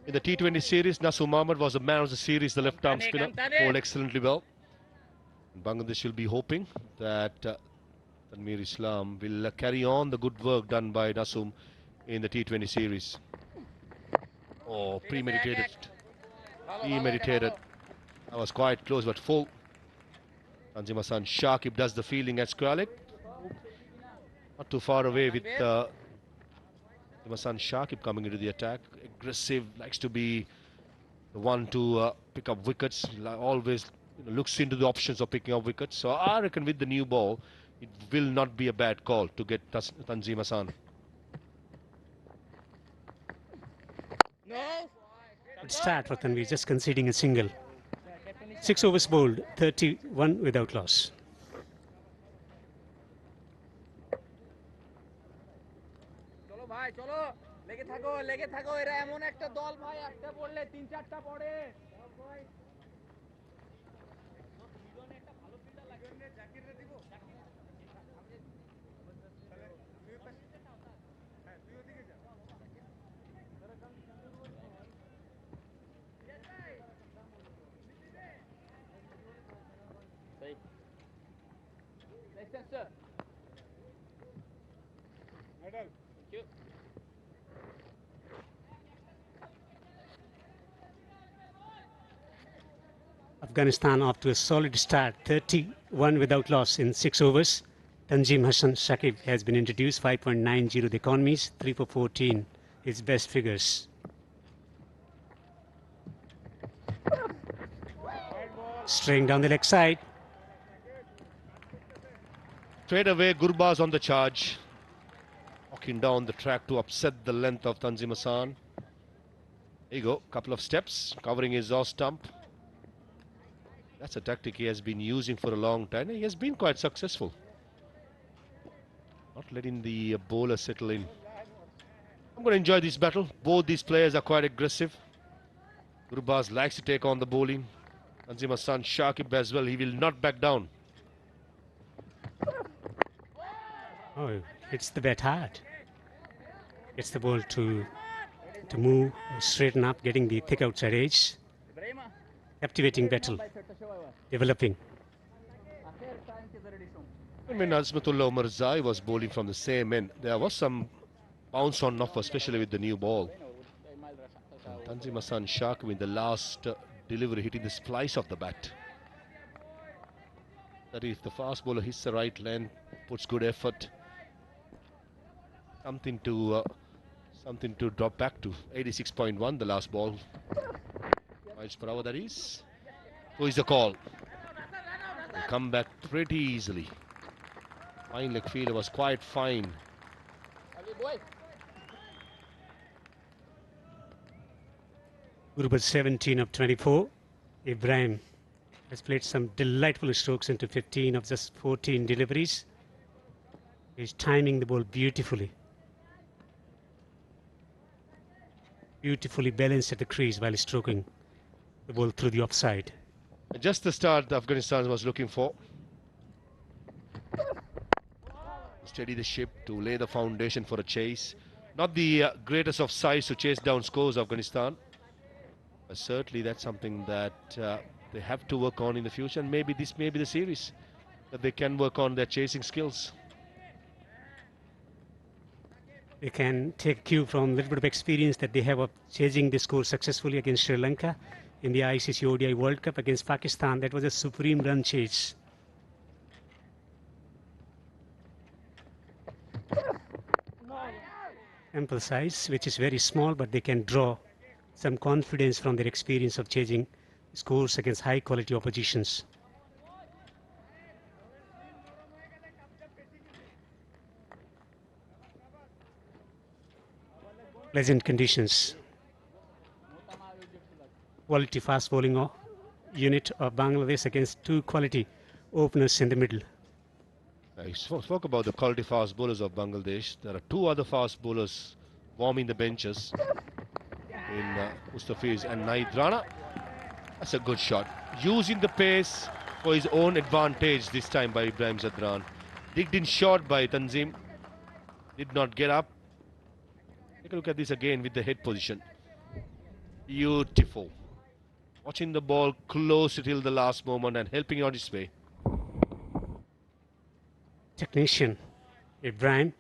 In the T20 series, Nasum Ahmed was the man of the series, the left-arm spinner, bowled excellently well. Bangladesh will be hoping that Tanveer Islam will carry on the good work done by Nasum in the T20 series. Oh, premeditated. That was quite close, but full. Tanzim Hassan Shakib does the fielding at square leg. Not too far away with Hassan Shakib coming into the attack. Aggressive, likes to be the one to pick up wickets. Always looks into the options of picking up wickets. So I reckon with the new ball, it will not be a bad call to get Tanzim Hassan. Good start for Tanveer, just conceding a single. 6 overs bowled, 31 without loss. sir. Medal. Thank you. Afghanistan off to a solid start, 31 without loss in 6 overs. Tanzim Hassan Shakib has been introduced, 5.90 the economies, 3 for 14, his best figures. Straying down the leg side. Straight away, Gurbaz on the charge. Walking down the track to upset the length of Tanzim Hassan. There you go, couple of steps, covering his off stump. That's a tactic he has been using for a long time. He has been quite successful. Not letting the bowler settle in. I'm going to enjoy this battle. Both these players are quite aggressive. Gurbaz likes to take on the bowling. Tanzim Hassan Shakib as well. He will not back down. Oh, hits the bat hard. Gets the ball to move, straighten up, getting the thick outside edge. Captivating battle developing. When Azmatullah Omarzai was bowling from the same end, there was some bounce on off, especially with the new ball. Tanzim Hassan Shakib in the last delivery hitting the splice of the bat. That if the fast bowler hits the right length, puts good effort, something to drop back to. 86.1 the last ball. Miles per hour that is. Who is the call? They come back pretty easily. Fine leg fielder was quite fine. Gurbaz 17 of 24. Ibrahim has played some delightful strokes into 15 of just 14 deliveries. He's timing the ball beautifully. Beautifully balanced at the crease while stroking the ball through the offside. Just the start Afghanistan was looking for. Steady the ship to lay the foundation for a chase. Not the greatest of size to chase down scores, Afghanistan. But certainly that's something that they have to work on in the future, and maybe this may be the series that they can work on their chasing skills. They can take cue from a little bit of experience that they have of chasing the score successfully against Sri Lanka in the ICC ODI World Cup against Pakistan. That was a supreme run chase. Ample size, which is very small, but they can draw some confidence from their experience of chasing scores against high quality oppositions. Pleasant conditions. Quality fast bowling unit of Bangladesh against two quality openers in the middle. I spoke about the quality fast bowlers of Bangladesh. There are two other fast bowlers warming the benches in Mustafiz and Naid Rana. That's a good shot. Using the pace for his own advantage this time by Ibrahim Zadran. Digged in short by Tanzim. Did not get up. Take a look at this again with the head position. Beautiful. Watching the ball close till the last moment and helping out his way. Technician Ibrahim.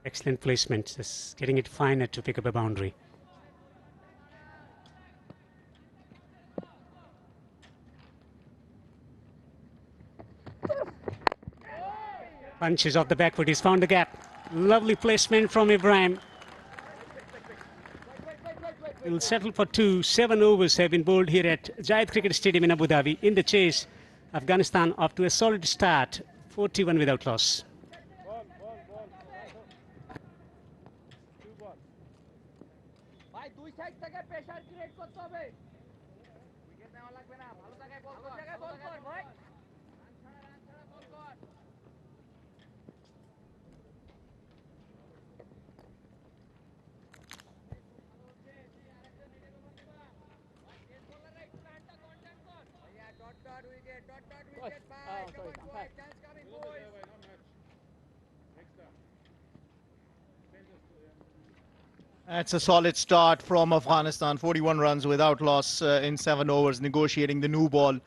Excellent placement, just getting it finer to pick up a boundary. Punches off the back foot, he's found the gap. Lovely placement from Ibrahim. He'll settle for 2. 7 overs have been bowled here at Zayed Cricket Stadium in Abu Dhabi. In the chase, Afghanistan off to a solid start, 41 without loss. That's a solid start from Afghanistan. 41 runs without loss in 7 overs, negotiating the new ball.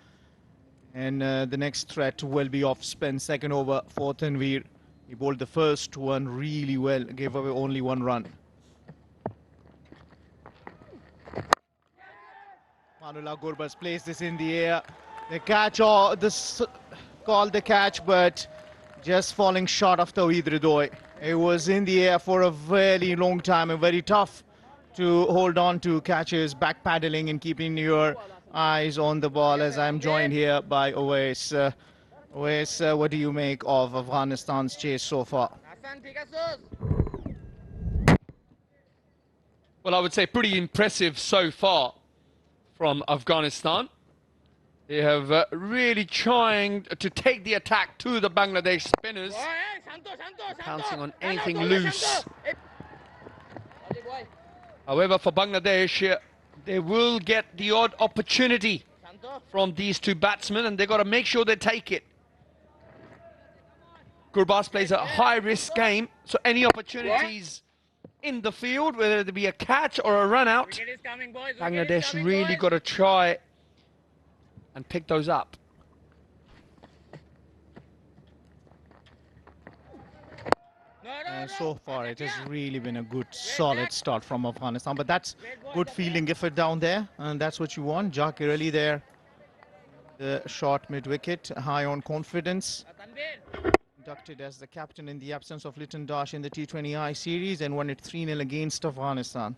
And the next threat will be off spin, second over for Tanveer. He bowled the first one really well, gave away only 1 run. Manullah Gurbaz placed this in the air. The catch, or this called the catch, but just falling short of Tawheed Ridoi. It was in the air for a very long time and very tough to hold on to catches, back paddling and keeping your eyes on the ball, as I'm joined here by Owais. Owais, what do you make of Afghanistan's chase so far? Well, I would say pretty impressive so far from Afghanistan. They have really trying to take the attack to the Bangladesh spinners, pouncing on anything loose. However, for Bangladesh, they will get the odd opportunity from these two batsmen, and they've got to make sure they take it. Gurbaz plays a high-risk game, so any opportunities in the field, whether it be a catch or a run-out, Bangladesh really got to try and pick those up. So far, it has really been a good, solid start from Afghanistan. But that's good fielding effort down there, and that's what you want. Jakir Ali there, the short mid-wicket, high on confidence. Inducted as the captain in the absence of Liton Dash in the T20I series, and won it 3-0 against Afghanistan.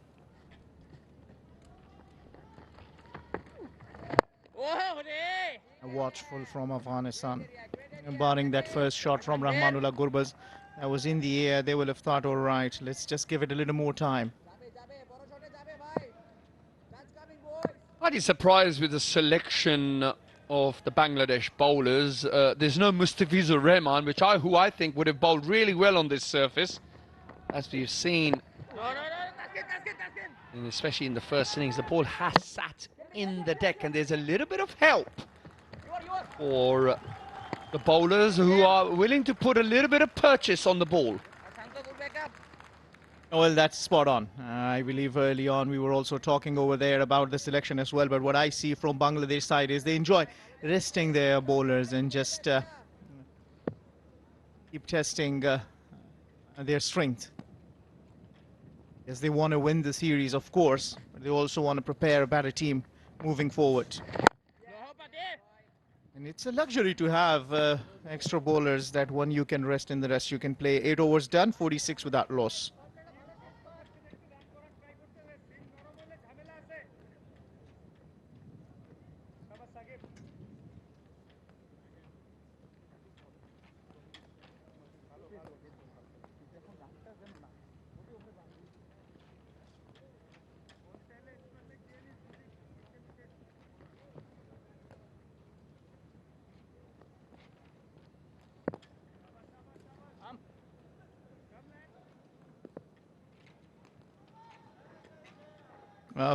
Watchful from Afghanistan, barring that first shot from Rahmanullah Gurbaz. That was in the air. They will have thought, all right, let's just give it a little more time. Quite surprised with the selection of the Bangladesh bowlers. There's no Mustafizur Rahman, who I think would have bowled really well on this surface, as we've seen. And especially in the first innings, the ball has sat in the deck, and there's a little bit of help for the bowlers who are willing to put a little bit of purchase on the ball. Well, that's spot on. I believe early on we were also talking over there about the selection as well, but what I see from Bangladesh side is they enjoy resting their bowlers and just keep testing their strength. Yes, they want to win the series, of course, but they also want to prepare a better team moving forward. And it's a luxury to have extra bowlers that one you can rest and the rest you can play. 8 overs done, 46 without loss.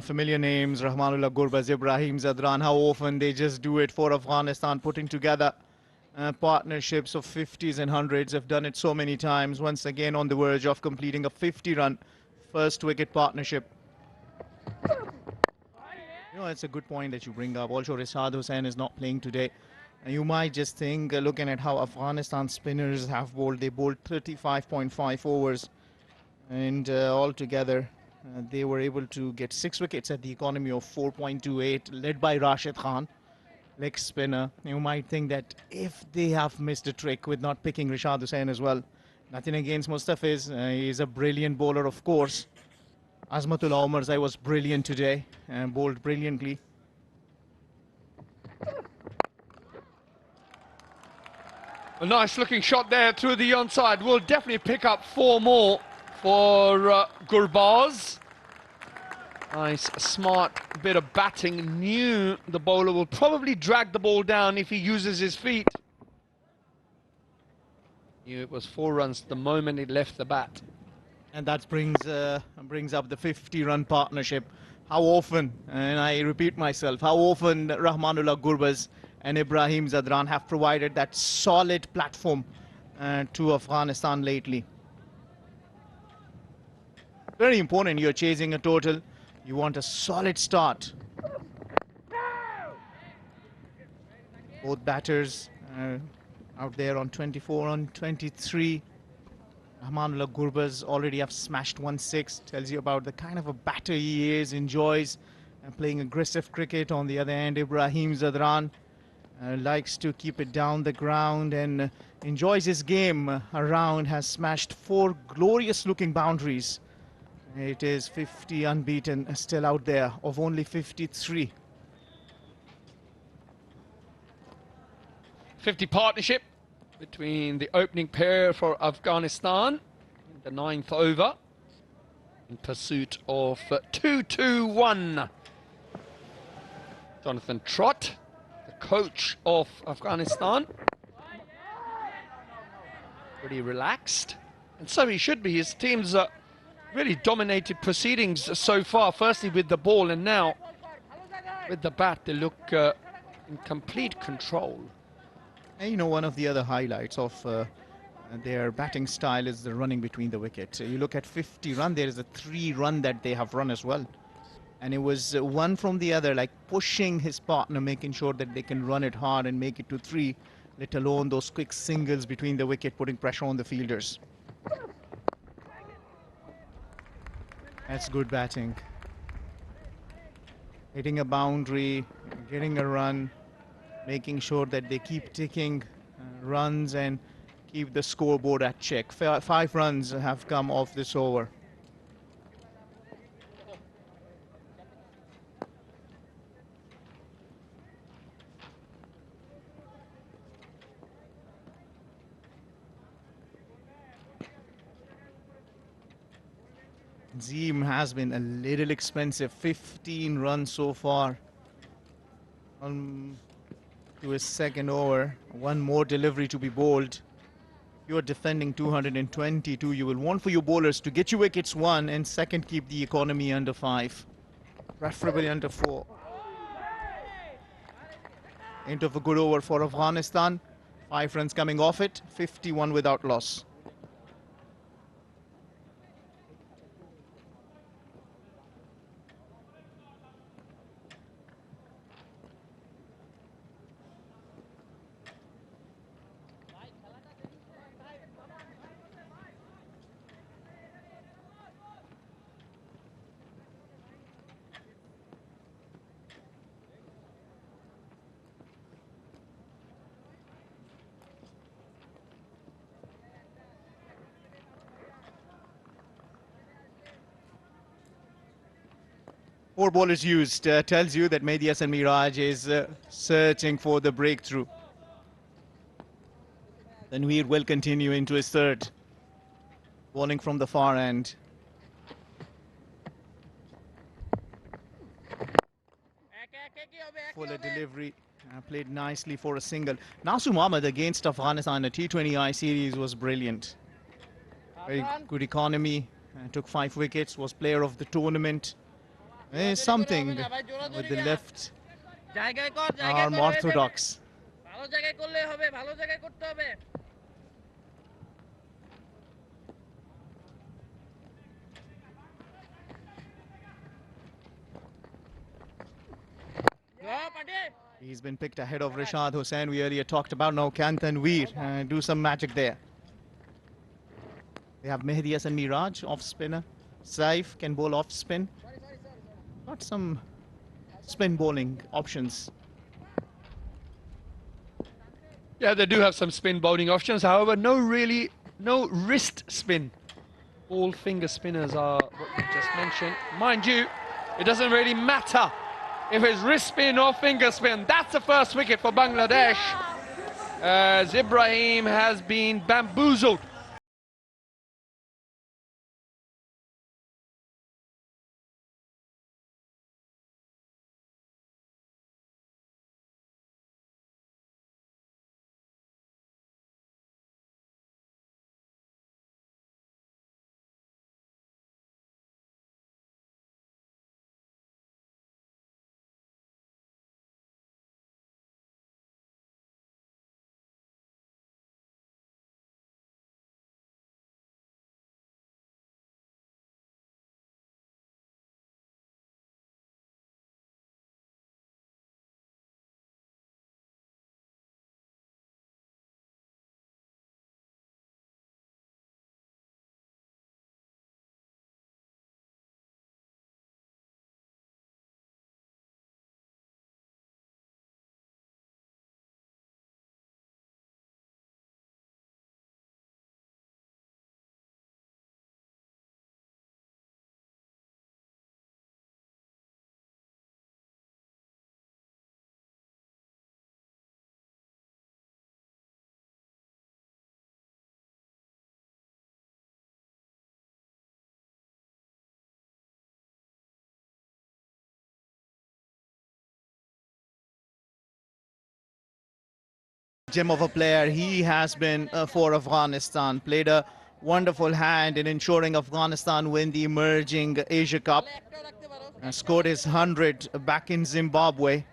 Familiar names, Rahmanullah Gurbaz, Ibrahim Zadran, how often they just do it for Afghanistan, putting together partnerships of 50s and 100s, have done it so many times, once again on the verge of completing a 50-run first wicket partnership. You know, it's a good point that you bring up. Also, Rashad Hussain is not playing today. And you might just think, looking at how Afghanistan spinners have bowled, they bowled 35.5 overs, and altogether they were able to get 6 wickets at the economy of 4.28, led by Rashid Khan, leg spinner. You might think that if they have missed a trick with not picking Rashad Hussain as well. Nothing against Mustafiz, he's a brilliant bowler, of course. Azmatullah Omarzai was brilliant today and bowled brilliantly. A nice looking shot there through the onside. Will definitely pick up 4 more for Gurbaz. Nice, smart bit of batting. Knew the bowler will probably drag the ball down if he uses his feet. Knew it was 4 runs the moment it left the bat. And that brings up the 50-run partnership. How often, and I repeat myself, how often Rahmanullah Gurbaz and Ibrahim Zadran have provided that solid platform to Afghanistan lately. Very important, you're chasing a total. You want a solid start. Both batters out there on 24 on 23. Rahmanullah Gurbaz already have smashed 1-6. Tells you about the kind of a batter he is, enjoys playing aggressive cricket. On the other hand, Ibrahim Zadran likes to keep it down the ground and enjoys his game around, has smashed 4 glorious looking boundaries. It is 50 unbeaten still out there of only 53. 50 partnership between the opening pair for Afghanistan in the 9th over in pursuit of 2-2-1. Jonathan Trott, the coach of Afghanistan, pretty relaxed, and so he should be. His team's really dominated proceedings so far, firstly with the ball and now with the bat. They look in complete control. And you know, one of the other highlights of their batting style is the running between the wickets. You look at 50 run, there is a 3 run that they have run as well. And it was one from the other, like pushing his partner, making sure that they can run it hard and make it to 3, let alone those quick singles between the wicket, putting pressure on the fielders. That's good batting. Hitting a boundary, getting a run, making sure that they keep ticking runs and keep the scoreboard at check. 5 runs have come off this over. Zeem has been a little expensive. 15 runs so far. To his second over. One more delivery to be bowled. If you're defending 222, you will want for your bowlers to get your wickets 1 and second, keep the economy under 5. Preferably under 4. End of a good over for Afghanistan. 5 runs coming off it. 51 without loss. Four bowlers used tells you that Mehdi Hasan Miraj is searching for the breakthrough. Tanveer will continue into his third. Bowling from the far end. Fuller delivery. Played nicely for a single. Nasu Mohammed against Afghanistan, a T20I series, was brilliant. Very good economy. Took 5 wickets. Was player of the tournament. Something with the left arm orthodox. He's been picked ahead of Rashad Hussain. We earlier talked about. Now can Tanveer do some magic there? They have Mehdi Hasan Miraj, off spinner. Saif can bowl off spin. Got some spin bowling options. Yeah, they do have some spin bowling options. However, no wrist spin. All finger spinners are what we just mentioned. Mind you, it doesn't really matter if it's wrist spin or finger spin. That's the first wicket for Bangladesh, as Ibrahim has been bamboozled. Gem of a player he has been for Afghanistan. Played a wonderful hand in ensuring Afghanistan win the emerging Asia Cup. Scored his 100 back in Zimbabwe.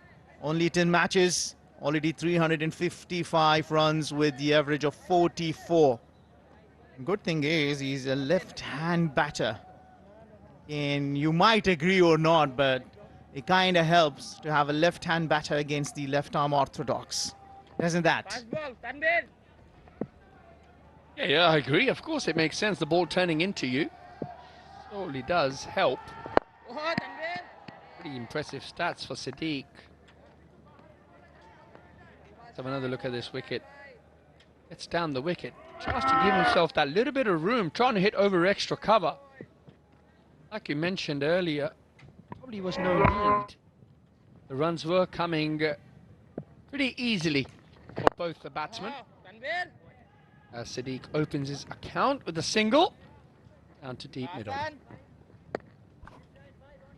Only 10 matches, already 355 runs with the average of 44. Good thing is he's a left-hand batter. And you might agree or not, but it kind of helps to have a left-hand batter against the left-arm orthodox. Isn't that? Yeah, I agree. Of course, it makes sense. The ball turning into you surely does help. Pretty impressive stats for Sadiq. Let's have another look at this wicket. Gets down the wicket. Tries to give himself that little bit of room, trying to hit over extra cover. Like you mentioned earlier, probably was no need. The runs were coming pretty easily for both the batsmen. As Sadiq opens his account with a single down to deep middle.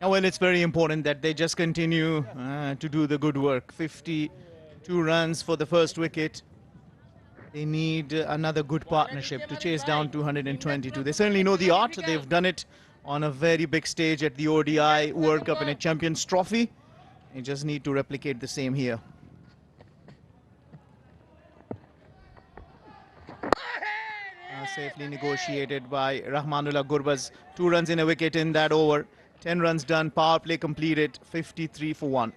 Well, it's very important that they just continue to do the good work. 52 runs for the first wicket. They need another good partnership to chase down 222. They certainly know the art. They've done it on a very big stage at the ODI World Cup and a Champions Trophy. They just need to replicate the same here. Safely negotiated by Rahmanullah Gurbaz. 2 runs in a wicket in that over. 10 runs done, power play completed, 53 for 1.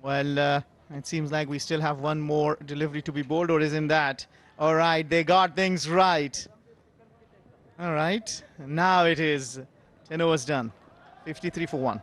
Well, it seems like we still have one more delivery to be bowled, or isn't that? All right, they got things right. All right, now it is 10 overs done, 53 for 1.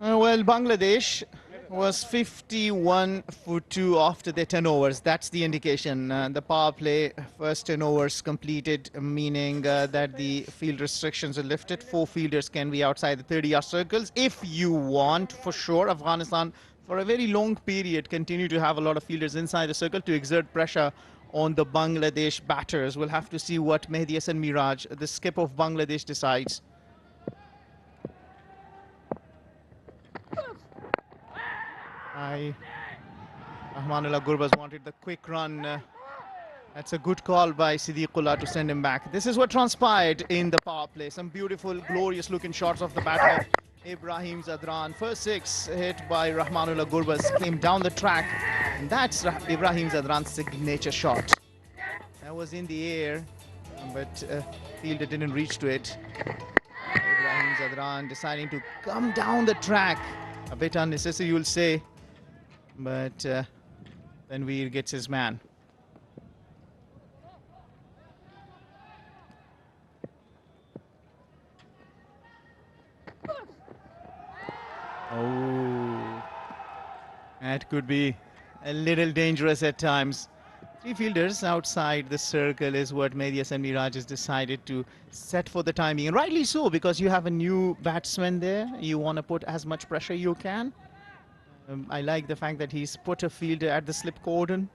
Well, Bangladesh was 51 for 2 after their 10 overs. That's the indication. The power play first 10 overs completed, meaning that the field restrictions are lifted. 4 fielders can be outside the 30-yard circles. If you want, for sure, Afghanistan, for a very long period, continue to have a lot of fielders inside the circle to exert pressure on the Bangladesh batters. We'll have to see what Mehdi Hasan Miraj, the skip of Bangladesh, decides. Rahmanullah Gurbaz wanted the quick run. That's a good call by Siddiqullah to send him back. This is what transpired in the power play. Some beautiful, glorious looking shots of the bat of Ibrahim Zadran. First 6 hit by Rahmanullah Gurbaz came down the track. And that's Ibrahim Zadran's signature shot. That was in the air, but fielder didn't reach to it. Ibrahim Zadran deciding to come down the track. A bit unnecessary, you'll say. But then Veer gets his man. Oh, that could be a little dangerous at times. 3 fielders outside the circle is what Mehdi Hasan Miraj has decided to set for the time being. And rightly so, because you have a new batsman there. You want to put as much pressure you can. I like the fact that he's put a fielder at the slip cordon.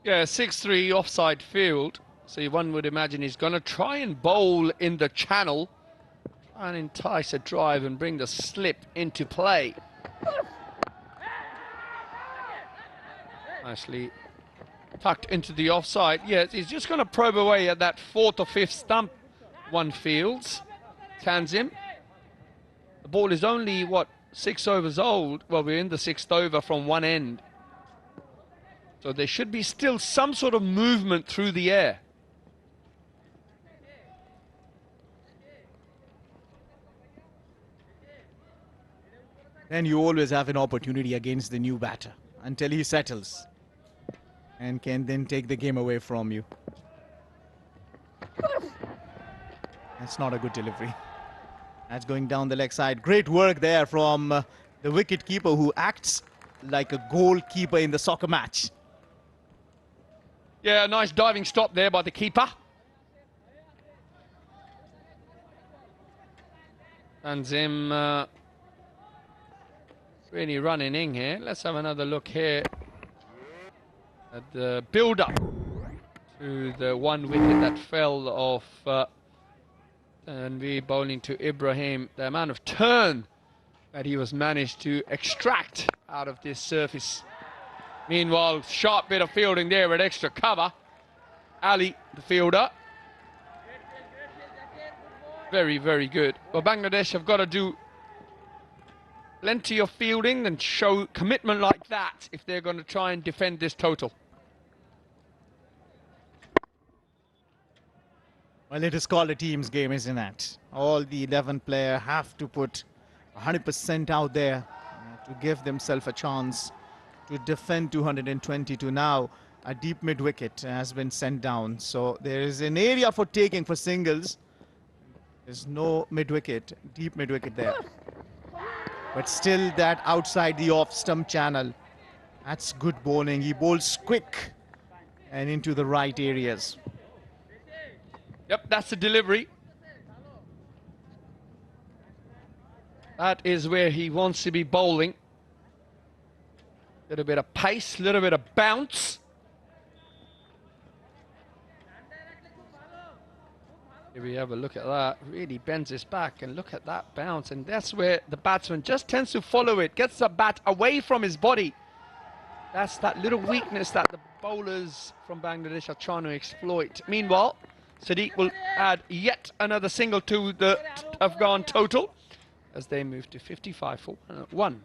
Yeah, 6-3 offside field. So one would imagine he's going to try and bowl in the channel and entice a drive and bring the slip into play. Nicely tucked into the offside. Yes, he's just going to probe away at that 4th or 5th stump one fields. Tanzim. The ball is only, what, 6 overs old? Well, we're in the 6th over from one end. So there should be still some sort of movement through the air. Then you always have an opportunity against the new batter until he settles. and can then take the game away from you. That's not a good delivery. That's going down the leg side. Great work there from the wicket keeper, who acts like a goalkeeper in the soccer match. Yeah, nice diving stop there by the keeper. Tanzim really running in here. Let's have another look here at the build-up to the one wicket that fell off and we bowling to Ibrahim. The amount of turn that he was managed to extract out of this surface. Meanwhile, sharp bit of fielding there with extra cover. Ali, the fielder. Very, very good. Well, Bangladesh have got to do plenty of fielding and show commitment like that if they're going to try and defend this total. Well, it is called a team's game, isn't it? All the 11 players have to put 100% out there to give themselves a chance to defend 222. Now a deep mid wicket has been sent down, so there is an area for taking for singles. There's no mid wicket, deep mid wicket there, but still that outside the off stump channel, that's good bowling. He bowls quick and into the right areas. Yep, that's the delivery. That is where he wants to be bowling. Little bit of pace, little bit of bounce. Here we have a look at that. Really bends his back, and look at that bounce. And that's where the batsman just tends to follow it, gets the bat away from his body. That's that little weakness that the bowlers from Bangladesh are trying to exploit. Meanwhile, Sadiq will add yet another single to the Afghan total as they move to 55 for 1.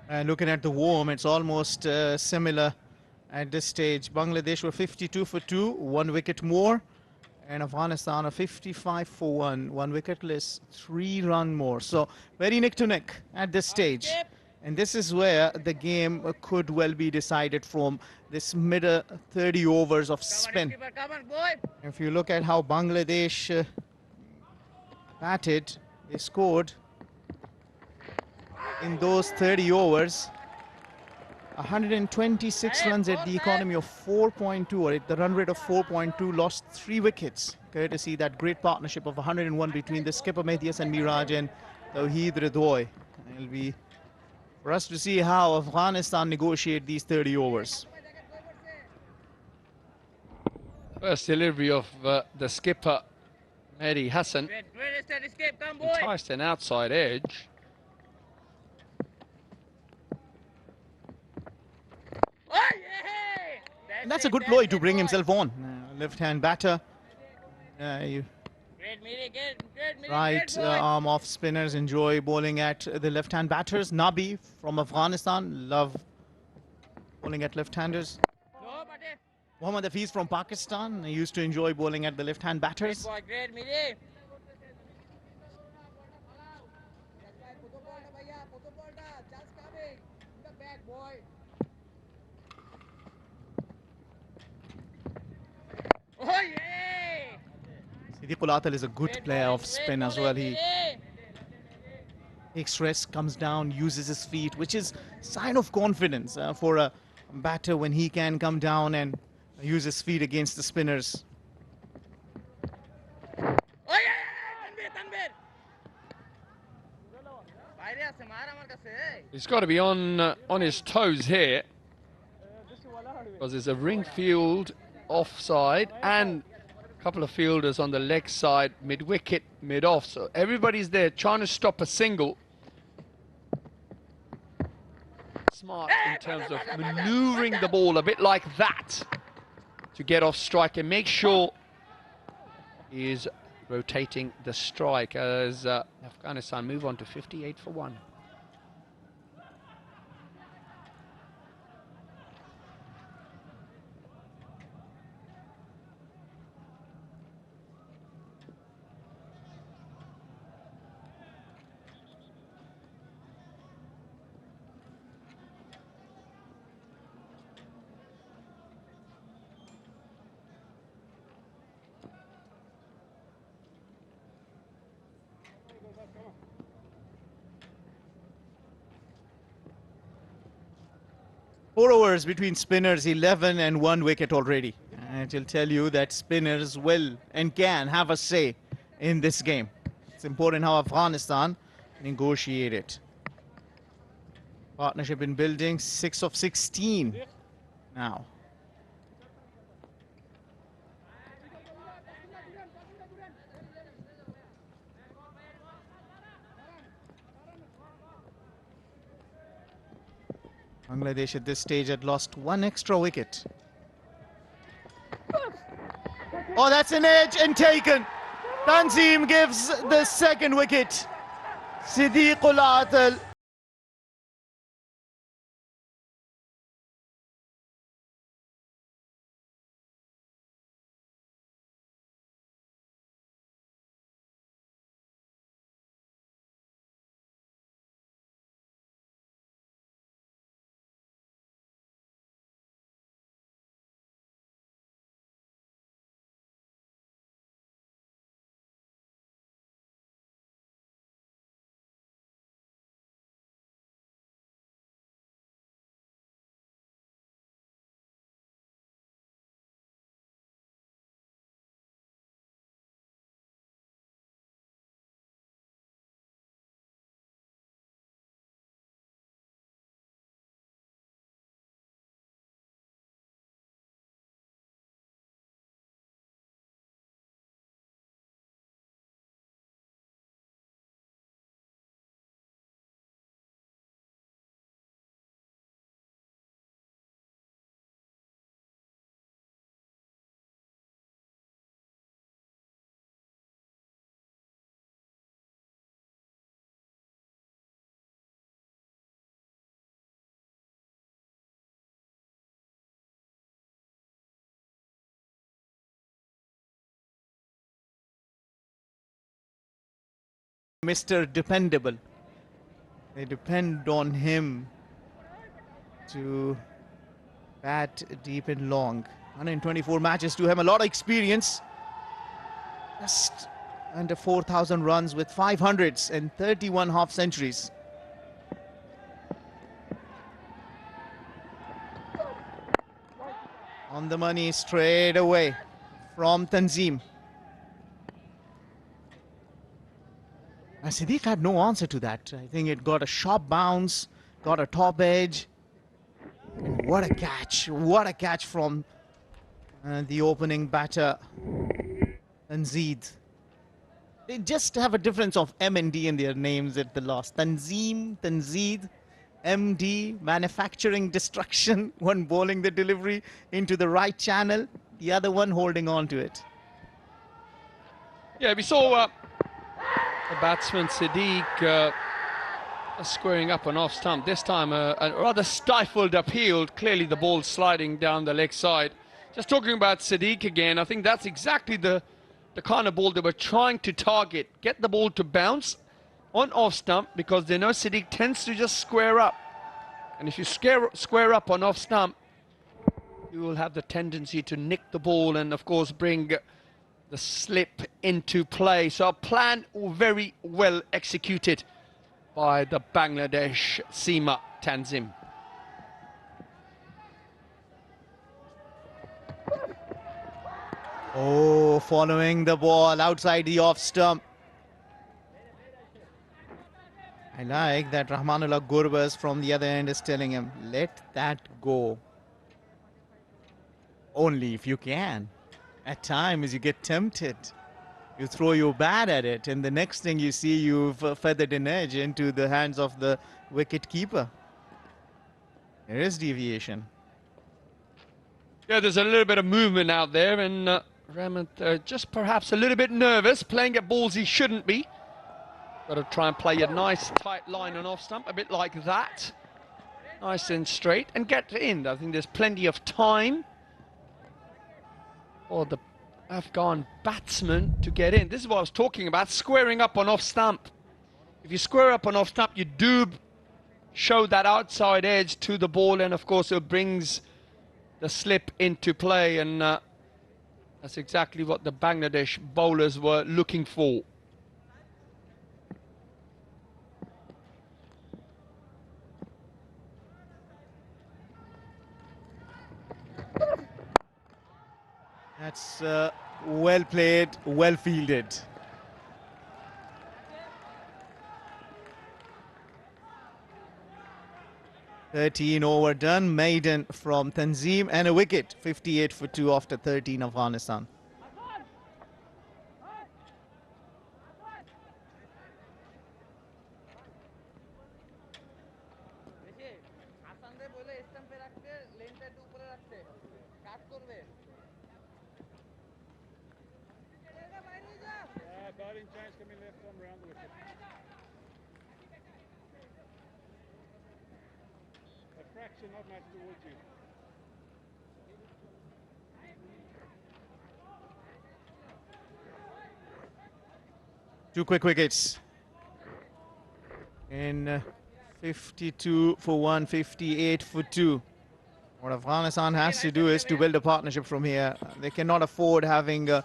And looking at the warm, it's almost similar at this stage. Bangladesh were 52 for 2, 1 wicket more. And Afghanistan are 55 for 1, 1 wicket less, 3 run more. So very neck to neck at this stage. And this is where the game could well be decided from this mid 30 overs of spin. If you look at how Bangladesh batted, they scored in those 30 overs 126 runs at the economy of 4.2, or at the run rate of 4.2, lost 3 wickets, courtesy that great partnership of 101 between the skipper Mehdi Hasan Miraj and Tawheed Ridhoy. It'll be for us to see how Afghanistan negotiate these 30 overs. First delivery of the skipper Mehdi Hasan enticed an outside edge. And that's a good ploy to bring himself on. Left-hand batter. Right arm off spinners enjoy bowling at the left-hand batters. Nabi from Afghanistan love bowling at left-handers. Mohammad Hafiz from Pakistan used to enjoy bowling at the left-hand batters. Siddiqul Atal is a good player of spin as well. He takes rest, comes down, uses his feet, which is sign of confidence for a batter when he can come down and use his feet against the spinners. He's got to be on his toes here, because there's a ring field offside and a couple of fielders on the leg side, mid-wicket, mid-off. So everybody's there trying to stop a single. It's smart in terms of maneuvering the ball a bit like that to get off strike and make sure he is rotating the strike as Afghanistan move on to 58 for 1. Four overs between spinners, 11 and 1 wicket already. And it will tell you that spinners will and can have a say in this game. It's important how Afghanistan negotiate it. Partnership in building, 6 of 16 now. Bangladesh at this stage had lost 1 extra wicket. Oh, that's an edge and taken. Tanzim gives the second wicket. Siddiqul Atal. Mr. Dependable. They depend on him to bat deep and long. 124 matches to him, a lot of experience. Just under 4,000 runs with 500s and 31 half centuries. On the money straight away from Tanzim. Siddiq had no answer to that. I think it got a sharp bounce, got a top edge. And what a catch from the opening batter, Tanzid. They just have a difference of M and D in their names at the last. Tanzim, Tanzid, MD, manufacturing destruction, one bowling the delivery into the right channel, the other one holding on to it. Yeah, we saw the batsman Siddiq squaring up an off stump. This time a rather stifled appeal. Clearly the ball sliding down the leg side. Just talking about Siddiq again, I think that's exactly the kind of ball they were trying to target. Get the ball to bounce on off stump because they know Siddiq tends to just square up. And if you square up on off stump, you will have the tendency to nick the ball and of course bring the slip into play. So a plan very well executed by the Bangladesh seamer Tanzim. Oh, following the ball outside the off stump. I like that Rahmanullah Gurbaz from the other end is telling him, let that go. Only if you can. At times you get tempted. You throw your bat at it and the next thing you see, you've feathered an edge into the hands of the wicket keeper. There is deviation. Yeah, there's a little bit of movement out there, and Ramat just perhaps a little bit nervous, playing at balls he shouldn't be. Got to try and play a nice tight line on off stump, a bit like that. Nice and straight, and get in. I think there's plenty of time for the Afghan batsman to get in. This is what I was talking about, squaring up on off stump. If you square up on off stump, you do show that outside edge to the ball, and of course it brings the slip into play, and that's exactly what the Bangladesh bowlers were looking for. That's well played, well fielded. "13 over done, maiden from Tanzim, and a wicket, 58 for 2 after 13 Afghanistan. Batting change coming left arm round the wicket. A fraction, not much towards you. Two quick wickets. In 52 for 1, 58 for 2. What Afghanistan has to do is to build a partnership from here. They cannot afford having a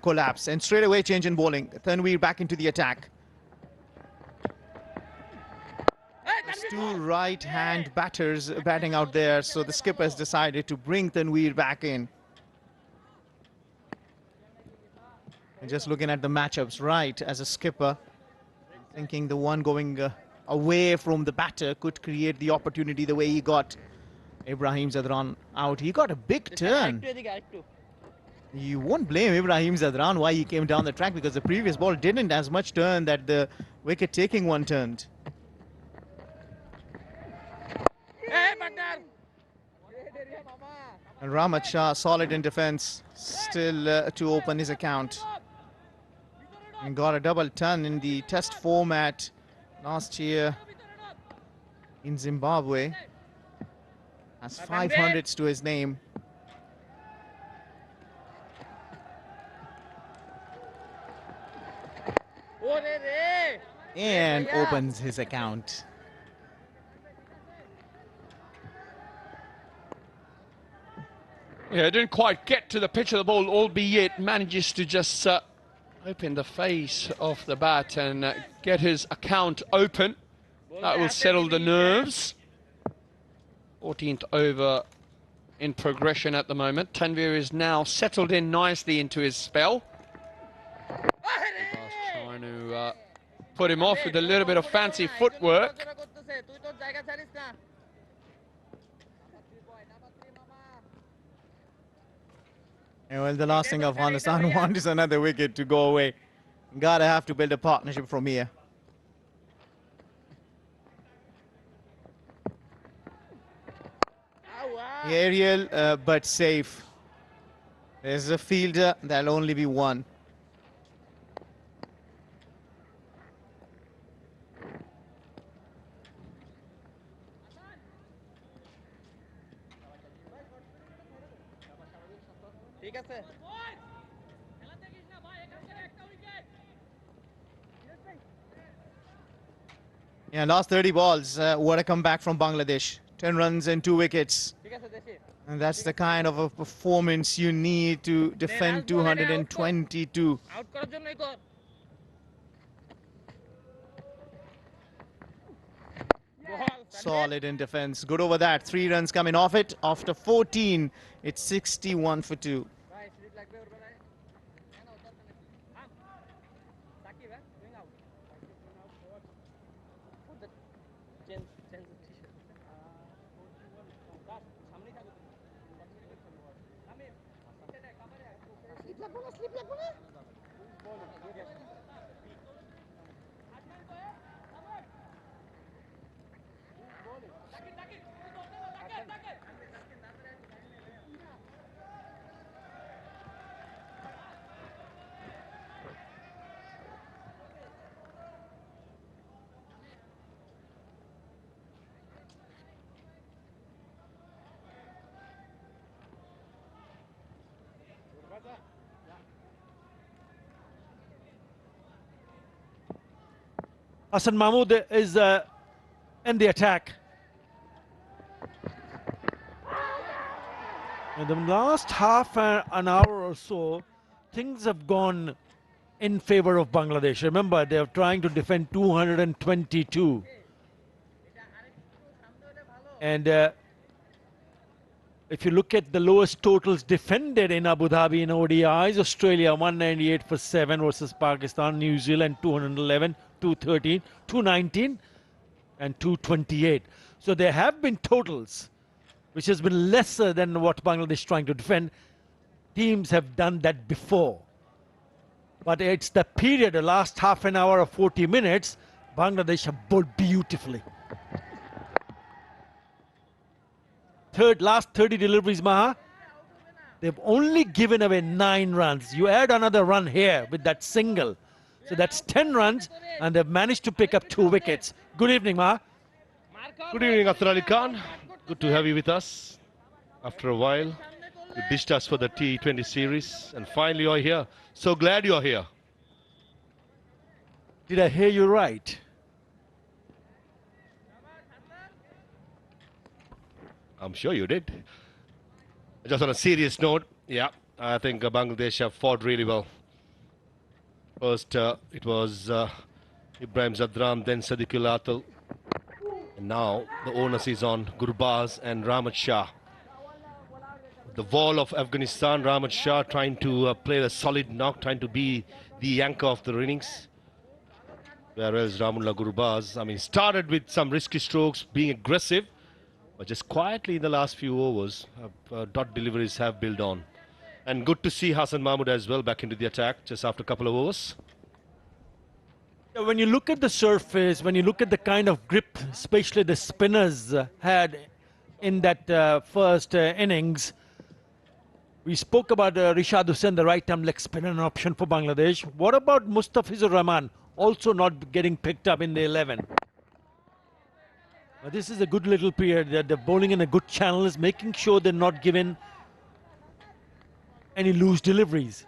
collapse. And straight away change in bowling. Tanveer back into the attack. There's two right-hand batters batting out there, so the skipper has decided to bring Tanveer back in. And just looking at the matchups, right, as a skipper, thinking the one going away from the batter could create the opportunity the way he got Ibrahim Zadran out. He got a big turn. You won't blame Ibrahim Zadran why he came down the track, because the previous ball didn't as much turn that the wicket-taking one turned. And Ramat Shah solid in defence, still to open his account. And got a double ton in the test format last year in Zimbabwe. Has 500s to his name. And opens his account. Yeah, didn't quite get to the pitch of the ball, albeit manages to just open the face of the bat and get his account open. That will settle the nerves. 14th over in progression at the moment. Tanveer is now settled in nicely into his spell. Trying to put him off with a little bit of fancy footwork. And well, the last thing Afghanistan wants is another wicket to go away. Gotta have to build a partnership from here. Aerial, but safe. There's a fielder, there'll only be one. Yeah, last 30 balls, what a comeback from Bangladesh. 10 runs and 2 wickets. And that's the kind of a performance you need to defend 222. Solid in defense. Good over that. 3 runs coming off it. After 14, it's 61 for 2. Hassan Mahmood is in the attack. In the last half an hour or so, things have gone in favor of Bangladesh. Remember, they're trying to defend 222. And if you look at the lowest totals defended in Abu Dhabi in ODIs, Australia 198 for 7 versus Pakistan, New Zealand 211, 213, 219 and 228. So there have been totals which has been lesser than what Bangladesh is trying to defend. Teams have done that before. But it's the period, the last half an hour or 40 minutes, Bangladesh have bowled beautifully. Last 30 deliveries, Maha, they've only given away 9 runs. You add another run here with that single. So that's 10 runs, and they've managed to pick up 2 wickets. Good evening, Maha. Good evening, Akhtar Ali Khan. Good to have you with us. After a while, you ditched us for the T20 series, and finally you're here. So glad you're here. Did I hear you right? I'm sure you did. Just on a serious note, yeah, I think Bangladesh have fought really well. First, it was Ibrahim Zadran, then Sadiqul Atal. And now the onus is on Gurbaz and Rahmat Shah. The wall of Afghanistan, Rahmat Shah trying to play a solid knock, trying to be the anchor of the innings. Whereas Ramullah Gurbaz, I mean, started with some risky strokes, being aggressive, but just quietly in the last few overs, dot deliveries have built on. And good to see Hassan Mahmood as well back into the attack just after a couple of overs. When you look at the surface, when you look at the kind of grip, especially the spinners had in that first innings, we spoke about Rishad Hussain, the right-arm leg spinner, an option for Bangladesh. What about Mustafizur Rahman, also not getting picked up in the 11? This is a good little period. They're bowling in a good channels, making sure they're not given any loose deliveries.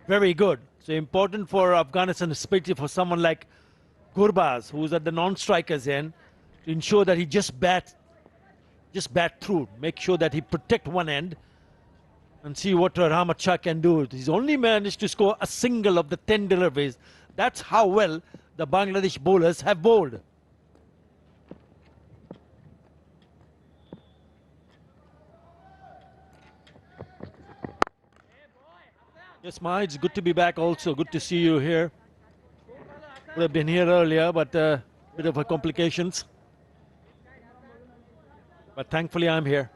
Very good. So important for Afghanistan, especially for someone like Gurbaz, who's at the non-strikers end, to ensure that he just bat through, make sure that he protect one end, and see what Rahmat Shah can do. He's only managed to score a single of the 10 deliveries. That's how well the Bangladesh bowlers have bowled. Yes, Ma, it's good to be back also. Good to see you here. Would have been here earlier, but a bit of complications. But thankfully, I'm here.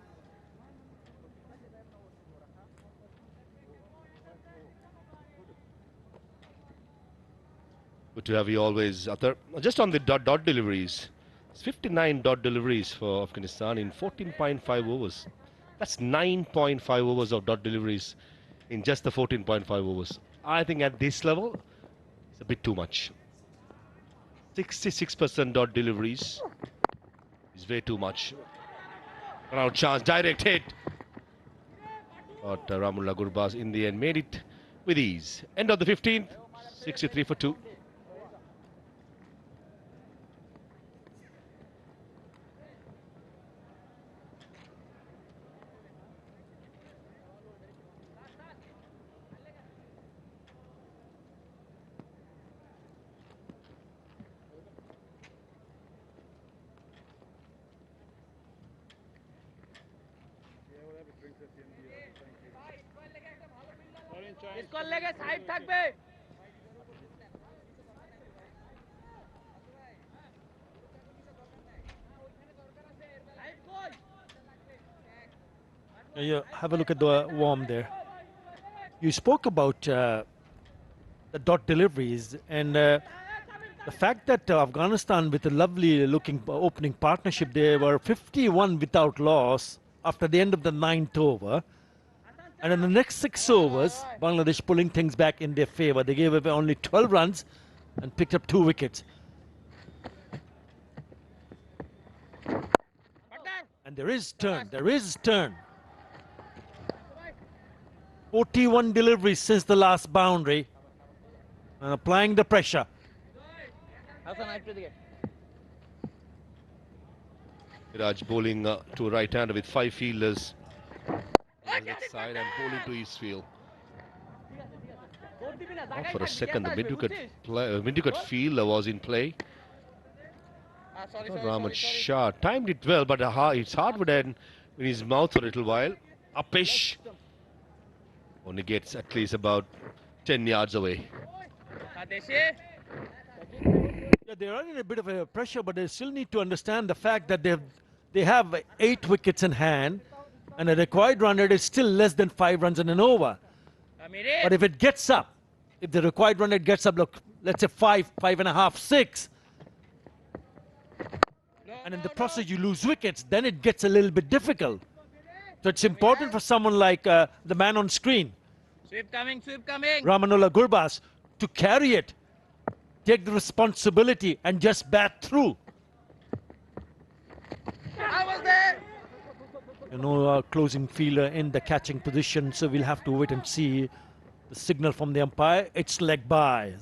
Good to have you always, Athar. Just on the dot deliveries, it's 59 dot deliveries for Afghanistan in 14.5 overs. That's 9.5 overs of dot deliveries in just the 14.5 overs. I think at this level, it's a bit too much. 66% dot deliveries is way too much. Now chance, direct hit. But Ramullah Gurbaz in the end made it with ease. End of the 15th, 63 for 2. You have a look at the warm there. You spoke about the dot deliveries and the fact that Afghanistan, with a lovely looking opening partnership, they were 51 without loss after the end of the 9th over. And in the next 6 overs, Bangladesh pulling things back in their favor. They gave away only 12 runs and picked up 2 wickets. And there is turn. 41 deliveries since the last boundary. And applying the pressure. Miraj bowling to a right-hander with 5 fielders on the left side and bowling to his field. Not for a second, the mid-wicket fielder was in play. Rahman Shah timed it well, but it's hardwood end in his mouth for a little while. Upish only gets at least about 10 yards away. Yeah, they're running a bit of a pressure, but they still need to understand the fact that they have 8 wickets in hand, and a required run rate is still less than 5 runs in an over. But if it gets up, if the required run rate gets up, look, let's say 5, 5.5, 6, and in the process you lose wickets, then it gets a little bit difficult. So it's important for someone like the man on screen, Sweep coming, sweep coming. Ramanullah Gurbas, to carry it, take the responsibility and just bat through. I was there. Closing fielder in the catching position, so we'll have to wait and see the signal from the umpire. It's leg by.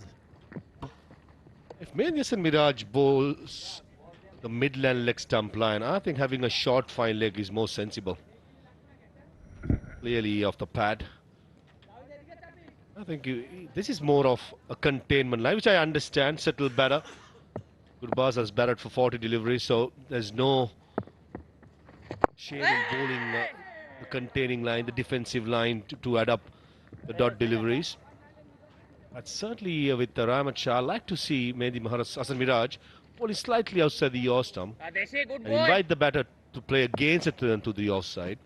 If Menius and Miraj bowls the midland leg stump line, I think having a short fine leg is more sensible. Clearly off the pad. I think this is more of a containment line, which I understand. Settled batter. Gurbaz has batted for 40 deliveries, so there's no shame in bowling the containing line, the defensive line to add up the dot deliveries. But certainly with the Rahman Shah, I'd like to see Mehdi Hassan Miraj bowling slightly outside the yaw stump and invite the batter to play against it to the offside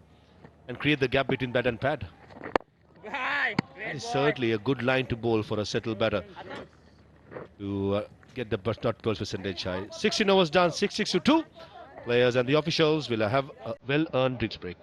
and create the gap between bat and pad. That is certainly a good line to bowl for a settled batter to get the dot ball percentage high. 16 overs done, 6-6 to 2. Players and the officials will have a well-earned drinks break.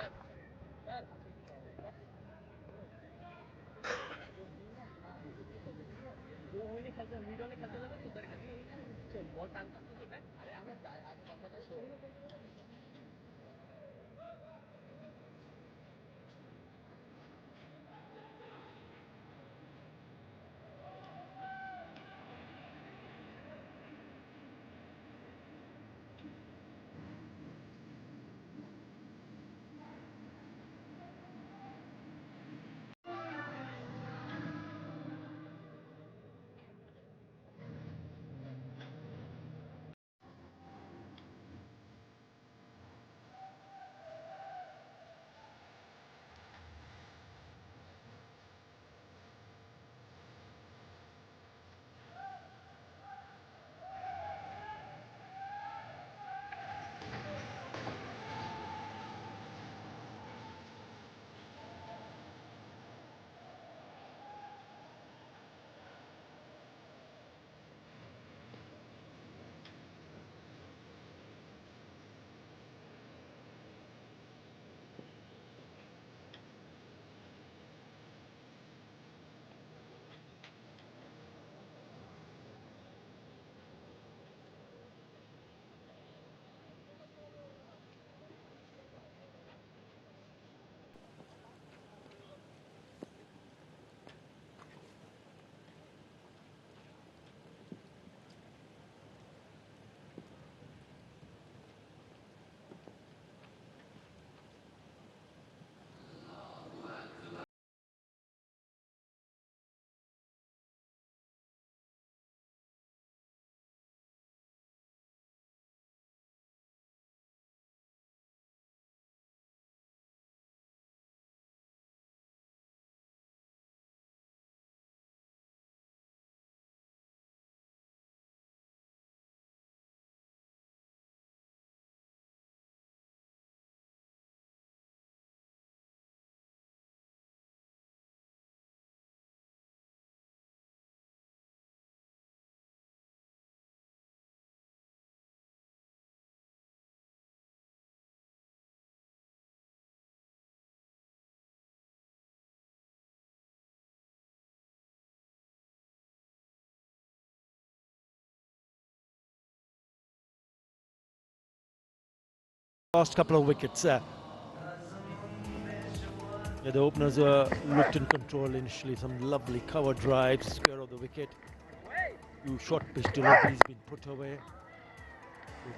Lost couple of wickets. The openers looked in control initially. Some lovely cover drives, square of the wicket. Few short pitch deliveries been put away.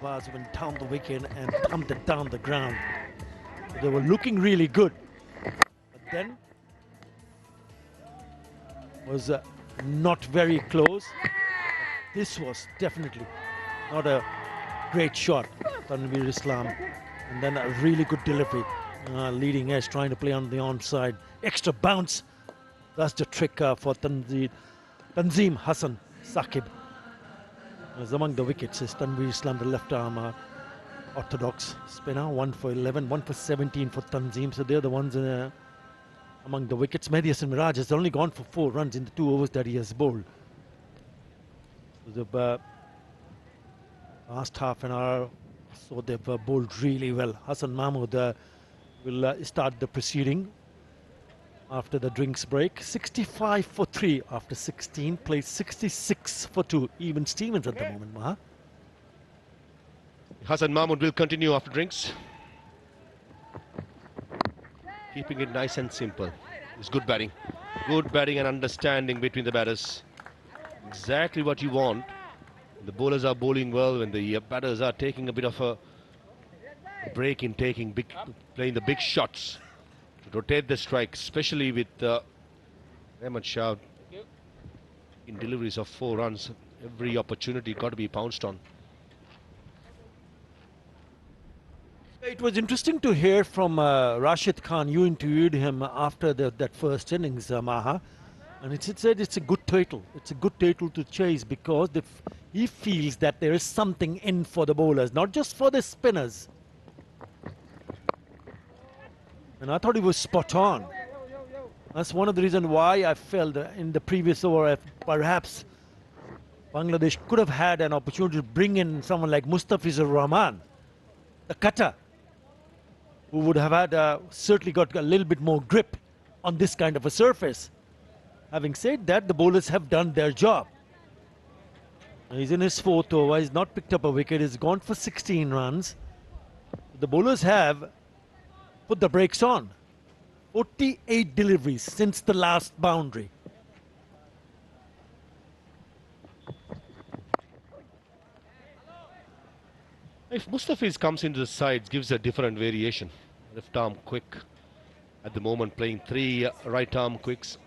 Bars went down the wicket and pumped it down the ground. So they were looking really good. But then was not very close. This was definitely not a great shot, Tanveer Islam. And then a really good delivery. Leading edge, trying to play on the onside. Extra bounce. That's the trick for Tanzim Hassan Saqib. As among the wickets is Tanveer Islam, the left arm orthodox spinner. 1 for 11, 1 for 17 for Tanzim. So they're the ones among the wickets. Mehdi Hassan Miraj has only gone for 4 runs in the 2 overs that he has bowled. So the last half an hour, so they've bowled really well. Hassan Mahmood will start the proceeding after the drinks break. 65 for 3 after 16, plays 66 for 2. Even Stevens at the moment, Maha. Hassan Mahmood will continue after drinks. Keeping it nice and simple. It's good batting. Good batting and understanding between the batters. Exactly what you want. The bowlers are bowling well, when the batters are taking a bit of a break in playing the big shots. Rotate the strike, especially with Ahmed Shah in deliveries of 4 runs. Every opportunity got to be pounced on. It was interesting to hear from Rashid Khan. You interviewed him after that first innings, Maha, and it said it's a good total. It's a good total to chase because he feels that there is something in for the bowlers, not just for the spinners. And I thought he was spot on. That's one of the reasons why I felt in the previous over perhaps Bangladesh could have had an opportunity to bring in someone like Mustafizur Rahman, the cutter, who would have had certainly got a little bit more grip on this kind of a surface. Having said that, the bowlers have done their job. He's in his 4th over, he's not picked up a wicket, he's gone for 16 runs. The bowlers have put the brakes on. 48 deliveries since the last boundary. If Mustafiz comes into the sides, gives a different variation. Left arm quick. At the moment playing 3 right arm quicks.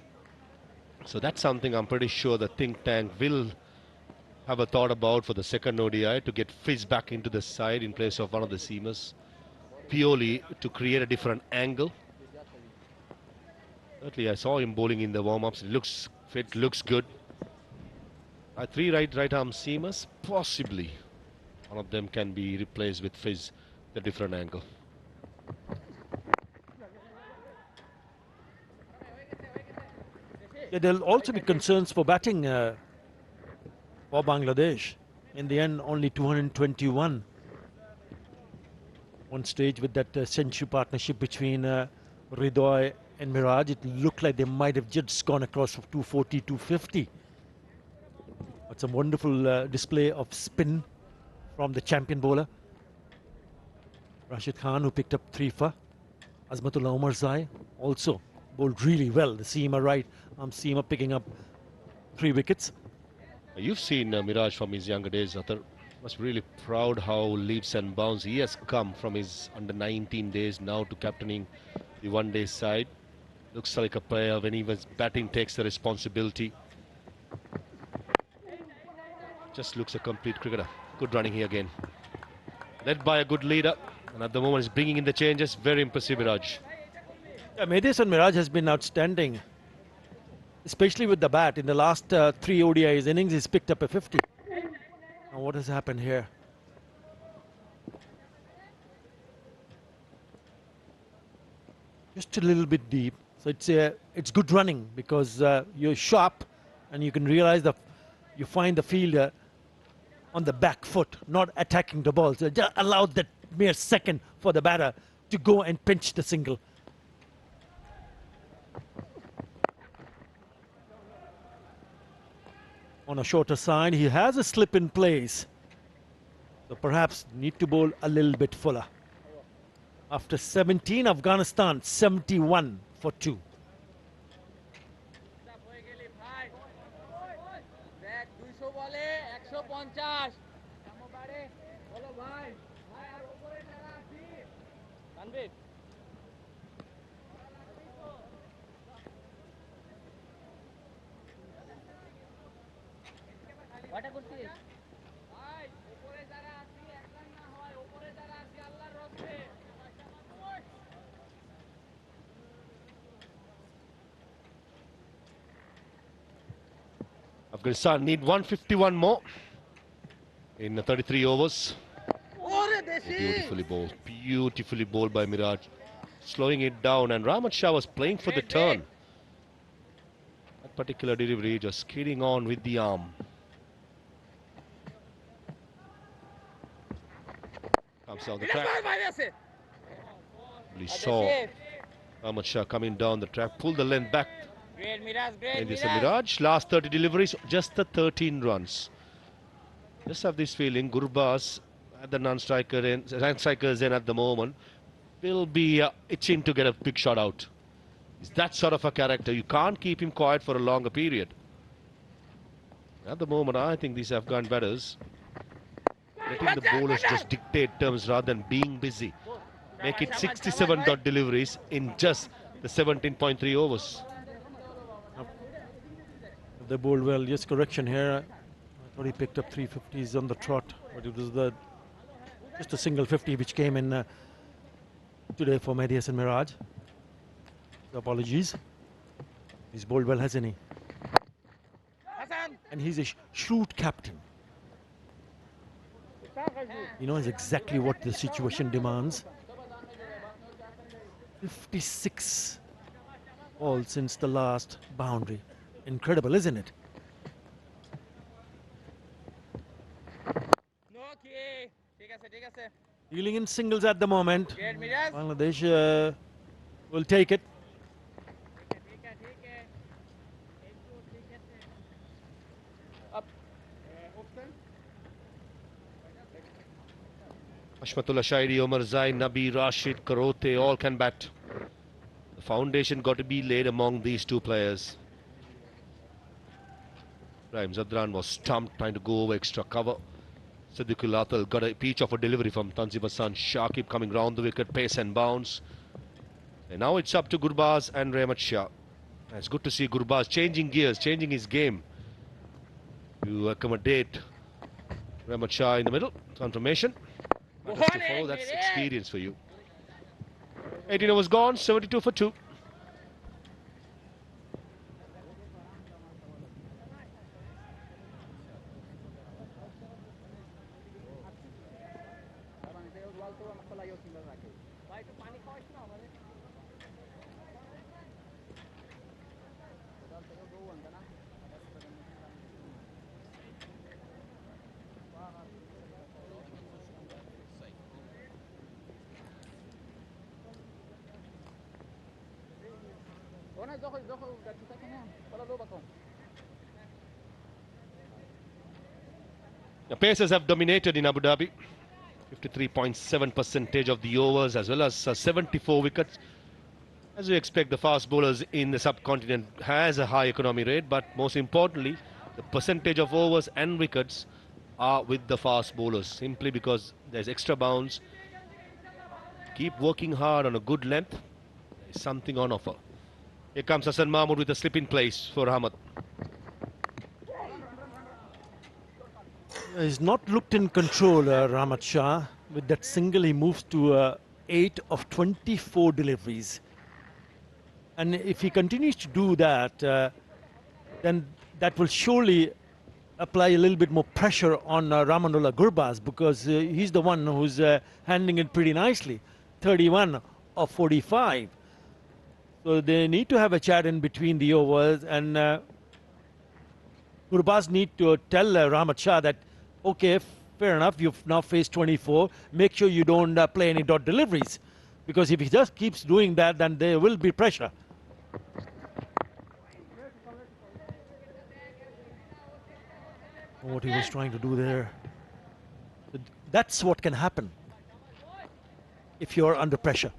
So that's something I'm pretty sure the think tank will have a thought about for the second ODI, to get Fizz back into the side in place of one of the seamers, purely to create a different angle. Certainly I saw him bowling in the warm-ups. It looks fit, looks good. 3 right arm seamers, possibly one of them can be replaced with Fizz, the different angle. Yeah, there'll also be concerns for batting for Bangladesh. In the end, only 221. One stage with that century partnership between Ridoy and Miraj, it looked like they might have just gone across for 240, 250. But some wonderful display of spin from the champion bowler. Rashid Khan, who picked up 3 for. Azmatullah Omarzai also bowled really well. The seamer right arm seamer picking up 3 wickets. You've seen Miraj from his younger days, Athar. Must be really proud how leaps and bounds he has come from his under 19 days now to captaining the one-day side. Looks like a player when he was batting takes the responsibility. Just looks a complete cricketer. Good running here again. Led by a good leader, and at the moment is bringing in the changes. Very impressive, Miraj. Yeah, Mehdi Hassan Miraj has been outstanding, especially with the bat. In the last 3 ODIs innings, he's picked up a 50. Now what has happened here? Just a little bit deep. So it's good running because you're sharp and you can realize that you find the fielder on the back foot, not attacking the ball. So it just allows that mere second for the batter to go and pinch the single. On a shorter side, he has a slip in place. So perhaps need to bowl a little bit fuller. After 17, Afghanistan 71 for 2. Afghanistan need 151 more in 33 overs. Beautifully bowled by Miraj, slowing it down, and Rahmat Shah was playing for the turn. That particular delivery just skidding on with the arm. Comes down the track. We saw Rahmat Shah coming down the track, pull the length back. Great, Miraj, great, And this is Miraj. Last 30 deliveries, just the 13 runs. Just have this feeling, Gurbaz at the non-strikers end at the moment will be itching to get a big shot out. He's that sort of a character. You can't keep him quiet for a longer period. At the moment, I think these Afghan batters letting the bowlers just dictate terms rather than being busy. Make it 67 dot deliveries in just the 17.3 overs. They bowled well. Yes, correction here. I thought he picked up 350s on the trot, but it was just a single 50 which came in today for Mehdi Hasan Miraj. Apologies. He's bowled well, hasn't he? And he's a shrewd captain. He knows exactly what the situation demands. 56 all since the last boundary. Incredible, isn't it? Dealing in singles at the moment. Bangladesh will take it. Hashmatullah Shairi, Omar Zai, Nabi, Rashid, Karote, all can bat. The foundation got to be laid among these two players. Rahim Zadran was stumped, trying to go over extra cover. Siddiqul Atal got a peach of a delivery from Tanzim Hassan. Shakib coming round the wicket, pace and bounce. And now it's up to Gurbaz and Rahmat Shah. It's good to see Gurbaz changing gears, changing his game to accommodate Rahmat Shah in the middle. Confirmation. Just to follow, that's experience for you. 18 overs gone, 72 for 2. The Pacers have dominated in Abu Dhabi. 53.7% of the overs, as well as 74 wickets. As we expect, the fast bowlers in the subcontinent has a high economy rate, but most importantly, the percentage of overs and wickets are with the fast bowlers, simply because there's extra bounce. Keep working hard on a good length. There's something on offer. Here comes Hassan Mahmood with a slip in place for Ahmad. He's not looked in control, Rahmat Shah. With that single, he moves to 8 of 24 deliveries. And if he continues to do that, then that will surely apply a little bit more pressure on Rahmanullah Gurbaz, because he's the one who's handling it pretty nicely. 31 of 45. So they need to have a chat in between the overs, and Gurbaz need to tell Rahmat Shah that, okay, fair enough, you've now faced 24, make sure you don't play any dot deliveries, because if he just keeps doing that, then there will be pressure. What he was trying to do there. That's what can happen if you're under pressure.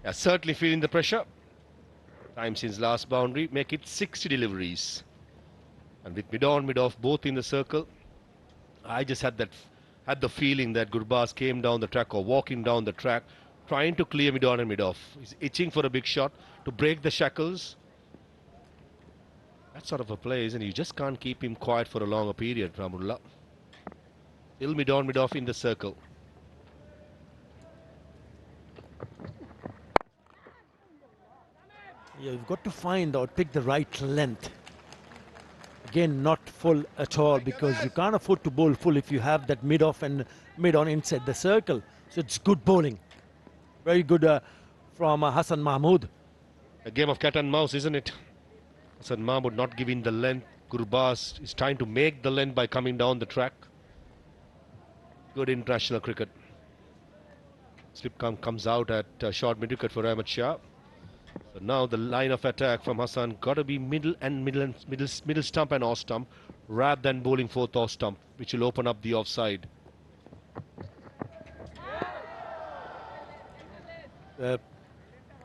Yeah, certainly feeling the pressure. Time since last boundary, make it 60 deliveries. And with mid-on, mid-off both in the circle, I just had the feeling that Gurbaz came down the track or walking down the track, trying to clear mid-on and mid-off. He's itching for a big shot to break the shackles. That sort of a play, isn't it? You just can't keep him quiet for a longer period, Ramullah. Still mid-on, mid-off in the circle. Yeah, you've got to find or pick the right length. Again, not full at all, because you can't afford to bowl full if you have that mid-off and mid-on inside the circle. So it's good bowling. Very good from Hassan Mahmood. A game of cat and mouse, isn't it? Hassan Mahmood not giving the length. Gurbaz is trying to make the length by coming down the track. Good international cricket. Slip comes out at short mid-wicket for Ahmed Shah. So now the line of attack from Hassan got to be middle stump and off stump, rather than bowling fourth off stump, which will open up the offside.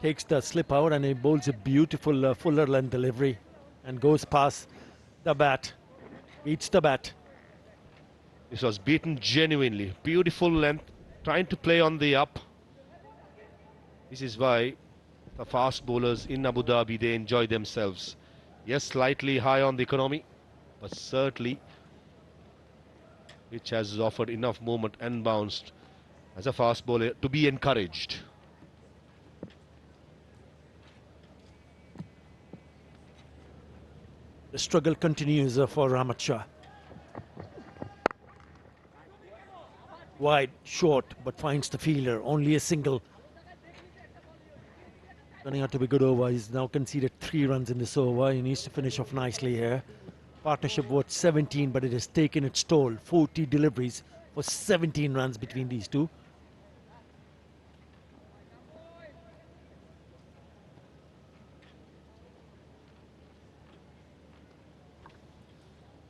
Takes the slip out and he bowls a beautiful fuller length delivery and goes past the bat, beats the bat. This was beaten genuinely. Beautiful length, trying to play on the up. This is why the fast bowlers in Abu Dhabi, they enjoy themselves. Yes, slightly high on the economy, but certainly which has offered enough movement and bounced as a fast bowler to be encouraged. The struggle continues for Ahmed Shah. Wide, short, but finds the fielder. Only a single. Turning out to be good over. He's now conceded 3 runs in this over. He needs to finish off nicely here. Partnership worth 17, but it has taken its toll. 40 deliveries for 17 runs between these two.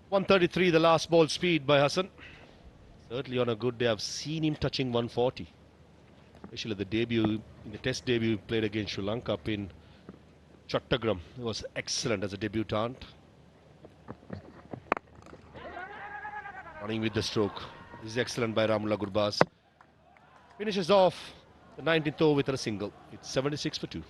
.133 the last ball speed by Hassan. Certainly on a good day I've seen him touching 140. Especially the debut, in the test debut he played against Sri Lanka up in Chattogram. It was excellent as a debutant. Running with the stroke. This is excellent by Ramullah Gurbaz. Finishes off the 19th over with a single. It's 76 for 2.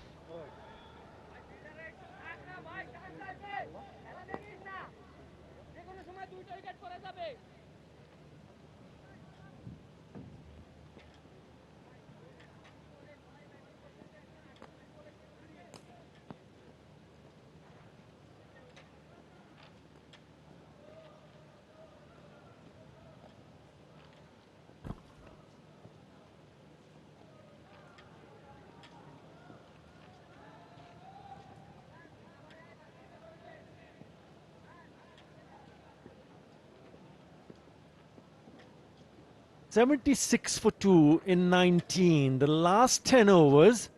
.76 for 2 in 19. The last 10 overs,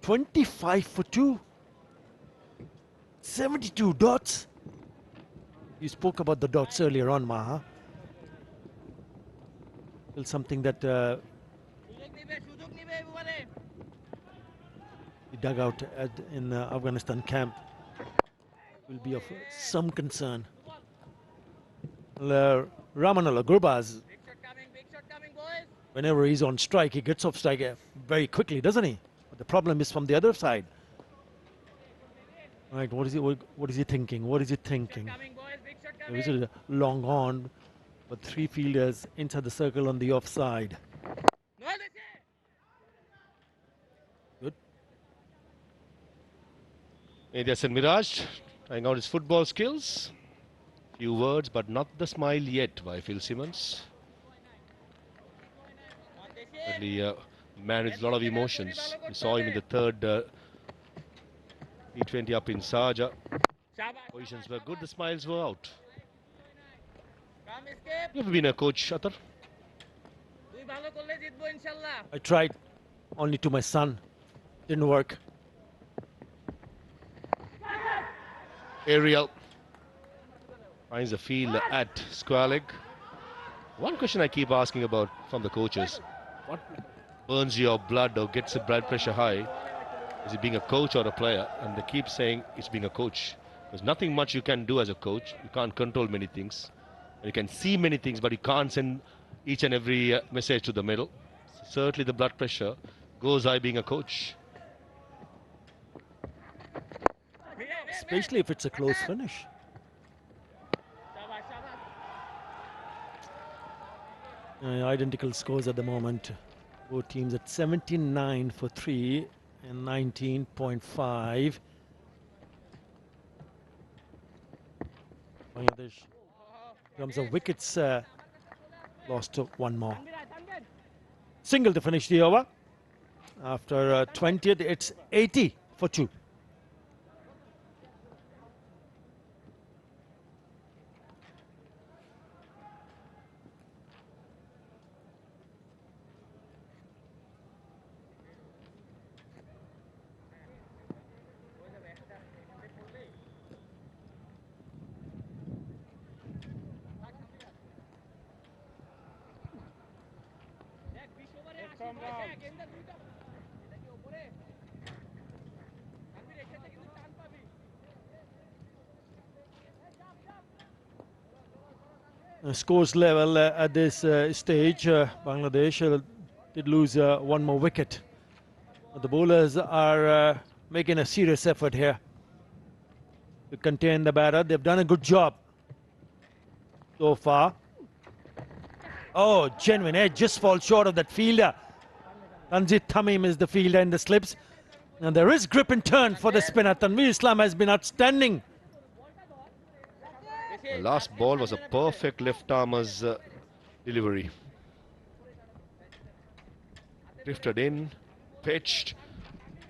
25 for 2. 72 dots. You spoke about the dots earlier on, Maha. Still something that the dugout in Afghanistan camp will be of some concern. Ramanullah Gurbaz, whenever he's on strike, he gets off strike very quickly, doesn't he? But the problem is from the other side. Right, what is he thinking? What is he thinking? This is long on, but 3 fielders inside the circle on the offside. Good. Mehdi Miraj trying out his football skills. Few words, but not the smile yet by Phil Simmons. Really, man with a lot of emotions. We saw him in the third T20 up in Sharjah. Positions were good, the smiles were out. You ever been a coach, Atar? I tried, only to my son. Didn't work. Ariel finds a field at square leg. One question I keep asking about from the coaches: what burns your blood or gets the blood pressure high? Is it being a coach or a player? And they keep saying it's being a coach. There's nothing much you can do as a coach. You can't control many things. You can see many things, but you can't send each and every message to the middle. So certainly the blood pressure goes high being a coach. Especially if it's a close finish. Identical scores at the moment. Both teams at 79 for 3 and 19.5. Bangladesh, in terms of wickets, lost to one more. Single to finish the over. After 20th, it's 80 for 2. Scores level at this stage. Bangladesh did lose one more wicket. But the bowlers are making a serious effort here to contain the batter. They've done a good job so far. Oh, genuine edge, just falls short of that fielder. Tanzit Tamim is the fielder in the slips. And there is grip and turn for the spinner. Tanveer Islam has been outstanding. The last ball was a perfect left-armer's delivery. Drifted in, pitched,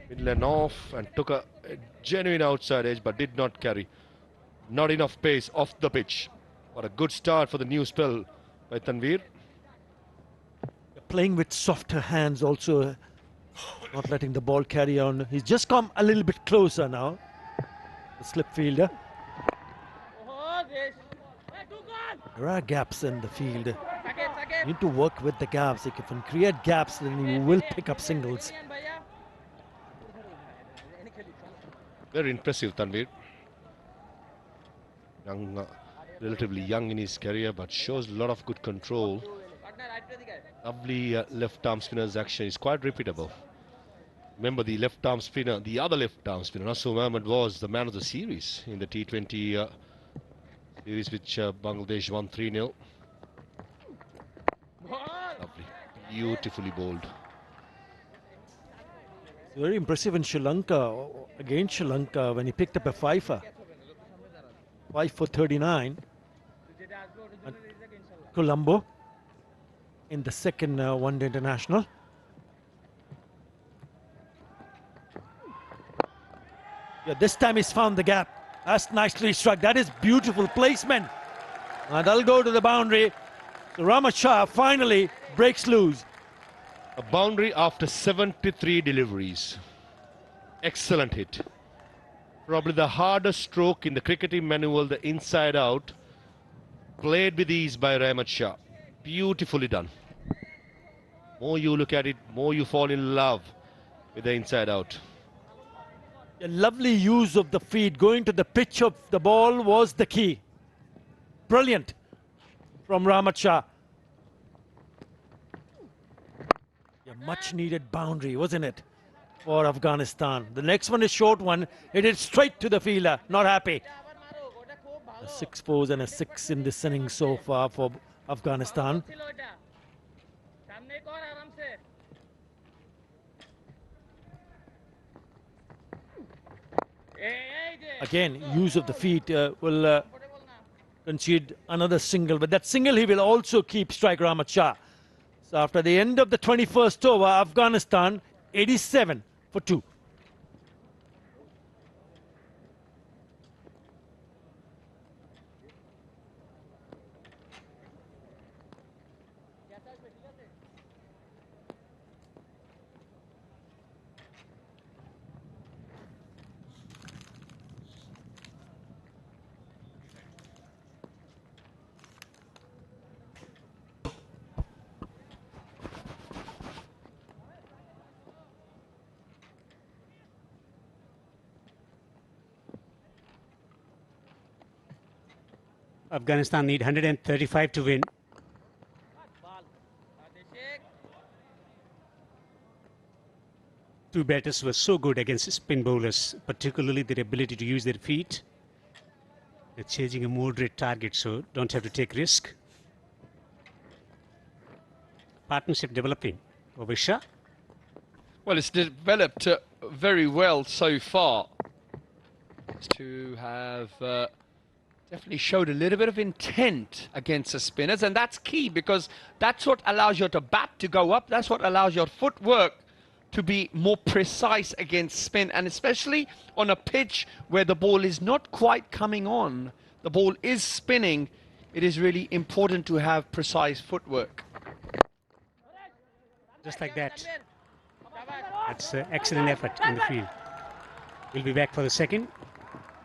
middle and off, and took a genuine outside edge, but did not carry. Not enough pace off the pitch. What a good start for the new spell by Tanveer. Playing with softer hands also, not letting the ball carry on. He's just come a little bit closer now, the slip fielder. There are gaps in the field. You need to work with the gaps. If you can create gaps, then you will pick up singles. Very impressive, Tanveer. Young, relatively young in his career, but shows a lot of good control. Lovely left-arm spinner's action is quite repeatable. Remember the left-arm spinner, the other left-arm spinner, Nasur Ahmed, was the man of the series in the T20 series which Bangladesh won 3-0. Lovely, beautifully bowled. Very impressive in Sri Lanka, against Sri Lanka, when he picked up a 5 for 39. And Colombo in the second one-day international. Yeah, this time he's found the gap. That's nicely struck. That is beautiful placement. And that'll go to the boundary. So Rahmat Shah finally breaks loose. A boundary after 73 deliveries. Excellent hit. Probably the hardest stroke in the cricketing manual, the inside out. Played with ease by Rahmat Shah. Beautifully done. More you look at it, more you fall in love with the inside out. A lovely use of the feet. Going to the pitch of the ball was the key. Brilliant from Rahmat Shah. A much needed boundary, wasn't it, for Afghanistan. The next one is short one. It is straight to the fielder. Not happy. 6 fours and a 6 in this inning so far for Afghanistan. Again, use of the feet will concede another single. But that single he will also keep strike Rahmat Shah. So after the end of the 21st over, Afghanistan 87 for 2. Afghanistan need 135 to win. Two batters were so good against spin bowlers, particularly their ability to use their feet. They're chasing a moderate target, so don't have to take risk. Partnership developing. Over Shah. Well, it's developed very well so far. To have definitely showed a little bit of intent against the spinners, and that's key because that's what allows your bat to go up. That's what allows your footwork to be more precise against spin, and especially on a pitch where the ball is not quite coming on, the ball is spinning. It is really important to have precise footwork. Just like that. That's excellent effort in the field. We'll be back for the second.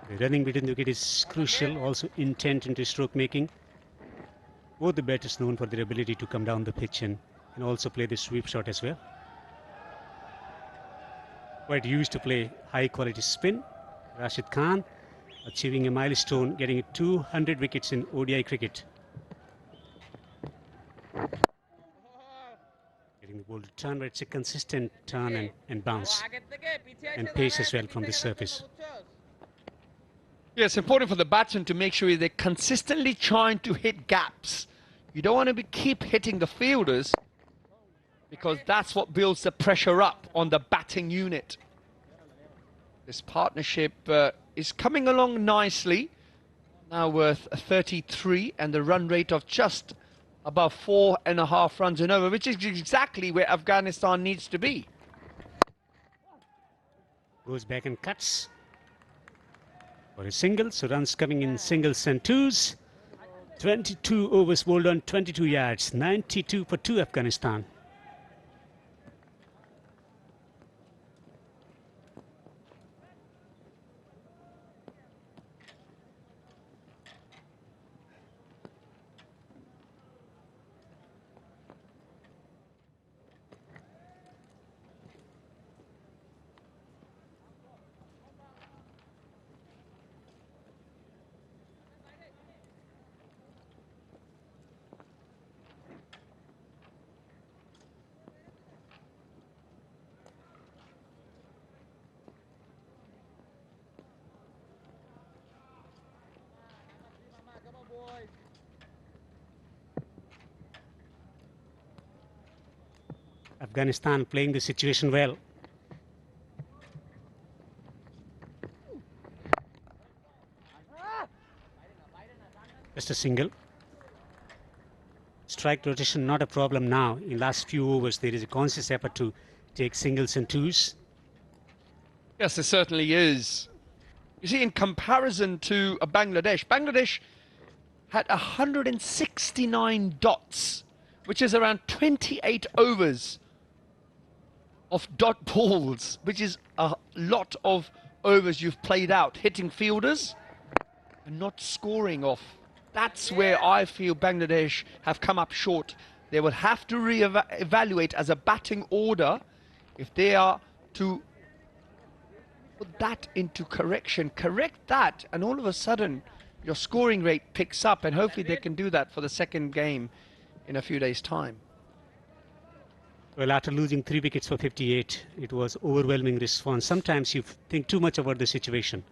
The running between the wicket is crucial, also intent into stroke making. Both the batters known for their ability to come down the pitch and also play the sweep shot as well. Quite used to play high quality spin. Rashid Khan achieving a milestone, getting 200 wickets in ODI cricket. Getting the ball to turn, but it's a consistent turn and bounce. And pace as well from the surface. Yeah, it's important for the batsman to make sure they're consistently trying to hit gaps. You don't want to keep hitting the fielders because that's what builds the pressure up on the batting unit. This partnership is coming along nicely. Now worth 33 and the run rate of just above 4.5 runs an over, which is exactly where Afghanistan needs to be. Goes back and cuts for a single, so runs coming in singles and twos. 22 overs bowled on 22 yards, 92 for 2 Afghanistan. Afghanistan playing the situation well. Just a single. Strike rotation not a problem now. In last few overs there is a conscious effort to take singles and twos. Yes, there certainly is. You see, in comparison to Bangladesh, Bangladesh had 169 dots, which is around 28 overs of dot balls, which is a lot of overs you've played out, hitting fielders and not scoring off. That's where I feel Bangladesh have come up short. They will have to re-evaluate as a batting order if they are to put that into correction. Correct that, and all of a sudden your scoring rate picks up, and hopefully they can do that for the second game in a few days' time. Well, after losing 3 wickets for 58, it was overwhelming response. Sometimes you think too much about the situation.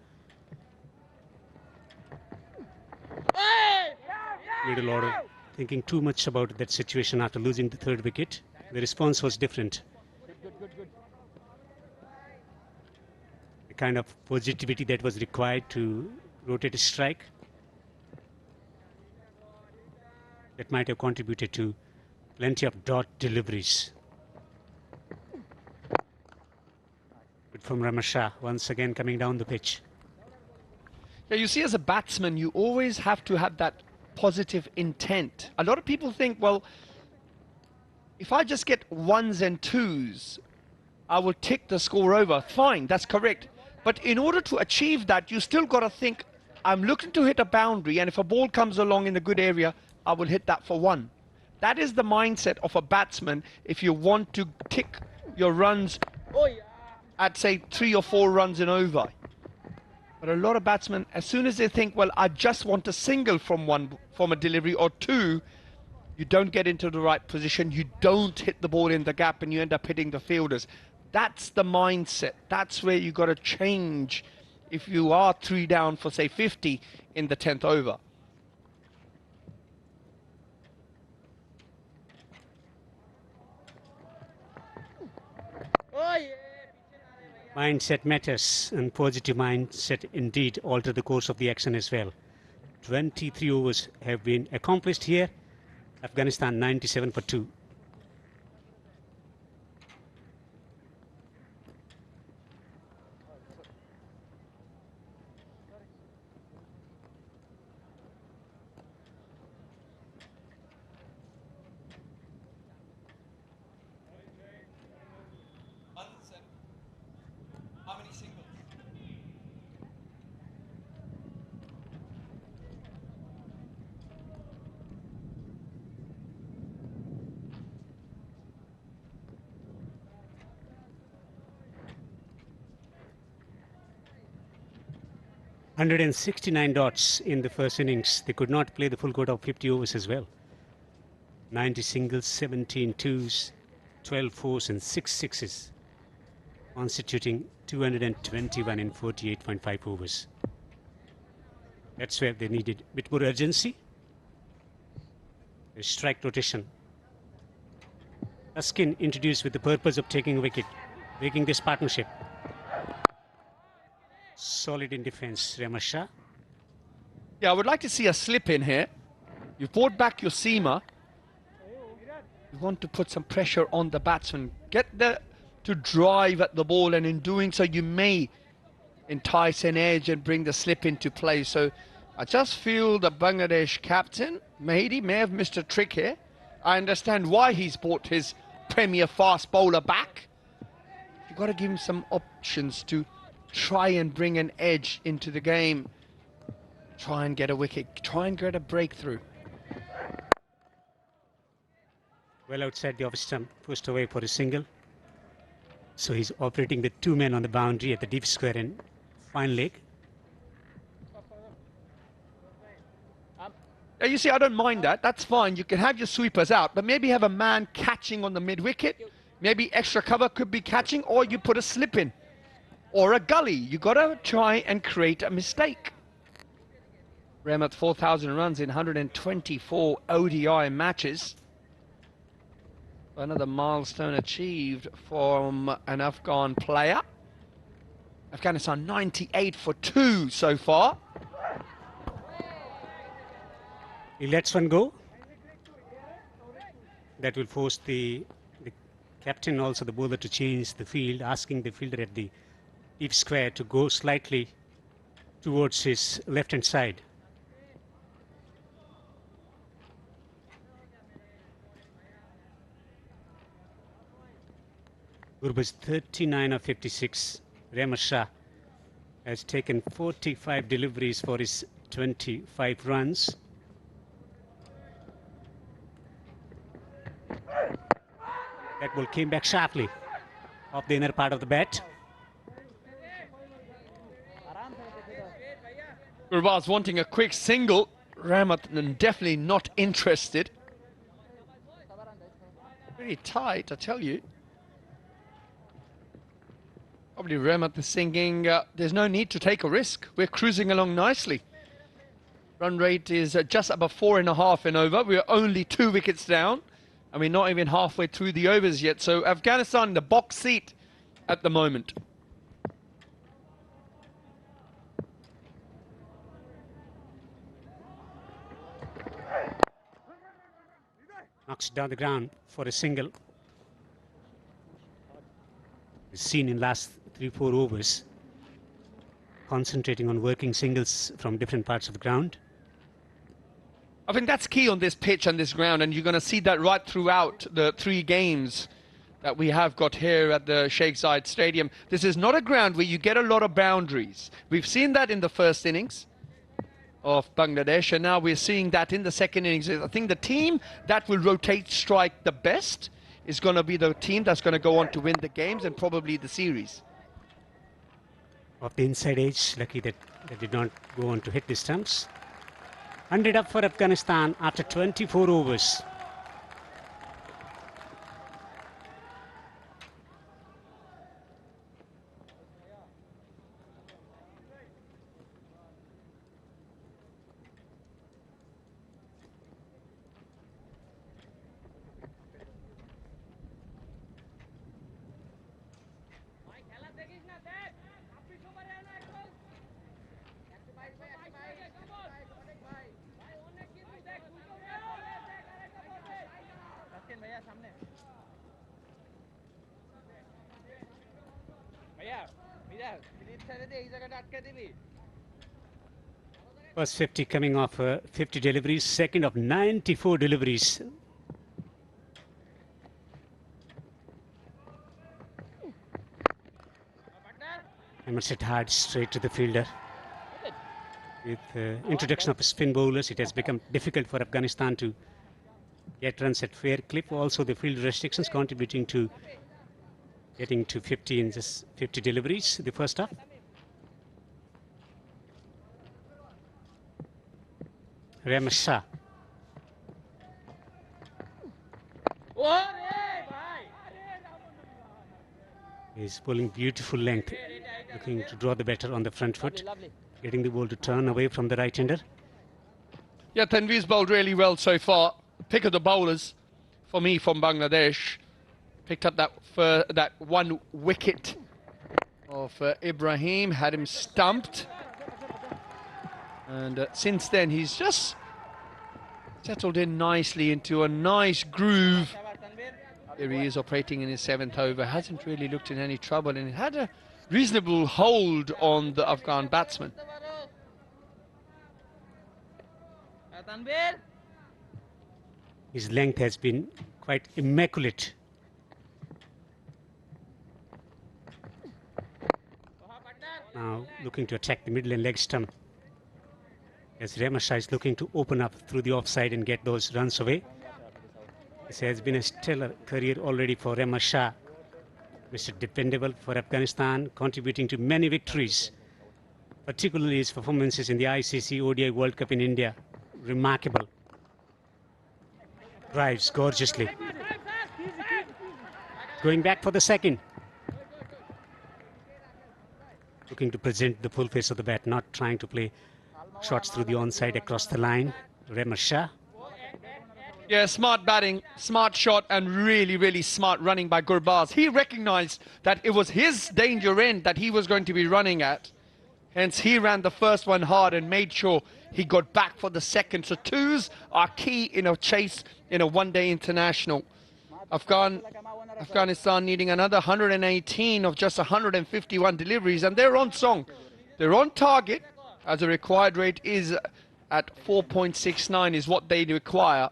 Middle order, thinking too much about that situation after losing the 3rd wicket. The response was different. The kind of positivity that was required to rotate a strike, that might have contributed to plenty of dot deliveries. Good from Ramasha, once again coming down the pitch. Yeah, you see, as a batsman, you always have to have that positive intent. A lot of people think, well, if I just get 1s and 2s, I will tick the score over. Fine, that's correct. But in order to achieve that, you still got to think, I'm looking to hit a boundary, and if a ball comes along in a good area, I will hit that for 1. That is the mindset of a batsman if you want to tick your runs at, say, 3 or 4 runs and over. But a lot of batsmen, as soon as they think, well, I just want a single from a delivery or two, you don't get into the right position, you don't hit the ball in the gap, and you end up hitting the fielders. That's the mindset. That's where you got to change if you are 3 down for, say, 50 in the 10th over. Mindset matters, and positive mindset indeed alter the course of the action as well. 23 overs have been accomplished here. Afghanistan 97 for 2. How many singles? $169 dots in the first innings. They could not play the full quota of 50 overs as well. 90 singles, 17 twos, 12 fours and 6 sixes, constituting 221 in 48.5 overs. That's where they needed a bit more urgency. A strike rotation. Tuskin introduced with the purpose of taking a wicket, breaking this partnership. Solid in defense, Shah. Yeah, I would like to see a slip in here. You've brought back your seamer. You want to put some pressure on the batsman. Get to drive at the ball, and in doing so you may entice an edge and bring the slip into play. So I just feel the Bangladesh captain, Mahidi, may have missed a trick here. I understand why he's brought his premier fast bowler back. You've got to give him some options to try and bring an edge into the game. Try and get a wicket. Try and get a breakthrough. Well outside the off stump, pushed away for a single. So he's operating with 2 men on the boundary at the deep square and fine leg. Yeah, you see, I don't mind that. That's fine. You can have your sweepers out, but maybe have a man catching on the mid-wicket. Maybe extra cover could be catching, or you put a slip in. Or a gully. You got to try and create a mistake. Rahmat 4,000 runs in 124 ODI matches. Another milestone achieved from an Afghan player. Afghanistan 98 for 2 so far. He lets one go. That will force the captain, also the bowler, to change the field, asking the fielder at the deep square to go slightly towards his left-hand side. Gurbaz 39 of 56. Shah has taken 45 deliveries for his 25 runs. That ball came back sharply off the inner part of the bat. Gurbaz wanting a quick single. Rahmat definitely not interested. Very tight, I tell you. Probably Rahmat is thinking, there's no need to take a risk. We're cruising along nicely. Run rate is just above 4.5 in over. We're only 2 wickets down, and we're not even halfway through the overs yet. So Afghanistan in the box seat at the moment. Knocks down the ground for a single. Seen in last 3-4 overs, concentrating on working singles from different parts of the ground. I think that's key on this pitch and this ground, and you're going to see that right throughout the 3 games that we have got here at the Sheikh Zayed Stadium. This is not a ground where you get a lot of boundaries. We've seen that in the first innings of Bangladesh, and now we're seeing that in the second innings. I think the team that will rotate strike the best is going to be the team that's going to go on to win the games and probably the series. Off the inside edge, lucky that They did not go on to hit the stumps. 100 up for Afghanistan after 24 overs. First 50 coming off 50 deliveries, second of 94 deliveries. I must hit hard straight to the fielder. With introduction of spin bowlers, it has become difficult for Afghanistan to get runs at fair clip. Also, the field restrictions contributing to getting to 50 in just 50 deliveries the first half. Shah. He's pulling beautiful length, looking to draw the batter on the front foot, getting the ball to turn away from the right-hander. Yeah, Tanveer's bowled really well so far. Pick of the bowlers for me from Bangladesh. Picked up that one wicket of Ibrahim, had him stumped. And since then, he's just settled in nicely into a nice groove. Here he is operating in his 7th over. Hasn't really looked in any trouble and had a reasonable hold on the Afghan batsman. His length has been quite immaculate. Now looking to attack the middle and leg stump, as Shah is looking to open up through the offside and get those runs away. This has been a stellar career already for Shah. Mr. Dependable for Afghanistan, contributing to many victories, particularly his performances in the ICC ODI World Cup in India. Remarkable. Drives gorgeously. Going back for the second. Looking to present the full face of the bat, not trying to play shots through the onside across the line. Shah. Yeah, smart batting, smart shot, and really, really smart running by Gurbaz. He recognized that it was his danger end that he was going to be running at. Hence, he ran the first one hard and made sure he got back for the second. So twos are key in a chase in a one-day international. Afghanistan needing another 118 of just 151 deliveries, and they're on song. They're on target, as the required rate is at 4.69 is what they require.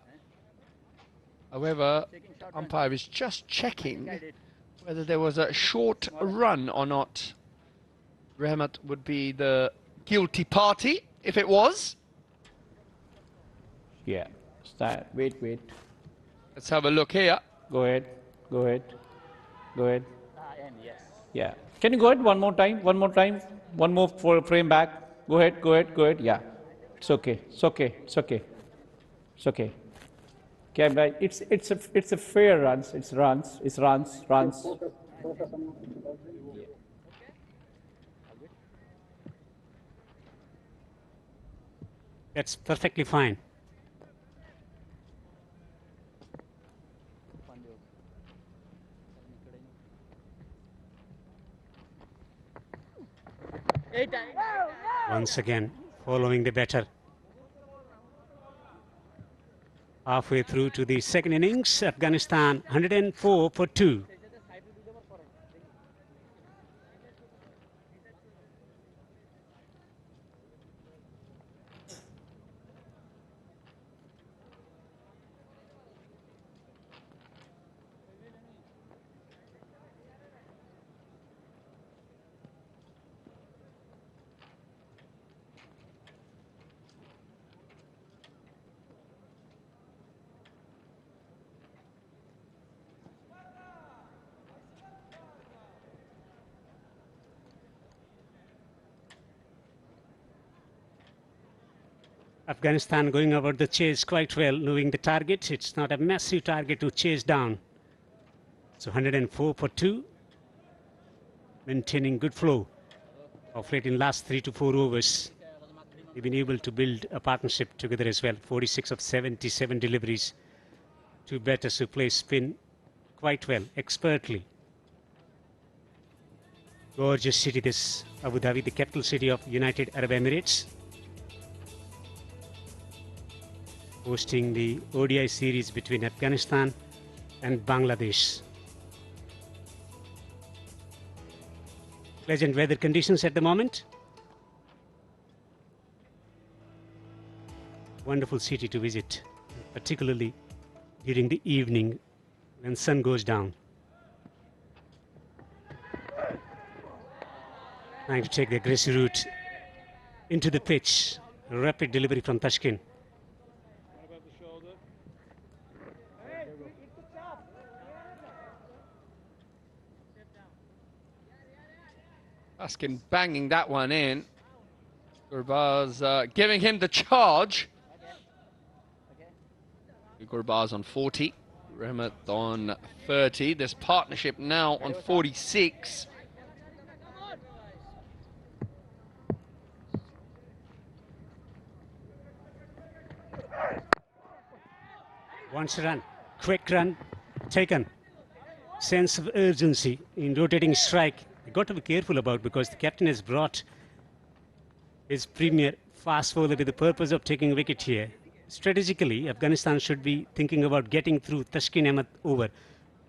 However, the umpire is just checking whether there was a short run or not. Rahmat would be the guilty party if it was. Yeah, start. Wait. Let's have a look here. Go ahead. Yeah. Can you go ahead one more time? One more frame back. Go ahead. Yeah. It's okay. Okay, it's a fair runs. It's runs. That's perfectly fine. Once again, following the batter. Halfway through to the second innings, Afghanistan 104 for 2. Afghanistan going about the chase quite well, knowing the target. It's not a massive target to chase down. So 104 for 2, maintaining good flow of late in last 3 to 4 overs. They've been able to build a partnership together as well. 46 of 77 deliveries. Two batters who play spin quite well, expertly. Gorgeous city, this Abu Dhabi, the capital city of United Arab Emirates, hosting the ODI series between Afghanistan and Bangladesh. Pleasant weather conditions at the moment. Wonderful city to visit, particularly during the evening when sun goes down. Trying to take the aggressive route into the pitch. Rapid delivery from Tashkent. Baskin banging that one in. Gurbaz giving him the charge. Gurbaz on 40. Rahmat on 30. This partnership now on 46. Wants to run. Quick run taken. Sense of urgency in rotating strike. You've got to be careful about, because the captain has brought his premier fast bowler with the purpose of taking a wicket here. Strategically, Afghanistan should be thinking about getting through Tashkent Ahmed over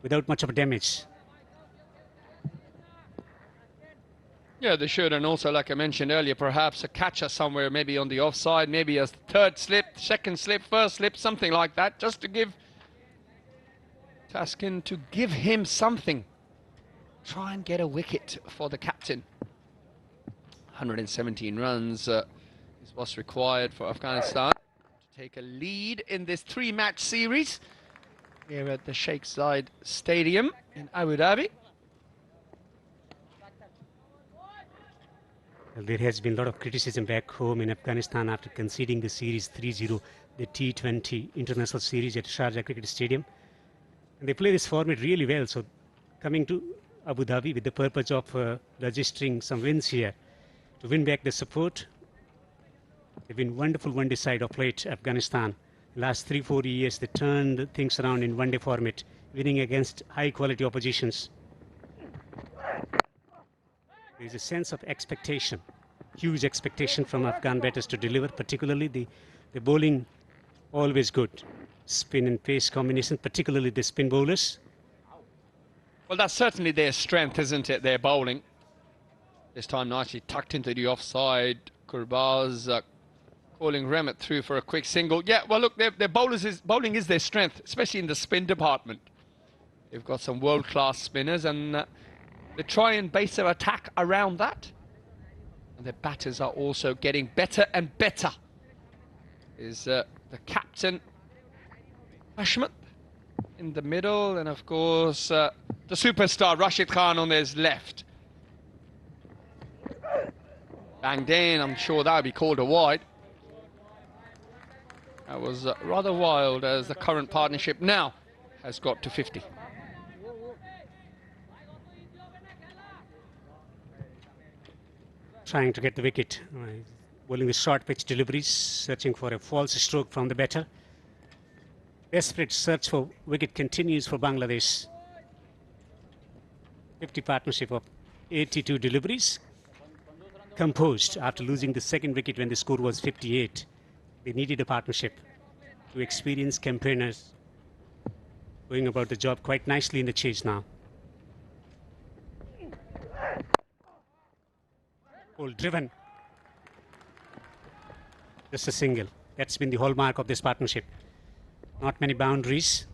without much of damage. Yeah, they should, and also, like I mentioned earlier, perhaps a catcher somewhere, maybe on the offside, maybe a third slip, second slip, first slip, something like that, just to give Taskin, to give him something. Try and get a wicket for the captain. 117 runs is what's required for Afghanistan to take a lead in this 3-match series here at the Sheikh Zayed Stadium in Abu Dhabi. Well, there has been a lot of criticism back home in Afghanistan after conceding the series 3-0, the T20 International Series at Sharjah Cricket Stadium. And they play this format really well. So coming to Abu Dhabi with the purpose of registering some wins here to win back the support. They've been wonderful one-day side of late, Afghanistan. Last 3-4 years, they turned things around in one-day format, winning against high-quality oppositions. There's a sense of expectation, huge expectation from Afghan batters to deliver, particularly the bowling, always good. Spin and pace combination, particularly the spin bowlers. Well, that's certainly their strength, isn't it, their bowling. This time nicely tucked into the offside. Gurbaz calling Rahmat through for a quick single. Yeah, well, look, their bowling is their strength, especially in the spin department. They've got some world-class spinners, and they try and base their attack around that. And their batters are also getting better and better. Is the captain, Ashmat, in the middle, and of course the superstar Rashid Khan on his left. Banged in, I'm sure that would be called a wide. That was rather wild, as the current partnership now has got to 50. Trying to get the wicket, bowling the short pitch deliveries, searching for a false stroke from the batter. Desperate search for wicket continues for Bangladesh. 50 partnership of 82 deliveries. Composed after losing the second wicket when the score was 58. They needed a partnership. Two experienced campaigners going about the job quite nicely in the chase now. Ball driven. Just a single. That's been the hallmark of this partnership. Not many boundaries.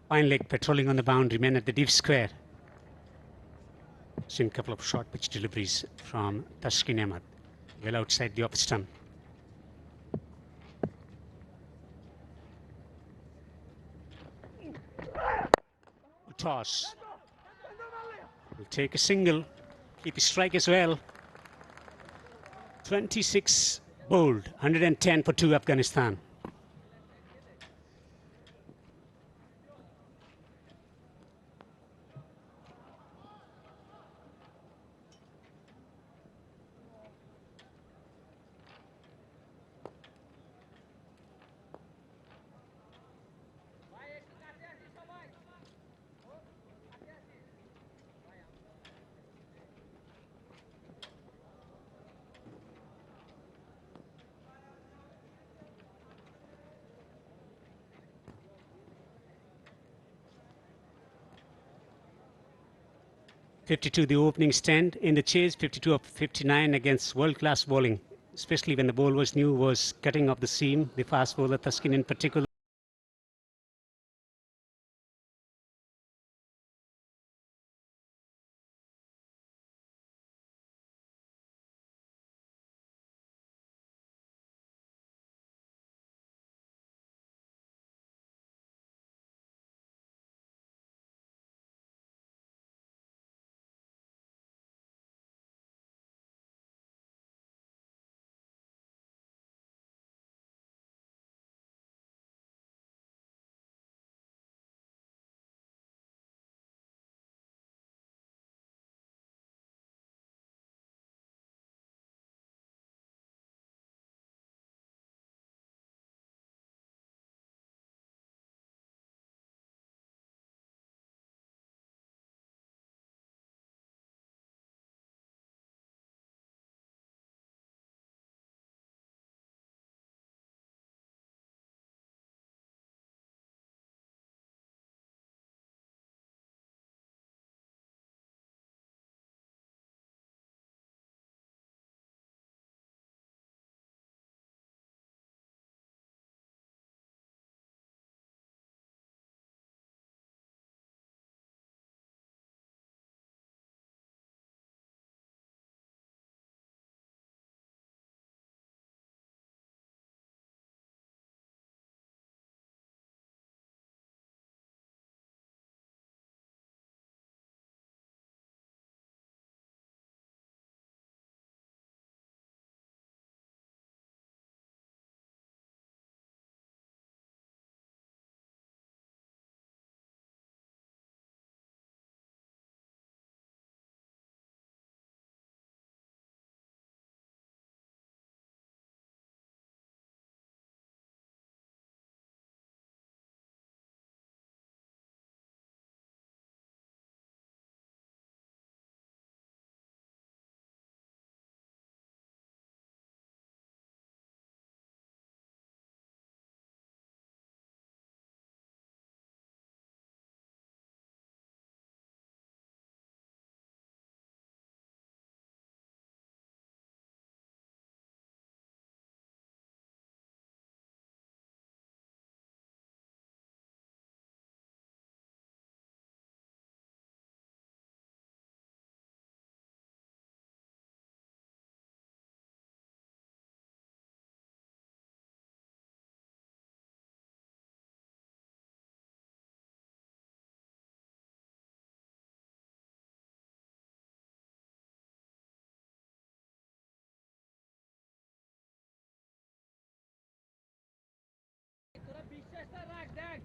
Fine leg patrolling on the boundary, men at the deep square. Seen a couple of short pitch deliveries from Taskin Ahmed, well outside the off stump. Toss. Will take a single, keep a strike as well. 26 bowled, 110 for 2 Afghanistan. .52 the opening stand in the chase, 52 of 59 against world-class bowling, especially when the ball was new, was cutting off the seam, the fast bowler Taskin in particular.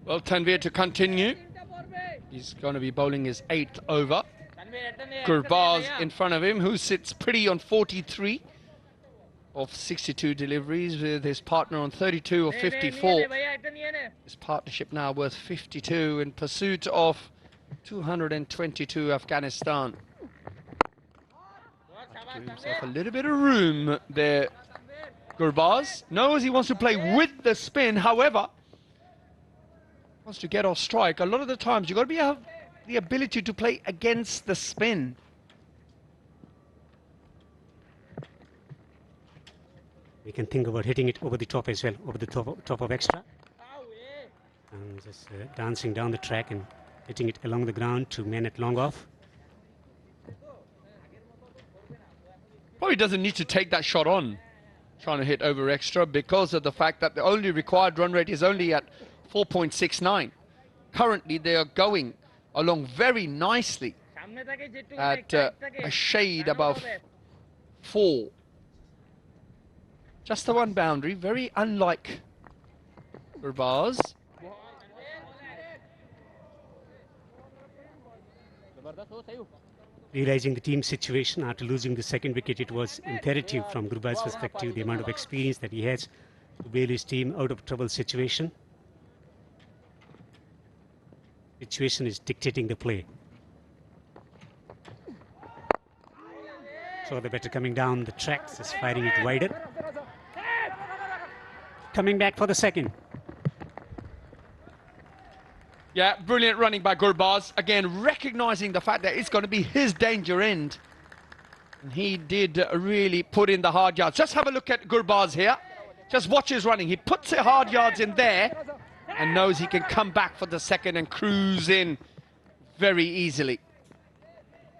Well, Tanveer to continue. He's going to be bowling his 8th over. Gurbaz in front of him, who sits pretty on 43 of 62 deliveries, with his partner on 32 of 54. His partnership now worth 52 in pursuit of 222 Afghanistan. Give himself a little bit of room there. Gurbaz knows he wants to play with the spin, however, wants to get off strike. A lot of the times you've got to have the ability to play against the spin. We can think about hitting it over the top as well, over the top of extra. And just dancing down the track and hitting it along the ground to men at long off. Probably doesn't need to take that shot on, trying to hit over extra, because of the fact that the only required run rate is only at 4.69. Currently, they are going along very nicely at a shade above 4. Just the one boundary, very unlike Gurbaz. Realizing the team's situation after losing the second wicket, it was imperative from Gurbaz's perspective, the amount of experience that he has to bail his team out of trouble situation. Situation is dictating the play. So the batter coming down the tracks is firing it wider. Coming back for the second. Yeah, brilliant running by Gurbaz. Again, recognising the fact that it's going to be his danger end. And he did really put in the hard yards. Just have a look at Gurbaz here. Just watch his running. He puts the hard yards in there and knows he can come back for the second and cruise in very easily.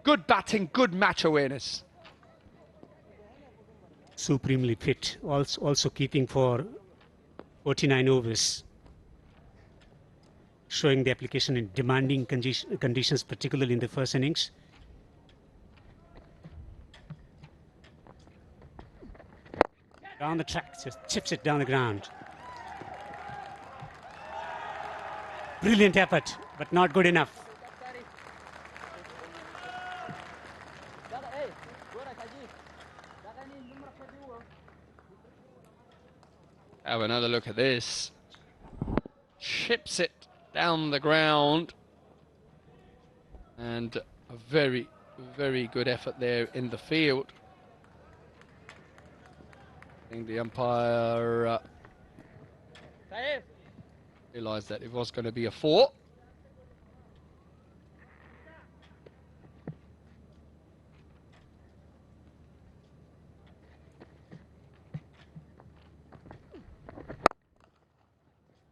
Good batting, good match awareness. Supremely fit, also keeping for 49 overs. Showing the application in demanding conditions, particularly in the first innings. Down the track, just chips it down the ground. Brilliant effort, but not good enough. Have another look at this. Chips it down the ground. And a very, very good effort there in the field. I think the umpire realised that it was going to be a 4.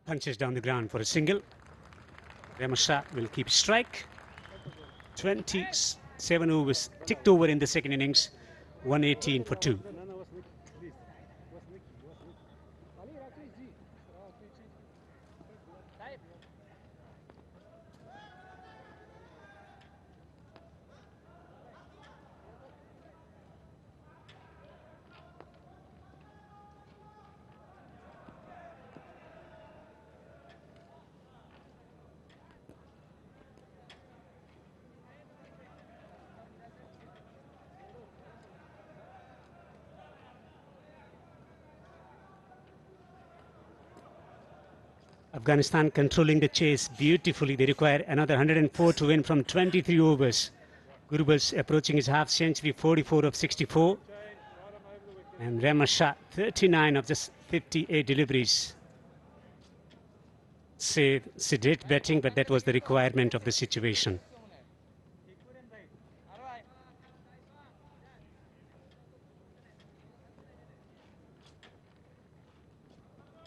Punches down the ground for a single. Ramasha will keep strike. 27 overs ticked over in the second innings. 118 for 2. Afghanistan controlling the chase beautifully. They require another 104 to win from 23 overs. Gurbaz approaching his half century, 44 of 64. And Ramasha, 39 of just 58 deliveries. Say sedate batting, but that was the requirement of the situation.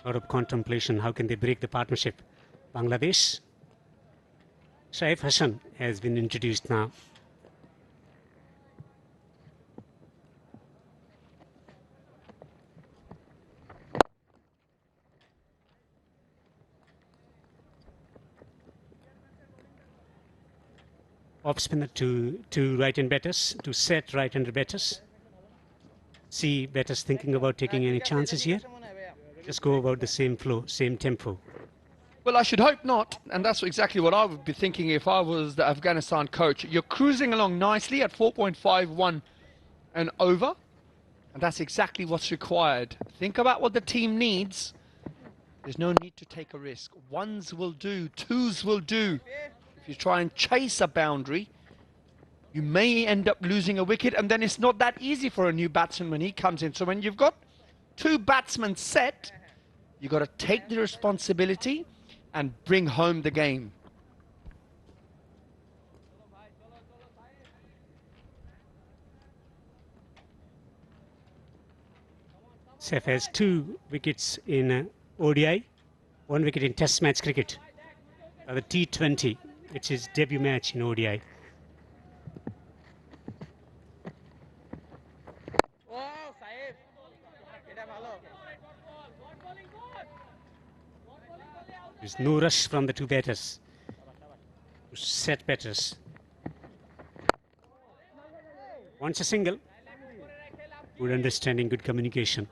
Out of contemplation, how can they break the partnership? Bangladesh. Shaif Hassan has been introduced now. Off spinner to right-hand batters, to set right-hander batters. See batters thinking about taking any chances here. Just go about the same flow, same tempo. Well, I should hope not, and that's exactly what I would be thinking if I was the Afghanistan coach. You're cruising along nicely at 4.51 and over, and that's exactly what's required. Think about what the team needs. There's no need to take a risk. Ones will do, twos will do. If you try and chase a boundary, you may end up losing a wicket, and then it's not that easy for a new batsman when he comes in. So when you've got 2 batsmen set, you've got to take the responsibility and bring home the game. Saif has 2 wickets in ODI, 1 wicket in Test match cricket. The T20, which is debut match in ODI. There's no rush from the two batters to set batters. Once a single, good understanding, good communication.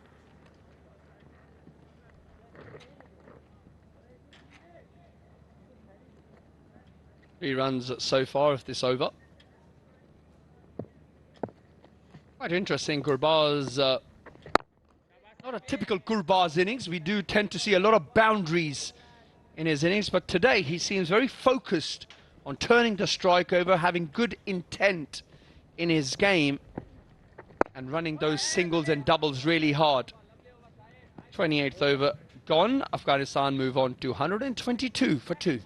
3 runs so far of this over. Quite interesting. Gurbaz, not a typical Gurbaz innings. We do tend to see a lot of boundaries in his innings, but today he seems very focused on turning the strike over, having good intent in his game and running those singles and doubles really hard. 28th over gone. Afghanistan move on to 122 for 2.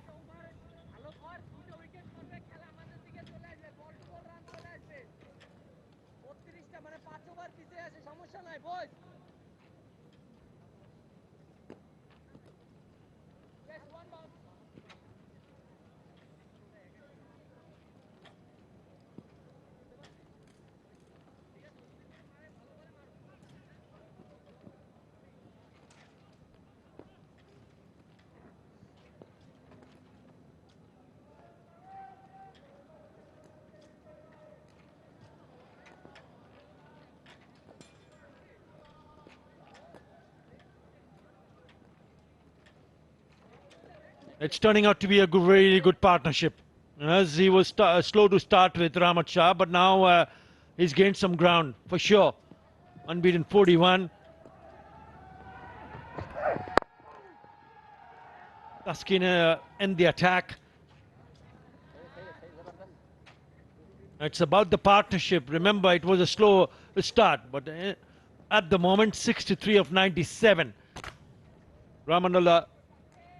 It's turning out to be a really good partnership. As he was slow to start with Rahmat Shah, but now he's gained some ground for sure. Unbeaten 41. Taskin end the attack. It's about the partnership. Remember, it was a slow start, but at the moment, 63 of 97. Ramanullah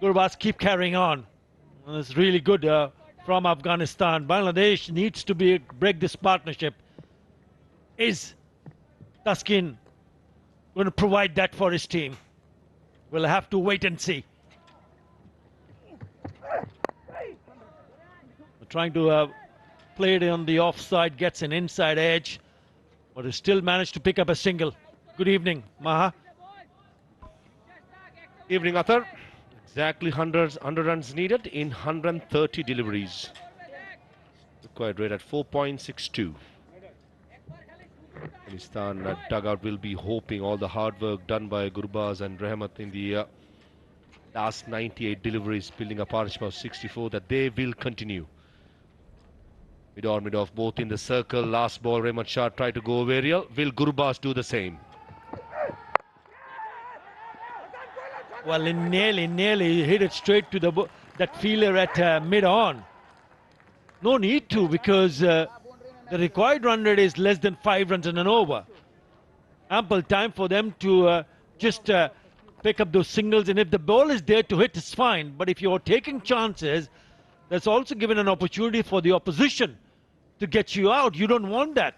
Gurbaz keep carrying on. It's really good from Afghanistan. Bangladesh needs to break this partnership. Is Taskin going to provide that for his team? We'll have to wait and see. We're trying to play it on the offside, gets an inside edge, but he still managed to pick up a single. Good evening, Maha. Evening, Athar. Exactly 100 runs needed in 130 deliveries. Required rate at 4.62. Afghanistan dugout will be hoping all the hard work done by Gurbaz and Rahmat in the last 98 deliveries, building a partnership of 64, that they will continue. Mid-on, mid-off, both in the circle. Last ball, Rahmat Shah tried to go aerial. Will Gurbaz do the same? Well, he nearly hit it straight to that fielder at mid-on. No need to, because the required run rate is less than 5 runs in an over. Ample time for them to just pick up those singles, and if the ball is there to hit, it's fine. But if you're taking chances, that's also given an opportunity for the opposition to get you out. You don't want that.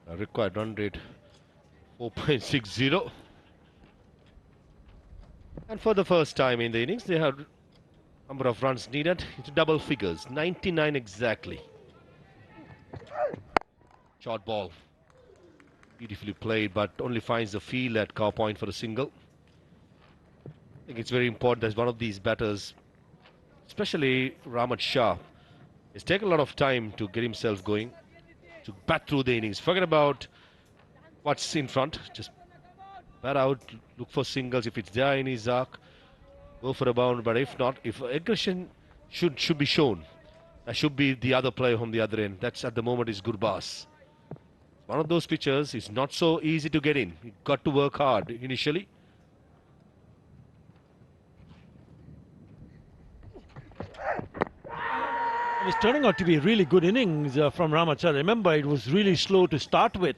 Required run rate 4.60, and for the first time in the innings they have number of runs needed into double figures, 99 exactly. Short ball, beautifully played, but only finds the field at cow point for a single. I think it's very important that one of these batters, especially Rahmat Shah, has taken a lot of time to get himself going, to bat through the innings. Forget about what's in front. Just bat out, look for singles. If it's there in his arc, go for a bound. But if not, if aggression should be shown, that should be the other player from the other end. That's at the moment is Gurbaz. One of those pitchers is not so easy to get in. You got to work hard initially. It's turning out to be a really good innings from Rahmat Shah. Remember, it was really slow to start with,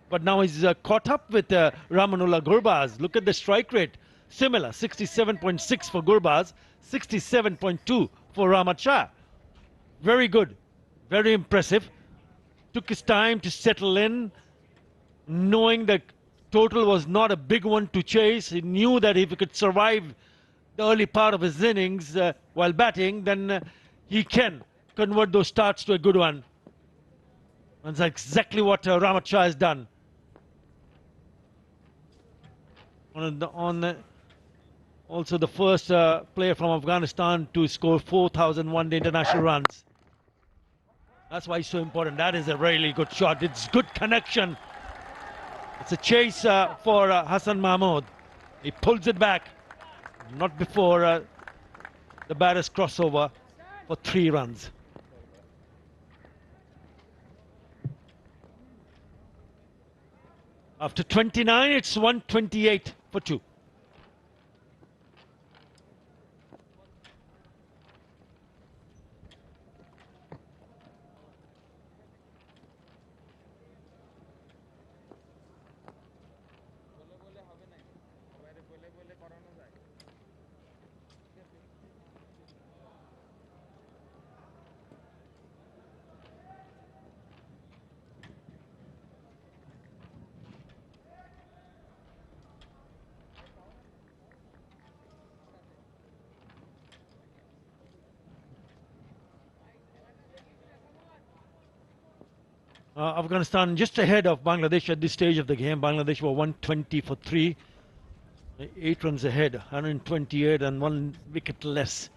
but now he's caught up with Ramanullah Gurbaz. Look at the strike rate. Similar, 67.6 for Gurbaz, 67.2 for Rahmat Shah. Very good, very impressive. Took his time to settle in, knowing the total was not a big one to chase. He knew that if he could survive the early part of his innings while batting, then he can convert those starts to a good one. And that's exactly what Rahmat Shah has done. Also the first player from Afghanistan to score 4,000 one-day international runs. That's why it's so important. That is a really good shot. It's good connection. It's a chase for Hassan Mahmood. He pulls it back. Not before the batter's crossover for 3 runs. After 29, it's 128 for 2. Afghanistan just ahead of Bangladesh at this stage of the game. Bangladesh were 120 for 3. 8 runs ahead, 128 and 1 wicket less.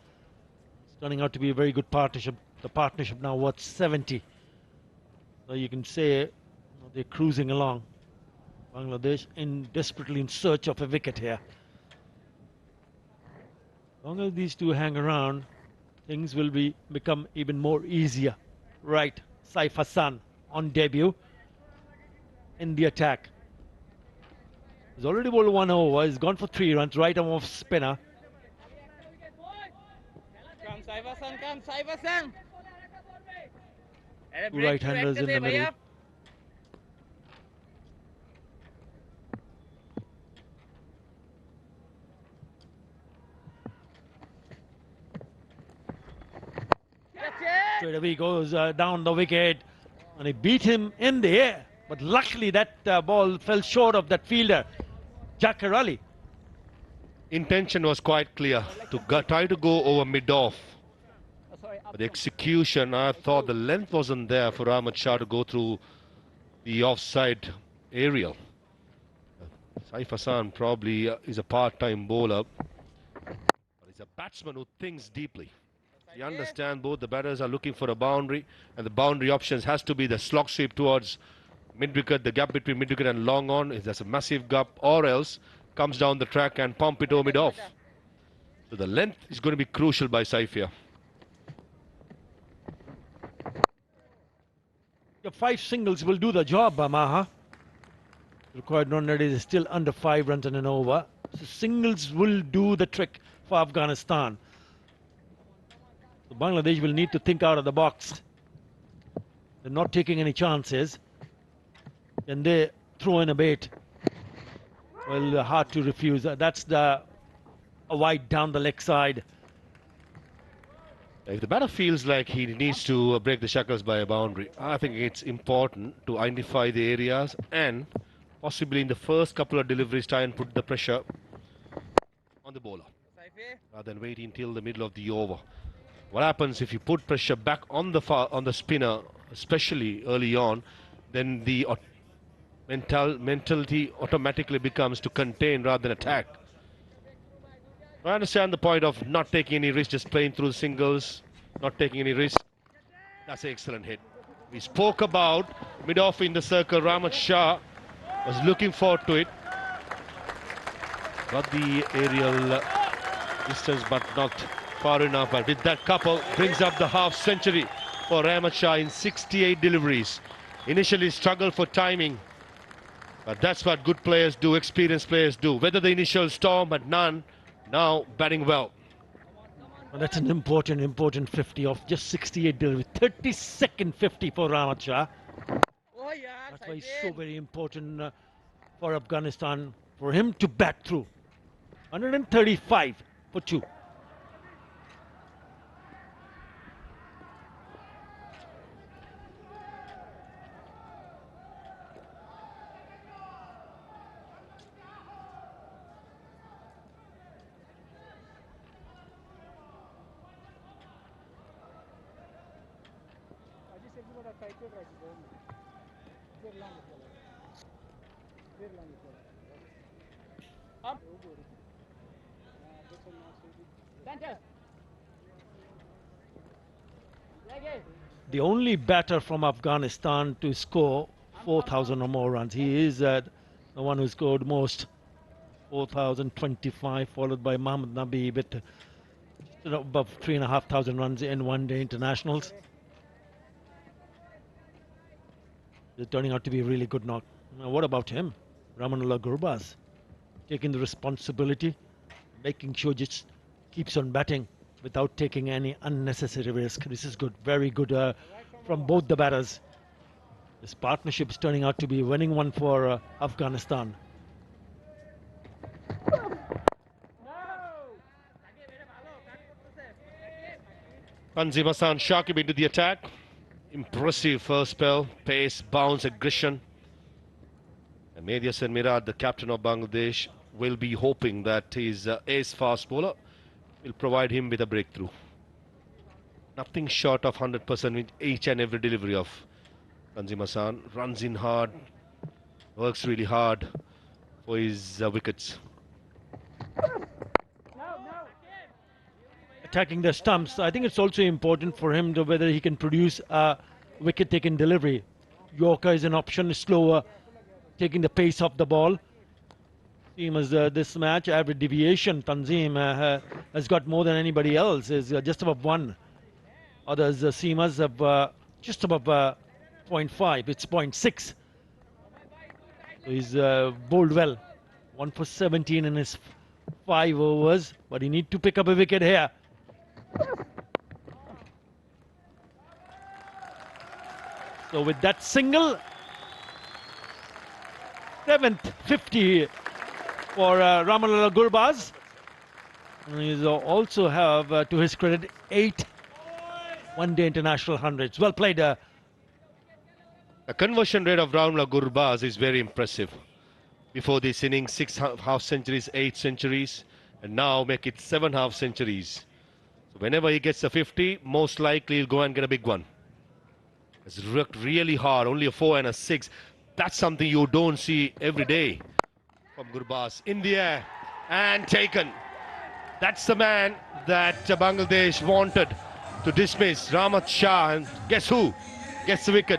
It's turning out to be a very good partnership. The partnership now worth 70. So you can say they're cruising along. Bangladesh desperately in search of a wicket here. As long as these two hang around, things will become even more easier. Right, Saif Hassan on debut in the attack. He's already bowled 1 over. He's gone for 3 runs. Right arm off spinner. Come, Saif Hassan, come, Saif Hassan. 2 right-handers in the middle. Straight away goes down the wicket, and he beat him in the air. But luckily that ball fell short of that fielder, Jakar Ali. Intention was quite clear to try to go over mid-off. But the execution, I thought the length wasn't there for Rahmat Shah to go through the offside aerial. Saif Hassan probably is a part-time bowler, but he's a batsman who thinks deeply. You understand both the batters are looking for a boundary, and the boundary options has to be the slog sweep towards mid-wicket, the gap between mid-wicket and long on. If there's a massive gap, or else comes down the track and pump it over mid-off. So the length is going to be crucial by Saif here. Your 5 singles will do the job, Maha. Required run rate is still under 5 runs and an over. So singles will do the trick for Afghanistan. So Bangladesh will need to think out of the box. They're not taking any chances. Can they throw in a bait? Well, hard to refuse. That's a wide down the leg side. If the batter feels like he needs to break the shackles by a boundary, I think it's important to identify the areas and possibly in the first couple of deliveries try and put the pressure on the bowler rather than waiting until the middle of the over. What happens if you put pressure back on the spinner, especially early on, then the mentality automatically becomes to contain rather than attack. I understand the point of not taking any risk, just playing through the singles, not taking any risk. That's an excellent hit. We spoke about mid-off in the circle. Rahmat Shah was looking forward to it. Got the aerial distance, but not far enough. But with that couple, brings up the half century for Rahmat Shah in 68 deliveries. Initially struggled for timing, but that's what good players do, experienced players do. Whether the initial storm, but none. Now batting well. Well, that's an important 50 of just 68 deliveries. 32nd 50 for Rahmat Shah. That's why it's so very important for Afghanistan, for him to bat through. 135 for 2. The only batter from Afghanistan to score 4,000 or more runs. He is the one who scored most, 4,025, followed by Mohammad Nabi with above 3,500 runs in one-day internationals. They're turning out to be a really good knock. Now, what about him? Ramanullah Gurbaz taking the responsibility, making sure just keeps on batting without taking any unnecessary risk. This is good, very good from both the batters. This partnership is turning out to be a winning one for Afghanistan. Tanzim Hassan Shakib into the attack. Impressive first spell, pace, bounce, aggression. And Mehdi Hasan Mirad, the captain of Bangladesh, will be hoping that his ace fast bowler will provide him with a breakthrough. Nothing short of 100% with each and every delivery of Tanzim Hassan. Runs in hard, works really hard for his wickets. Attacking the stumps, I think it's also important for him to whether he can produce a wicket-taking delivery. Yorker is an option, slower, taking the pace of the ball. Same as this match, average deviation, Tanzim has got more than anybody else, is just above 1. Others, Seamers have just above 0.5, it's 0.6. So he's bowled well. 1 for 17 in his 5 overs, but he needs to pick up a wicket here. So with that single, 7th 50 for Ramanullah Gurbaz. He's also have, to his credit, 8 one-day international hundreds. Well played. The conversion rate of Ramanullah Gurbaz is very impressive. Before this inning, 6 half centuries, 8 centuries, and now make it 7 half centuries. So whenever he gets a 50, most likely he'll go and get a big one. He's worked really hard, only a 4 and a 6. That's something you don't see every day from Gurbaz. In the air and taken. That's the man that Bangladesh wanted to dismiss, Rahmat Shah, and guess who gets the wicket?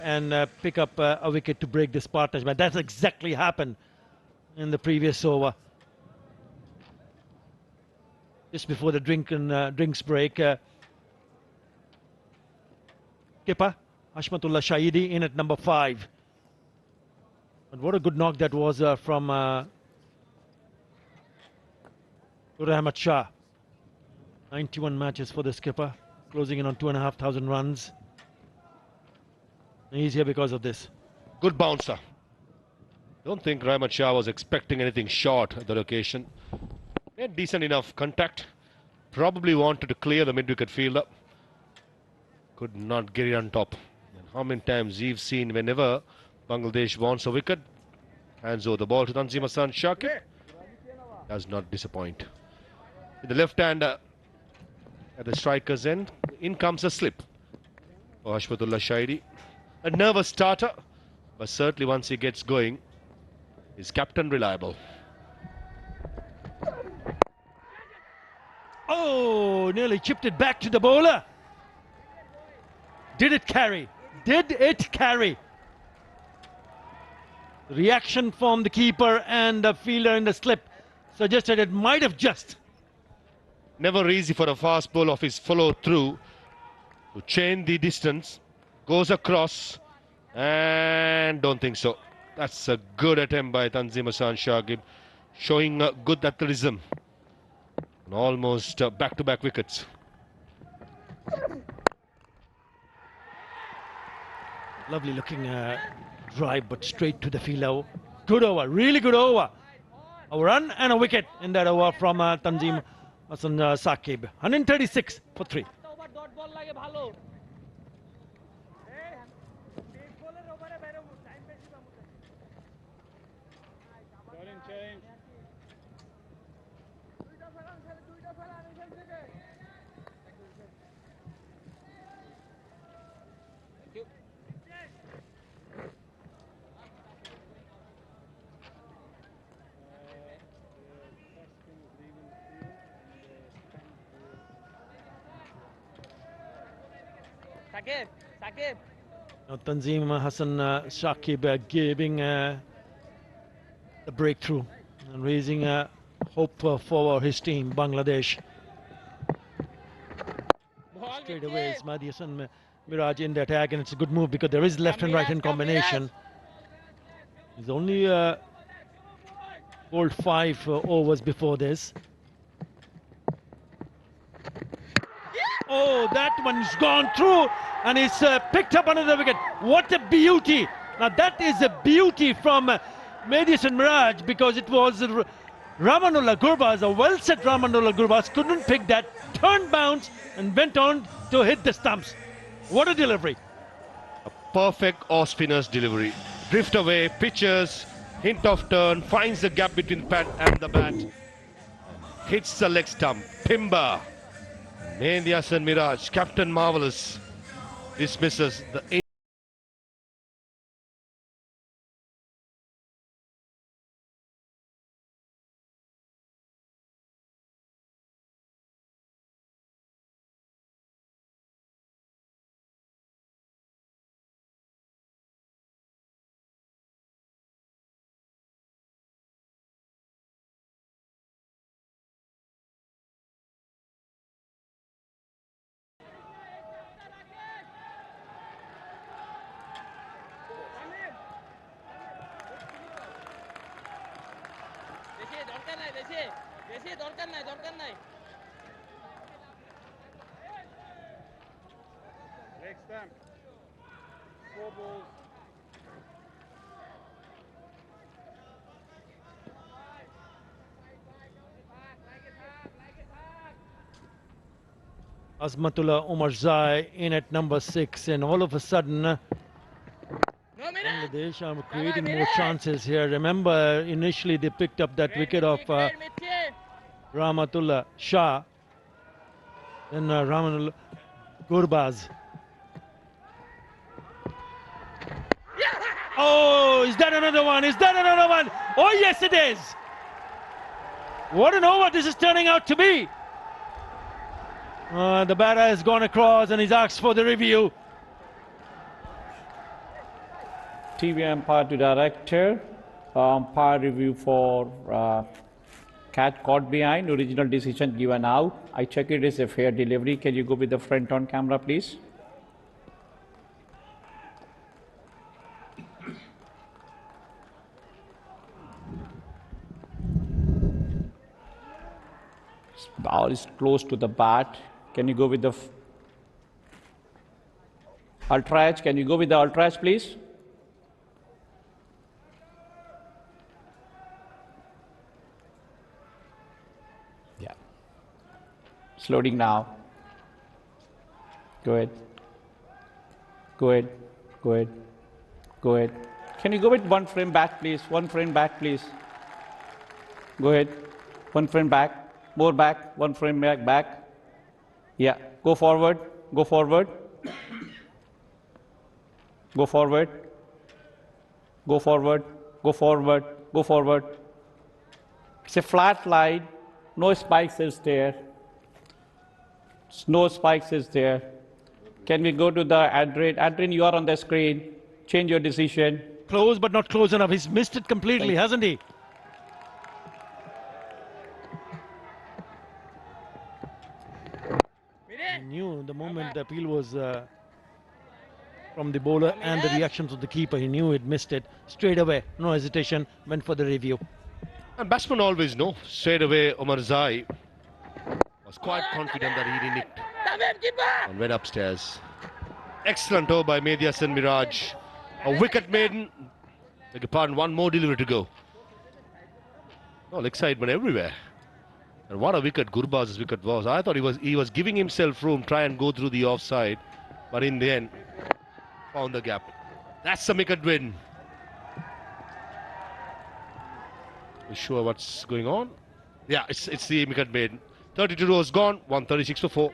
and pick up a wicket to break this partnership. But that's exactly happened in the previous over. Just before the drinks break, skipper Hashmatullah Shahidi in at number 5. But what a good knock that was from Ahmad Shah. 91 matches for the skipper, closing in on 2,500 runs. He's here because of this. Good bouncer. Don't think Rahmat Shah was expecting anything short at that occasion. Had decent enough contact. Probably wanted to clear the mid-wicket fielder. Could not get it on top. And how many times we've seen whenever Bangladesh wants a wicket, hands over the ball to Tanzim Hassan Shakib. Does not disappoint. With the left-hander at the striker's end, in comes a slip for Hashmatullah Shahidi. A nervous starter, but certainly once he gets going, is captain reliable. Oh, nearly chipped it back to the bowler. Did it carry? Did it carry? Reaction from the keeper and the fielder in the slip suggested it might have just. Never easy for a fast bowler of his follow through to chain the distance. Goes across and don't think so. That's a good attempt by Tanzim Hassan Shakib, showing good athleticism. And almost back-to-back wickets. Lovely looking drive, but straight to the fielder. Good over, really good over. A run and a wicket in that over from Tanzim Hassan Shakib. 136 for 3. Now Tanzim Hassan Shakib giving the breakthrough and raising hope for his team, Bangladesh. Straight away is Mahdi Hassan Miraj in the attack, and it's a good move because there is left and right hand combination. He's only bowled 5 overs before this. Oh, that one's gone through and he's picked up another wicket. What a beauty. Now that is a beauty from Mahdi Hassan Miraj, because it was Ramanullah Gurbaz, a well set Ramanullah Gurbaz, couldn't pick that, turned bounce and went on to hit the stumps. What a delivery. A perfect off-spinner's delivery. Drift away, pitches, hint of turn, finds the gap between the pad and the bat. Hits the leg stump. Pimba. Mahdi Hassan Miraj, Captain Marvelous, dismisses the Leg stamp. 4 balls. Azmatullah Omarzai in at number 6, and all of a sudden Bangladesh are creating more chances here. Remember, initially they picked up that wicket of Rahmatullah Shah, then Ramanullah Gurbaz. Oh, is that another one? Is that another one? Oh yes it is. What an over this is turning out to be. The batter has gone across and he's asked for the review. TV umpire to director. Umpire review for catch caught behind. Original decision given out. I check it is a fair delivery. Can you go with the front on camera, please? Ball is close to the bat. Can you go with the ultra edge? Can you go with the ultra edge, please? Yeah. Loading now. Go ahead. Go ahead. Go ahead. Go ahead. Can you go with one frame back, please? One frame back, please. Go ahead. One frame back. More back. One frame back. Yeah. Go forward. Go forward. Go forward. Go forward. Go forward. Go forward. It's a flat line. No spikes is there. No spikes is there. Can we go to the Adrian? Adrian, you are on the screen. Change your decision. Close, but not close enough. He's missed it completely, hasn't he? He knew the moment the appeal was from the bowler and the reactions of the keeper. He knew he'd missed it straight away. No hesitation. Went for the review. And batsmen always know. Straight away, Omar Zai was quite confident that he'd nicked and went upstairs. Excellent over by Mehdi Hassan Miraj. A wicket maiden. Beg your pardon, one more delivery to go. All excitement everywhere. And what a wicket Gurbaz's wicket was. I thought he was giving himself room, try and go through the offside. But in the end, found the gap. That's a wicket win. You sure what's going on? Yeah, it's the wicket maiden. 32 rows gone, 136 for 4.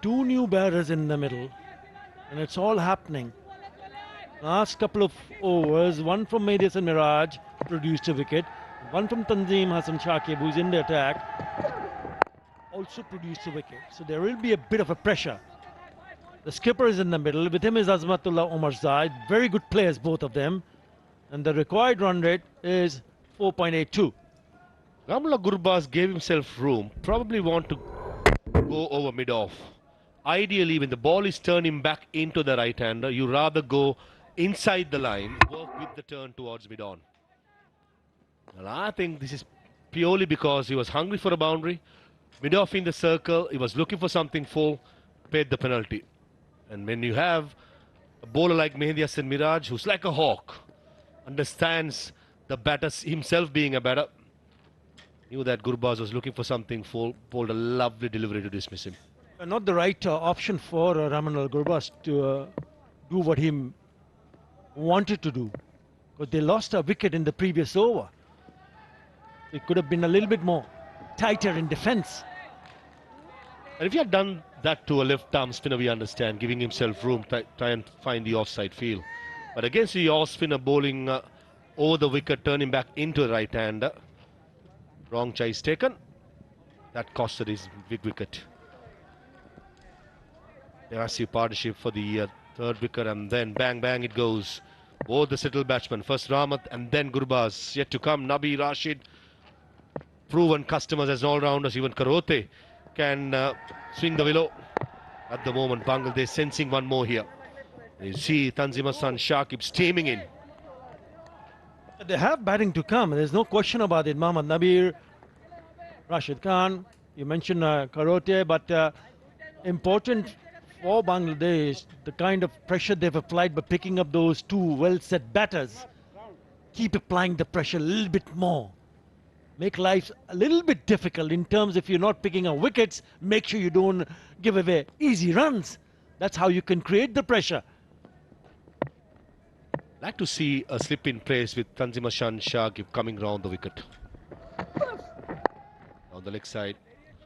Two new batters in the middle, and it's all happening. Last couple of overs, one from Mehdi Hassan Miraj produced a wicket, one from Tanzim Hassan Shakib, who's in the attack, also produced a wicket. So there will be a bit of a pressure. The skipper is in the middle, with him is Azmatullah Omar Zaid. Very good players, both of them. And the required run rate is 4.82. Ramullah Gurbaz gave himself room, probably want to go over mid-off. Ideally, when the ball is turning back into the right-hander, you rather go inside the line, work with the turn towards mid-on. Well, I think this is purely because he was hungry for a boundary. Mid-off in the circle, he was looking for something full, paid the penalty. And when you have a bowler like Mehdi Hassan Miraj, who's like a hawk, understands the batter himself being a batter, knew that Gurbaz was looking for something full, pulled a lovely delivery to dismiss him. Not the right option for Ramullah Gurbaz to do what he wanted to do, because they lost a wicket in the previous over. It could have been a little bit more tighter in defence. And if he had done that to a left-arm spinner, we understand, giving himself room, try and find the offside field. But against the off-spinner bowling over the wicket, turning back into the right-hander, wrong choice taken. That costed his big wicket. Massive partnership for the third wicket, and then bang bang it goes. Both the settled batsmen, first Rahmat and then Gurbaz. Yet to come, Nabi, Rashid, proven customers as all-rounders. Even Karote can swing the willow. At the moment, Bangladesh sensing one more here. You see Tanzim Hassan Shakib steaming in. They have batting to come, there's no question about it. Mohammad Nabir, Rashid Khan, you mentioned Karote, but important for Bangladesh, the kind of pressure they've applied by picking up those two well-set batters. Keep applying the pressure a little bit more. Make life a little bit difficult in terms if you're not picking up wickets, make sure you don't give away easy runs. That's how you can create the pressure. Like to see a slip in place with Tanzim Hassan Shakib coming round the wicket. On the leg side.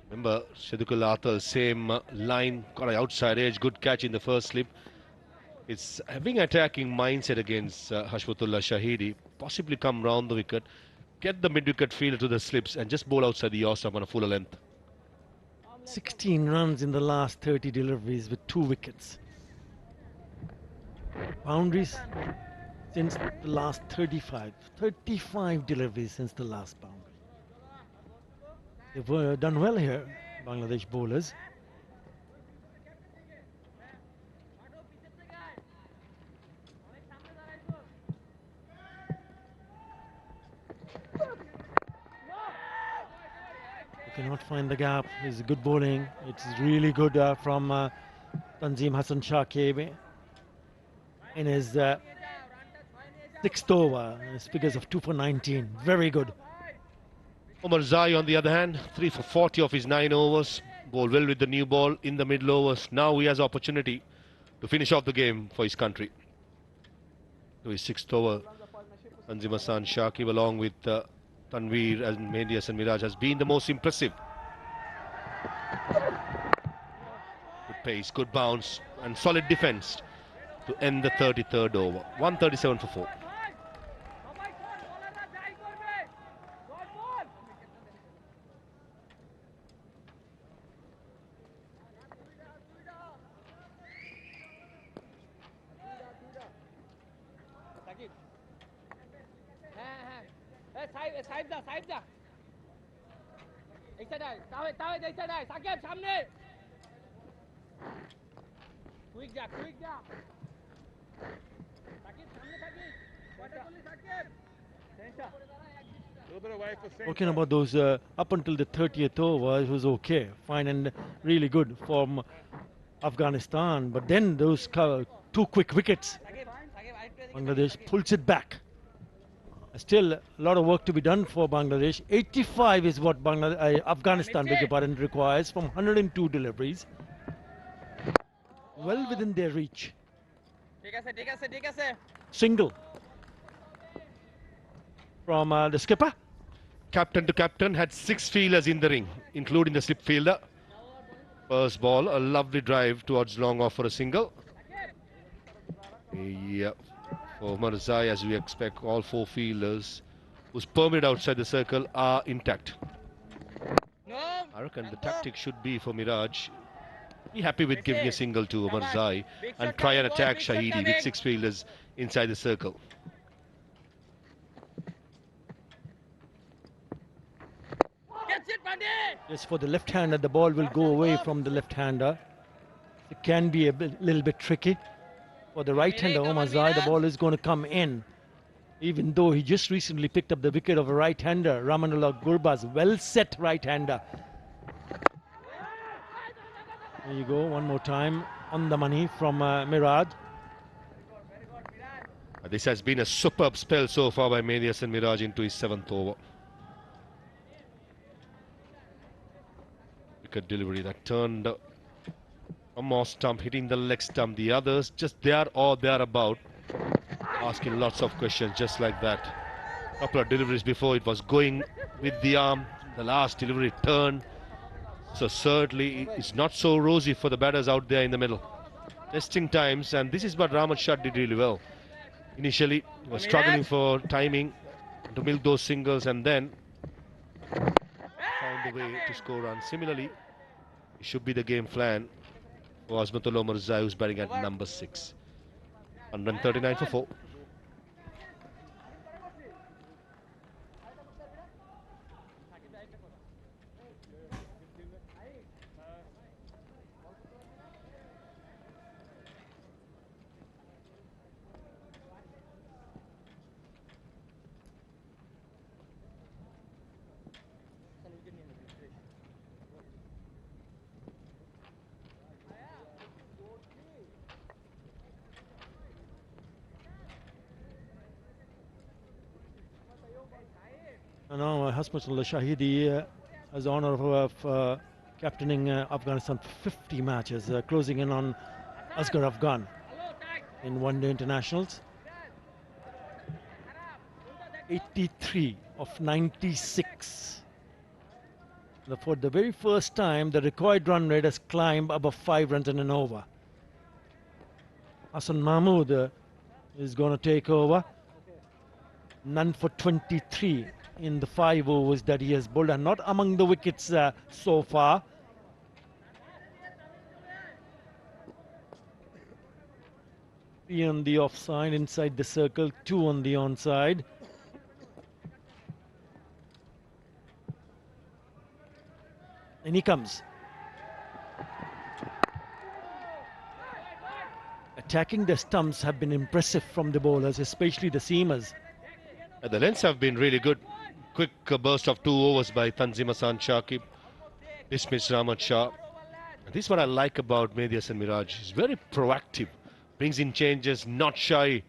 Remember, Shadukul Athal, same line, got an outside edge, good catch in the first slip. It's having attacking mindset against Hashmatullah Shahidi, possibly come round the wicket, get the mid-wicket fielder to the slips and just bowl outside the off-stump on a fuller length. 16 runs in the last 30 deliveries with 2 wickets. Boundaries since the last 35 deliveries since the last boundary. They've done well here, Bangladesh bowlers. Cannot find the gap. It's good bowling. It's really good from Tanzim Hassan Shakib in his 6th over. His figures of 2 for 19. Very good. Umar Zai, on the other hand, 3 for 40 of his 9 overs. Bowled well with the new ball in the middle overs. Now he has opportunity to finish off the game for his country. To his 6th over, Tanzim Hassan Shakib along with Tanveer and Mehdi Hasan Miraj has been the most impressive. Good pace, good bounce and solid defence to end the 33rd over. 137 for 4. Talking about those up until the 30th over, it was okay, fine and really good from Afghanistan. But then those 2 quick wickets, Bangladesh pulls it back. Still a lot of work to be done for Bangladesh. 85 is what Afghanistan, beg your pardon, requires from 102 deliveries. Well within their reach. Single from the skipper. Captain to captain, had 6 fielders in the ring, including the slip fielder. First ball, a lovely drive towards long off for a single. Yeah, for Marzai, as we expect, all 4 fielders who's permitted outside the circle are intact. I reckon the tactic should be for Miraj, be happy with giving a single to Marzai and try and attack Shahidi with 6 fielders inside the circle. Yes, for the left-hander, the ball will go away from the left-hander. It can be a little bit tricky. For the right-hander, Omar Zai, the ball is going to come in. Even though he just recently picked up the wicket of a right-hander, Ramanullah Gurbaz, well-set right-hander. There you go, one more time on the money from Miraj. This has been a superb spell so far by Mehdi Hasan Miraj into his 7th over. Wicket delivery that turned from off stump, hitting the leg stump. The others just there or thereabout, asking lots of questions just like that. Couple of deliveries before, it was going with the arm. The last delivery turned. So certainly it's not so rosy for the batters out there in the middle. Testing times, and this is what Rahmat Shah did really well. Initially he was struggling for timing to milk those singles and then found a way to score runs. Similarly, it should be the game plan for Azmatullah Mirzai, who's batting at number 6. 139 for 4. Now Hashmatullah Shahidi has the honour of captaining Afghanistan for 50 matches, closing in on Asghar Afghan in one-day internationals. 83 of 96. For the very first time, the required run rate has climbed above 5 runs in an over. Hassan Mahmood is going to take over. None for 23 in the 5 overs that he has bowled, and not among the wickets so far. Three on the offside inside the circle, 2 on the onside. And he comes. Attacking the stumps have been impressive from the bowlers, especially the seamers. The lengths have been really good. Quick burst of 2 overs by Tanzim Hassan Shakib. Dismissed Rahmat Shah. And this is what I like about Mehdi Hasan Miraj. He's very proactive. Brings in changes, not shy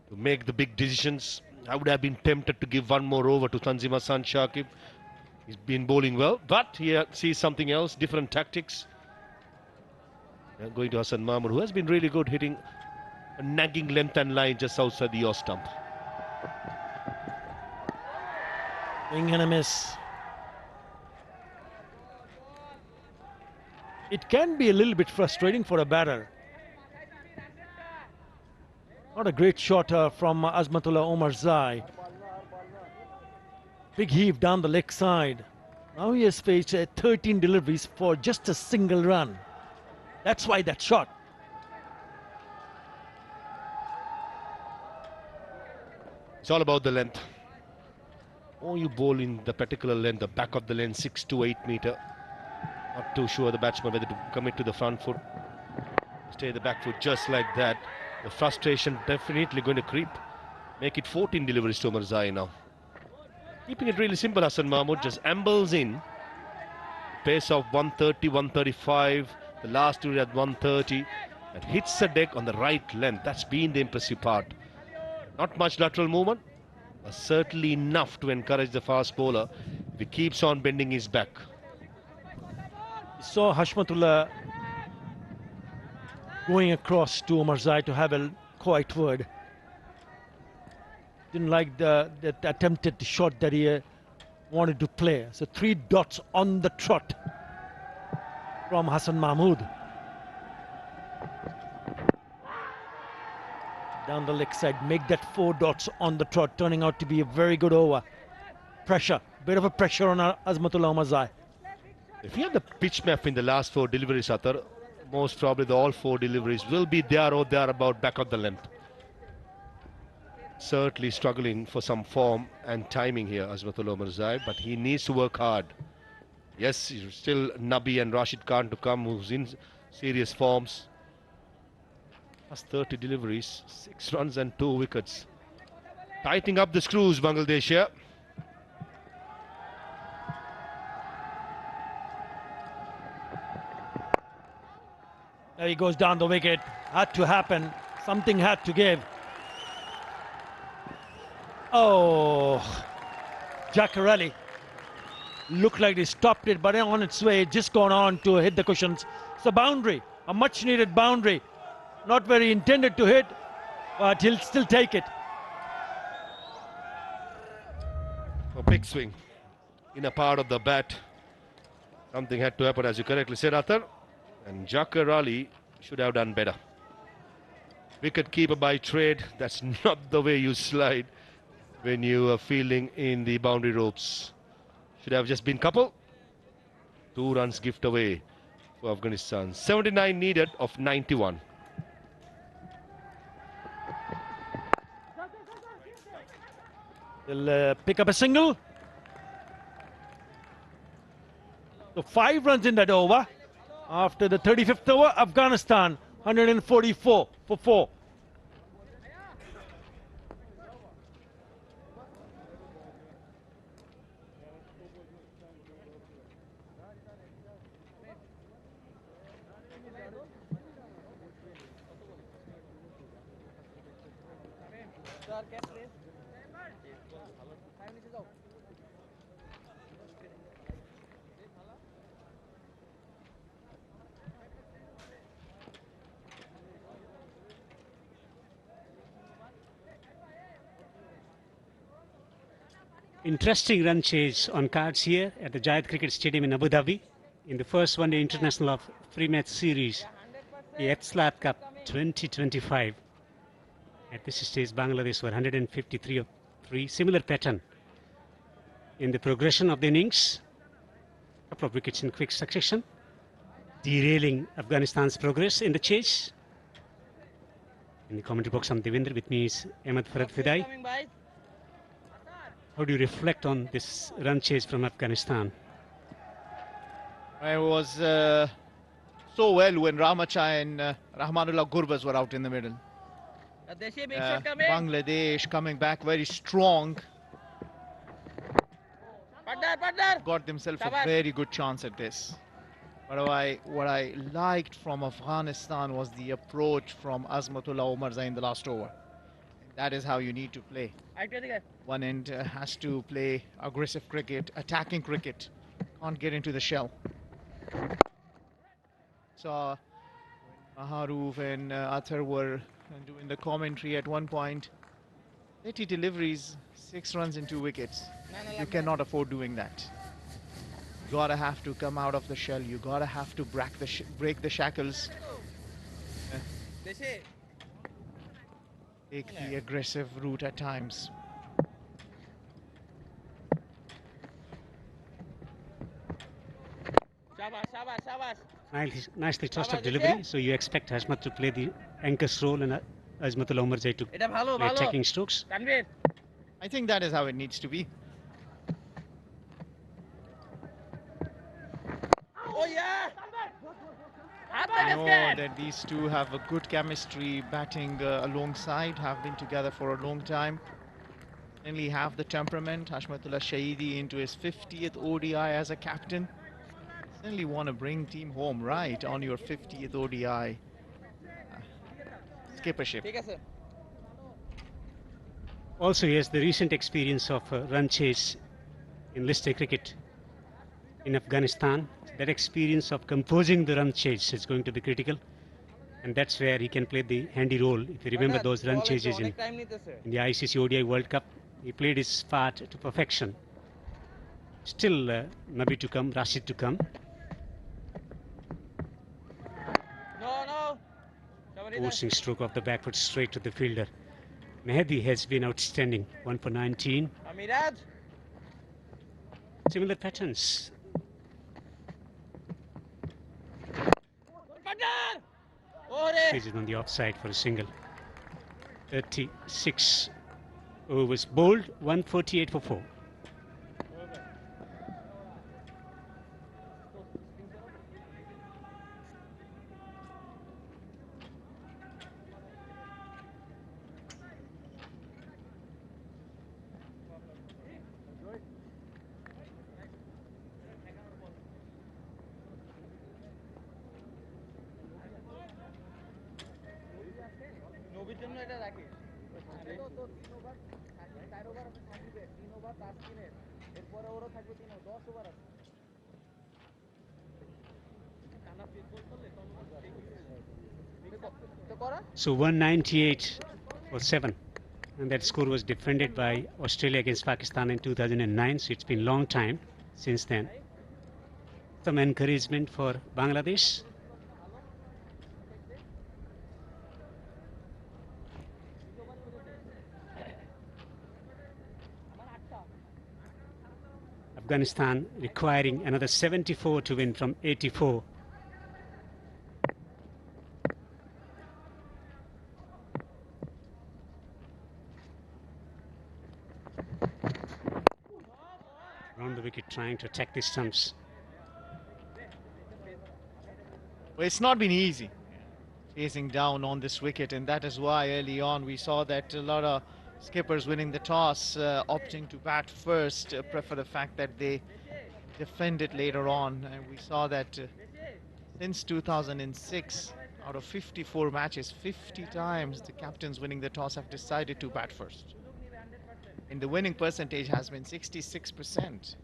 to make the big decisions. I would have been tempted to give one more over to Tanzim Hassan Shakib. He's been bowling well, but he sees something else, different tactics. Going to Hassan Mahmood, who has been really good, hitting a nagging length and line just outside the off stump. Swing and a miss. It can be a little bit frustrating for a batter. Not a great shot from Azmatullah Omarzai. Big heave down the leg side. Now he has faced 13 deliveries for just a single run. That's why that shot. It's all about the length. Oh, you bowl in the particular length, the back of the length, 6 to 8 meter. Not too sure the batsman whether to commit to the front foot. Stay the back foot just like that. The frustration definitely going to creep. Make it 14 deliveries to Omarzai now. Keeping it really simple, Hassan Mahmood just ambles in. Pace of 130, 135. The last two at 130. And hits the deck on the right length. That's been the impressive part. Not much lateral movement, but certainly enough to encourage the fast bowler if he keeps on bending his back. Saw Hashmatullah going across to Omarzai to have a quiet word. Didn't like the attempted shot that he wanted to play. So 3 dots on the trot from Hassan Mahmood. Down the leg side, make that 4 dots on the trot, turning out to be a very good over. Pressure, bit of a pressure on Azmatullah Omarzai. If you have the pitch map in the last 4 deliveries, Atar, most probably all 4 deliveries will be there or thereabout back of the length. Certainly struggling for some form and timing here, Azmatullah Omarzai, but he needs to work hard. Yes, still Nabi and Rashid Khan to come, who's in serious forms. That's 30 deliveries, 6 runs and 2 wickets. Tightening up the screws, Bangladesh here. There he goes down the wicket. Had to happen. Something had to give. Oh, Jackarelli looked like he stopped it, but on its way, just gone on to hit the cushions. It's a boundary, a much needed boundary. Not very intended to hit, but he'll still take it. A big swing in a part of the bat. Something had to happen, as you correctly said, Athar. And Jackarelli should have done better. Wicket keeper by trade. That's not the way you slide when you are fielding in the boundary ropes. Should have just been couple. 2 runs gift away for Afghanistan. 79 needed of 91. They'll pick up a single. So 5 runs in that over. After the 35th over, Afghanistan 144 for 4. Interesting run chase on cards here at the Jayed Cricket Stadium in Abu Dhabi in the first one-day international of three-match series, the Etisalat Cup 2025. At this stage, Bangladesh were 153 of 3. Similar pattern in the progression of the innings. Couple of wickets in quick succession, derailing Afghanistan's progress in the chase. In the commentary box, I'm Devendra. With me is Ahmed Farad Fidai. How do you reflect on this run chase from Afghanistan? It was so well when Ramachai and Rahmanullah Gurbaz were out in the middle. Bangladesh coming back very strong. Got themselves a very good chance at this. But what I liked from Afghanistan was the approach from Azmatullah Omarzai in the last over. That is how you need to play. One end has to play aggressive cricket, attacking cricket. Can't get into the shell. So Maharoof and Athar were doing the commentary at one point. 80 deliveries, 6 runs and 2 wickets. You cannot afford doing that. You gotta have to come out of the shell. You gotta have to break the shackles. Take the aggressive route at times. Nicely tossed up delivery. So you expect Hashmat to play the anchor's role and Azmatullah Omarzai to play attacking strokes? I think that is how it needs to be. I know that these two have a good chemistry batting alongside, have been together for a long time. Only have the temperament. Hashmatullah Shahidi into his 50th ODI as a captain. Certainly want to bring team home right on your 50th ODI skippership. Also, yes, the recent experience of run chase in listed cricket in Afghanistan. That experience of composing the run chase is going to be critical, and that's where he can play the handy role. If you remember those run chases in the ICC ODI World Cup, he played his part to perfection. Still Nabi to come, Rashid to come. Forcing stroke of the back foot straight to the fielder. Mehdi has been outstanding, 1 for 19. Similar patterns. Stages on the offside for a single. 36 overs bowled, 148 for 4. So 198 for 7, and that score was defended by Australia against Pakistan in 2009. So it's been a long time since then. Some encouragement for Bangladesh. Afghanistan requiring another 74 to win from 84. Round the wicket trying to attack the stumps. Well, it's not been easy chasing down on this wicket, and that is why early on we saw that a lot of skippers winning the toss, opting to bat first, prefer the fact that they defend it later on. And we saw that since 2006, out of 54 matches, 50 times the captains winning the toss have decided to bat first. And the winning percentage has been 66%.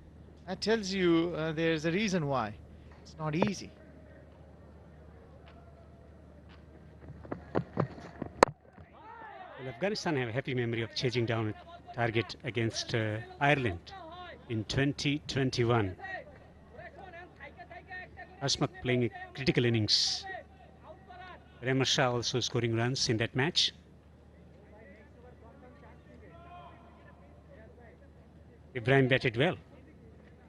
That tells you there's a reason why. It's not easy. Well, Afghanistan have a happy memory of chasing down target against Ireland in 2021. Hashmat playing a critical innings. Rahman Shah also scoring runs in that match. Ibrahim batted well.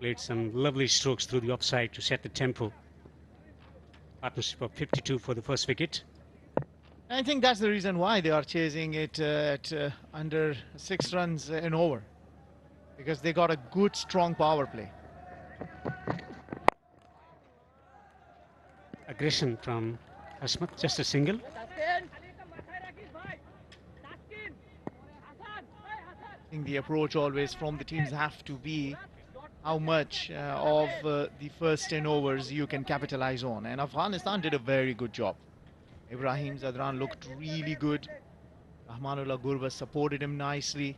Played some lovely strokes through the offside to set the tempo. Partnership of 52 for the first wicket. I think that's the reason why they are chasing it at under 6 runs an over, because they got a good strong power play. Aggression from Hashmat, just a single. I think the approach always from the teams have to be how much of the first 10 overs you can capitalize on, and Afghanistan did a very good job. Ibrahim Zadran looked really good. Rahmanullah Gurbaz supported him nicely.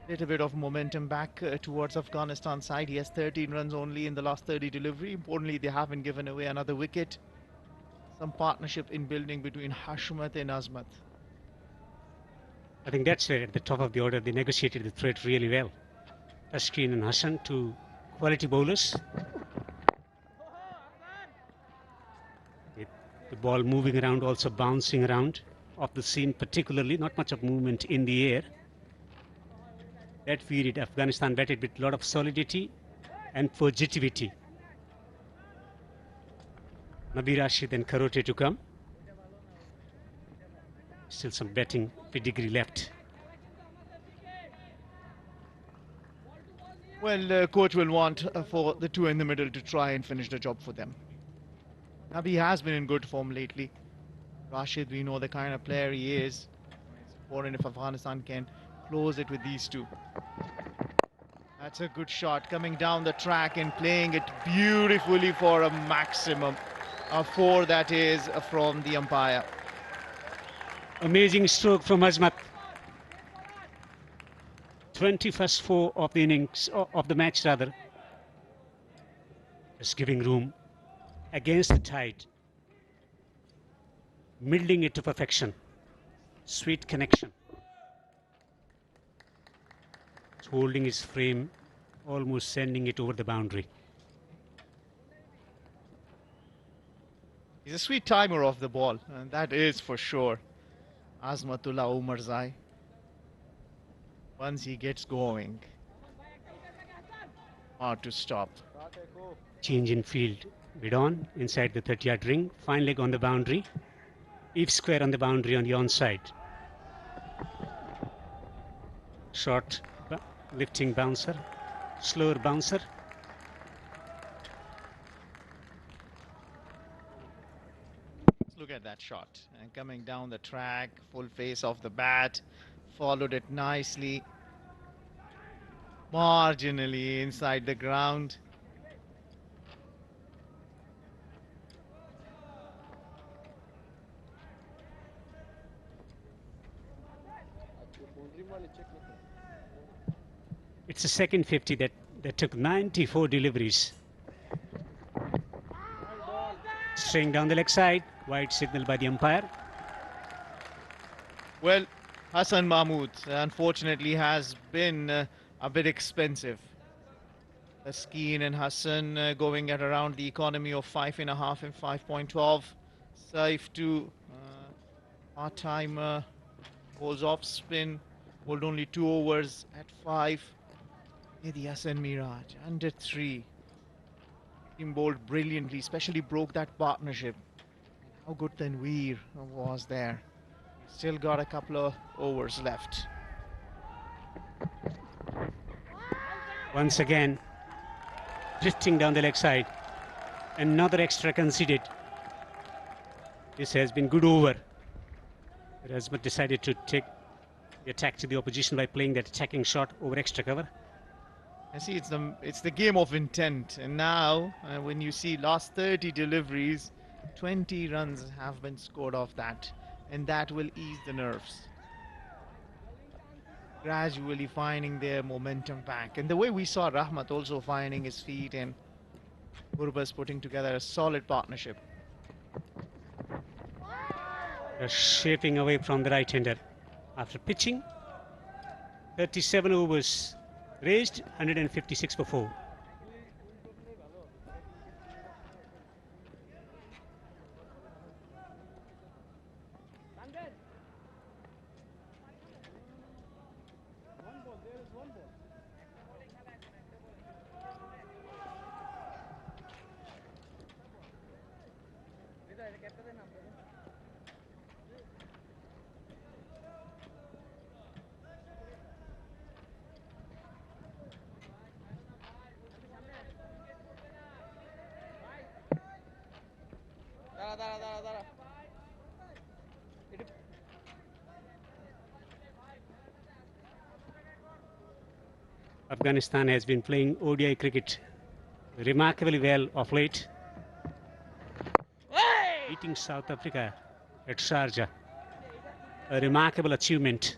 Little bit of momentum back towards Afghanistan side. He has 13 runs only in the last 30 delivery. Importantly, they haven't given away another wicket. Some partnership in building between Hashmat and Azmat. I think that's where at the top of the order they negotiated the threat really well. Tashkeen and Hassan, two quality bowlers. With the ball moving around, also bouncing around off the seam particularly, not much of movement in the air. That period Afghanistan batted with a lot of solidity and positivity. Nabi Rashid and Karote to come. Still some batting pedigree left. Well, coach will want for the two in the middle to try and finish the job for them. Nabi has been in good form lately. Rashid, we know the kind of player he is. It's important if Afghanistan can close it with these two. That's a good shot coming down the track and playing it beautifully for a maximum of 4, that is, from the umpire. Amazing stroke from Azmat. 21st 4 of the innings, of the match rather. Just giving room against the tide. Milding it to perfection. Sweet connection. Holding his frame, almost sending it over the boundary. He's a sweet timer of the ball, and that is for sure. Azmatullah Omarzai. Once he gets going, hard to stop. Change in field. Bid on inside the 30-yard ring. Fine leg on the boundary. Eve square on the boundary on the onside. Short lifting bouncer. Slower bouncer. Look at that shot. And coming down the track, full face of the bat. Followed it nicely. Marginally inside the ground. It's the second 50 that took 94 deliveries. Staying down the leg side. Wide signal by the umpire. Well, Hassan Mahmood unfortunately has been a bit expensive. Taskeen and Hassan going at around the economy of 5.5 and 5.12. Saif to part-time bowls off spin, bowled only 2 overs at 5. Mehdi Hassan Miraj under 3. He bowled brilliantly, especially broke that partnership. How good Tanveer was there. Still got a couple of overs left. Once again, drifting down the leg side. Another extra conceded. This has been good over. Azmat decided to take the attack to the opposition by playing that attacking shot over extra cover. I see it's the game of intent, and now when you see last 30 deliveries, 20 runs have been scored off that, and that will ease the nerves. Gradually finding their momentum back, and the way we saw Rahmat also finding his feet and Gurbaz putting together a solid partnership. They're shaping away from the right-hander after pitching. 37 overs raised, 156 for 4. Afghanistan has been playing ODI cricket remarkably well of late, beating South Africa at Sharjah. A remarkable achievement.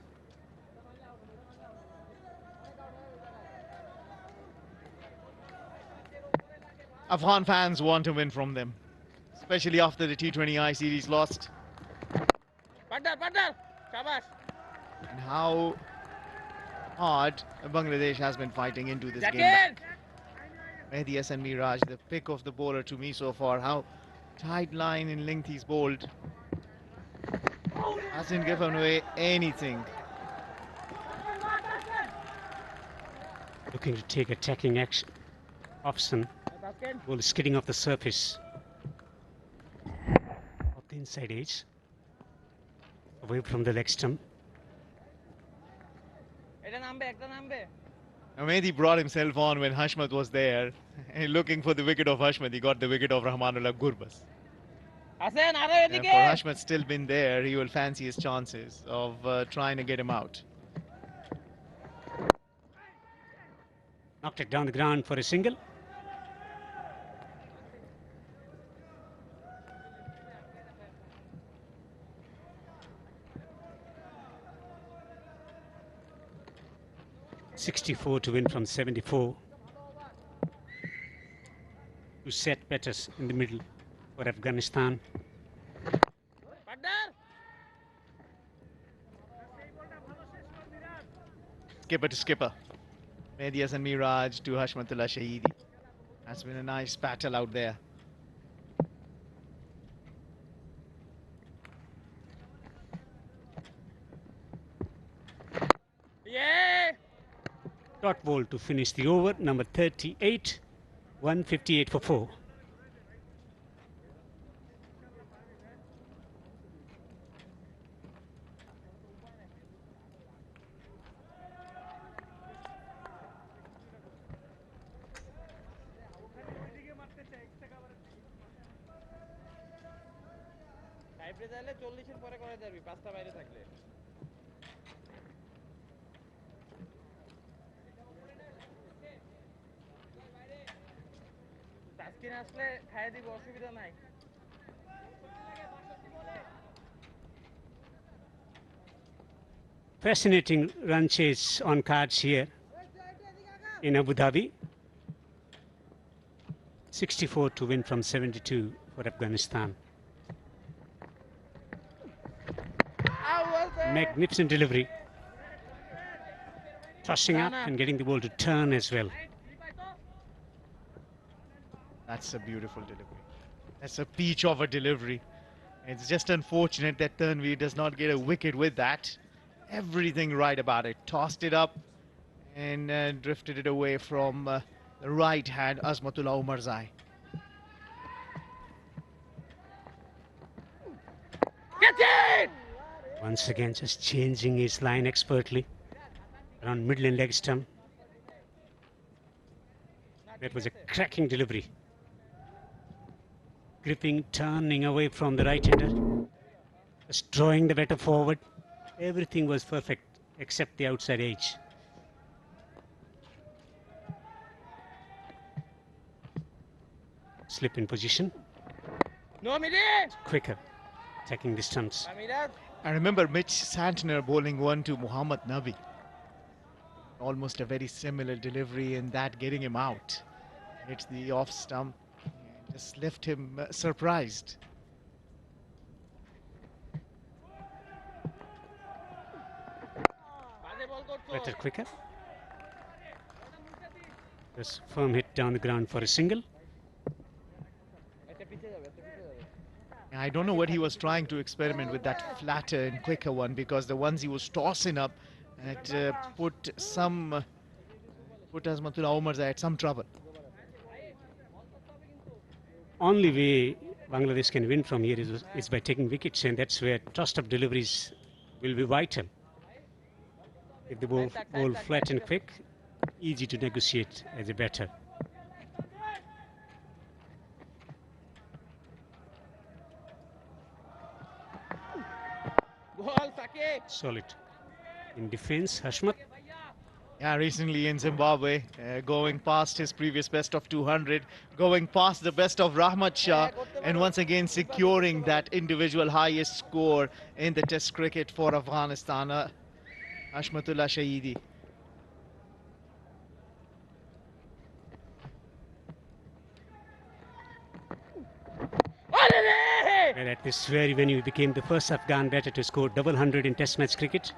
Afghan fans want to win from them, especially after the T20I series lost. And how hard Bangladesh has been fighting into this game. Mehdi Hasan Miraj, the pick of the bowler to me so far. How tight line in length he's bowled. Hasn't given away anything. Looking to take attacking action. Option. Ball is skidding off the surface of the inside edge, away from the leg stump. Now Mehdi brought himself on when Hashmat was there. And looking for the wicket of Hashmat, he got the wicket of Rahmanullah Gurbas. And for Hashmat still been there, he will fancy his chances of trying to get him out. Knocked it down the ground for a single. .64 to win from 74. To set batters in the middle for Afghanistan. Skipper to skipper. Mehdi Hasan Miraj to Hashmatullah Shahidi. That's been a nice battle out there. Dot ball to finish the over, number 38, 158 for 4. Fascinating run chase on cards here in Abu Dhabi. 64 to win from 72 for Afghanistan. Magnificent delivery. Tossing up and getting the ball to turn as well. That's a beautiful delivery. That's a peach of a delivery. It's just unfortunate that Tanveer does not get a wicket with that. Everything right about it. Tossed it up and drifted it away from the right hand Azmatullah Umarzai. Get it! Once again just changing his line expertly around middle and leg stump. That was a cracking delivery. Gripping, turning away from the right-hander. Just drawing the batter forward. Everything was perfect except the outside edge. Slip in position. Quicker, taking the stumps. I remember Mitch Santner bowling one to Muhammad Nabi. Almost a very similar delivery, and that getting him out. Hits the off stump. Just left him surprised. better, quicker. Just firm hit down the ground for a single. I don't know what he was trying to experiment with that flatter and quicker one, because the ones he was tossing up had put Azmatullah Omarzai at some trouble. Only way Bangladesh can win from here is by taking wickets, and that's where trust of deliveries will be vital. If the ball flat and quick, easy to negotiate as a batter. Solid. In defense, Hashmat. Yeah, recently in Zimbabwe, going past his previous best of 200, going past the best of Rahmat Shah, and once again securing that individual highest score in the Test cricket for Afghanistan. Hashmatullah Shahidi. And at this very venue, he became the first Afghan batter to score double 100 in Test match cricket.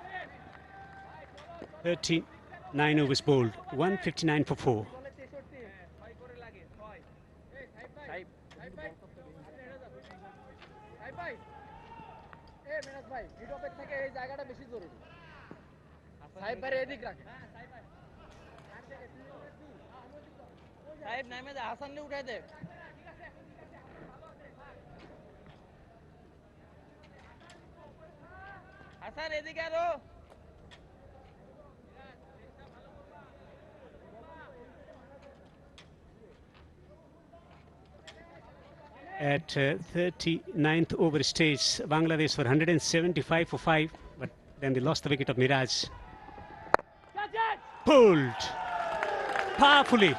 39 overs bowled, 159 for 4. At 39th over stage, Bangladesh were 175 for 5, but then they lost the wicket of Miraj. Pulled powerfully.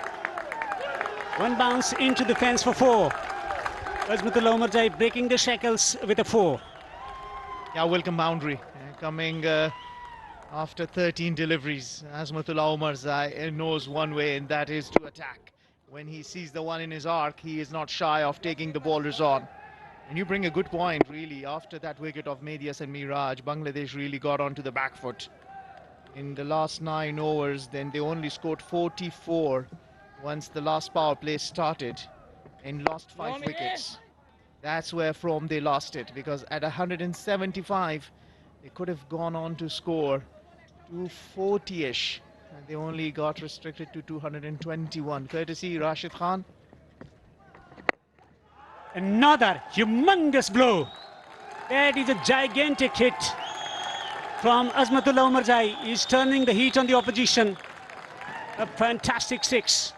One bounce into the fence for 4. Azmatullah Omarzai breaking the shackles with a 4. Yeah, welcome boundary coming after 13 deliveries. Azmatullah Omarzai knows one way, and that is to attack. When he sees the one in his arc, he is not shy of taking the bowlers on. And you bring a good point, really. After that wicket of Medias and Miraj, Bangladesh really got onto the back foot. In the last 9 overs, then they only scored 44 once the last power play started, and lost 5 wickets. That's where from they lost it, because at 175, they could have gone on to score 240-ish. And they only got restricted to 221, courtesy Rashid Khan. Another humongous blow. That is a gigantic hit from Azmatullah Omarzai. He's turning the heat on the opposition. A fantastic 6.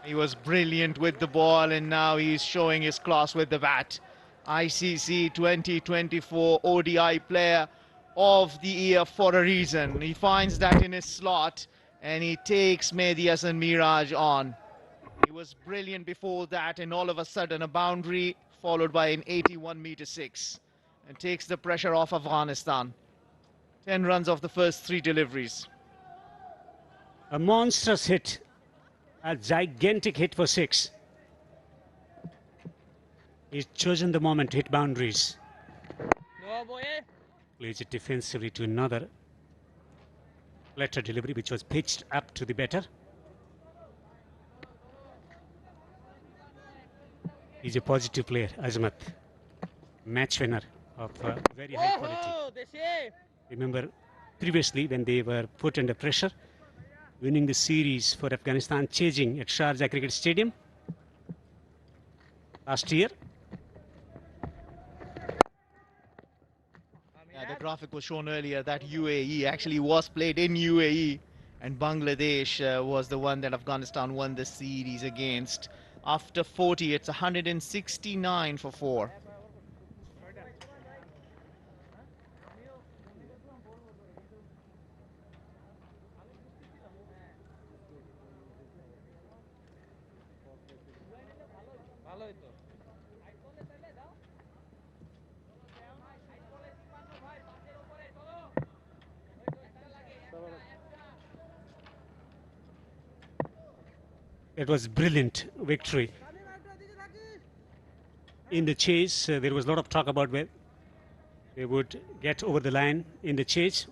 He was brilliant with the ball, and now he's showing his class with the bat. ICC 2024 ODI player of the year for a reason. He finds that in his slot, and he takes Medias and Miraj on. He was brilliant before that, and all of a sudden a boundary followed by an 81-meter 6, and takes the pressure off Afghanistan. 10 runs off the first 3 deliveries. A monstrous hit. A gigantic hit for 6. He's chosen the moment to hit boundaries. Plays it defensively to another letter delivery, which was pitched up to the batter. He's a positive player, Azmat. Match winner of very high quality. Remember, previously when they were put under pressure, winning the series for Afghanistan, chasing at Sharjah Cricket Stadium last year. Yeah, the graphic was shown earlier that UAE actually was played in UAE, and Bangladesh was the one that Afghanistan won the series against. After 40, it's 169 for 4. It was brilliant victory. In the chase, there was a lot of talk about where they would get over the line in the chase.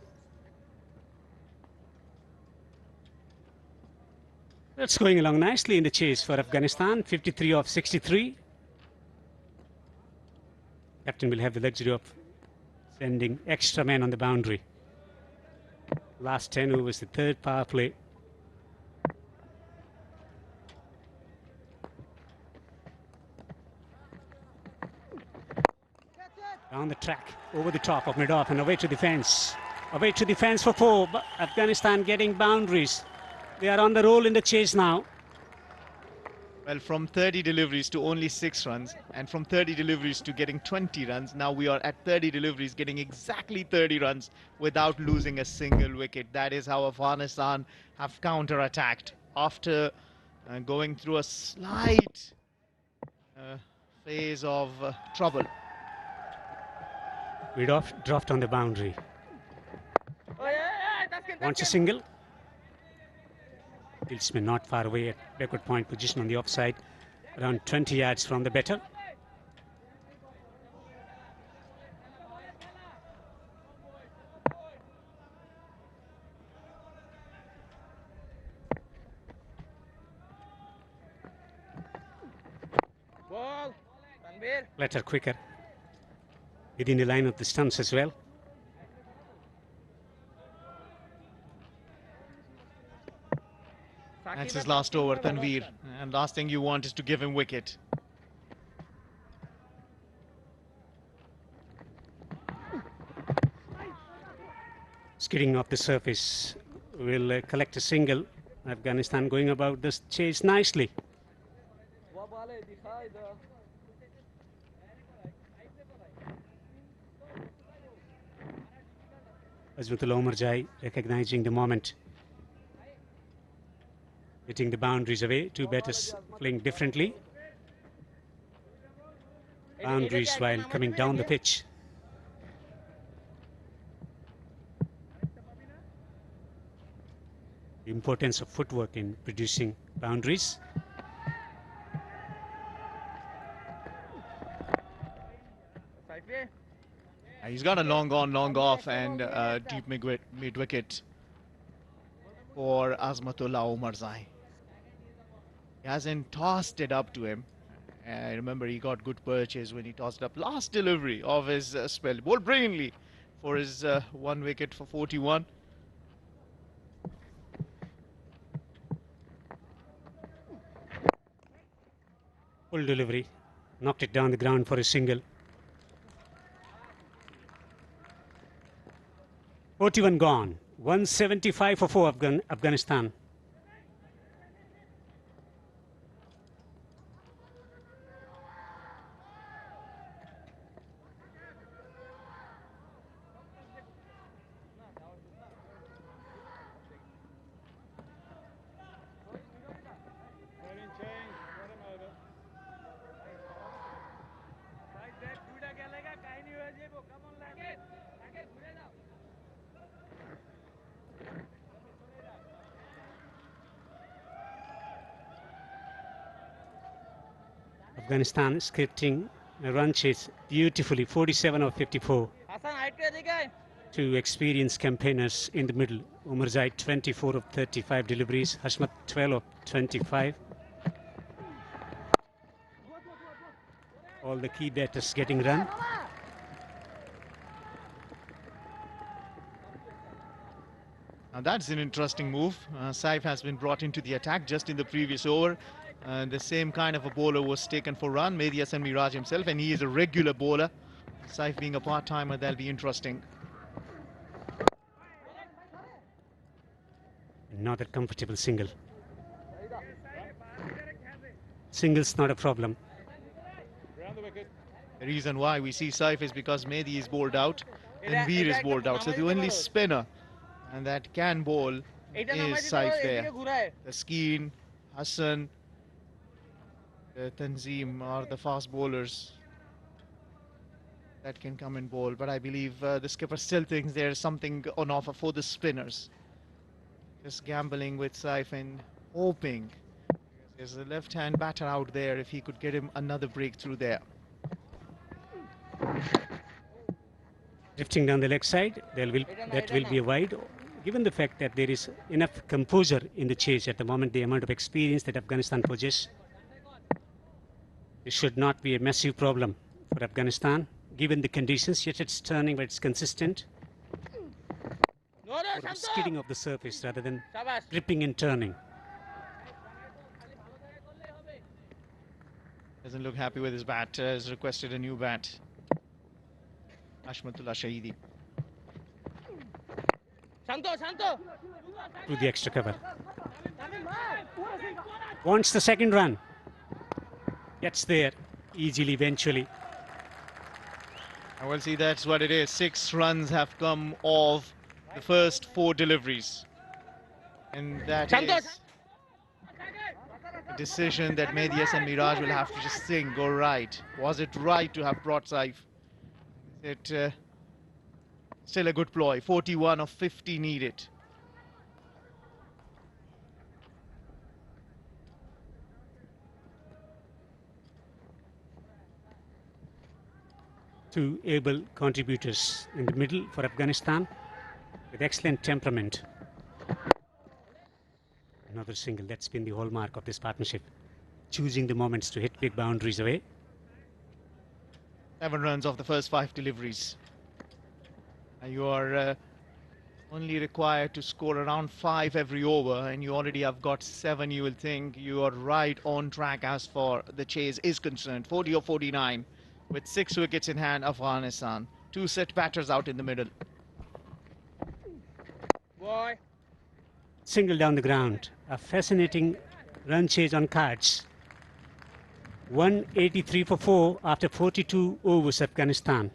That's going along nicely in the chase for Afghanistan. 53 of 63. Captain will have the luxury of sending extra men on the boundary. Last 10 overs, the third power play. Down the track, over the top of mid-off and away to defence. Away to defence for 4. Afghanistan getting boundaries. They are on the roll in the chase now. Well, from 30 deliveries to only 6 runs, and from 30 deliveries to getting 20 runs, now we are at 30 deliveries, getting exactly 30 runs without losing a single wicket. That is how Afghanistan have counter-attacked after going through a slight phase of trouble. Mid-off dropped on the boundary. Wants a single. Fieldsman not far away at backward point position on the offside, around 20 yards from the batter. Ball. Letter quicker. Within the line of the stumps as well. That's his last over, Tanveer, and last thing you want is to give him wicket. Skidding off the surface will collect a single. Afghanistan going about this chase nicely. Azmatul Omarjai recognizing the moment. Hitting the boundaries away. Two batters playing differently. Boundaries while coming down the pitch. The importance of footwork in producing boundaries. He's got a long on, long off and deep mid-wicket for Azmatullah Omarzai. He hasn't tossed it up to him. I remember he got good purchase when he tossed it up. Last delivery of his spell. Bowled brilliantly for his 1 wicket for 41. Full delivery. Knocked it down the ground for a single. 41 gone. 175 for 4 Afghanistan. Afghanistan scripting a run chase beautifully, 47 of 54. Two experienced campaigners in the middle. Omarzai 24 of 35 deliveries, Hashmat 12 of 25. All the key batters getting run. Now that's an interesting move. Saif has been brought into the attack just in the previous over. The same kind of a bowler was taken for run, Mehdi Hasan Miraj himself, and he is a regular bowler. Saif being a part-timer, that'll be interesting. Not a comfortable single. Single's not a problem. The reason why we see Saif is because Mehdi is bowled out and Veer is bowled out. So the only spinner and that can bowl is Saif there. The Skeen, Hassan, the Tanzim are the fast bowlers that can come and bowl. But I believe the skipper still thinks there's something on offer for the spinners. Just gambling with Saif and hoping there's a left-hand batter out there if he could get him another breakthrough there. Drifting down the leg side, that will be a wide. given the fact that there is enough composure in the chase at the moment, the amount of experience that Afghanistan possesses, it should not be a massive problem for Afghanistan, given the conditions. Yet it's turning, but it's consistent. Skidding of the surface rather than gripping and turning. Doesn't look happy with his bat. Has requested a new bat. Hashmatullah Shahidi. Through the extra cover. Wants the second run. Gets there easily eventually. I will see that's what it is. 6 runs have come off the first 4 deliveries. And that is a decision that Mehdi and Miraj will have to just think, go right. Was it right to have brought Saif? Is it still a good ploy? 41 of 50 needed. Two able contributors in the middle for Afghanistan with excellent temperament. Another single. That's been the hallmark of this partnership. Choosing the moments to hit big boundaries away. 7 runs off the first 5 deliveries. You are only required to score around 5 every over, and you already have got 7. You will think you are right on track as far the chase is concerned. 40 or 49 with 6 wickets in hand, Afghanistan. 2 set batters out in the middle. Boy. Single down the ground. A fascinating run chase on cards. 183 for 4 after 42 overs, Afghanistan.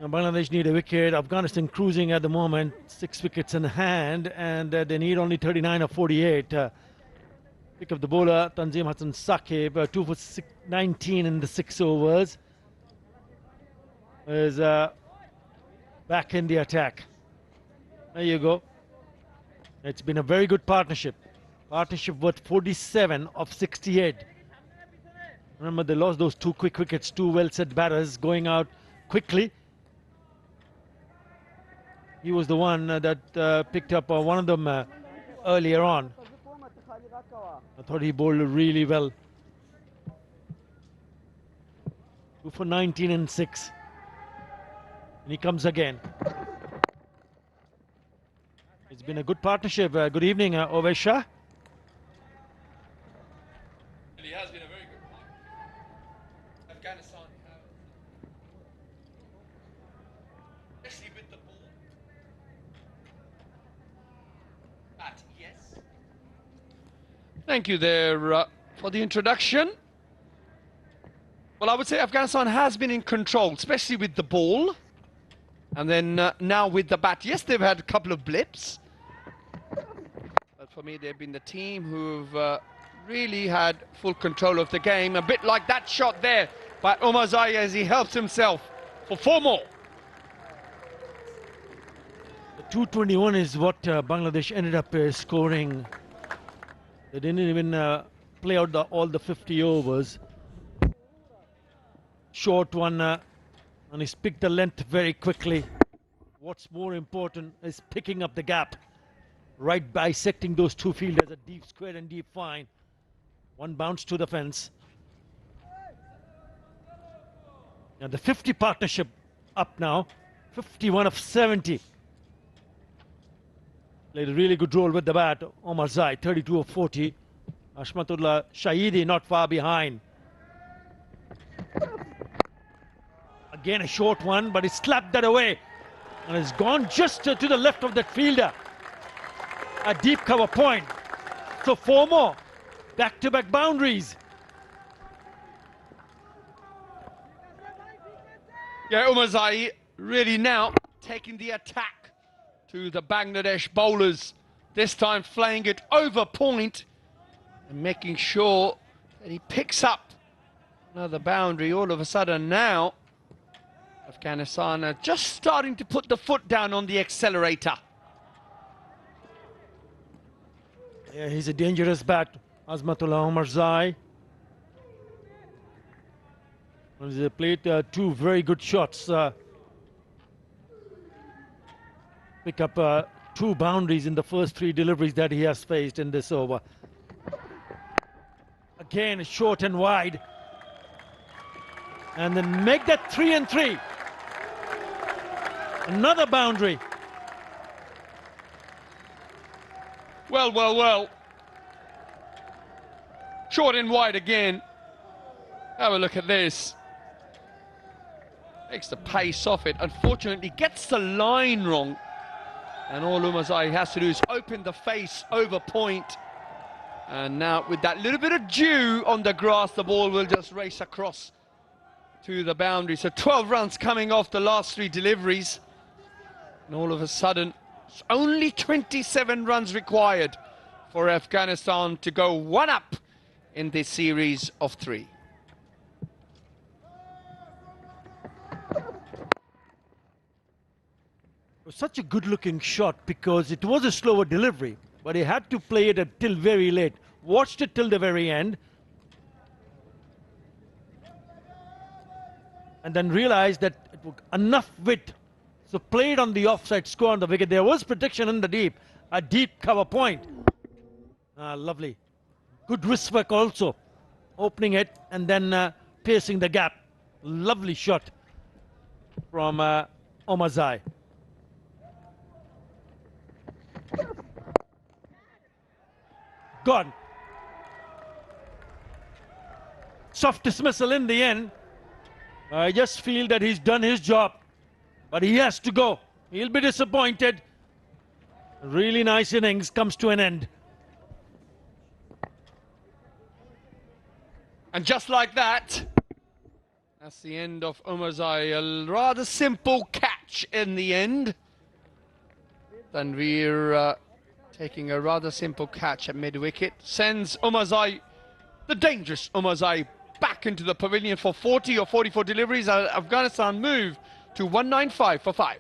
Bangladesh need a wicket. Afghanistan cruising at the moment, 6 wickets in hand, and they need only 39 or 48. Pick up the bowler, Tanzim Hassan Saqib, 2 for 19 in the 6 overs. Is back in the attack. There you go. It's been a very good partnership. Partnership worth 47 of 68. Remember, they lost those 2 quick wickets, 2 well-set batters going out quickly. He was the one that picked up one of them earlier on. I thought he bowled really well. 2 for 19 and 6. And he comes again. It's been a good partnership. Good evening, Ovesha. It has been a very good partnership. Afghanistan, especially with the ball. But yes. Thank you there for the introduction. Well, I would say Afghanistan has been in control, especially with the ball. And then now with the bat. Yes, they've had a couple of blips. But for me, they've been the team who've really had full control of the game. A bit like that shot there by Omar Zai as he helps himself for 4 more. The 221 is what Bangladesh ended up scoring. They didn't even play out all the 50 overs. Short one, and he's picked the length very quickly. What's more important is picking up the gap. Right, bisecting those 2 fielders, a deep square and deep fine. 1 bounce to the fence. And the 50 partnership up now. 51 of 70. Played a really good role with the bat. Omar Zai, 32 of 40. Hashmatullah Shahidi not far behind. Again a short one, but he slapped that away. And it's gone just to the left of that fielder. A deep cover point. So 4 more. Back-to-back boundaries. Yeah, Umarzai really now taking the attack to the Bangladesh bowlers. This time flaying it over point and making sure that he picks up another boundary. All of a sudden now, Afghanistan are just starting to put the foot down on the accelerator. Yeah, he's a dangerous bat, Azmatullah Umarzai. He played two very good shots. Pick up two boundaries in the first three deliveries that he has faced in this over. Again, short and wide. And then make that 3 and 3. Another boundary. Well. Short and wide again. Have a look at this. Takes the pace off it. Unfortunately, gets the line wrong. And all Umarzai has to do is open the face over point. And now with that little bit of dew on the grass, the ball will just race across to the boundary. So 12 runs coming off the last three deliveries. And all of a sudden, it's only 27 runs required for Afghanistan to go one up in this series of three. It was such a good-looking shot because it was a slower delivery, but he had to play it until very late. Watched it till the very end, and then realized that it was enough width. So played on the offside score on the wicket. There was protection in the deep, a deep cover point. Lovely. Good wrist work also. Opening it and then piercing the gap. Lovely shot from Umarzai. Gone. Soft dismissal in the end. I just feel that he's done his job, but he has to go. He'll be disappointed. Really nice innings comes to an end. And just like that, that's the end of Umarzai. A rather simple catch in the end. Tanveer taking a rather simple catch at mid-wicket. Sends Umarzai, the dangerous Umarzai, back into the pavilion for 40 or 44 deliveries. Afghanistan move to 195 for 5.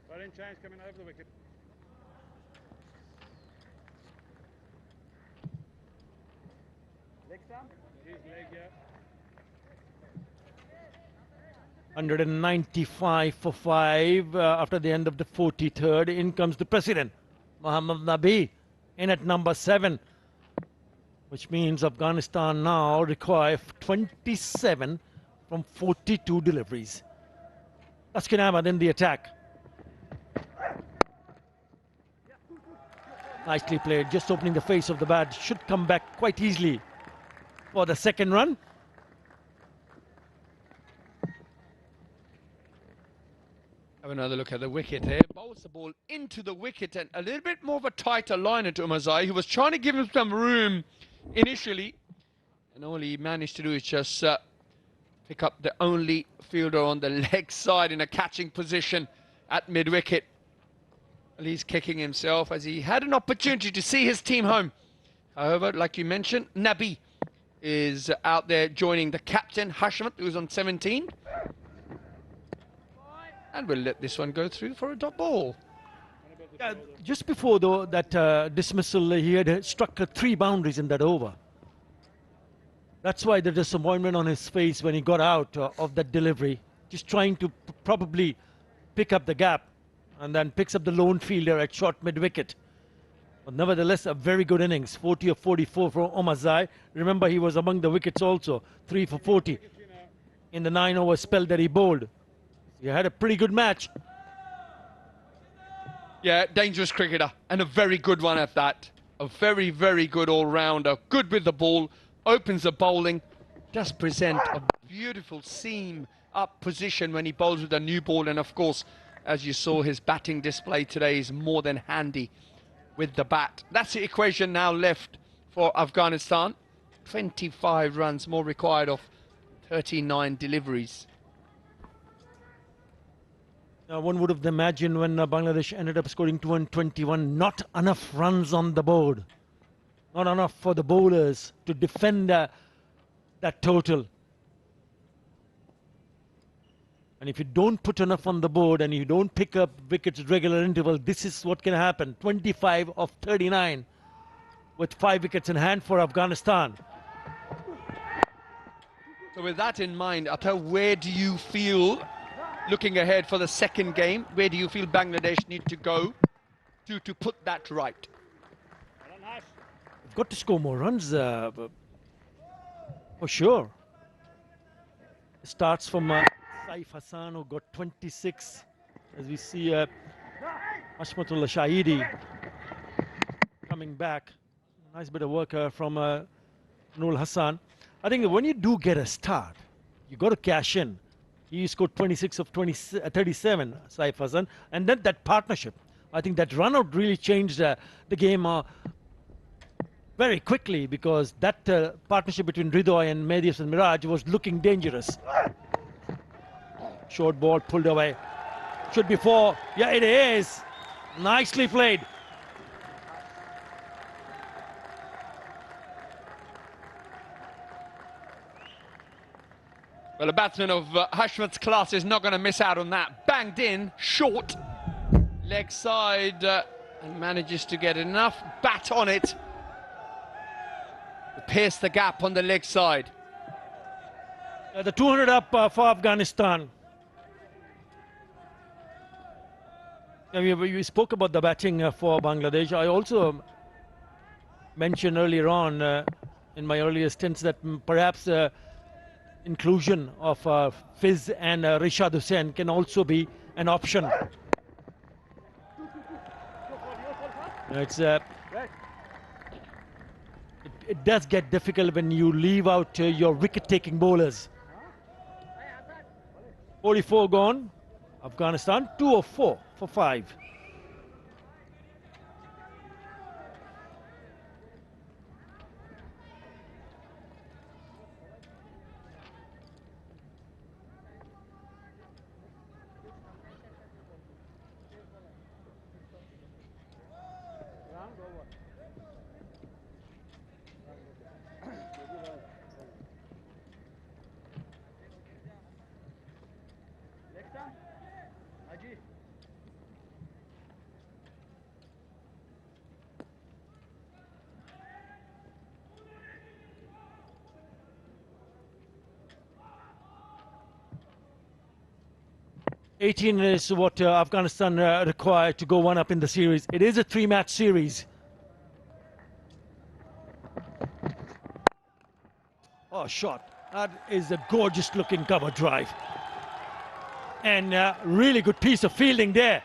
Bowling change coming over the wicket. Leg stump? His leg, yeah. 195 for 5 after the end of the 43rd. In comes the president, Mohammad Nabi, in at number 7, which means Afghanistan now require 27 from 42 deliveries. Taskin Ahmad in the attack. Nicely played, just opening the face of the bat. Should come back quite easily for the second run. Have another look at the wicket here. Bowls the ball into the wicket and a little bit more of a tighter line into Umarzai, who was trying to give him some room initially. And all he managed to do is just pick up the only fielder on the leg side in a catching position at mid-wicket. He's kicking himself as he had an opportunity to see his team home. However, like you mentioned, Nabi is out there joining the captain, Hashmat, who's on 17. And we'll let this one go through for a dot ball. Just before that dismissal, he had struck 3 boundaries in that over. That's why the disappointment on his face when he got out of that delivery. Just trying to probably pick up the gap. and then picks up the lone fielder at short mid-wicket. But nevertheless, a very good innings. 40 of 44 from Omarzai. Remember, he was among the wickets also. 3 for 40 in the 9-over spell that he bowled. He had a pretty good match. Yeah, dangerous cricketer, and a very good one at that. A very, very good all-rounder. Good with the ball, opens the bowling, does present a beautiful seam-up position when he bowls with a new ball, and of course, as you saw, his batting display today is more than handy with the bat. That's the equation now left for Afghanistan. 25 runs more required of 39 deliveries. One would have imagined when Bangladesh ended up scoring 221, not enough runs on the board. Not enough for the bowlers to defend that total. And if you don't put enough on the board and you don't pick up wickets at regular interval, this is what can happen. 25 of 39 with 5 wickets in hand for Afghanistan. So with that in mind, Atta, where do you feel, looking ahead for the second game, where do you feel Bangladesh need to go to put that right? They've got to score more runs, for sure. It starts from Saif Hassan, who got 26. As we see Hashmatullah Shahidi coming back. Nice bit of work from Noor Hassan. I think that when you do get a start, you got to cash in. He scored 26 of 37, Saif Hassan, and then that partnership. I think that run-out really changed the game very quickly, because that partnership between Ridoy and Mehdi and Miraj was looking dangerous. Short ball pulled away. Should be 4. Yeah, it is. Nicely played. Well, a batsman of Hashmat's class is not going to miss out on that. Banged in, short, leg side, and manages to get enough bat on it to pierce the gap on the leg side. The 200 up for Afghanistan. We spoke about the batting for Bangladesh. I also mentioned earlier on in my earlier stints that perhaps inclusion of Fiz and Rishad Hussain can also be an option. It does get difficult when you leave out your wicket-taking bowlers. 44 gone. Afghanistan 2 of 4 for 5. $18 is what Afghanistan require to go 1 up in the series. It is a 3-match series. Oh, shot. That is a gorgeous looking cover drive. And really good piece of fielding there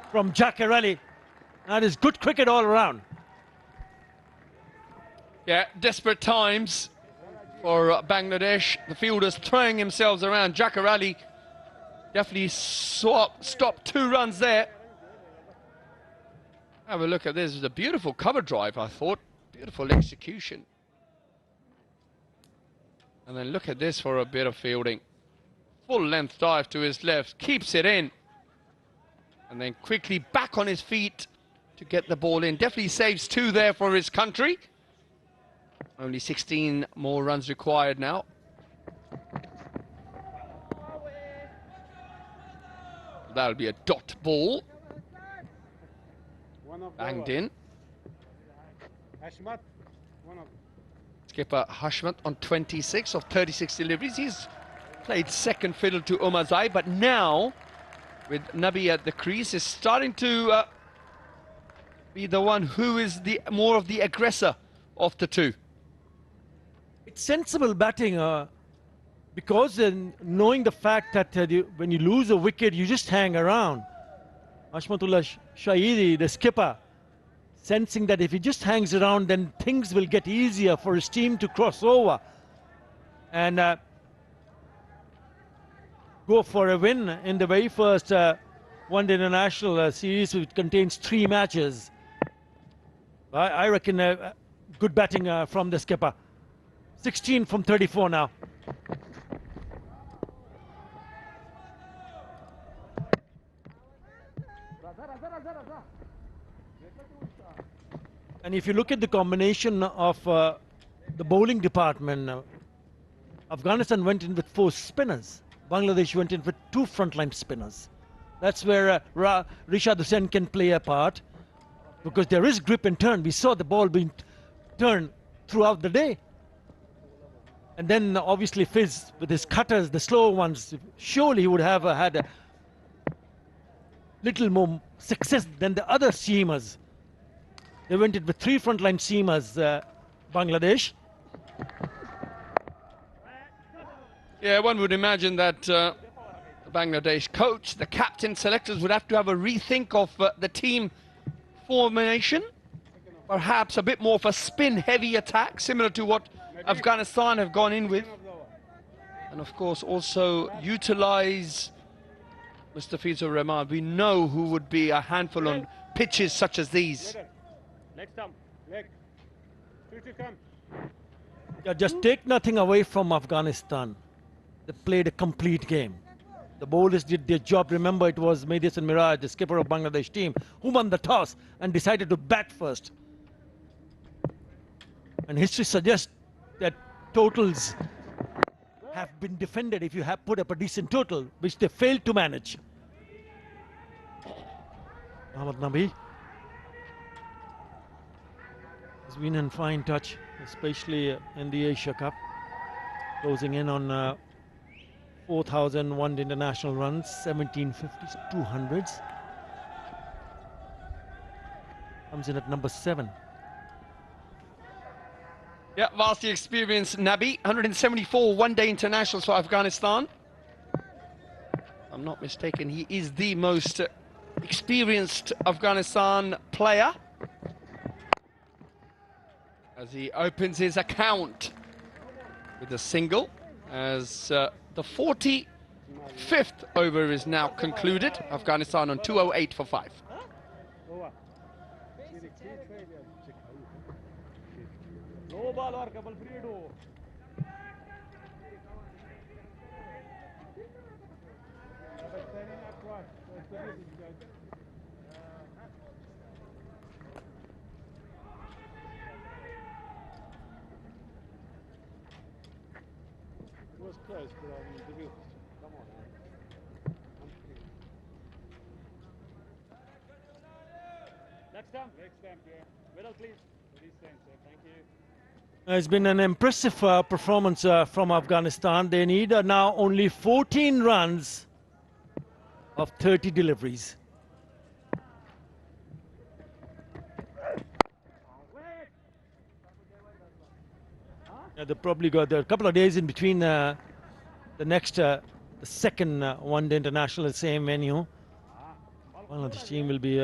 from Jakarali. That is good cricket all around. Yeah, desperate times for Bangladesh. The fielders throwing themselves around. Jakarali definitely stopped 2 runs there. Have a look at this. It was a beautiful cover drive, I thought. Beautiful execution. And then look at this for a bit of fielding. Full length dive to his left. Keeps it in. And then quickly back on his feet to get the ball in. Definitely saves 2 there for his country. Only 16 more runs required now. That'll be a dot ball. Banged in. Skipper Hashmat on 26 of 36 deliveries. He's played second fiddle to Omarzai, but now with Nabi at the crease, is starting to be the one who is the more of the aggressor of the two. It's sensible batting because knowing the fact that when you lose a wicket, you just hang around. Hashmatullah Shahidi, the skipper, sensing that if he just hangs around, then things will get easier for his team to cross over and go for a win in the very first one-day international series, which contains 3 matches. I reckon good batting from the skipper. 16 from 34 now. And if you look at the combination of the bowling department, Afghanistan went in with 4 spinners. Bangladesh went in with 2 frontline spinners. That's where Rishad Hussain can play a part, because there is grip and turn. We saw the ball being turned throughout the day. And then obviously Fizz with his cutters, the slow ones, surely he would have had a little more success than the other seamers. They went in with 3 frontline seamers, Bangladesh. Yeah, one would imagine that the Bangladesh coach, the captain, selectors would have to have a rethink of the team formation. Perhaps a bit more of a spin-heavy attack, similar to what Afghanistan have gone in with. And of course also utilize Mustafizur Rahman. We know who would be a handful on pitches such as these. Yeah, just take nothing away from Afghanistan. They played a complete game. The bowlers did their job. Remember, it was Mehdi Hasan Miraj, the skipper of Bangladesh team, who won the toss and decided to bat first. And history suggests that totals have been defended if you have put up a decent total, which they failed to manage. Mohammad Nabi has been in fine touch, especially in the Asia Cup, closing in on 4,001 international runs, 1750s, 200s. Comes in at number 7. Yeah, vastly experienced Nabi, 174 one-day internationals for Afghanistan. If I'm not mistaken, he is the most experienced Afghanistan player, as he opens his account with a single, as the 45th over is now concluded. Afghanistan on 208 for 5. Was close, but the view. Come on. Next time, yeah. Middle, please. Please, sir. Thank you. It's been an impressive performance from Afghanistan. They need now only 14 runs of 30 deliveries. They probably got a couple of days in between the second one-day international at the same venue. Bangladesh team will be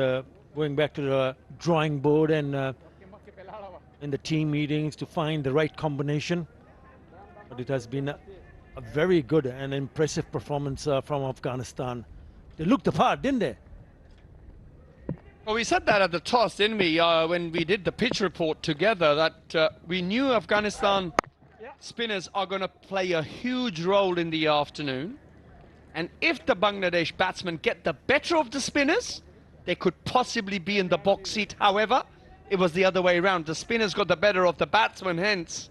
going back to the drawing board and in the team meetings to find the right combination. But it has been a very good and impressive performance from Afghanistan. They looked the part, didn't they? Well, we said that at the toss, didn't we, when we did the pitch report together, that we knew Afghanistan spinners are going to play a huge role in the afternoon. And if the Bangladesh batsmen get the better of the spinners, they could possibly be in the box seat. However, it was the other way around. The spinners got the better of the batsmen, hence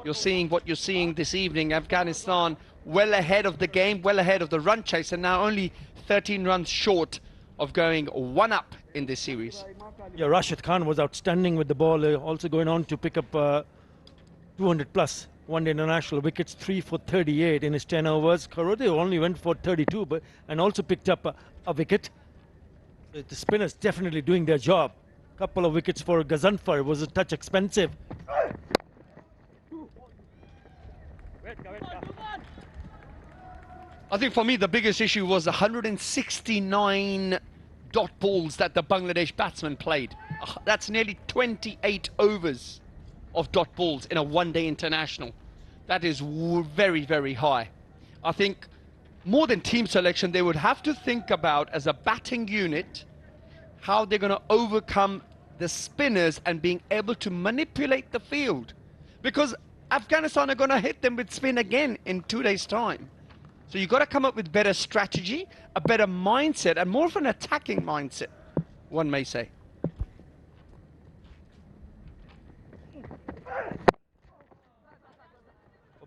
you're seeing what you're seeing this evening. Afghanistan well ahead of the game, well ahead of the run chase, and now only 13 runs short of going 1 up in this series. Yeah, Rashid Khan was outstanding with the ball, also going on to pick up 200 plus one-day international wickets, 3 for 38 in his 10 overs. Karode only went for 32, and also picked up a wicket. The spinners definitely doing their job. Couple of wickets for Gazanfar was a touch expensive. I think for me the biggest issue was the 169 dot balls that the Bangladesh batsmen played. That's nearly 28 overs of dot balls in a one-day international. That is very, very high. I think more than team selection, they would have to think about, as a batting unit, how they're going to overcome the spinners and being able to manipulate the field. Because Afghanistan are going to hit them with spin again in 2 days' time. So you've got to come up with better strategy, a better mindset, and more of an attacking mindset, one may say.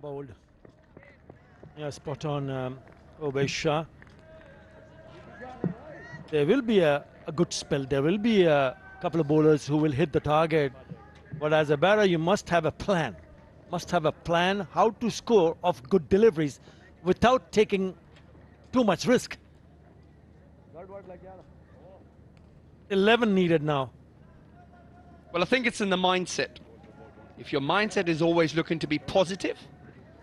Bowled. Yeah, spot on, Obey Shah. There will be a good spell. There will be a couple of bowlers who will hit the target. But as a batter, you must have a plan. Must have a plan how to score off good deliveries without taking too much risk. 11 needed now. Well, I think it's in the mindset. If your mindset is always looking to be positive,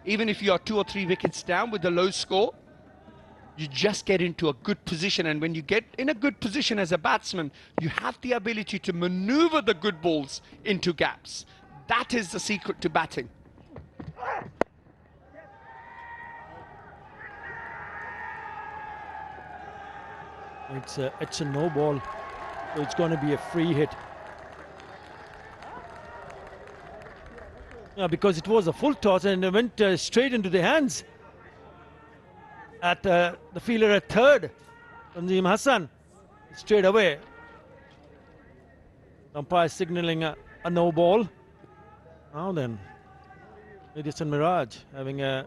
even if you are 2 or 3 wickets down with a low score, you just get into a good position. And when you get in a good position as a batsman, you have the ability to maneuver the good balls into gaps. That is the secret to batting. It's a no ball, so it's going to be a free hit. Yeah, because it was a full toss and it went straight into the hands at the fielder at third, Tanzim Hassan, straight away. Umpire signaling a no ball. Now then, Edison Mirage having a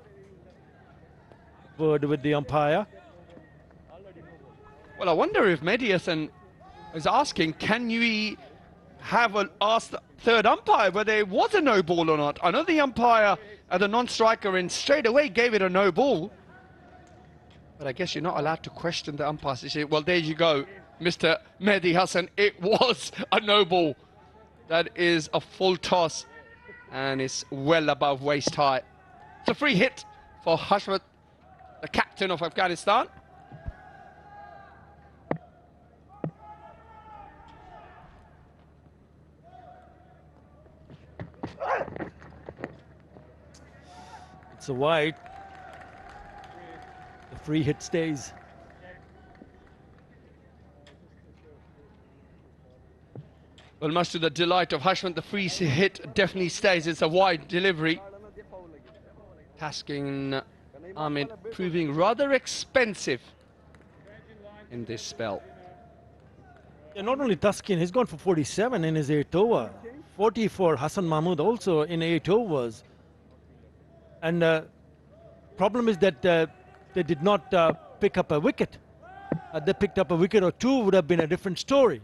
word with the umpire. Well, I wonder if Mediathan is asking, can you ask the third umpire whether it was a no ball or not? I know the umpire at the non-striker and straight away gave it a no ball. But I guess you're not allowed to question the umpire's decision. Well, there you go, Mr. Mehdi Hassan. It was a no ball. That is a full toss and it's well above waist high. It's a free hit for Hashmat, the captain of Afghanistan. It's a wide. The free hit stays. Well, much to the delight of Hashmat, the free hit definitely stays. It's a wide delivery. Tasking Ahmed proving rather expensive in this spell. Yeah, not only Taskin, he's gone for 47 in his 8th over. 40 for Hassan Mahmood also in 8 overs. And problem is that they did not pick up a wicket. They picked up a wicket or two, would have been a different story.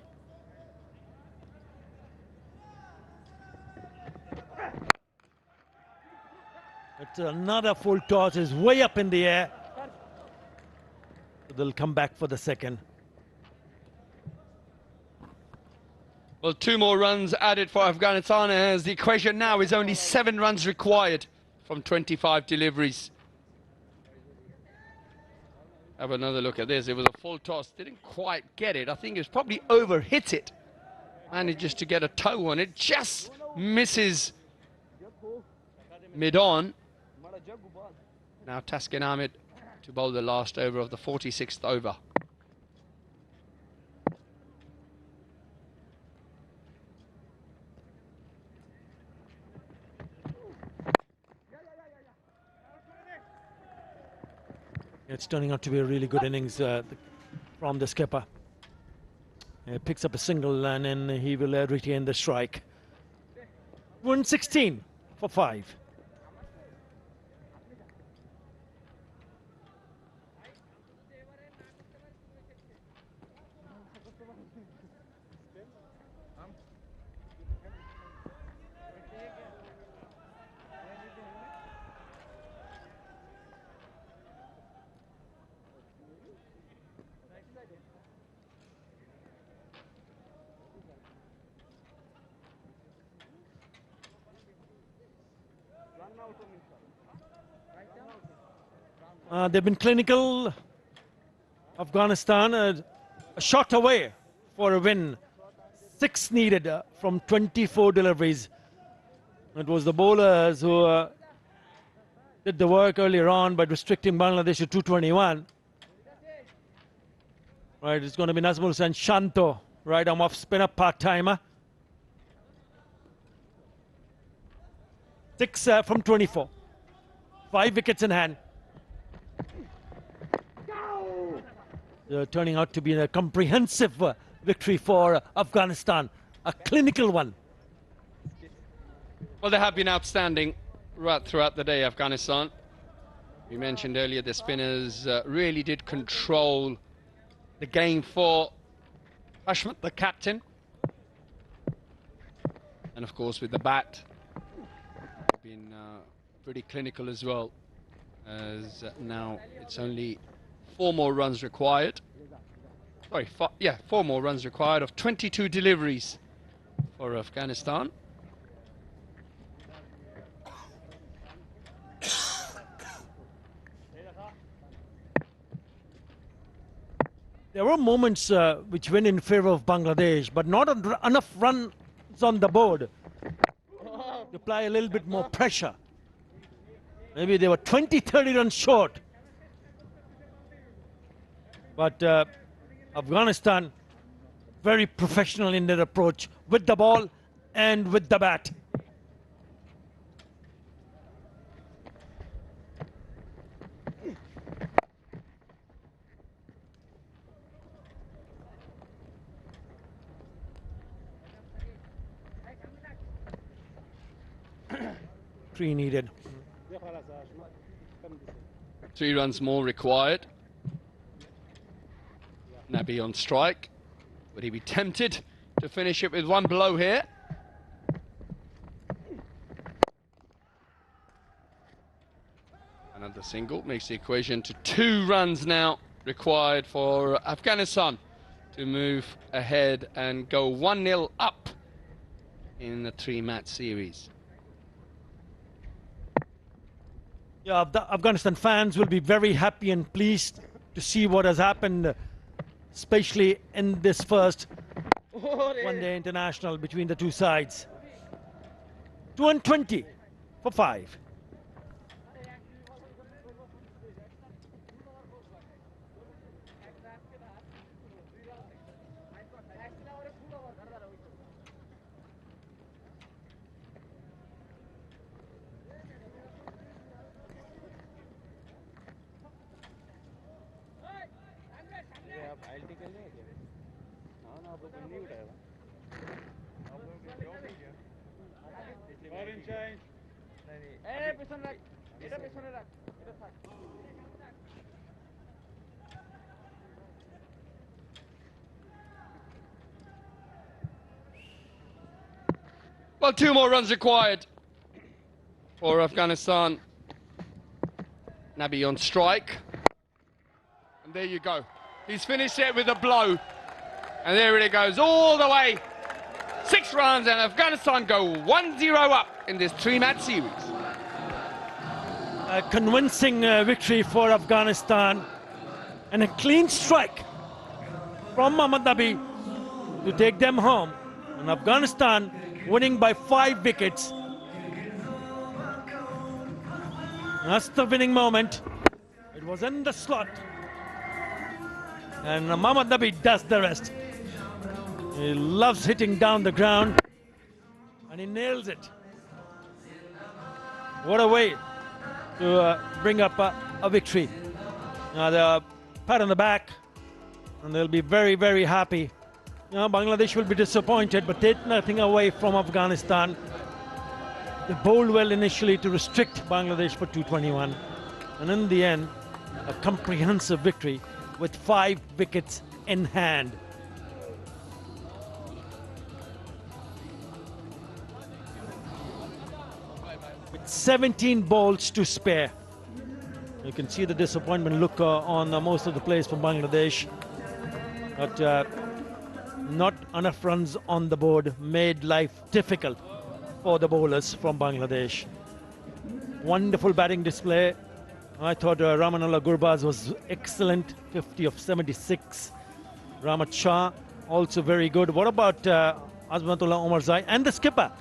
It's another full toss, is way up in the air. So they'll come back for the second. Well, 2 more runs added for Afghanistan, as the equation now is only 7 runs required from 25 deliveries. Have another look at this. It was a full toss. Didn't quite get it. I think it was probably over hit it. Managed just to get a toe on it. Just misses mid-on. Now Taskin Ahmed to bowl the last over of the 46th over. It's turning out to be a really good innings from the skipper. Picks up a single and then he will retain the strike. 116 for 5. They've been clinical. Afghanistan a shot away for a win. 6 needed from 24 deliveries. It was the bowlers who did the work earlier on by restricting Bangladesh to 221. Right, it's going to be Nazmul Hussain Shanto, right arm off spinner, part-timer. 6 from 24. 5 wickets in hand. Turning out to be a comprehensive victory for Afghanistan, a clinical one. Well, they have been outstanding right throughout the day, Afghanistan. We mentioned earlier the spinners really did control the game for Hashmat, the captain. And of course with the bat, been pretty clinical as well, as now it's only 4 more runs required. Sorry, 4 more runs required of 22 deliveries for Afghanistan. There were moments which went in favor of Bangladesh, but not enough runs on the board to apply a little bit more pressure. Maybe they were 20-30 runs short. But Afghanistan, very professional in their approach with the ball and with the bat. Three needed. 3 runs more required. Nabi on strike. Would he be tempted to finish it with 1 blow here? Another single makes the equation to 2 runs now required for Afghanistan to move ahead and go 1-0 up in the 3-match series. Yeah, the Afghanistan fans will be very happy and pleased to see what has happened, especially in this first one-day international between the two sides. 220 for 5. Well, 2 more runs required for Afghanistan. Nabi on strike. And there you go. He's finished it with a blow. And there it goes all the way. 6 runs and Afghanistan go 1-0 up in this 3-match series. A convincing victory for Afghanistan. And a clean strike from Mohammad Nabi to take them home. And Afghanistan winning by 5 wickets. That's the winning moment. It was in the slot. And Mohammad Nabi does the rest. He loves hitting down the ground. And he nails it. What a way to bring up a victory. Now the pat on the back. And they'll be very, very happy. Bangladesh will be disappointed, but take nothing away from Afghanistan. They bowled well initially to restrict Bangladesh for 221. And in the end, a comprehensive victory with 5 wickets in hand. With 17 balls to spare. You can see the disappointment look on most of the players from Bangladesh. But not enough runs on the board made life difficult for the bowlers from Bangladesh. Wonderful batting display. I thought Ramanullah Gurbaz was excellent, 50 of 76. Ramat Shah also very good. What about Azmatullah Omarzai and the skipper,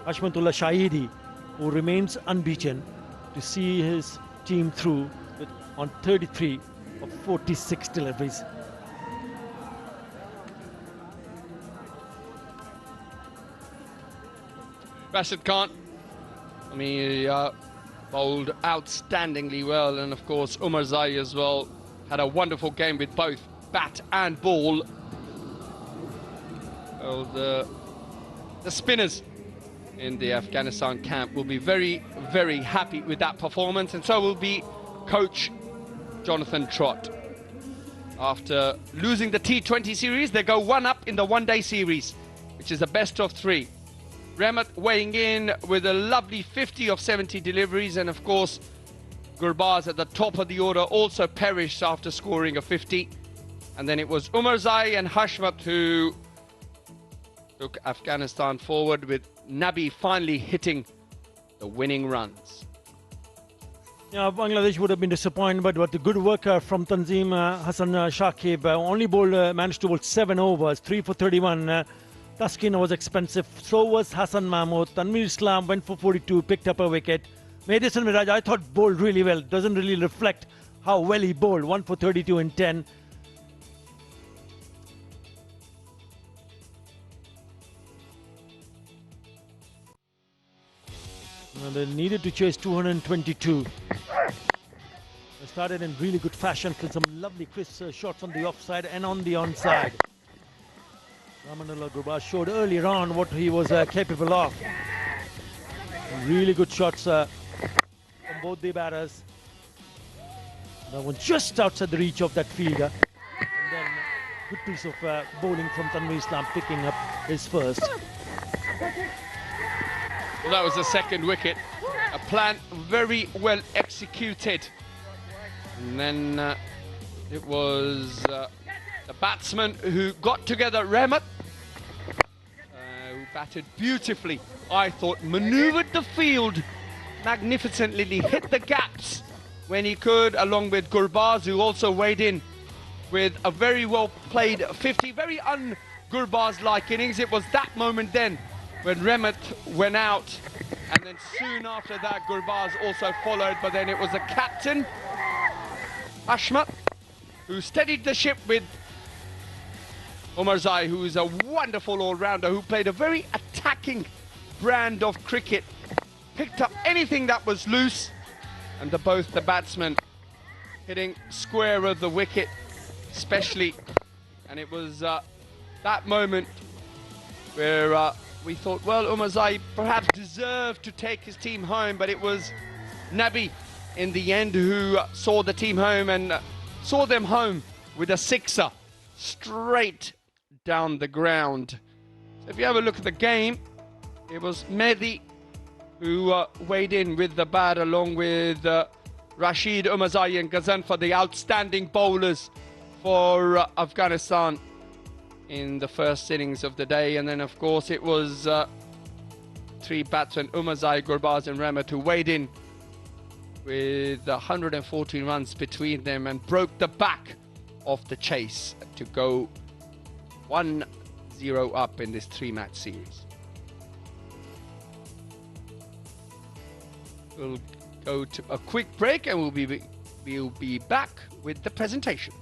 Hashmatullah Shahidi, who remains unbeaten to see his team through on 33 of 46 deliveries. Rashid Khan, I mean, he bowled outstandingly well, and of course Omarzai as well had a wonderful game with both bat and ball. Well, the spinners in the Afghanistan camp will be very, very happy with that performance, and so will be coach Jonathan Trott. After losing the T20 series, they go one up in the one-day series, which is a best of three. Rahmat weighing in with a lovely 50 of 70 deliveries, and of course Gurbaz at the top of the order also perished after scoring a 50. And then it was Omarzai and Hashmat who took Afghanistan forward, with Nabi finally hitting the winning runs. Yeah, Bangladesh would have been disappointed, but the good work from Tanzim Hassan Shakib. Only managed to bowl 7 overs, 3 for 31. Taskin was expensive, so was Hassan Mahmood. Tanveer Islam went for 42, picked up a wicket. Mehdi Hasan Miraj, I thought, bowled really well. Doesn't really reflect how well he bowled. 1 for 32 in 10. They needed to chase 222. They started in really good fashion with some lovely crisp shots on the offside and on the onside. Ramanullah Gurbaz showed earlier on what he was capable of. Really good shots from both the batters. That one just outside the reach of that fielder. And then good piece of bowling from Tanveer Islam, picking up his first. Well, that was the second wicket. A plan very well executed. And then it was the batsman who got together, Rahmat, who batted beautifully. I thought manoeuvred the field magnificently, hit the gaps when he could, along with Gurbaz, who also weighed in with a very well played 50, very un-Gurbaz-like innings. It was that moment then when Rahmat went out, and then soon after that Gurbaz also followed, but then it was the captain, Hashmat, who steadied the ship with Omarzai, who is a wonderful all-rounder, who played a very attacking brand of cricket, picked up anything that was loose, and both the batsmen hitting square of the wicket, especially. And it was that moment where we thought, well, Omarzai perhaps deserved to take his team home, but it was Nabi in the end who saw the team home and saw them home with a sixer straight down the ground. So if you have a look at the game, it was Mehdi who weighed in with the bat, along with Rashid, Omarzai and Ghazan, for the outstanding bowlers for Afghanistan in the first innings of the day. And then of course it was three batsmen, Omarzai, Gurbaz and Rahmat, who weighed in with 114 runs between them and broke the back of the chase to go 1-0 up in this 3-match series. We'll go to a quick break and we'll be back with the presentation.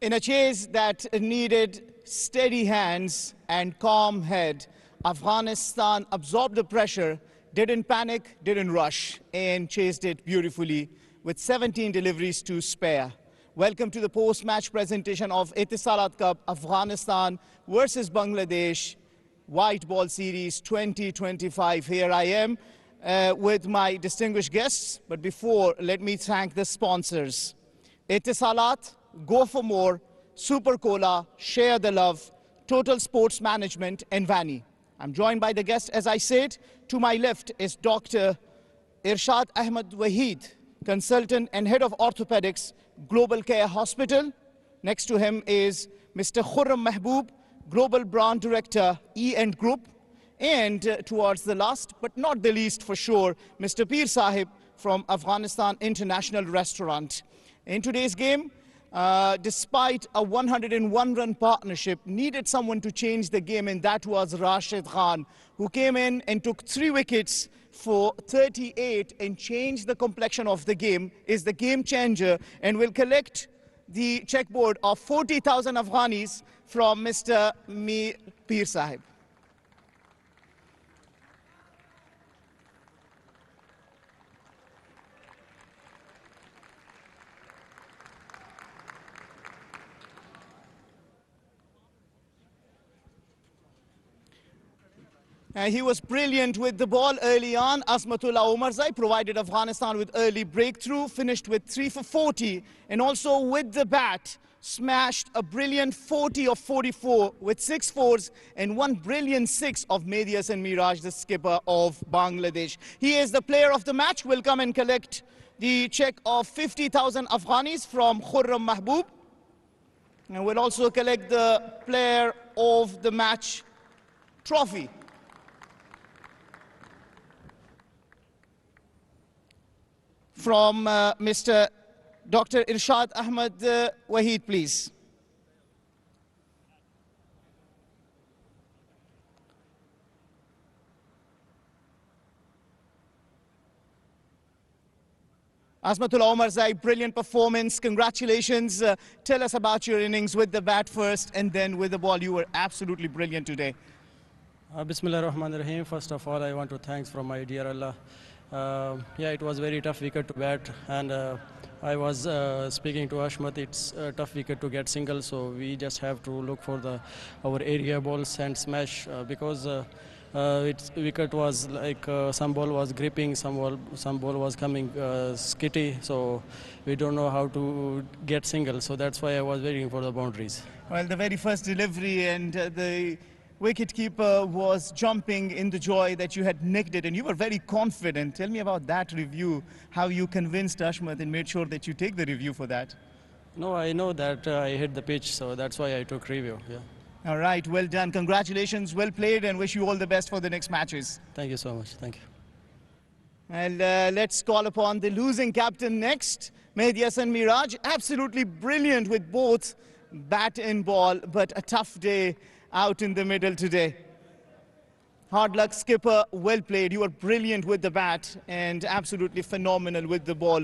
In a chase that needed steady hands and calm head, Afghanistan absorbed the pressure, didn't panic, didn't rush, and chased it beautifully with 17 deliveries to spare. Welcome to the post-match presentation of Etisalat Cup Afghanistan versus Bangladesh White Ball Series 2025. Here I am with my distinguished guests, but before, let me thank the sponsors. Etisalat, Go for More, Super Cola, Share the Love, Total Sports Management, and Vani. I'm joined by the guests, as I said. To my left is Dr. Irshad Ahmed Wahid, Consultant and Head of Orthopedics, Global Care Hospital. Next to him is Mr. Khurram Mahboob, Global Brand Director, E&D Group. And towards the last, but not the least for sure, Mr. Peer Sahib from Afghanistan International Restaurant. In today's game, despite a 101-run partnership, needed someone to change the game, and that was Rashid Khan, who came in and took 3 wickets for 38 and changed the complexion of the game, is the game changer, and will collect the checkboard of 40,000 Afghanis from Mr. Peer Sahib. He was brilliant with the ball early on. Azmatullah Omarzai provided Afghanistan with early breakthrough, finished with 3 for 40, and also with the bat, smashed a brilliant 40 of 44 with 6 fours and 1 brilliant 6 of Mehdi Hasan Miraj, the skipper of Bangladesh. He is the player of the match. Will come and collect the check of 50,000 Afghanis from Khurram Mahboob. And will also collect the player of the match trophy. From Mr. Dr. Irshad Ahmed Wahid, please. Azmatullah Omarzai, brilliant performance. Congratulations. Tell us about your innings with the bat first and then with the ball. You were absolutely brilliant today. Bismillah ar-Rahman ar-Rahim. First of all, I want to thank from my dear Allah. Yeah, it was very tough wicket to bat, and I was speaking to Ashmat, it's a tough wicket to get single, so we just have to look for our area balls and smash, because its wicket was like some ball was gripping, some ball was coming skitty, so we don't know how to get single, so that's why I was waiting for the boundaries. Well, the very first delivery, and the wicketkeeper was jumping in the joy that you had nicked it, and you were very confident. Tell me about that review, how you convinced Ashmat and made sure that you take the review for that. No, I know that I hit the pitch, so that's why I took review. Yeah. All right, well done. Congratulations, well played, and wish you all the best for the next matches. Thank you so much. Thank you. And let's call upon the losing captain next, Mehdi Hasan Miraj. Absolutely brilliant with both bat and ball, but a tough day out in the middle today. Hard luck, skipper, well played. You were brilliant with the bat and absolutely phenomenal with the ball.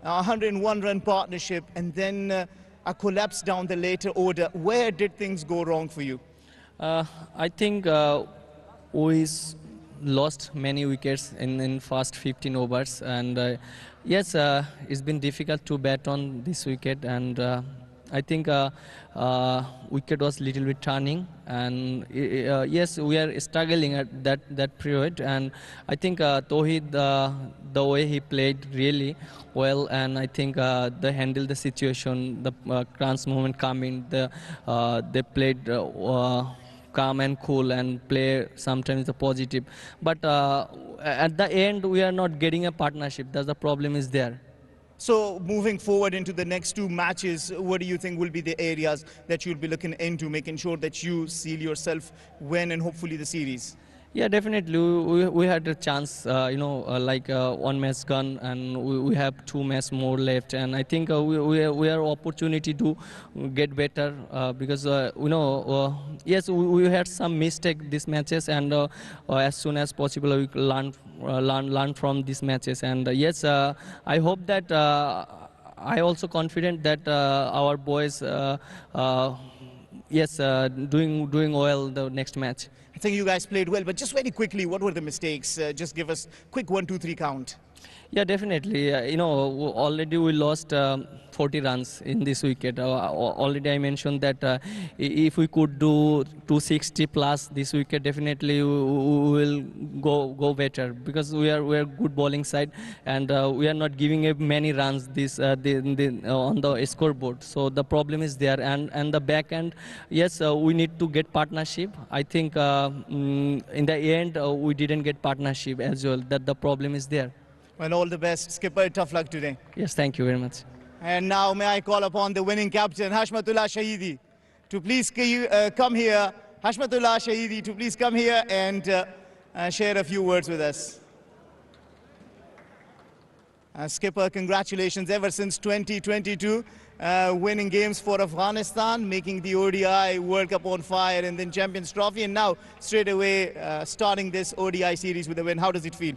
101-run partnership, and then a collapse down the later order. Where did things go wrong for you? I think we lost many wickets in first 15 overs, and yes, it's been difficult to bat on this wicket, and I think wicket was little bit turning, and yes, we are struggling at that period, and I think Tawheed, the way he played really well, and I think they handled the situation, the crunch moment coming, they played calm and cool and play sometimes the positive, but at the end we are not getting a partnership. That's the problem is there. So moving forward into the next 2 matches, what do you think will be the areas that you'll be looking into, making sure that you seal yourself win and hopefully the series? Yeah, definitely. We had a chance, like 1 match gone, and we have 2 matches more left. And I think we have opportunity to get better because yes, we had some mistake these matches, and as soon as possible we learn from these matches. And yes, I hope that I also confident that our boys, yes, doing well the next match. I think you guys played well, but just very quickly, what were the mistakes? Just give us quick 1, 2, 3 count. Yeah, definitely. Already we lost 40 runs in this wicket. Already I mentioned that if we could do 260 plus this wicket, definitely we will go better, because we are good bowling side, and we are not giving up many runs this on the scoreboard. So the problem is there, and the back end. Yes, we need to get partnership. I think in the end we didn't get partnership as well. That the problem is there. Well, all the best, skipper. Tough luck today. Yes, thank you very much. And now may I call upon the winning captain, Hashmatullah Shahidi, to please come here. Hashmatullah Shahidi, to please come here and share a few words with us. Skipper, congratulations. Ever since 2022, winning games for Afghanistan, making the ODI World Cup on fire, and then Champions Trophy, and now straight away starting this ODI series with a win. How does it feel?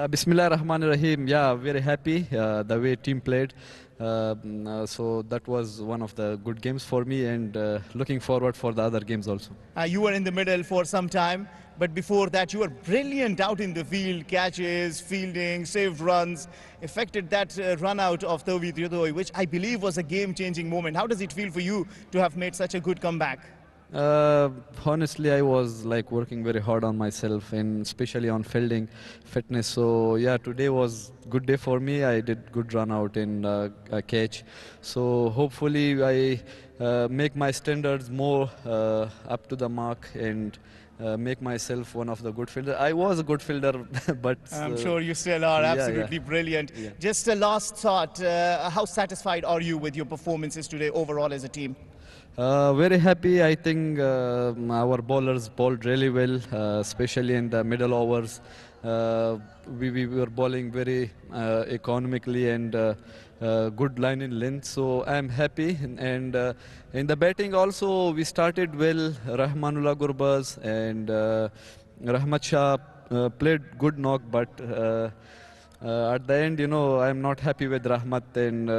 Bismillah ar-Rahman ar-Rahim. Yeah, very happy the way team played. So that was one of the good games for me, and looking forward for the other games also. You were in the middle for some time, but before that you were brilliant out in the field. Catches, fielding, saved runs, affected that run out of Tawhid Yudoi, which I believe was a game-changing moment. How does it feel for you to have made such a good comeback? Honestly, I was like working very hard on myself, and especially on fielding fitness. So yeah, today was good day for me. I did good run out in a catch. So hopefully I make my standards more up to the mark, and make myself one of the good fielder. I was a good fielder, but I'm sure you still are. Absolutely brilliant. Yeah. Just a last thought, how satisfied are you with your performances today overall as a team? Very happy. I think our bowlers bowled really well, especially in the middle overs. We were bowling very economically and good line in length, so I'm happy. And in the batting also, we started well. Rahmanullah Gurbaz and Rahmat Shah played good knock, but at the end, I'm not happy with Rahmat, and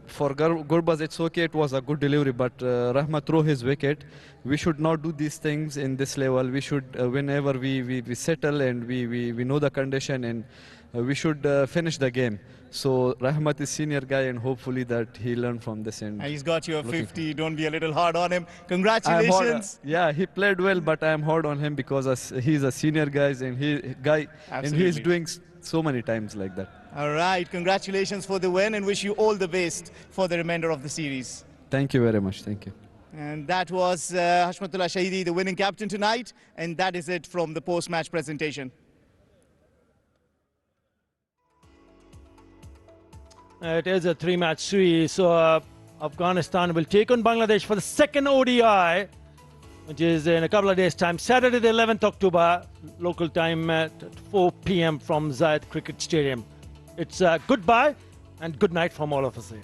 for Gurbaz it's okay, it was a good delivery, but Rahmat threw his wicket. We should not do these things in this level. We should, whenever we settle and we know the condition, and we should finish the game. So Rahmat is senior guy, and hopefully that he learned from this. And he's got you a 50. Don't be a little hard on him. Congratulations. Yeah, he played well, but I'm hard on him because he's a senior guy, and he's doing so many times like that. All right, congratulations for the win, and wish you all the best for the remainder of the series. Thank you very much. Thank you. And that was Hashmatullah Shahidi, the winning captain tonight, and that is it from the post-match presentation. It is a 3-match series, so Afghanistan will take on Bangladesh for the second ODI, which is in a couple of days' time, Saturday the 11th October, local time at 4 p.m. from Zayed Cricket Stadium. It's goodbye and good night from all of us here.